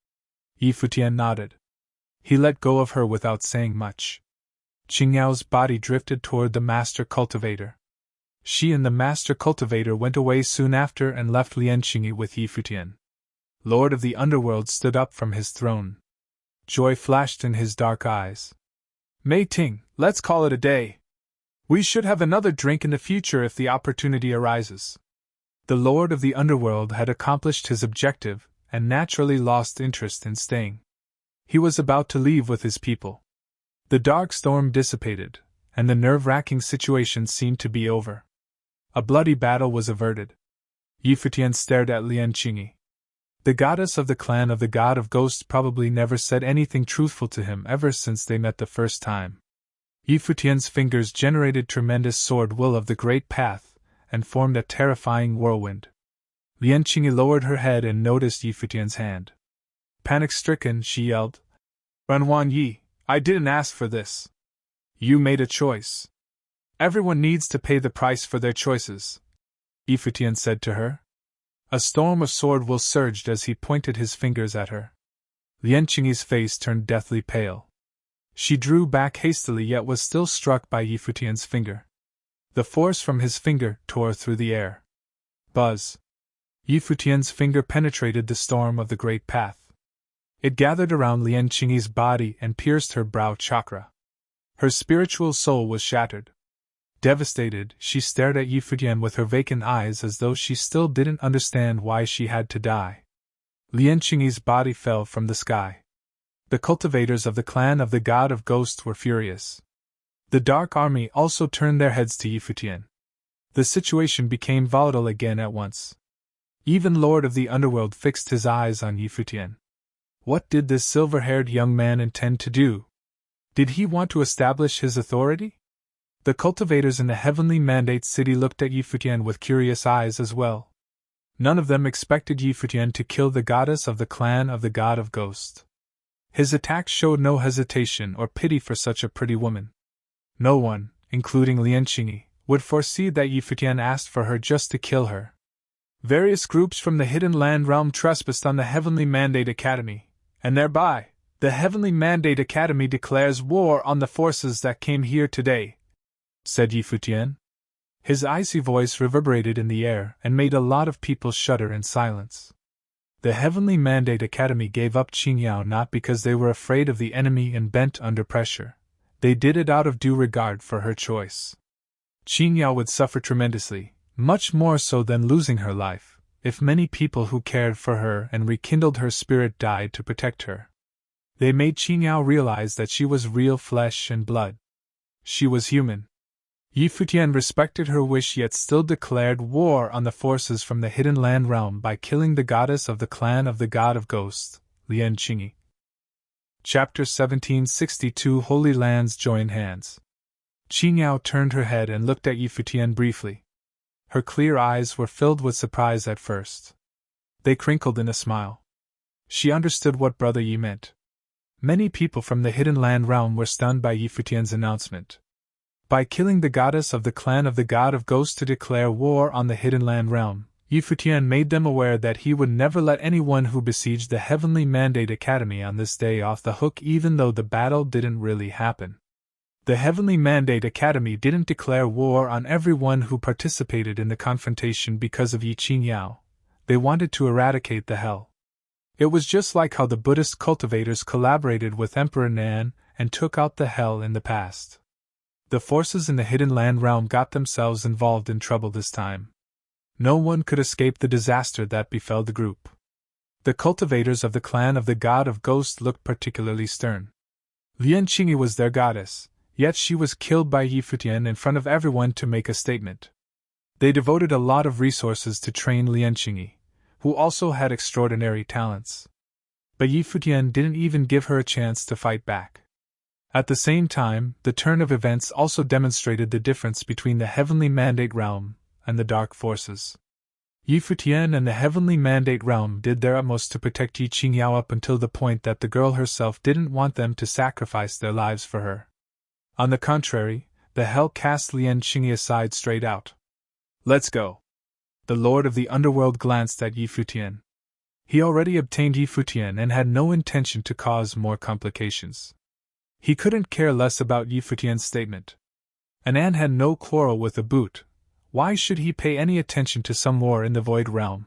Futian nodded. He let go of her without saying much. Qingyao's body drifted toward the master cultivator. She and the master cultivator went away soon after and left Lian Qingyi with Yi Futian. Lord of the Underworld stood up from his throne. Joy flashed in his dark eyes. Mei Ting, let's call it a day. We should have another drink in the future if the opportunity arises. The Lord of the Underworld had accomplished his objective and naturally lost interest in staying. He was about to leave with his people. The dark storm dissipated, and the nerve-wracking situation seemed to be over. A bloody battle was averted. Yi Futian stared at Lian Qingyi. The goddess of the clan of the god of ghosts probably never said anything truthful to him ever since they met the first time. Yi Futian's fingers generated tremendous sword will of the great path, and formed a terrifying whirlwind. Lian Qingyi lowered her head and noticed Yi Futian's hand. Panic-stricken, she yelled, "Renwan Yi, I didn't ask for this. You made a choice. Everyone needs to pay the price for their choices," Yi Futian said to her. A storm of sword will surged as he pointed his fingers at her. Lian Qingyi's face turned deathly pale. She drew back hastily yet was still struck by Yi Futian's finger. The force from his finger tore through the air. Buzz! Yi Futian's finger penetrated the storm of the great path. It gathered around Lian Qingyi's body and pierced her brow chakra. Her spiritual soul was shattered. Devastated, she stared at Yi Futian with her vacant eyes as though she still didn't understand why she had to die. Lian Qingyi's body fell from the sky. The cultivators of the clan of the god of ghosts were furious. The Dark Army also turned their heads to Yi Futian. The situation became volatile again at once. Even Lord of the Underworld fixed his eyes on Yi Futian. What did this silver-haired young man intend to do? Did he want to establish his authority? The cultivators in the Heavenly Mandate City looked at Yi Futian with curious eyes as well. None of them expected Yi Futian to kill the goddess of the clan of the god of ghosts. His attack showed no hesitation or pity for such a pretty woman. No one, including Lian Qingyi, would foresee that Yi Futian asked for her just to kill her. Various groups from the Hidden Land realm trespassed on the Heavenly Mandate Academy, and thereby, the Heavenly Mandate Academy declares war on the forces that came here today, said Yi Futian. His icy voice reverberated in the air and made a lot of people shudder in silence. The Heavenly Mandate Academy gave up Qingyao not because they were afraid of the enemy and bent under pressure. They did it out of due regard for her choice. Qingyao would suffer tremendously, much more so than losing her life, if many people who cared for her and rekindled her spirit died to protect her. They made Qingyao realize that she was real flesh and blood. She was human. Yi Futian respected her wish yet still declared war on the forces from the Hidden Land realm by killing the goddess of the clan of the god of ghosts, Lian Qingyi. Chapter 1762 Holy Lands Join Hands. Qingyao turned her head and looked at Yi Futian briefly. Her clear eyes were filled with surprise at first. They crinkled in a smile. She understood what Brother Yi meant. Many people from the Hidden Land realm were stunned by Yi Futian's announcement. By killing the goddess of the clan of the god of ghosts to declare war on the Hidden Land realm, Yi Futian made them aware that he would never let anyone who besieged the Heavenly Mandate Academy on this day off the hook even though the battle didn't really happen. The Heavenly Mandate Academy didn't declare war on everyone who participated in the confrontation because of Yi Qingyao. They wanted to eradicate the hell. It was just like how the Buddhist cultivators collaborated with Emperor Nan and took out the hell in the past. The forces in the Hidden Land realm got themselves involved in trouble this time. No one could escape the disaster that befell the group. The cultivators of the clan of the god of ghosts looked particularly stern. Lian Qingyi was their goddess, yet she was killed by Yi Futian in front of everyone to make a statement. They devoted a lot of resources to train Lian Qingyi, who also had extraordinary talents. But Yi Futian didn't even give her a chance to fight back. At the same time, the turn of events also demonstrated the difference between the Heavenly Mandate realm and the Dark Forces. Yi Futian and the Heavenly Mandate realm did their utmost to protect Yi Qingyao up until the point that the girl herself didn't want them to sacrifice their lives for her. On the contrary, the hell cast Lian Qingyi aside straight out. Let's go. The Lord of the Underworld glanced at Yi Futian. He already obtained Yi Futian and had no intention to cause more complications. He couldn't care less about Yi Futian's statement. An had no quarrel with the boot. Why should he pay any attention to some war in the Void Realm?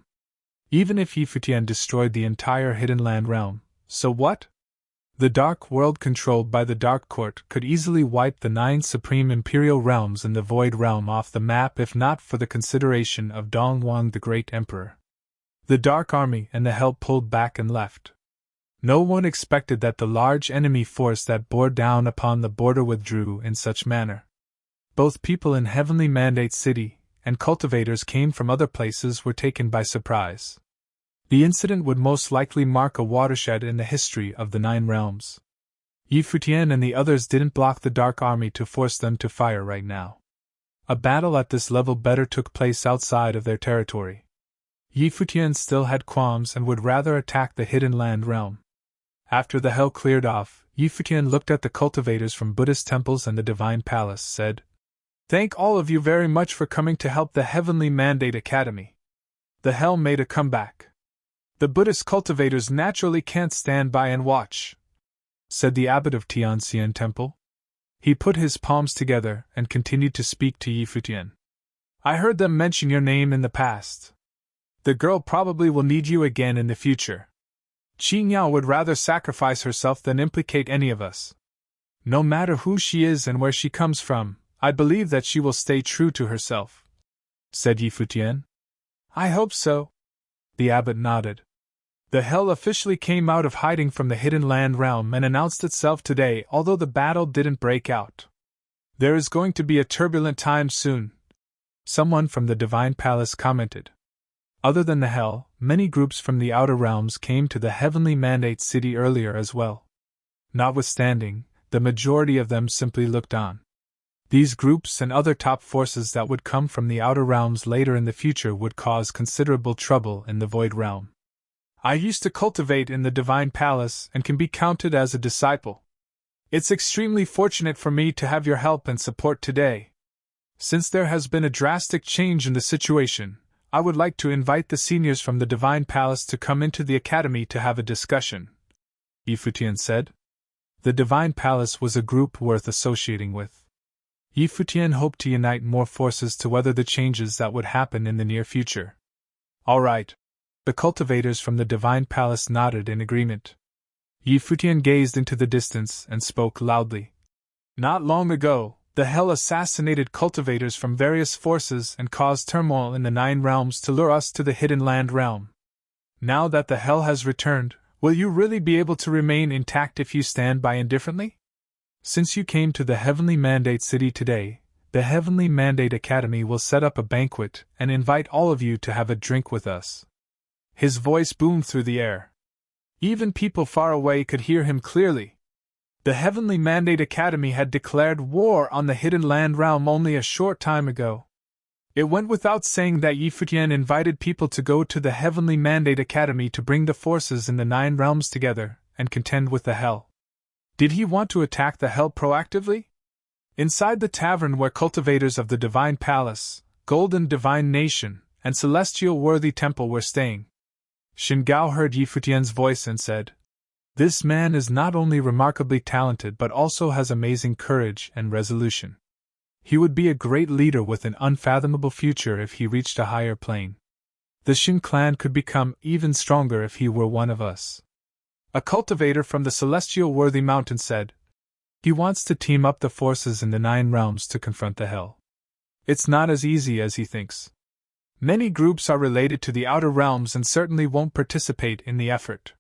Even if Yi Futian destroyed the entire Hidden Land realm, so what? The Dark World controlled by the Dark Court could easily wipe the 9 supreme imperial realms in the Void Realm off the map if not for the consideration of Dongwang the Great Emperor. The Dark Army and the Hell pulled back and left. No one expected that the large enemy force that bore down upon the border withdrew in such manner. Both people in Heavenly Mandate City and cultivators came from other places were taken by surprise. The incident would most likely mark a watershed in the history of the 9 realms. Yi Futian and the others didn't block the Dark Army to force them to fire right now. A battle at this level better took place outside of their territory. Yi Futian still had qualms and would rather attack the Hidden Land realm. After the hell cleared off, Yi Futian looked at the cultivators from Buddhist temples and the Divine Palace, said, "Thank all of you very much for coming to help the Heavenly Mandate Academy. The hell made a comeback. The Buddhist cultivators naturally can't stand by and watch," said the abbot of Tianxian Temple. He put his palms together and continued to speak to Yi Futian. "I heard them mention your name in the past. The girl probably will need you again in the future. Qi Niao would rather sacrifice herself than implicate any of us. No matter who she is and where she comes from, I believe that she will stay true to herself," said Yi Futian. "I hope so." The abbot nodded. The hell officially came out of hiding from the Hidden Land realm and announced itself today, although the battle didn't break out. "There is going to be a turbulent time soon," someone from the Divine Palace commented. Other than the hell, many groups from the outer realms came to the Heavenly Mandate City earlier as well. Notwithstanding, the majority of them simply looked on. These groups and other top forces that would come from the outer realms later in the future would cause considerable trouble in the Void Realm. "I used to cultivate in the Divine Palace and can be counted as a disciple. It's extremely fortunate for me to have your help and support today. Since there has been a drastic change in the situation, I would like to invite the seniors from the Divine Palace to come into the Academy to have a discussion," Yi Futian said. The Divine Palace was a group worth associating with. Yi Futian hoped to unite more forces to weather the changes that would happen in the near future. "All right." The cultivators from the Divine Palace nodded in agreement. Yi Futian gazed into the distance and spoke loudly. "Not long ago, the hell assassinated cultivators from various forces and caused turmoil in the 9 realms to lure us to the Hidden Land realm. Now that the hell has returned, will you really be able to remain intact if you stand by indifferently? Since you came to the Heavenly Mandate City today, the Heavenly Mandate Academy will set up a banquet and invite all of you to have a drink with us." His voice boomed through the air. Even people far away could hear him clearly. The Heavenly Mandate Academy had declared war on the Hidden Land realm only a short time ago. It went without saying that Yi Futian invited people to go to the Heavenly Mandate Academy to bring the forces in the 9 realms together and contend with the hell. Did he want to attack the hell proactively? Inside the tavern where cultivators of the Divine Palace, Golden Divine Nation, and Celestial Worthy Temple were staying, Shin Gao heard Yi Futian's voice and said, "This man is not only remarkably talented but also has amazing courage and resolution. He would be a great leader with an unfathomable future if he reached a higher plane. The Shin clan could become even stronger if he were one of us." A cultivator from the Celestial Worthy Mountain said, "He wants to team up the forces in the 9 realms to confront the hell. It's not as easy as he thinks. Many groups are related to the outer realms and certainly won't participate in the effort.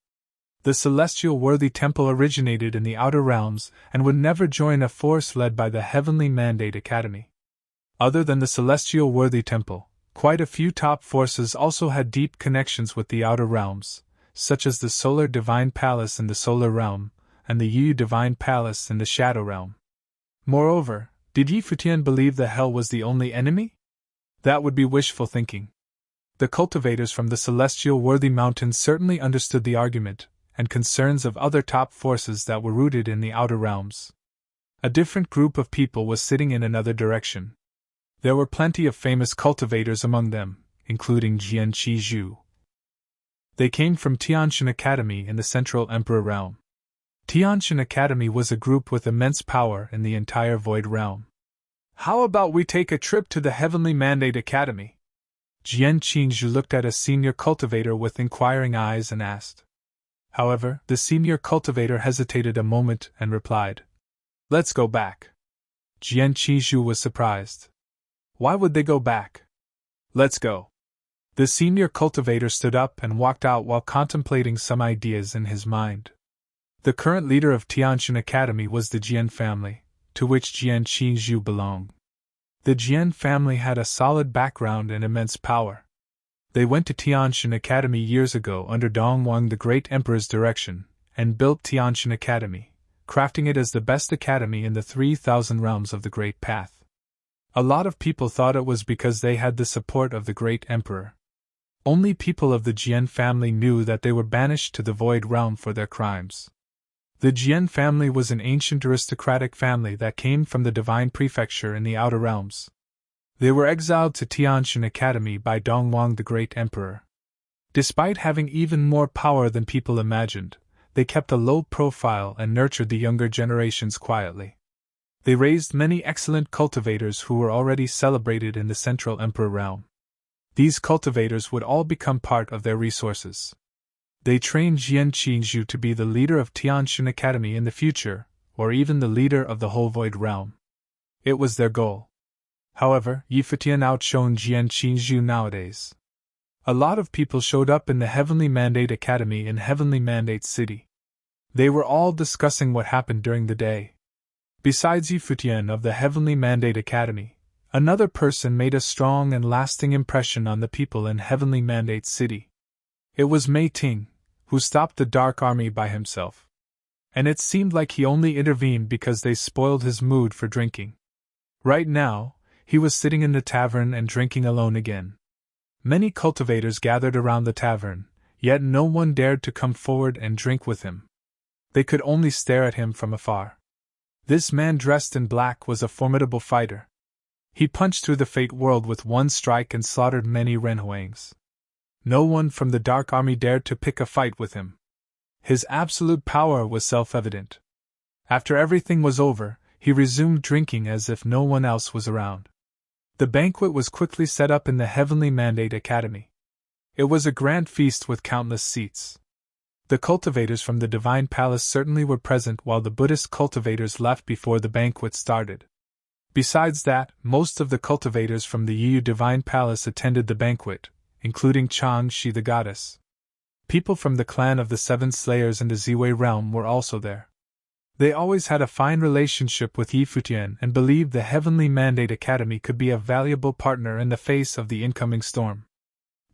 The Celestial Worthy Temple originated in the outer realms and would never join a force led by the Heavenly Mandate Academy. Other than the Celestial Worthy Temple, quite a few top forces also had deep connections with the outer realms, such as the Solar Divine Palace in the Solar Realm, and the Yu Divine Palace in the Shadow Realm. Moreover, did Yi Futian believe the hell was the only enemy? That would be wishful thinking. The cultivators from the Celestial Worthy Mountain certainly understood the argument and concerns of other top forces that were rooted in the outer realms. A different group of people was sitting in another direction. There were plenty of famous cultivators among them, including Jian Qizhu. They came from Tianshan Academy in the Central Emperor Realm. Tianshan Academy was a group with immense power in the entire Void Realm. How about we take a trip to the Heavenly Mandate Academy? Jian Qingzhu looked at a senior cultivator with inquiring eyes and asked. However, the senior cultivator hesitated a moment and replied, Let's go back. Jian Qingzhu was surprised. Why would they go back? Let's go. The senior cultivator stood up and walked out while contemplating some ideas in his mind. The current leader of Tianshan Academy was the Jian family, to which Jian Qingzhu belonged. The Jian family had a solid background and immense power. They went to Tianshan Academy years ago under Dongwang the Great Emperor's direction, and built Tianshan Academy, crafting it as the best academy in the 3,000 realms of the Great Path. A lot of people thought it was because they had the support of the Great Emperor. Only people of the Jian family knew that they were banished to the Void Realm for their crimes. The Jian family was an ancient aristocratic family that came from the Divine Prefecture in the Outer Realms. They were exiled to Tianshan Academy by Dongwang the Great Emperor. Despite having even more power than people imagined, they kept a low profile and nurtured the younger generations quietly. They raised many excellent cultivators who were already celebrated in the Central Emperor realm. These cultivators would all become part of their resources. They trained Jian Qingzhu to be the leader of Tianshan Academy in the future, or even the leader of the whole Void Realm. It was their goal. However, Futian outshone Jian Qingzhu nowadays. A lot of people showed up in the Heavenly Mandate Academy in Heavenly Mandate City. They were all discussing what happened during the day. Besides Futian of the Heavenly Mandate Academy, another person made a strong and lasting impression on the people in Heavenly Mandate City. It was Mei Ting, who stopped the Dark Army by himself. And it seemed like he only intervened because they spoiled his mood for drinking. Right now, he was sitting in the tavern and drinking alone again. Many cultivators gathered around the tavern, yet no one dared to come forward and drink with him. They could only stare at him from afar. This man dressed in black was a formidable fighter. He punched through the Fate World with one strike and slaughtered many Renhuangs. No one from the Dark Army dared to pick a fight with him. His absolute power was self-evident. After everything was over, he resumed drinking as if no one else was around. The banquet was quickly set up in the Heavenly Mandate Academy. It was a grand feast with countless seats. The cultivators from the Divine Palace certainly were present while the Buddhist cultivators left before the banquet started. Besides that, most of the cultivators from the Yu Divine Palace attended the banquet, including Chang Shi the goddess. People from the clan of the Seven Slayers in the Ziwei realm were also there. They always had a fine relationship with Futian and believed the Heavenly Mandate Academy could be a valuable partner in the face of the incoming storm.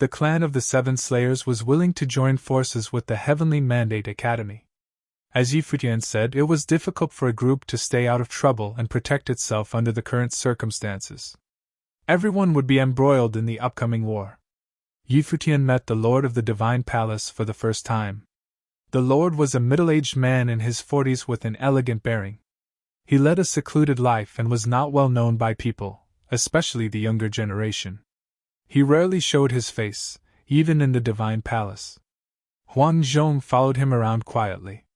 The clan of the Seven Slayers was willing to join forces with the Heavenly Mandate Academy. As Futian said, it was difficult for a group to stay out of trouble and protect itself under the current circumstances. Everyone would be embroiled in the upcoming war. Futian met the Lord of the Divine Palace for the first time. The Lord was a middle-aged man in his 40s with an elegant bearing. He led a secluded life and was not well known by people, especially the younger generation. He rarely showed his face, even in the Divine Palace. Huang Zhong followed him around quietly.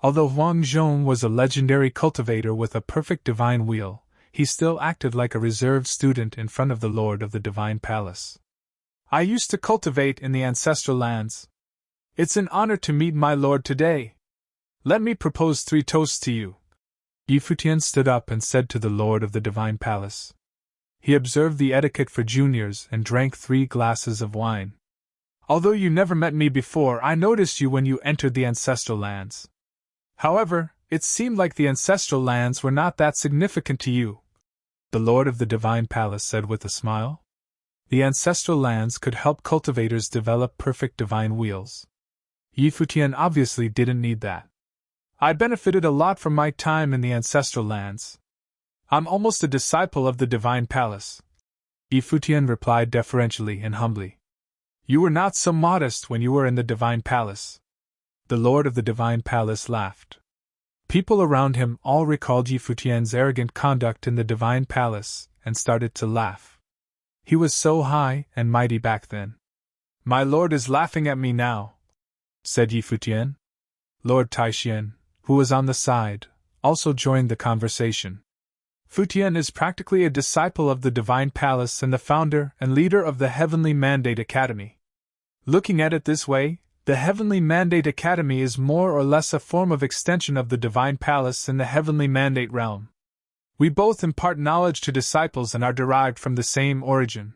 Although Huang Zhong was a legendary cultivator with a perfect divine wheel, he still acted like a reserved student in front of the Lord of the Divine Palace. I used to cultivate in the ancestral lands. It's an honor to meet my lord today. Let me propose 3 toasts to you. Futian stood up and said to the Lord of the Divine Palace. He observed the etiquette for juniors and drank 3 glasses of wine. Although you never met me before, I noticed you when you entered the ancestral lands. However, it seemed like the ancestral lands were not that significant to you, the Lord of the Divine Palace said with a smile. The ancestral lands could help cultivators develop perfect divine wheels. Futian obviously didn't need that. I benefited a lot from my time in the ancestral lands. I'm almost a disciple of the Divine Palace. Futian replied deferentially and humbly. You were not so modest when you were in the Divine Palace. The Lord of the Divine Palace laughed. People around him all recalled Futian's arrogant conduct in the Divine Palace and started to laugh. He was so high and mighty back then. My lord is laughing at me now, said Yi Futian. Lord Taishian, who was on the side, also joined the conversation. Futian is practically a disciple of the Divine Palace and the founder and leader of the Heavenly Mandate Academy. Looking at it this way, the Heavenly Mandate Academy is more or less a form of extension of the Divine Palace in the Heavenly Mandate realm. We both impart knowledge to disciples and are derived from the same origin.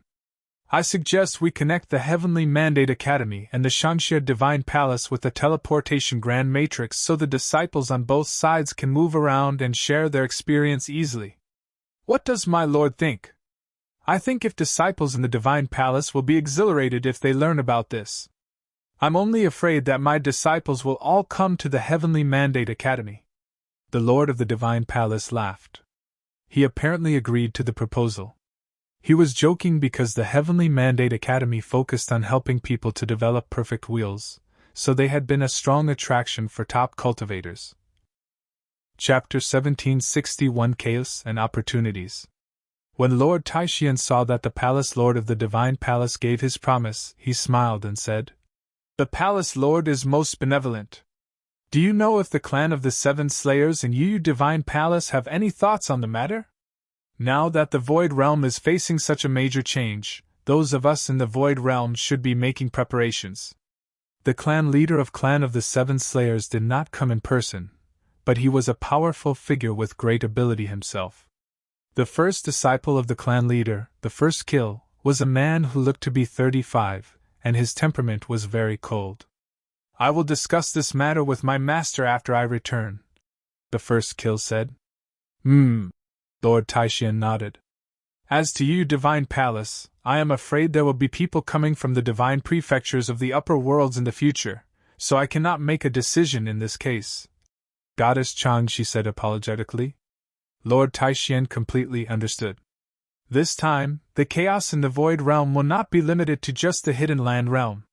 I suggest we connect the Heavenly Mandate Academy and the Shangxia Divine Palace with the Teleportation Grand Matrix so the disciples on both sides can move around and share their experience easily. What does my lord think? I think if disciples in the Divine Palace will be exhilarated if they learn about this. I'm only afraid that my disciples will all come to the Heavenly Mandate Academy. The Lord of the Divine Palace laughed. He apparently agreed to the proposal. He was joking because the Heavenly Mandate Academy focused on helping people to develop perfect wills, so they had been a strong attraction for top cultivators. Chapter 1761 Chaos and Opportunities. When Lord Taishian saw that the Palace Lord of the Divine Palace gave his promise, he smiled and said, "The Palace Lord is most benevolent. Do you know if the clan of the Seven Slayers in Yu Divine Palace have any thoughts on the matter? Now that the Void Realm is facing such a major change, those of us in the Void Realm should be making preparations." The clan leader of Clan of the Seven Slayers did not come in person, but he was a powerful figure with great ability himself. The first disciple of the clan leader, the first kill, was a man who looked to be 35, and his temperament was very cold. "I will discuss this matter with my master after I return," the first kill said. Lord Taishian nodded. "As to you, Divine Palace, I am afraid there will be people coming from the divine prefectures of the upper worlds in the future, so I cannot make a decision in this case." "Goddess Chang," she said apologetically. Lord Taishian completely understood. This time, the chaos in the Void Realm will not be limited to just the Hidden Land realm.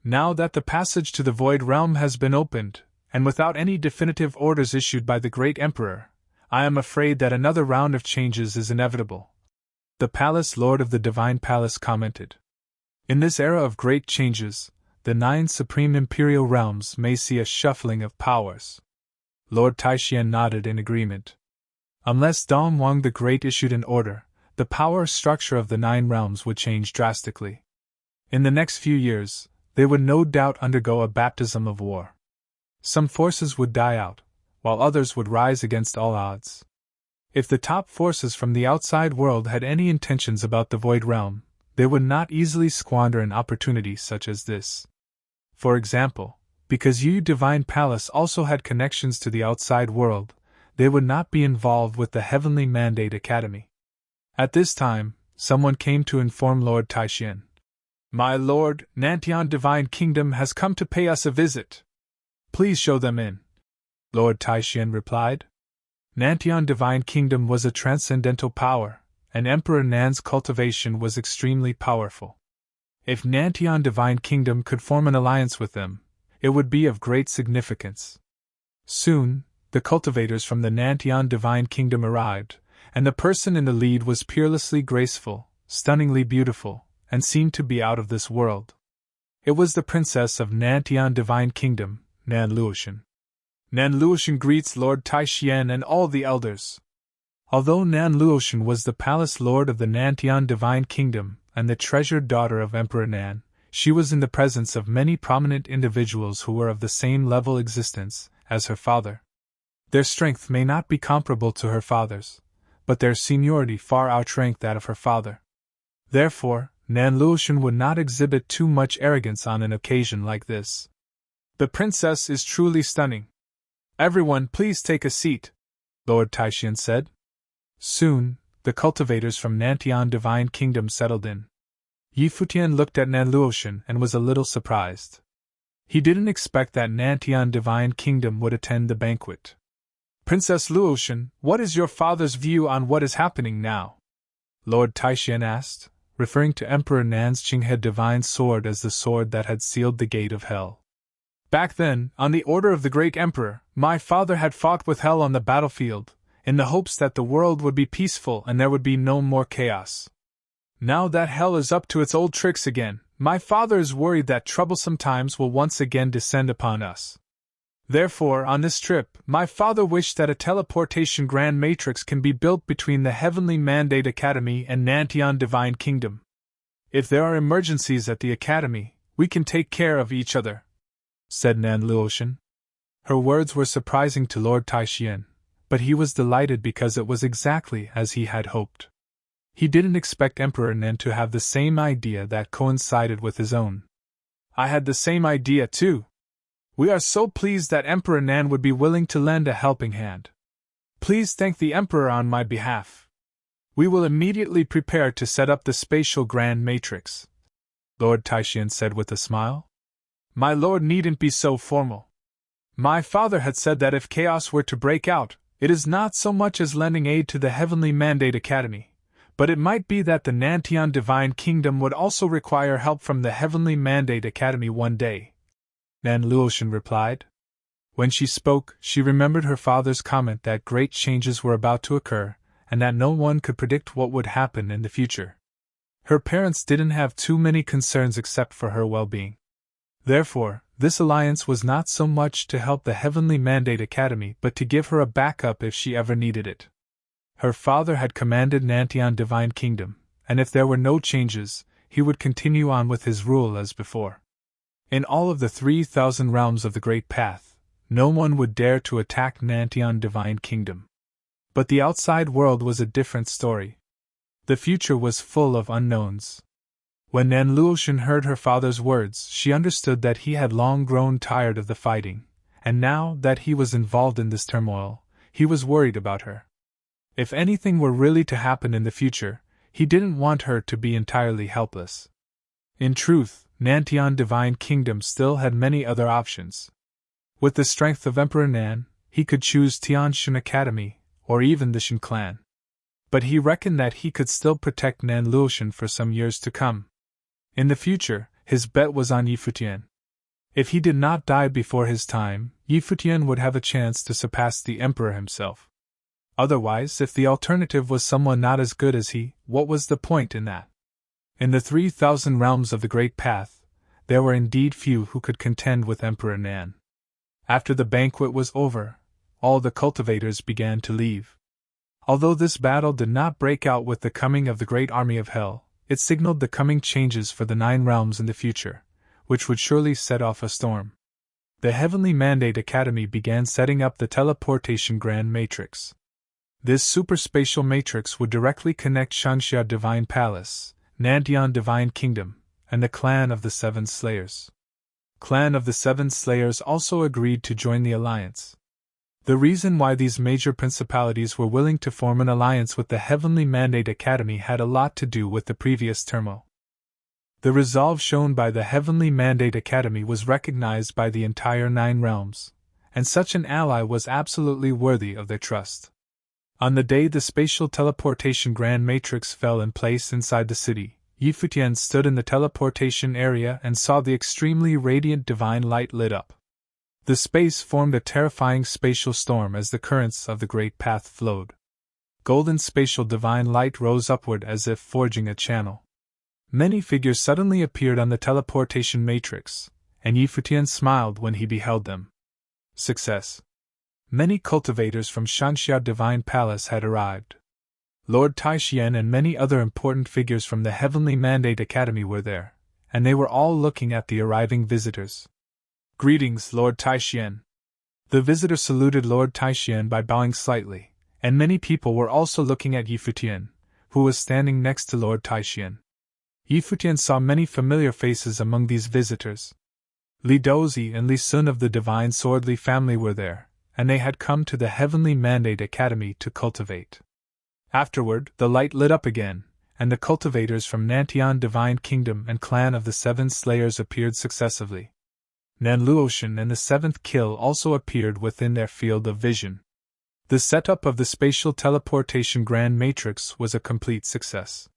Now that the passage to the Void Realm has been opened, and without any definitive orders issued by the Great Emperor, I am afraid that another round of changes is inevitable. The Palace Lord of the Divine Palace commented. In this era of great changes, the 9 supreme imperial realms may see a shuffling of powers. Lord Taishian nodded in agreement. Unless Dong Wang the Great issued an order, the power structure of the 9 realms would change drastically. In the next few years, they would no doubt undergo a baptism of war. Some forces would die out, while others would rise against all odds. If the top forces from the outside world had any intentions about the Void Realm, they would not easily squander an opportunity such as this. For example, because Yu Divine Palace also had connections to the outside world, they would not be involved with the Heavenly Mandate Academy. At this time, someone came to inform Lord Taishian. "My lord, Nantian Divine Kingdom has come to pay us a visit. Please show them in," Lord Taishian replied. Nantian Divine Kingdom was a transcendental power, and Emperor Nan's cultivation was extremely powerful. If Nantian Divine Kingdom could form an alliance with them, it would be of great significance. Soon, the cultivators from the Nantian Divine Kingdom arrived, and the person in the lead was peerlessly graceful, stunningly beautiful, and seemed to be out of this world. It was the princess of Nantian Divine Kingdom, Nan Luoshan. Nan Luoshan greets Lord Taishian and all the elders. Although Nan Luoshan was the palace lord of the Nantian Divine Kingdom and the treasured daughter of Emperor Nan, she was in the presence of many prominent individuals who were of the same level existence as her father. Their strength may not be comparable to her father's, but their seniority far outranked that of her father. Therefore, Nan Luoshan would not exhibit too much arrogance on an occasion like this. "The princess is truly stunning. Everyone, please take a seat," Lord Taishian said. Soon, the cultivators from Nantian Divine Kingdom settled in. Yi Futian looked at Nan Luoshan and was a little surprised. He didn't expect that Nantian Divine Kingdom would attend the banquet. "Princess Luoshan, what is your father's view on what is happening now?" Lord Taishian asked, referring to Emperor Nan's Qinghe Divine Sword as the sword that had sealed the gate of hell. "Back then, on the order of the Great Emperor, my father had fought with hell on the battlefield, in the hopes that the world would be peaceful and there would be no more chaos. Now that hell is up to its old tricks again, my father is worried that troublesome times will once again descend upon us. Therefore, on this trip, my father wished that a teleportation grand matrix can be built between the Heavenly Mandate Academy and Nantion Divine Kingdom. If there are emergencies at the Academy, we can take care of each other," said Nan Luotian. Her words were surprising to Lord Taishian, but he was delighted because it was exactly as he had hoped. He didn't expect Emperor Nan to have the same idea that coincided with his own. "I had the same idea too. We are so pleased that Emperor Nan would be willing to lend a helping hand. Please thank the Emperor on my behalf. We will immediately prepare to set up the spatial grand matrix," Lord Taishian said with a smile. "My lord needn't be so formal. My father had said that if chaos were to break out, it is not so much as lending aid to the Heavenly Mandate Academy, but it might be that the Nantion Divine Kingdom would also require help from the Heavenly Mandate Academy one day," Nan Luotian replied. When she spoke, she remembered her father's comment that great changes were about to occur, and that no one could predict what would happen in the future. Her parents didn't have too many concerns except for her well-being. Therefore, this alliance was not so much to help the Heavenly Mandate Academy but to give her a backup if she ever needed it. Her father had commanded Nantion Divine Kingdom, and if there were no changes, he would continue on with his rule as before. In all of the 3,000 realms of the Great Path, no one would dare to attack Nantion Divine Kingdom. But the outside world was a different story. The future was full of unknowns. When Nan Luotian heard her father's words, she understood that he had long grown tired of the fighting, and now that he was involved in this turmoil, he was worried about her. If anything were really to happen in the future, he didn't want her to be entirely helpless. In truth, Nantion Divine Kingdom still had many other options. With the strength of Emperor Nan, he could choose Tianxun Academy, or even the Shen clan. But he reckoned that he could still protect Nan Luotian for some years to come. In the future, his bet was on Futian. If he did not die before his time, Futian would have a chance to surpass the Emperor himself. Otherwise, if the alternative was someone not as good as he, what was the point in that? In the 3,000 realms of the Great Path, there were indeed few who could contend with Emperor Nan. After the banquet was over, all the cultivators began to leave. Although this battle did not break out with the coming of the great army of Hell, it signaled the coming changes for the 9 realms in the future, which would surely set off a storm. The Heavenly Mandate Academy began setting up the Teleportation Grand Matrix. This superspatial matrix would directly connect Shangxia Divine Palace, Nantion Divine Kingdom, and the Clan of the Seven Slayers. Clan of the Seven Slayers also agreed to join the alliance. The reason why these major principalities were willing to form an alliance with the Heavenly Mandate Academy had a lot to do with the previous turmoil. The resolve shown by the Heavenly Mandate Academy was recognized by the entire 9 realms, and such an ally was absolutely worthy of their trust. On the day the spatial teleportation grand matrix fell in place inside the city, Futian stood in the teleportation area and saw the extremely radiant divine light lit up. The space formed a terrifying spatial storm as the currents of the Great Path flowed. Golden spatial divine light rose upward as if forging a channel. Many figures suddenly appeared on the teleportation matrix, and Futian smiled when he beheld them. Success. Many cultivators from Shangxia Divine Palace had arrived. Lord Taishian and many other important figures from the Heavenly Mandate Academy were there, and they were all looking at the arriving visitors. "Greetings, Lord Taishian." The visitor saluted Lord Taishian by bowing slightly, and many people were also looking at Futian, who was standing next to Lord Taishian. Futian saw many familiar faces among these visitors. Li Dozi and Li Sun of the Divine Swordly family were there, and they had come to the Heavenly Mandate Academy to cultivate. Afterward, the light lit up again, and the cultivators from Nantion Divine Kingdom and Clan of the Seven Slayers appeared successively. Nan Luotian and the 7th Kill also appeared within their field of vision. The setup of the spatial teleportation grand matrix was a complete success.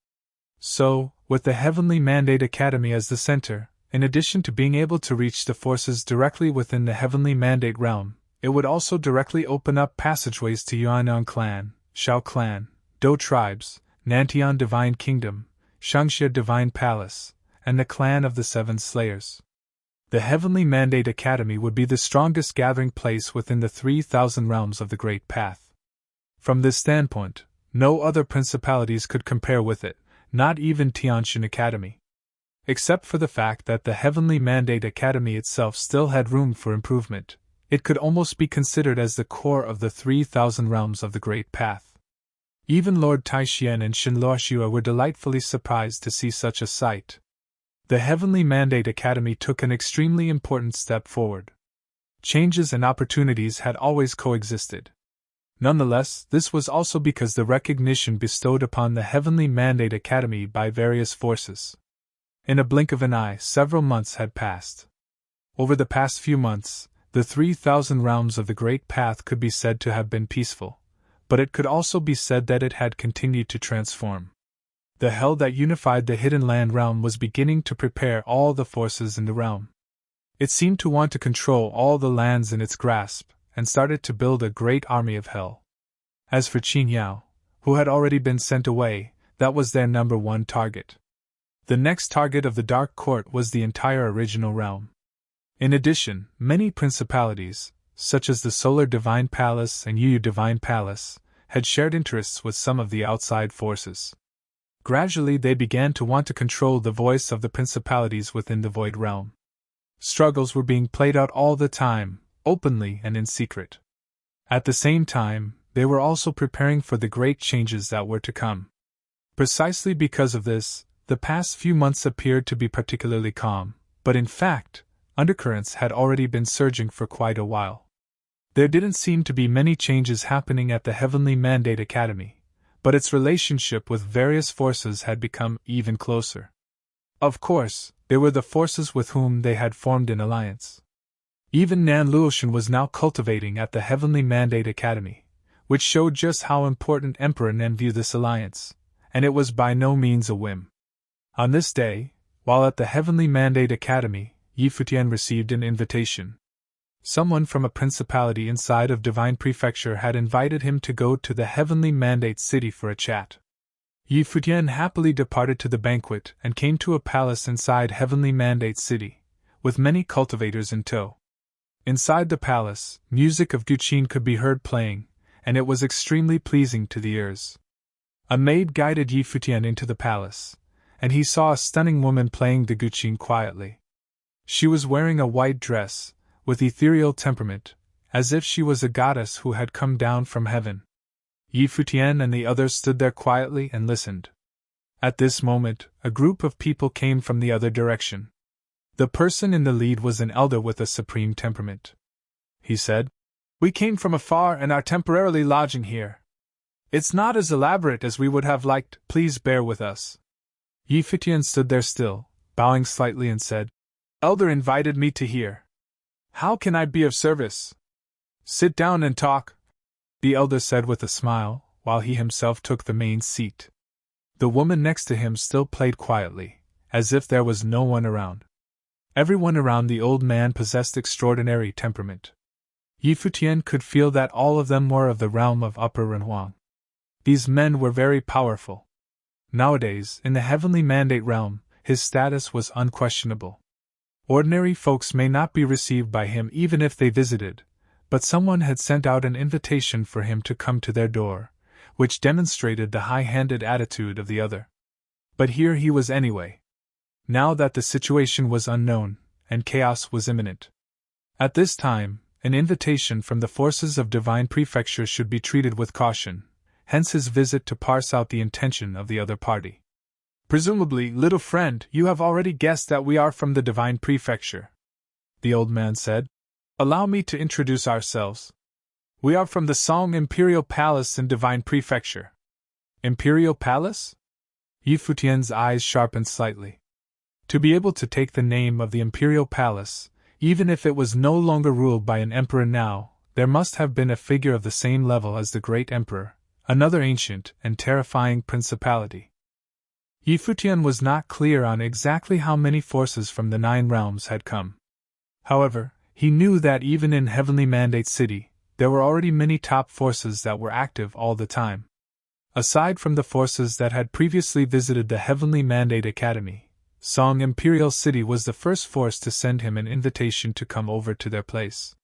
So, with the Heavenly Mandate Academy as the center, in addition to being able to reach the forces directly within the Heavenly Mandate realm, it would also directly open up passageways to Yuanyang Clan, Shao Clan, Dou Tribes, Nantion Divine Kingdom, Shangxia Divine Palace, and the clan of the Seven Slayers. The Heavenly Mandate Academy would be the strongest gathering place within the 3,000 realms of the Great Path. From this standpoint, no other principalities could compare with it, not even Tiantian Academy. Except for the fact that the Heavenly Mandate Academy itself still had room for improvement, it could almost be considered as the core of the 3,000 realms of the Great Path. Even Lord Taixian and Shenluoxua were delightfully surprised to see such a sight. The Heavenly Mandate Academy took an extremely important step forward. Changes and opportunities had always coexisted. Nonetheless, this was also because the recognition bestowed upon the Heavenly Mandate Academy by various forces. In a blink of an eye, several months had passed. Over the past few months, the 3,000 realms of the Great Path could be said to have been peaceful, but it could also be said that it had continued to transform. The hell that unified the Hidden Land realm was beginning to prepare all the forces in the realm. It seemed to want to control all the lands in its grasp, and started to build a great army of hell. As for Qin Yao, who had already been sent away, that was their number one target. The next target of the Dark Court was the entire original realm. In addition, many principalities, such as the Solar Divine Palace and Yu Divine Palace, had shared interests with some of the outside forces. Gradually they began to want to control the voice of the principalities within the Void Realm. Struggles were being played out all the time, openly and in secret. At the same time, they were also preparing for the great changes that were to come. Precisely because of this, the past few months appeared to be particularly calm, but in fact, undercurrents had already been surging for quite a while. There didn't seem to be many changes happening at the Heavenly Mandate Academy, but its relationship with various forces had become even closer. Of course, there were the forces with whom they had formed an alliance. Even Nan Luoshan was now cultivating at the Heavenly Mandate Academy, which showed just how important Emperor Nan viewed this alliance, and it was by no means a whim. On this day, while at the Heavenly Mandate Academy, Futian received an invitation. Someone from a principality inside of Divine Prefecture had invited him to go to the Heavenly Mandate City for a chat. Futian happily departed to the banquet and came to a palace inside Heavenly Mandate City, with many cultivators in tow. Inside the palace, music of Guqin could be heard playing, and it was extremely pleasing to the ears. A maid guided Futian into the palace, and he saw a stunning woman playing the Guqin quietly. She was wearing a white dress, with ethereal temperament, as if she was a goddess who had come down from heaven. Futian and the others stood there quietly and listened. At this moment, a group of people came from the other direction. The person in the lead was an elder with a supreme temperament. He said, "We came from afar and are temporarily lodging here. It's not as elaborate as we would have liked, please bear with us." Futian stood there still, bowing slightly and said, "Elder invited me to here. How can I be of service?" "Sit down and talk," the elder said with a smile, while he himself took the main seat. The woman next to him still played quietly, as if there was no one around. Everyone around the old man possessed extraordinary temperament. Futian could feel that all of them were of the realm of Upper Renhuang. These men were very powerful. Nowadays, in the Heavenly Mandate realm, his status was unquestionable. Ordinary folks may not be received by him even if they visited, but someone had sent out an invitation for him to come to their door, which demonstrated the high-handed attitude of the other. But here he was anyway. Now that the situation was unknown, and chaos was imminent. At this time, an invitation from the forces of Divine Prefecture should be treated with caution, hence his visit to parse out the intention of the other party. "Presumably, little friend, you have already guessed that we are from the Divine Prefecture," the old man said. "Allow me to introduce ourselves. We are from the Song Imperial Palace in Divine Prefecture." "Imperial Palace?" Futian's eyes sharpened slightly. To be able to take the name of the Imperial Palace, even if it was no longer ruled by an emperor now, there must have been a figure of the same level as the Great Emperor, another ancient and terrifying principality. Futian was not clear on exactly how many forces from the 9 realms had come. However, he knew that even in Heavenly Mandate City, there were already many top forces that were active all the time. Aside from the forces that had previously visited the Heavenly Mandate Academy, Song Imperial City was the first force to send him an invitation to come over to their place.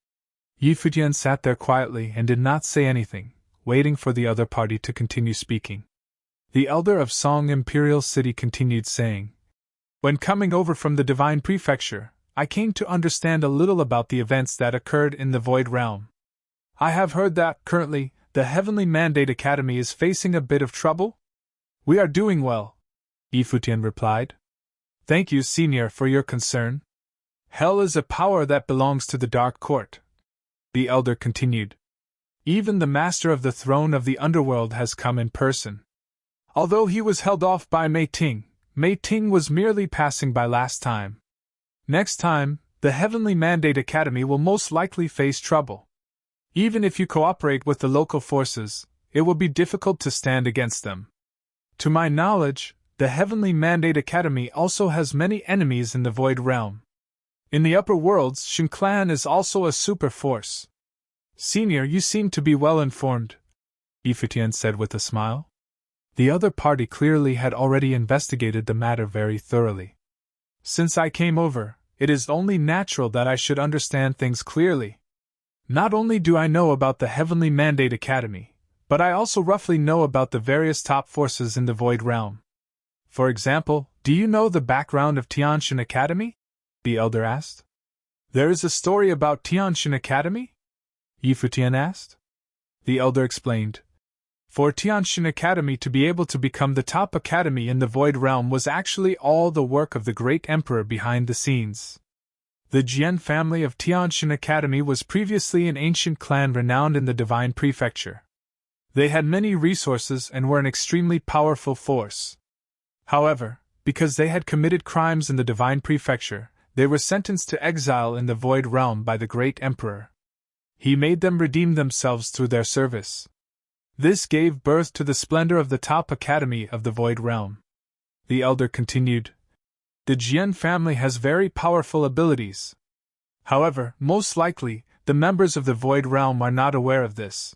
Futian sat there quietly and did not say anything, waiting for the other party to continue speaking. The elder of Song Imperial City continued saying, "When coming over from the Divine Prefecture, I came to understand a little about the events that occurred in the Void Realm. I have heard that, currently, the Heavenly Mandate Academy is facing a bit of trouble?" "We are doing well," Futian replied. "Thank you, Senior, for your concern. Hell is a power that belongs to the Dark Court," the elder continued. "Even the Master of the Throne of the Underworld has come in person. Although he was held off by Mei Ting was merely passing by last time. Next time, the Heavenly Mandate Academy will most likely face trouble. Even if you cooperate with the local forces, it will be difficult to stand against them. To my knowledge, the Heavenly Mandate Academy also has many enemies in the Void Realm. In the upper worlds, Shin Clan is also a super force." "Senior, you seem to be well informed," Futian said with a smile. The other party clearly had already investigated the matter very thoroughly. "Since I came over, it is only natural that I should understand things clearly. Not only do I know about the Heavenly Mandate Academy, but I also roughly know about the various top forces in the Void Realm. For example, do you know the background of Tianshan Academy?" the elder asked. "There is a story about Tianshan Academy?" Futian asked. The elder explained. "For Tianshan Academy to be able to become the top academy in the Void Realm was actually all the work of the great emperor behind the scenes. The Jian family of Tianshan Academy was previously an ancient clan renowned in the Divine Prefecture. They had many resources and were an extremely powerful force. However, because they had committed crimes in the Divine Prefecture, they were sentenced to exile in the Void Realm by the great emperor. He made them redeem themselves through their service. This gave birth to the splendor of the top academy of the Void Realm." The elder continued. "The Jian family has very powerful abilities. However, most likely, the members of the Void Realm are not aware of this."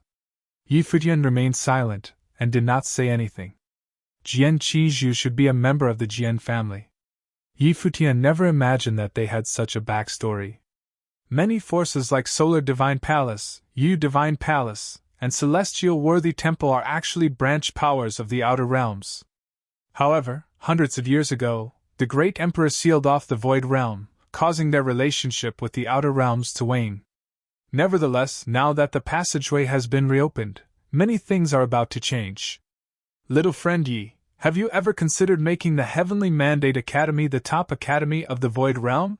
Futian remained silent, and did not say anything. Jian Qizhu should be a member of the Jian family. Futian never imagined that they had such a backstory. Many forces like Solar Divine Palace, Yu Divine Palace, and Celestial Worthy Temple are actually branch powers of the Outer Realms. However, hundreds of years ago, the Great Emperor sealed off the Void Realm, causing their relationship with the Outer Realms to wane. Nevertheless, now that the passageway has been reopened, many things are about to change. Little friend Yi, have you ever considered making the Heavenly Mandate Academy the top academy of the Void Realm?"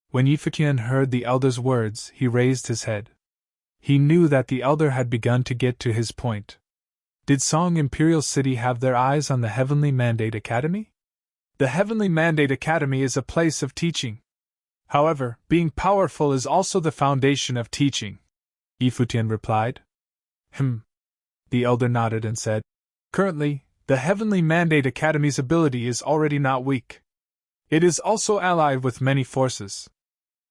When Futian heard the elder's words, he raised his head. He knew that the elder had begun to get to his point. Did Song Imperial City have their eyes on the Heavenly Mandate Academy? The Heavenly Mandate Academy is a place of teaching. However, being powerful is also the foundation of teaching, Futian replied. The elder nodded and said, "Currently, the Heavenly Mandate Academy's ability is already not weak. It is also allied with many forces.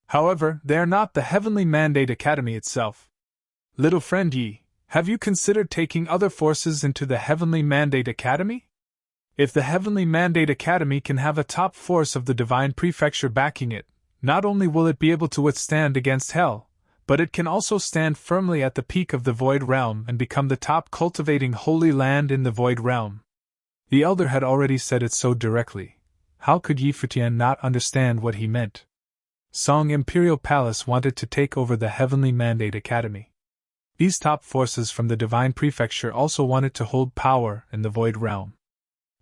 However, they are not the Heavenly Mandate Academy itself. Little friend Yi, have you considered taking other forces into the Heavenly Mandate Academy? If the Heavenly Mandate Academy can have a top force of the Divine Prefecture backing it, not only will it be able to withstand against Hell, but it can also stand firmly at the peak of the Void Realm and become the top cultivating holy land in the Void Realm." The elder had already said it so directly. How could Futian not understand what he meant? Song Imperial Palace wanted to take over the Heavenly Mandate Academy. These top forces from the Divine Prefecture also wanted to hold power in the Void Realm.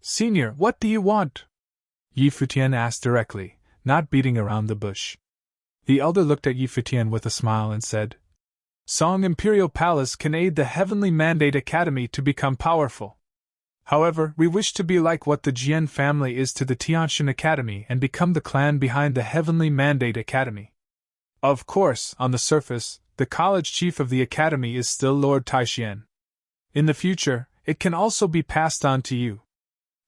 "Senior, what do you want?" Futian asked directly, not beating around the bush. The elder looked at Futian with a smile and said, "Song Imperial Palace can aid the Heavenly Mandate Academy to become powerful. However, we wish to be like what the Jian family is to the Tianshan Academy and become the clan behind the Heavenly Mandate Academy. Of course, on the surface, the college chief of the academy is still Lord Taishian. In the future, it can also be passed on to you."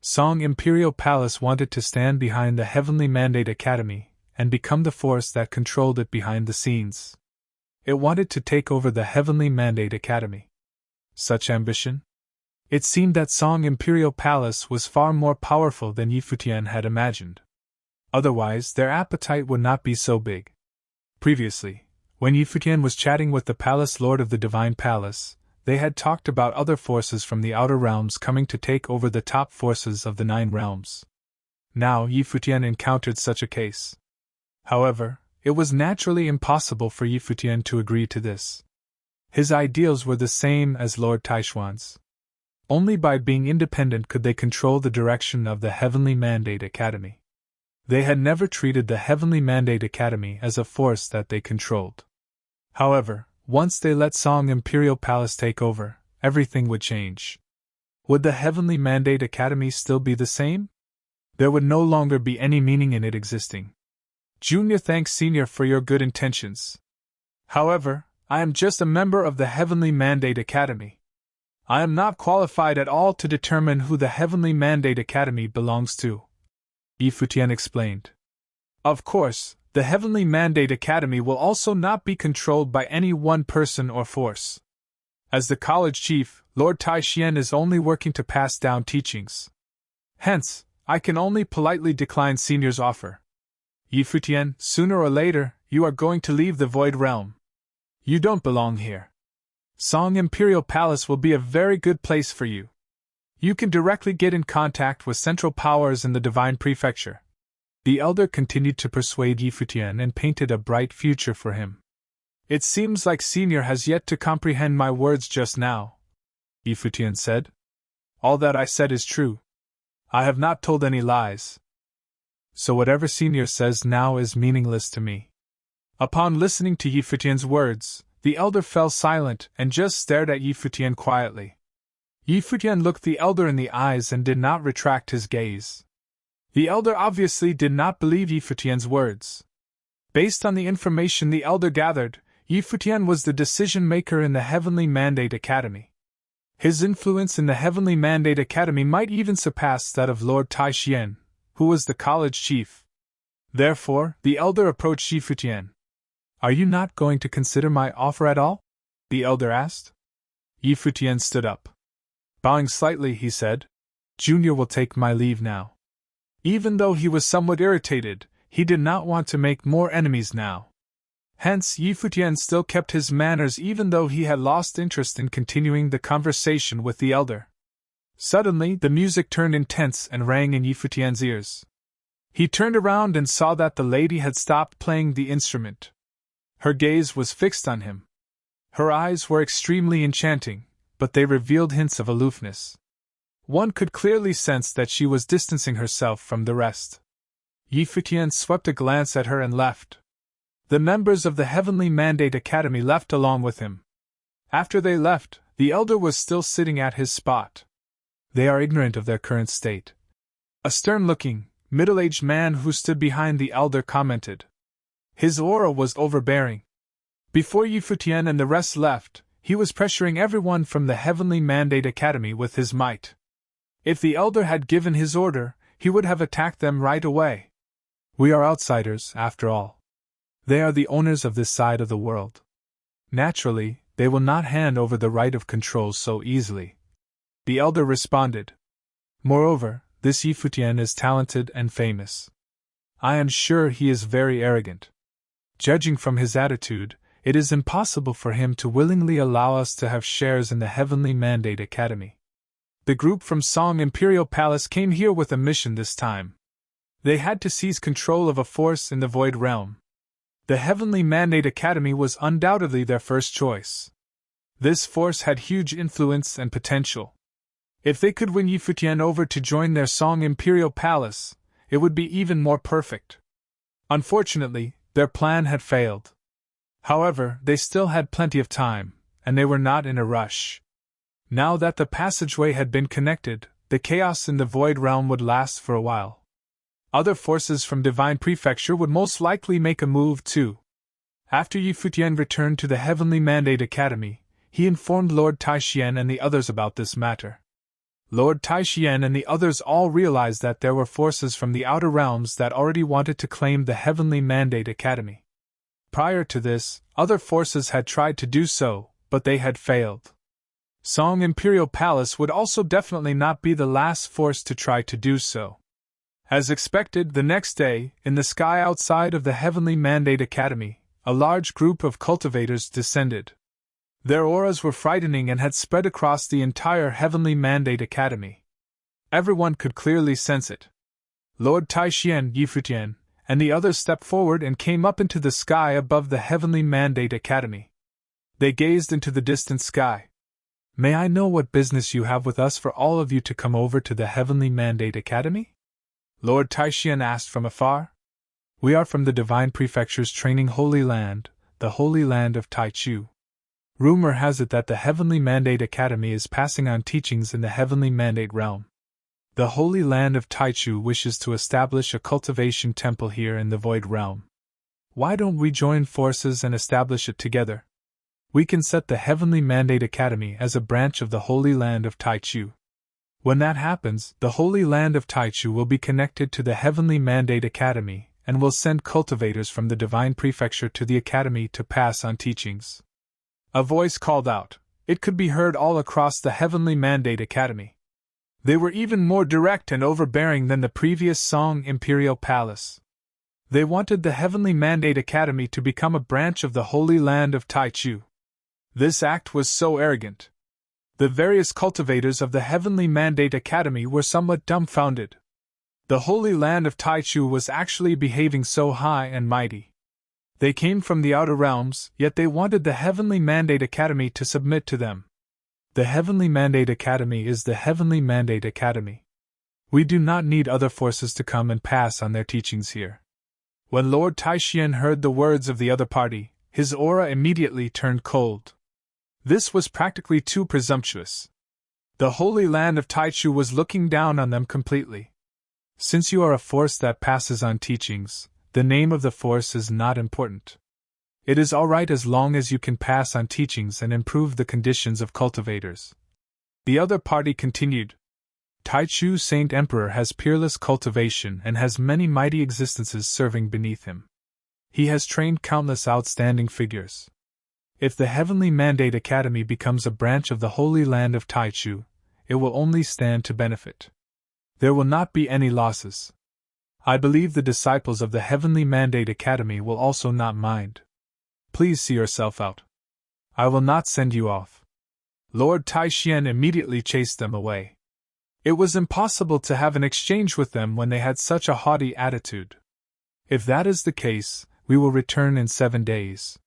Song Imperial Palace wanted to stand behind the Heavenly Mandate Academy and become the force that controlled it behind the scenes. It wanted to take over the Heavenly Mandate Academy. Such ambition? It seemed that Song Imperial Palace was far more powerful than Futian had imagined. Otherwise, their appetite would not be so big. Previously, when Futian was chatting with the palace lord of the Divine Palace, they had talked about other forces from the outer realms coming to take over the top forces of the 9 realms. Now Futian encountered such a case. However, it was naturally impossible for Futian to agree to this. His ideals were the same as Lord Taishuan's. Only by being independent could they control the direction of the Heavenly Mandate Academy. They had never treated the Heavenly Mandate Academy as a force that they controlled. However, once they let Song Imperial Palace take over, everything would change. Would the Heavenly Mandate Academy still be the same? There would no longer be any meaning in it existing. Junior thanks Senior for your good intentions. However, I am just a member of the Heavenly Mandate Academy. I am not qualified at all to determine who the Heavenly Mandate Academy belongs to, Futian explained. Of course, the Heavenly Mandate Academy will also not be controlled by any one person or force. As the college chief, Lord Taishuan is only working to pass down teachings. Hence, I can only politely decline Senior's offer. Futian, sooner or later, you are going to leave the Void Realm. You don't belong here. Song Imperial Palace will be a very good place for you. You can directly get in contact with central powers in the Divine Prefecture. The elder continued to persuade Futian and painted a bright future for him. It seems like Senior has yet to comprehend my words just now, Futian said. All that I said is true. I have not told any lies. So whatever Senior says now is meaningless to me. Upon listening to Futian's words, the elder fell silent and just stared at Futian quietly. Futian looked the elder in the eyes and did not retract his gaze. The elder obviously did not believe Futian's words. Based on the information the elder gathered, Futian was the decision-maker in the Heavenly Mandate Academy. His influence in the Heavenly Mandate Academy might even surpass that of Lord Taishuan, who was the college chief. Therefore, the elder approached Futian. Are you not going to consider my offer at all? The elder asked. Futian stood up. Bowing slightly, he said, Junior will take my leave now. Even though he was somewhat irritated, he did not want to make more enemies now. Hence, Futian still kept his manners even though he had lost interest in continuing the conversation with the elder. Suddenly, the music turned intense and rang in Futian's ears. He turned around and saw that the lady had stopped playing the instrument. Her gaze was fixed on him. Her eyes were extremely enchanting, but they revealed hints of aloofness. One could clearly sense that she was distancing herself from the rest. Futian swept a glance at her and left. The members of the Heavenly Mandate Academy left along with him. After they left, the elder was still sitting at his spot. They are ignorant of their current state. A stern-looking, middle-aged man who stood behind the elder commented. His aura was overbearing. Before Futian and the rest left, he was pressuring everyone from the Heavenly Mandate Academy with his might. If the elder had given his order, he would have attacked them right away. We are outsiders, after all. They are the owners of this side of the world. Naturally, they will not hand over the right of control so easily. The elder responded. Moreover, this Futian is talented and famous. I am sure he is very arrogant. Judging from his attitude, it is impossible for him to willingly allow us to have shares in the Heavenly Mandate Academy. The group from Song Imperial Palace came here with a mission this time. They had to seize control of a force in the Void Realm. The Heavenly Mandate Academy was undoubtedly their first choice. This force had huge influence and potential. If they could win Futian over to join their Song Imperial Palace, it would be even more perfect. Unfortunately, their plan had failed. However, they still had plenty of time, and they were not in a rush. Now that the passageway had been connected, the chaos in the Void Realm would last for a while. Other forces from Divine Prefecture would most likely make a move too. After Futian returned to the Heavenly Mandate Academy, he informed Lord Taishuan and the others about this matter. Lord Taishuan and the others all realized that there were forces from the outer realms that already wanted to claim the Heavenly Mandate Academy. Prior to this, other forces had tried to do so, but they had failed. Song Imperial Palace would also definitely not be the last force to try to do so. As expected, the next day, in the sky outside of the Heavenly Mandate Academy, a large group of cultivators descended. Their auras were frightening and had spread across the entire Heavenly Mandate Academy. Everyone could clearly sense it. Lord Futian, Futian, and the others stepped forward and came up into the sky above the Heavenly Mandate Academy. They gazed into the distant sky. "May I know what business you have with us for all of you to come over to the Heavenly Mandate Academy?" Lord Futian asked from afar. "We are from the Divine Prefecture's training Holy Land, the Holy Land of Taichu. Rumor has it that the Heavenly Mandate Academy is passing on teachings in the Heavenly Mandate realm. The Holy Land of Taichu wishes to establish a cultivation temple here in the Void Realm. Why don't we join forces and establish it together? We can set the Heavenly Mandate Academy as a branch of the Holy Land of Taichu. When that happens, the Holy Land of Taichu will be connected to the Heavenly Mandate Academy and will send cultivators from the Divine Prefecture to the Academy to pass on teachings." A voice called out. It could be heard all across the Heavenly Mandate Academy. They were even more direct and overbearing than the previous Song Imperial Palace. They wanted the Heavenly Mandate Academy to become a branch of the Holy Land of Taichu. This act was so arrogant. The various cultivators of the Heavenly Mandate Academy were somewhat dumbfounded. The Holy Land of Taichu was actually behaving so high and mighty. They came from the outer realms, yet they wanted the Heavenly Mandate Academy to submit to them. The Heavenly Mandate Academy is the Heavenly Mandate Academy. We do not need other forces to come and pass on their teachings here. When Lord Futian heard the words of the other party, his aura immediately turned cold. This was practically too presumptuous. The Holy Land of Taichu was looking down on them completely. Since you are a force that passes on teachings, the name of the force is not important. It is alright as long as you can pass on teachings and improve the conditions of cultivators. The other party continued. Taichu Saint Emperor has peerless cultivation and has many mighty existences serving beneath him. He has trained countless outstanding figures. If the Heavenly Mandate Academy becomes a branch of the Holy Land of Taichu, it will only stand to benefit. There will not be any losses. I believe the disciples of the Heavenly Mandate Academy will also not mind. Please see yourself out. I will not send you off. Lord Futian immediately chased them away. It was impossible to have an exchange with them when they had such a haughty attitude. If that is the case, we will return in 7 days.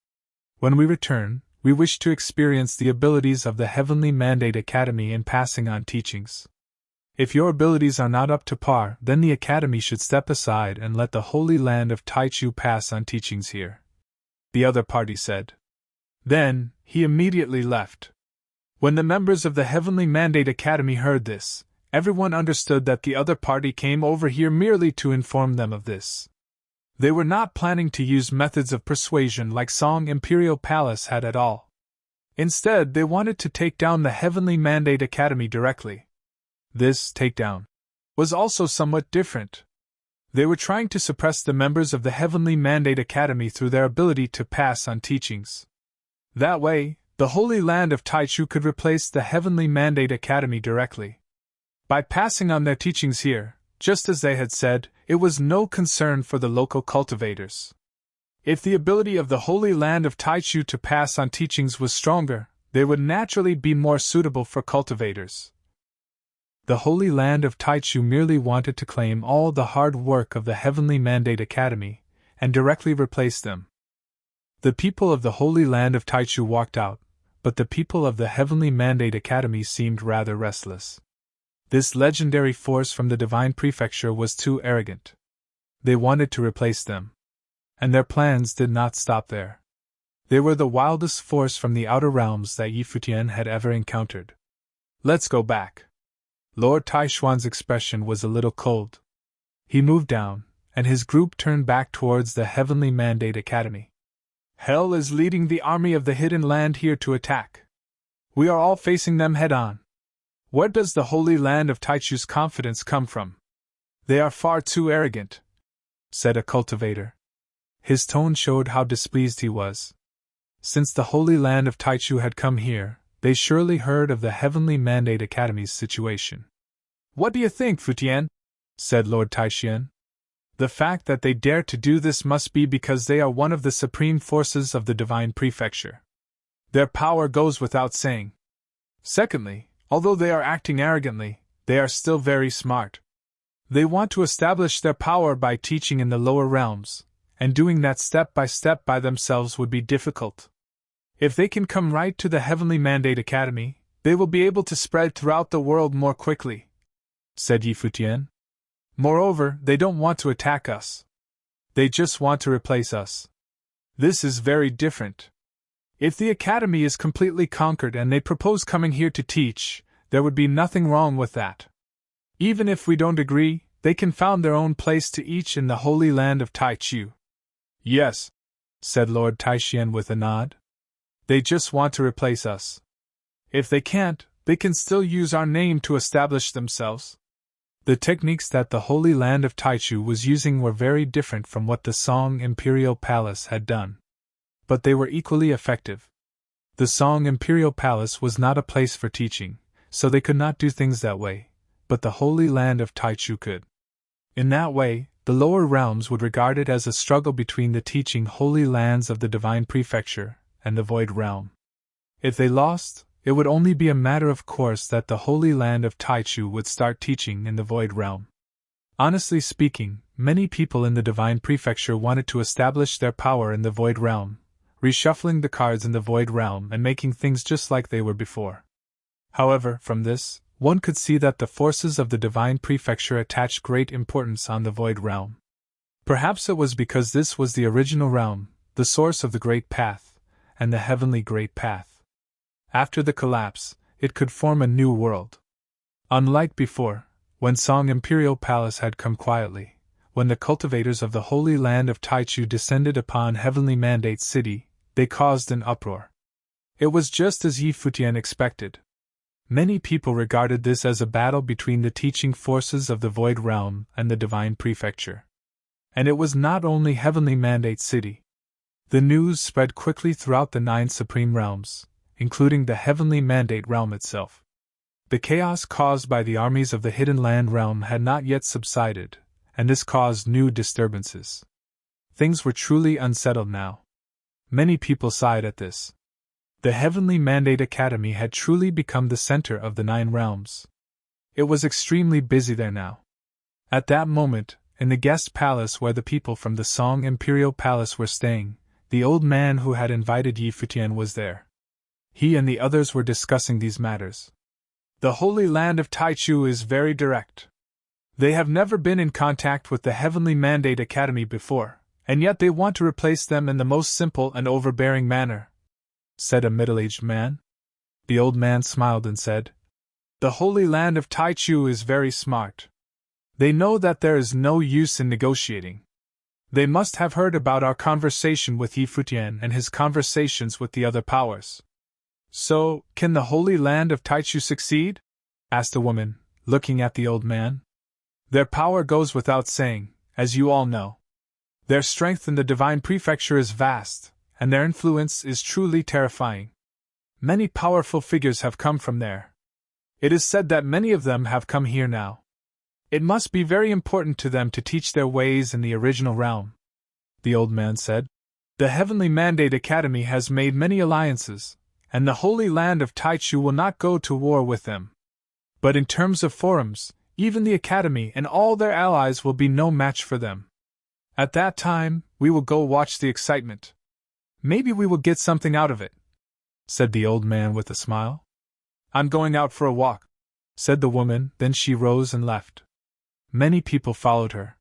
When we return, we wish to experience the abilities of the Heavenly Mandate Academy in passing on teachings. If your abilities are not up to par, then the Academy should step aside and let the Holy Land of Taichu pass on teachings here. The other party said. Then, he immediately left. When the members of the Heavenly Mandate Academy heard this, everyone understood that the other party came over here merely to inform them of this. They were not planning to use methods of persuasion like Song Imperial Palace had at all. Instead, they wanted to take down the Heavenly Mandate Academy directly. This takedown was also somewhat different. They were trying to suppress the members of the Heavenly Mandate Academy through their ability to pass on teachings. That way, the Holy Land of Taichu could replace the Heavenly Mandate Academy directly. By passing on their teachings here, just as they had said, it was no concern for the local cultivators. If the ability of the Holy Land of Taichu to pass on teachings was stronger, they would naturally be more suitable for cultivators. The Holy Land of Taichu merely wanted to claim all the hard work of the Heavenly Mandate Academy, and directly replace them. The people of the Holy Land of Taichu walked out, but the people of the Heavenly Mandate Academy seemed rather restless. This legendary force from the Divine Prefecture was too arrogant. They wanted to replace them. And their plans did not stop there. They were the wildest force from the outer realms that Futian had ever encountered. Let's go back. Lord Taishuan's expression was a little cold. He moved down, and his group turned back towards the Heavenly Mandate Academy. Hell is leading the army of the Hidden Land here to attack. We are all facing them head-on. Where does the Holy Land of Taichu's confidence come from? They are far too arrogant, said a cultivator. His tone showed how displeased he was. Since the Holy Land of Taichu had come here, they surely heard of the Heavenly Mandate Academy's situation. What do you think, Futian? said Lord Taixian. The fact that they dare to do this must be because they are one of the supreme forces of the divine prefecture. Their power goes without saying. Secondly, although they are acting arrogantly, they are still very smart. They want to establish their power by teaching in the lower realms, and doing that step by step by themselves would be difficult. If they can come right to the Heavenly Mandate Academy, they will be able to spread throughout the world more quickly, said Yi Futian. Moreover, they don't want to attack us. They just want to replace us. This is very different. If the academy is completely conquered and they propose coming here to teach, there would be nothing wrong with that. Even if we don't agree, they can found their own place to each in the holy land of Taichu. Yes, said Lord Taixian with a nod. They just want to replace us. If they can't, they can still use our name to establish themselves. The techniques that the Holy Land of Taichu was using were very different from what the Song Imperial Palace had done. But they were equally effective. The Song Imperial Palace was not a place for teaching, so they could not do things that way, but the Holy Land of Taichu could. In that way, the lower realms would regard it as a struggle between the teaching Holy Lands of the Divine Prefecture and the Void Realm. If they lost, it would only be a matter of course that the Holy Land of Taichu would start teaching in the Void Realm. Honestly speaking, many people in the Divine Prefecture wanted to establish their power in the Void Realm, reshuffling the cards in the Void Realm and making things just like they were before. However, from this, one could see that the forces of the Divine Prefecture attached great importance on the Void Realm. Perhaps it was because this was the original realm, the source of the Great Path, and the Heavenly Great Path. After the collapse, it could form a new world. Unlike before, when Song Imperial Palace had come quietly, when the cultivators of the Holy Land of Taichu descended upon Heavenly Mandate City, they caused an uproar. It was just as Yi Futian expected. Many people regarded this as a battle between the teaching forces of the Void Realm and the Divine Prefecture. And it was not only Heavenly Mandate City. The news spread quickly throughout the 9 Supreme Realms, including the Heavenly Mandate Realm itself. The chaos caused by the armies of the Hidden Land Realm had not yet subsided, and this caused new disturbances. Things were truly unsettled now. Many people sighed at this. The Heavenly Mandate Academy had truly become the center of the 9 realms. It was extremely busy there now. At that moment, in the guest palace where the people from the Song Imperial Palace were staying, the old man who had invited Yi Futian was there. He and the others were discussing these matters. The Holy Land of Taichu is very direct. They have never been in contact with the Heavenly Mandate Academy before, and yet they want to replace them in the most simple and overbearing manner, said a middle-aged man. The old man smiled and said, The Holy Land of Taichu is very smart. They know that there is no use in negotiating. They must have heard about our conversation with Yi Futian and his conversations with the other powers. So, can the Holy Land of Taichu succeed? Asked the woman, looking at the old man. Their power goes without saying, as you all know. Their strength in the Divine Prefecture is vast, and their influence is truly terrifying. Many powerful figures have come from there. It is said that many of them have come here now. It must be very important to them to teach their ways in the original realm, the old man said. The Heavenly Mandate Academy has made many alliances, and the Holy Land of Taichu will not go to war with them. But in terms of forums, even the Academy and all their allies will be no match for them. At that time, we will go watch the excitement. Maybe we will get something out of it, said the old man with a smile. I'm going out for a walk, said the woman, then she rose and left. Many people followed her.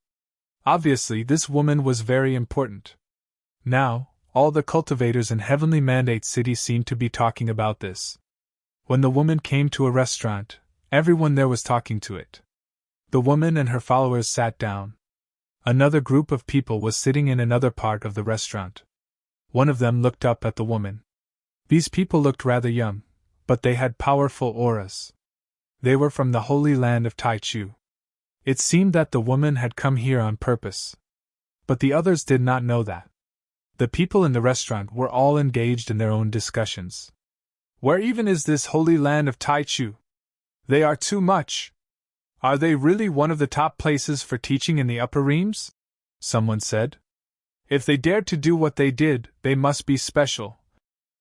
Obviously, this woman was very important. Now, all the cultivators in Heavenly Mandate City seemed to be talking about this. When the woman came to a restaurant, everyone there was talking to it. The woman and her followers sat down. Another group of people was sitting in another part of the restaurant. One of them looked up at the woman. These people looked rather young, but they had powerful auras. They were from the Holy Land of Taichu. It seemed that the woman had come here on purpose. But the others did not know that. The people in the restaurant were all engaged in their own discussions. Where even is this Holy Land of Taichu? They are too much. Are they really one of the top places for teaching in the upper realms? Someone said. If they dared to do what they did, they must be special,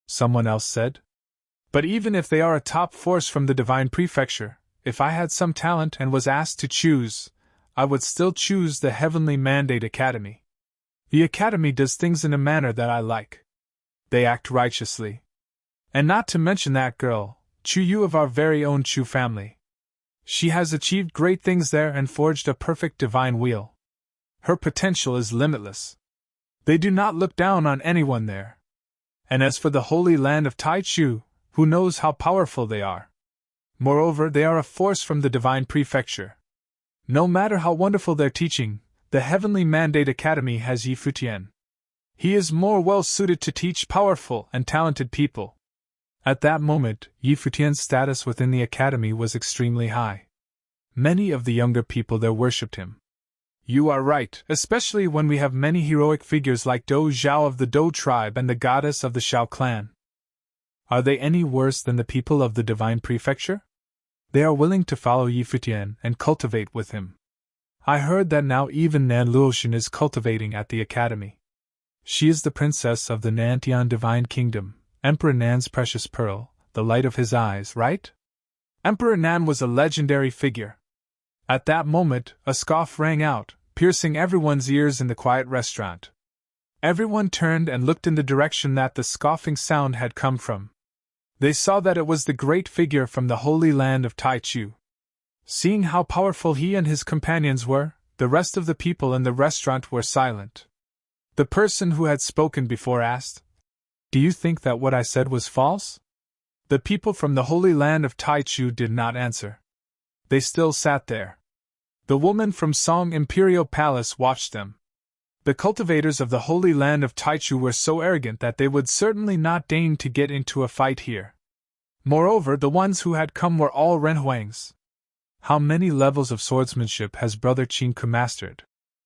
someone else said. But even if they are a top force from the divine prefecture, if I had some talent and was asked to choose, I would still choose the Heavenly Mandate Academy. The Academy does things in a manner that I like. They act righteously. And not to mention that girl, Chu Yu of our very own Chu family. She has achieved great things there and forged a perfect divine wheel. Her potential is limitless. They do not look down on anyone there. And as for the holy land of Taichu, who knows how powerful they are? Moreover, they are a force from the divine prefecture. No matter how wonderful their teaching, the Heavenly Mandate Academy has Yi Futian. He is more well suited to teach powerful and talented people. At that moment, Yi Futian's status within the academy was extremely high. Many of the younger people there worshipped him. You are right, especially when we have many heroic figures like Dou Zhao of the Dou tribe and the goddess of the Shao clan. Are they any worse than the people of the divine prefecture? They are willing to follow Yi Futian and cultivate with him. I heard that now even Nan Luoxun is cultivating at the academy. She is the princess of the Nantian divine kingdom, Emperor Nan's precious pearl, the light of his eyes, right? Emperor Nan was a legendary figure. At that moment, a scoff rang out, piercing everyone's ears in the quiet restaurant. Everyone turned and looked in the direction that the scoffing sound had come from. They saw that it was the great figure from the holy land of Taichu. Seeing how powerful he and his companions were, the rest of the people in the restaurant were silent. The person who had spoken before asked, "Do you think that what I said was false?" The people from the holy land of Taichu did not answer. They still sat there. The woman from Song Imperial Palace watched them. The cultivators of the holy land of Taichu were so arrogant that they would certainly not deign to get into a fight here. Moreover, the ones who had come were all Renhuangs. How many levels of swordsmanship has Brother Qingke mastered?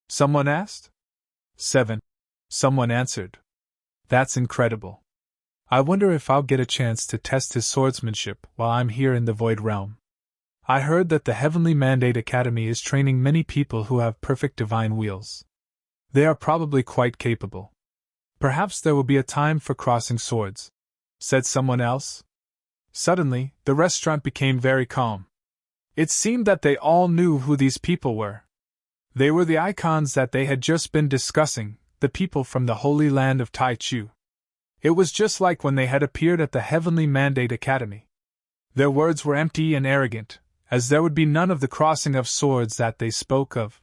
Someone asked. 7. Someone answered. That's incredible. I wonder if I'll get a chance to test his swordsmanship while I'm here in the Void Realm. I heard that the Heavenly Mandate Academy is training many people who have perfect divine wheels. They are probably quite capable. Perhaps there will be a time for crossing swords, said someone else. Suddenly, the restaurant became very calm. It seemed that they all knew who these people were. They were the icons that they had just been discussing, the people from the holy land of Taichu. It was just like when they had appeared at the Heavenly Mandate Academy. Their words were empty and arrogant, as there would be none of the crossing of swords that they spoke of.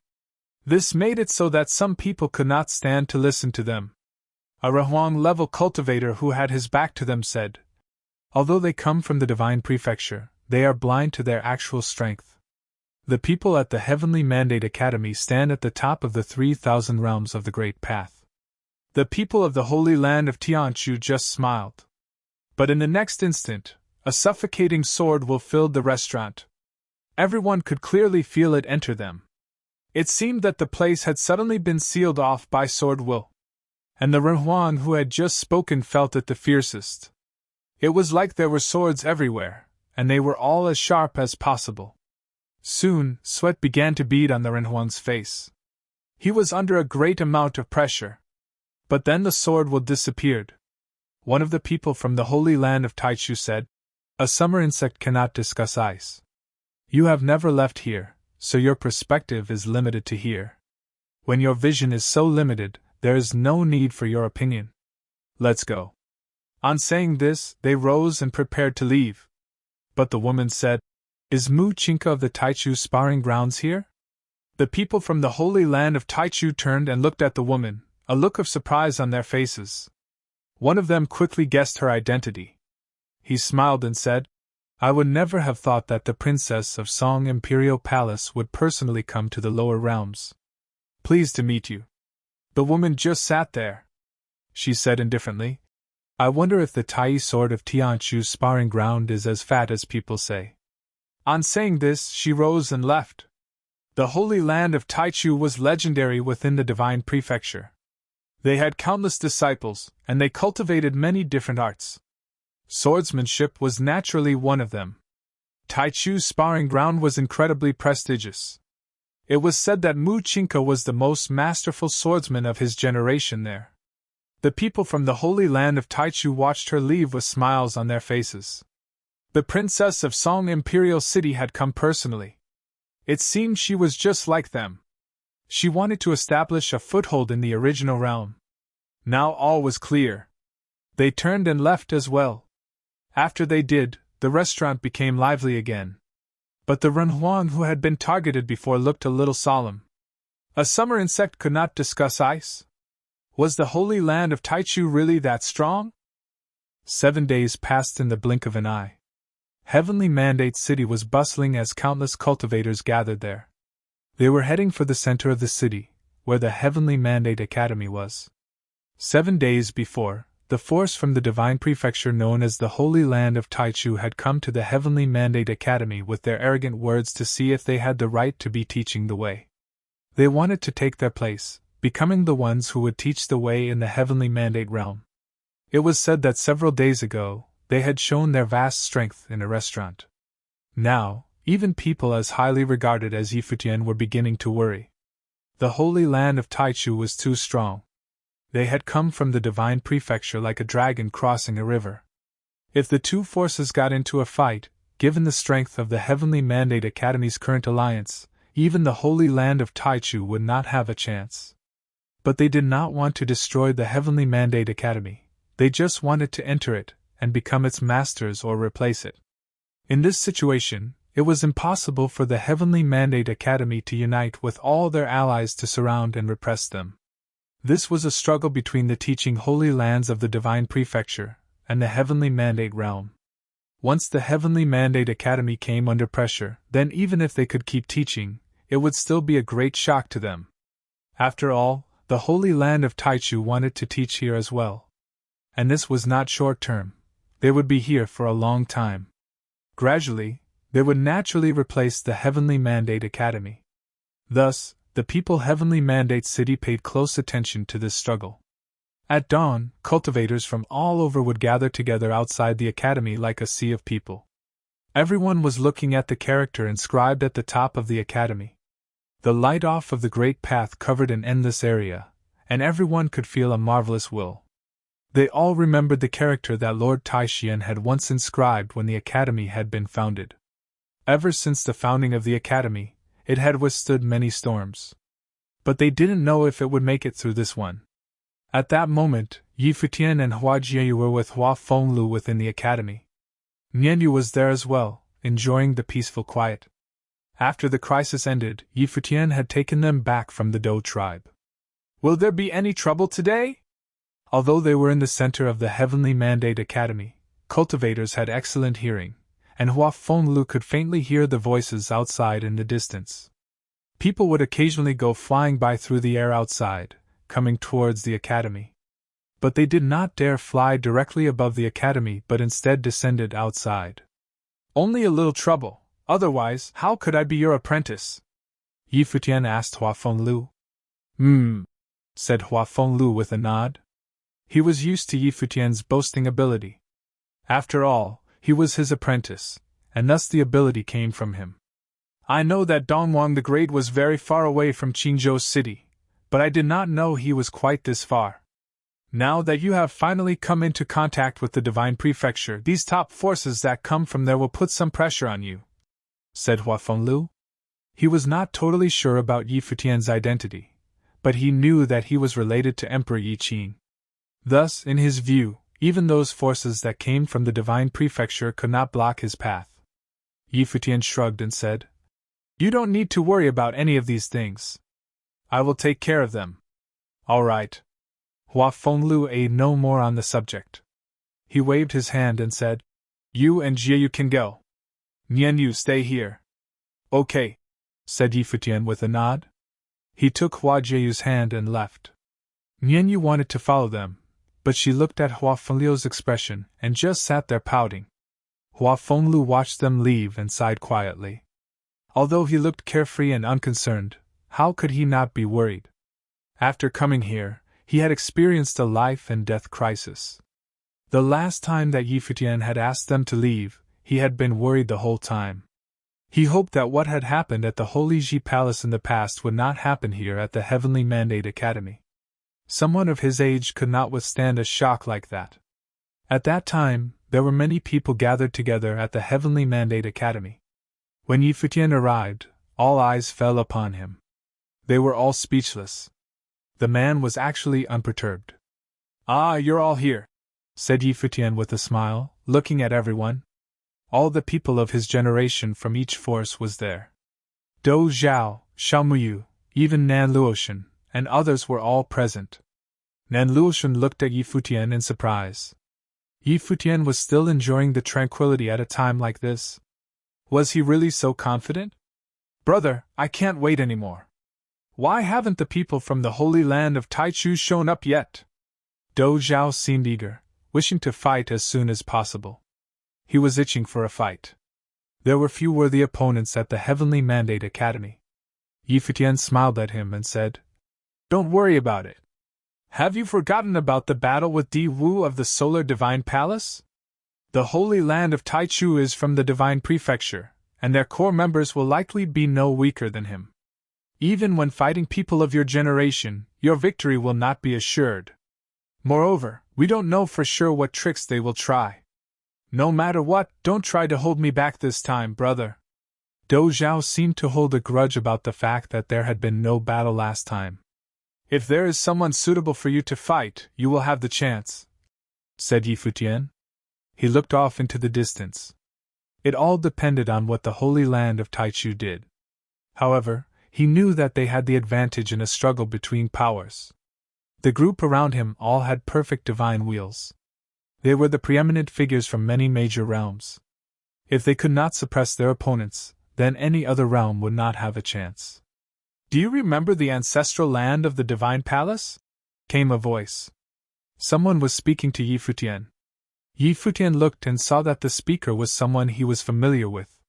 This made it so that some people could not stand to listen to them. A Renhuang-level cultivator who had his back to them said, "Although they come from the divine prefecture, they are blind to their actual strength. The people at the Heavenly Mandate Academy stand at the top of the 3,000 realms of the Great Path." The people of the holy land of Tianchu just smiled. But in the next instant, a suffocating sword will fill the restaurant. Everyone could clearly feel it enter them. It seemed that the place had suddenly been sealed off by sword will. And the Renhuang who had just spoken felt it the fiercest. It was like there were swords everywhere, and they were all as sharp as possible. Soon, sweat began to bead on the Renhuang's face. He was under a great amount of pressure. But then the sword will disappeared. One of the people from the holy land of Taichu said, "A summer insect cannot discuss ice. You have never left here, so your perspective is limited to here. When your vision is so limited, there is no need for your opinion. Let's go." On saying this, they rose and prepared to leave. But the woman said, "Is Mu Qingke of the Taichu sparring grounds here?" The people from the holy land of Taichu turned and looked at the woman, a look of surprise on their faces. One of them quickly guessed her identity. He smiled and said, "I would never have thought that the princess of Song Imperial Palace would personally come to the lower realms. Pleased to meet you." The woman just sat there. She said indifferently, "I wonder if the Tai sword of Tianchu's sparring ground is as fat as people say." On saying this, she rose and left. The holy land of Taichu was legendary within the divine prefecture. They had countless disciples, and they cultivated many different arts. Swordsmanship was naturally one of them. Taichu's sparring ground was incredibly prestigious. It was said that Mu Chinka was the most masterful swordsman of his generation there. The people from the holy land of Taichu watched her leave with smiles on their faces. The princess of Song Imperial City had come personally. It seemed she was just like them. She wanted to establish a foothold in the original realm. Now all was clear. They turned and left as well. After they did, the restaurant became lively again. But the Renhuang who had been targeted before looked a little solemn. A summer insect could not discuss ice? Was the holy land of Taichu really that strong? 7 days passed in the blink of an eye. Heavenly Mandate City was bustling as countless cultivators gathered there. They were heading for the center of the city, where the Heavenly Mandate Academy was. 7 days before, the force from the divine prefecture known as the Holy Land of Taichu had come to the Heavenly Mandate Academy with their arrogant words to see if they had the right to be teaching the way. They wanted to take their place, becoming the ones who would teach the way in the Heavenly Mandate realm. It was said that several days ago, they had shown their vast strength in a restaurant. Now, even people as highly regarded as Futian were beginning to worry. The Holy Land of Taichu was too strong. They had come from the divine prefecture like a dragon crossing a river. If the two forces got into a fight, given the strength of the Heavenly Mandate Academy's current alliance, even the Holy Land of Taichu would not have a chance. But they did not want to destroy the Heavenly Mandate Academy. They just wanted to enter it and become its masters or replace it. In this situation, it was impossible for the Heavenly Mandate Academy to unite with all their allies to surround and repress them. This was a struggle between the teaching holy lands of the Divine Prefecture and the Heavenly Mandate realm. Once the Heavenly Mandate Academy came under pressure, then even if they could keep teaching, it would still be a great shock to them. After all, the Holy Land of Taichu wanted to teach here as well. And this was not short-term. They would be here for a long time. Gradually, they would naturally replace the Heavenly Mandate Academy. Thus, the people Heavenly Mandate City paid close attention to this struggle. At dawn, cultivators from all over would gather together outside the academy like a sea of people. Everyone was looking at the character inscribed at the top of the academy. The light off of the great path covered an endless area, and everyone could feel a marvelous will. They all remembered the character that Lord Taixian had once inscribed when the academy had been founded. Ever since the founding of the academy, it had withstood many storms. But they didn't know if it would make it through this one. At that moment, Futian and Hua Jieyu were with Hua Fenglu within the academy. Nianyu was there as well, enjoying the peaceful quiet. After the crisis ended, Futian had taken them back from the Dou tribe. "Will there be any trouble today?" Although they were in the center of the Heavenly Mandate Academy, cultivators had excellent hearing, and Hua Fenglu could faintly hear the voices outside in the distance. People would occasionally go flying by through the air outside, coming towards the academy. But they did not dare fly directly above the academy but instead descended outside. "Only a little trouble, otherwise, how could I be your apprentice?" Futian asked Hua Fenglu. Said Hua Fenglu with a nod. He was used to Futian's boasting ability. After all, he was his apprentice, and thus the ability came from him. "I know that Dongwang the Great was very far away from Qingzhou City, but I did not know he was quite this far. Now that you have finally come into contact with the Divine Prefecture, these top forces that come from there will put some pressure on you," said Hua Fenglu. He was not totally sure about Futian's identity, but he knew that he was related to Emperor Yi Qing. Thus, in his view, even those forces that came from the Divine Prefecture could not block his path. Futian shrugged and said, "You don't need to worry about any of these things. I will take care of them." "All right." Hua Fenglu ate no more on the subject. He waved his hand and said, "You and Jieyu can go. Nianyu, stay here." "Okay," said Futian with a nod. He took Hua Jieyu's hand and left. Nianyu wanted to follow them, but she looked at Hua Fenglu's expression and just sat there pouting. Hua Fenglu watched them leave and sighed quietly. Although he looked carefree and unconcerned, how could he not be worried? After coming here, he had experienced a life and death crisis. The last time that Futian had asked them to leave, he had been worried the whole time. He hoped that what had happened at the Holy Ji Palace in the past would not happen here at the Heavenly Mandate Academy. Someone of his age could not withstand a shock like that. At that time, there were many people gathered together at the Heavenly Mandate Academy. When Yi Futian arrived, all eyes fell upon him. They were all speechless. The man was actually unperturbed. "Ah, you're all here," said Yi Futian with a smile, looking at everyone. All the people of his generation from each force was there. Dou Zhao, Xiao Muyu, even Nan Luoshan, and others were all present. Nan Luoshan looked at Yi Futian in surprise. Yi Futian was still enjoying the tranquility at a time like this. Was he really so confident? "Brother, I can't wait anymore. Why haven't the people from the Holy Land of Taichu shown up yet?" Dou Zhao seemed eager, wishing to fight as soon as possible. He was itching for a fight. There were few worthy opponents at the Heavenly Mandate Academy. Yi Futian smiled at him and said, "Don't worry about it. Have you forgotten about the battle with Di Wu of the Solar Divine Palace? The Holy Land of Taichu is from the Divine Prefecture, and their core members will likely be no weaker than him. Even when fighting people of your generation, your victory will not be assured. Moreover, we don't know for sure what tricks they will try. No matter what, don't try to hold me back this time, brother." Dou Zhao seemed to hold a grudge about the fact that there had been no battle last time. "If there is someone suitable for you to fight, you will have the chance," said Yi Futian. He looked off into the distance. It all depended on what the Holy Land of Taichu did. However, he knew that they had the advantage in a struggle between powers. The group around him all had perfect divine wheels. They were the preeminent figures from many major realms. If they could not suppress their opponents, then any other realm would not have a chance. "Do you remember the ancestral land of the Divine Palace?" came a voice. Someone was speaking to Yi Futian. Yi Futian looked and saw that the speaker was someone he was familiar with.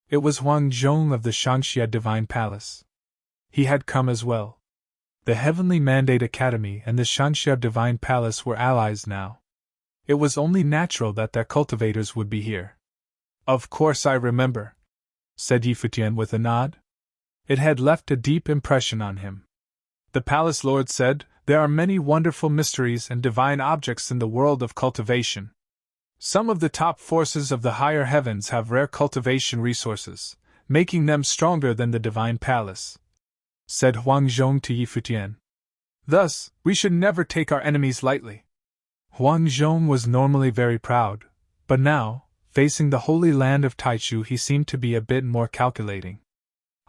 It was Huang Zhong of the Shangxia Divine Palace. He had come as well. The Heavenly Mandate Academy and the Shangxia Divine Palace were allies now. It was only natural that their cultivators would be here. "Of course I remember," said Yi Futian with a nod. It had left a deep impression on him. The Palace Lord said, "There are many wonderful mysteries and divine objects in the world of cultivation. Some of the top forces of the higher heavens have rare cultivation resources, making them stronger than the Divine Palace," said Huang Zhong to Yi Futian. "Thus, we should never take our enemies lightly." Huang Zhong was normally very proud, but now, facing the Holy Land of Taichu, he seemed to be a bit more calculating.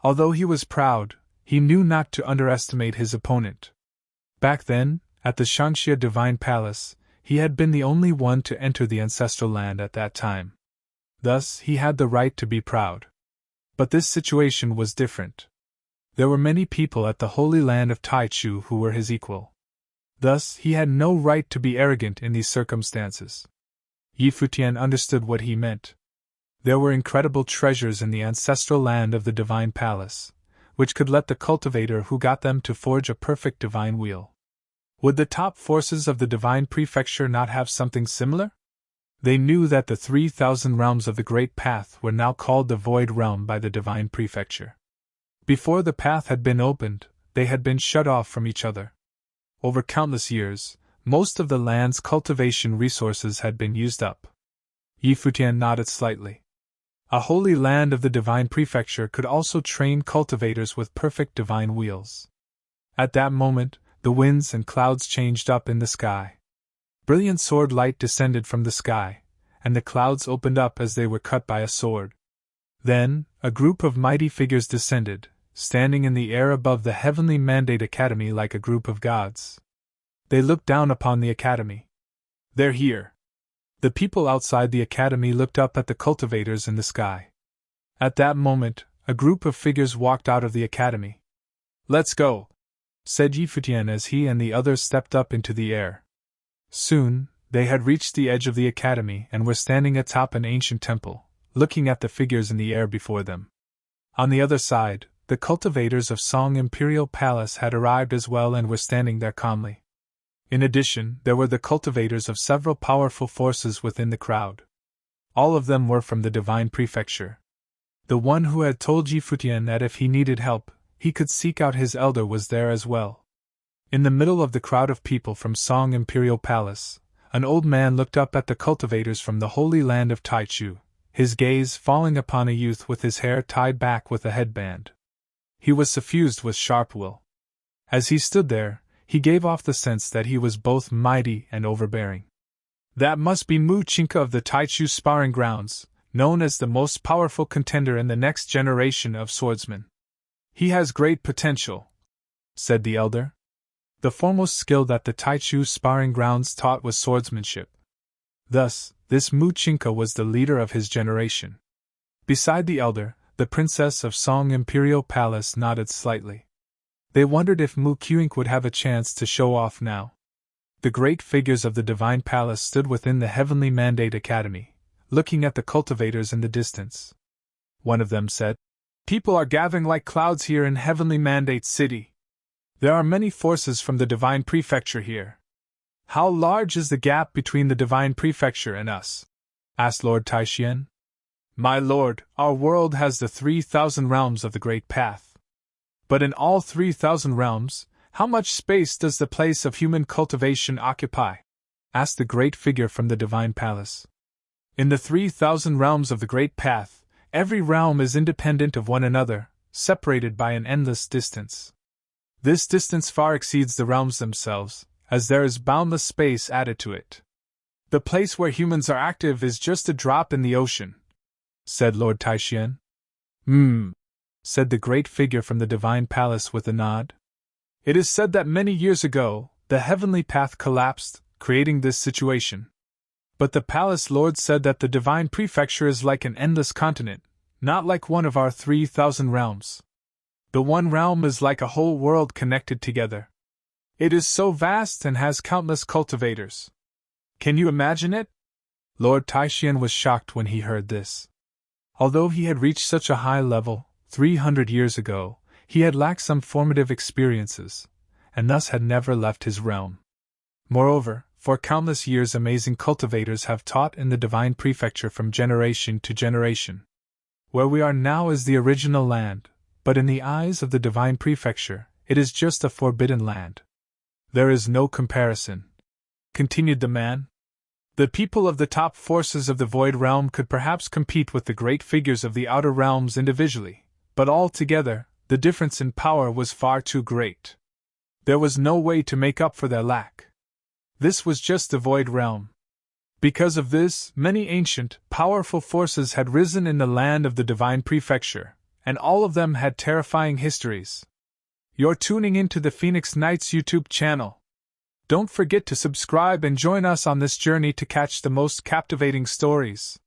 Although he was proud, he knew not to underestimate his opponent. Back then, at the Shangxia Divine Palace, he had been the only one to enter the ancestral land at that time. Thus, he had the right to be proud. But this situation was different. There were many people at the Holy Land of Taichu who were his equal. Thus, he had no right to be arrogant in these circumstances. Yi Futian understood what he meant. There were incredible treasures in the ancestral land of the Divine Palace, which could let the cultivator who got them to forge a perfect divine wheel. Would the top forces of the Divine Prefecture not have something similar? They knew that the 3,000 realms of the Great Path were now called the Void Realm by the Divine Prefecture. Before the path had been opened, they had been shut off from each other. Over countless years, most of the land's cultivation resources had been used up. Yi Futian nodded slightly. A holy land of the Divine Prefecture could also train cultivators with perfect divine wheels. At that moment, the winds and clouds changed up in the sky. Brilliant sword light descended from the sky, and the clouds opened up as they were cut by a sword. Then, a group of mighty figures descended, standing in the air above the Heavenly Mandate Academy like a group of gods. They looked down upon the academy. "They're here." The people outside the academy looked up at the cultivators in the sky. At that moment, a group of figures walked out of the academy. "Let's go," said Yi Futian as he and the others stepped up into the air. Soon, they had reached the edge of the academy and were standing atop an ancient temple, looking at the figures in the air before them. On the other side, the cultivators of Song Imperial Palace had arrived as well and were standing there calmly. In addition, there were the cultivators of several powerful forces within the crowd. All of them were from the Divine Prefecture. The one who had told Futian that if he needed help, he could seek out his elder was there as well. In the middle of the crowd of people from Song Imperial Palace, an old man looked up at the cultivators from the holy land of Taichu, his gaze falling upon a youth with his hair tied back with a headband. He was suffused with sharp will. As he stood there, he gave off the sense that he was both mighty and overbearing. That must be Mu Chinka of the Taichu sparring grounds, known as the most powerful contender in the next generation of swordsmen. He has great potential, said the elder. The foremost skill that the Taichu sparring grounds taught was swordsmanship. Thus, this Mu Chinka was the leader of his generation. Beside the elder, the princess of Song Imperial Palace nodded slightly. They wondered if Mu Qink would have a chance to show off now. The great figures of the Divine Palace stood within the Heavenly Mandate Academy, looking at the cultivators in the distance. One of them said, "People are gathering like clouds here in Heavenly Mandate City. There are many forces from the Divine Prefecture here. How large is the gap between the Divine Prefecture and us?" asked Lord Taishian. "My lord, our world has the 3,000 realms of the Great Path. But in all 3,000 realms, how much space does the place of human cultivation occupy?" asked the great figure from the Divine Palace. "In the 3,000 realms of the Great Path, every realm is independent of one another, separated by an endless distance. This distance far exceeds the realms themselves, as there is boundless space added to it. The place where humans are active is just a drop in the ocean," said Lord Taishian. Said the great figure from the Divine Palace with a nod. "It is said that many years ago, the heavenly path collapsed, creating this situation. But the palace lord said that the Divine Prefecture is like an endless continent, not like one of our 3,000 realms. The one realm is like a whole world connected together. It is so vast and has countless cultivators. Can you imagine it?" Lord Taishian was shocked when he heard this. Although he had reached such a high level, 300 years ago, he had lacked some formative experiences, and thus had never left his realm. Moreover, for countless years amazing cultivators have taught in the Divine Prefecture from generation to generation. Where we are now is the original land, but in the eyes of the Divine Prefecture, it is just a forbidden land. There is no comparison," continued the man. "The people of the top forces of the Void Realm could perhaps compete with the great figures of the outer realms individually, but all together, the difference in power was far too great. There was no way to make up for their lack. This was just the Void Realm. Because of this, many ancient, powerful forces had risen in the land of the Divine Prefecture, and all of them had terrifying histories. You're tuning into the Phoenix Knights YouTube channel. Don't forget to subscribe and join us on this journey to catch the most captivating stories.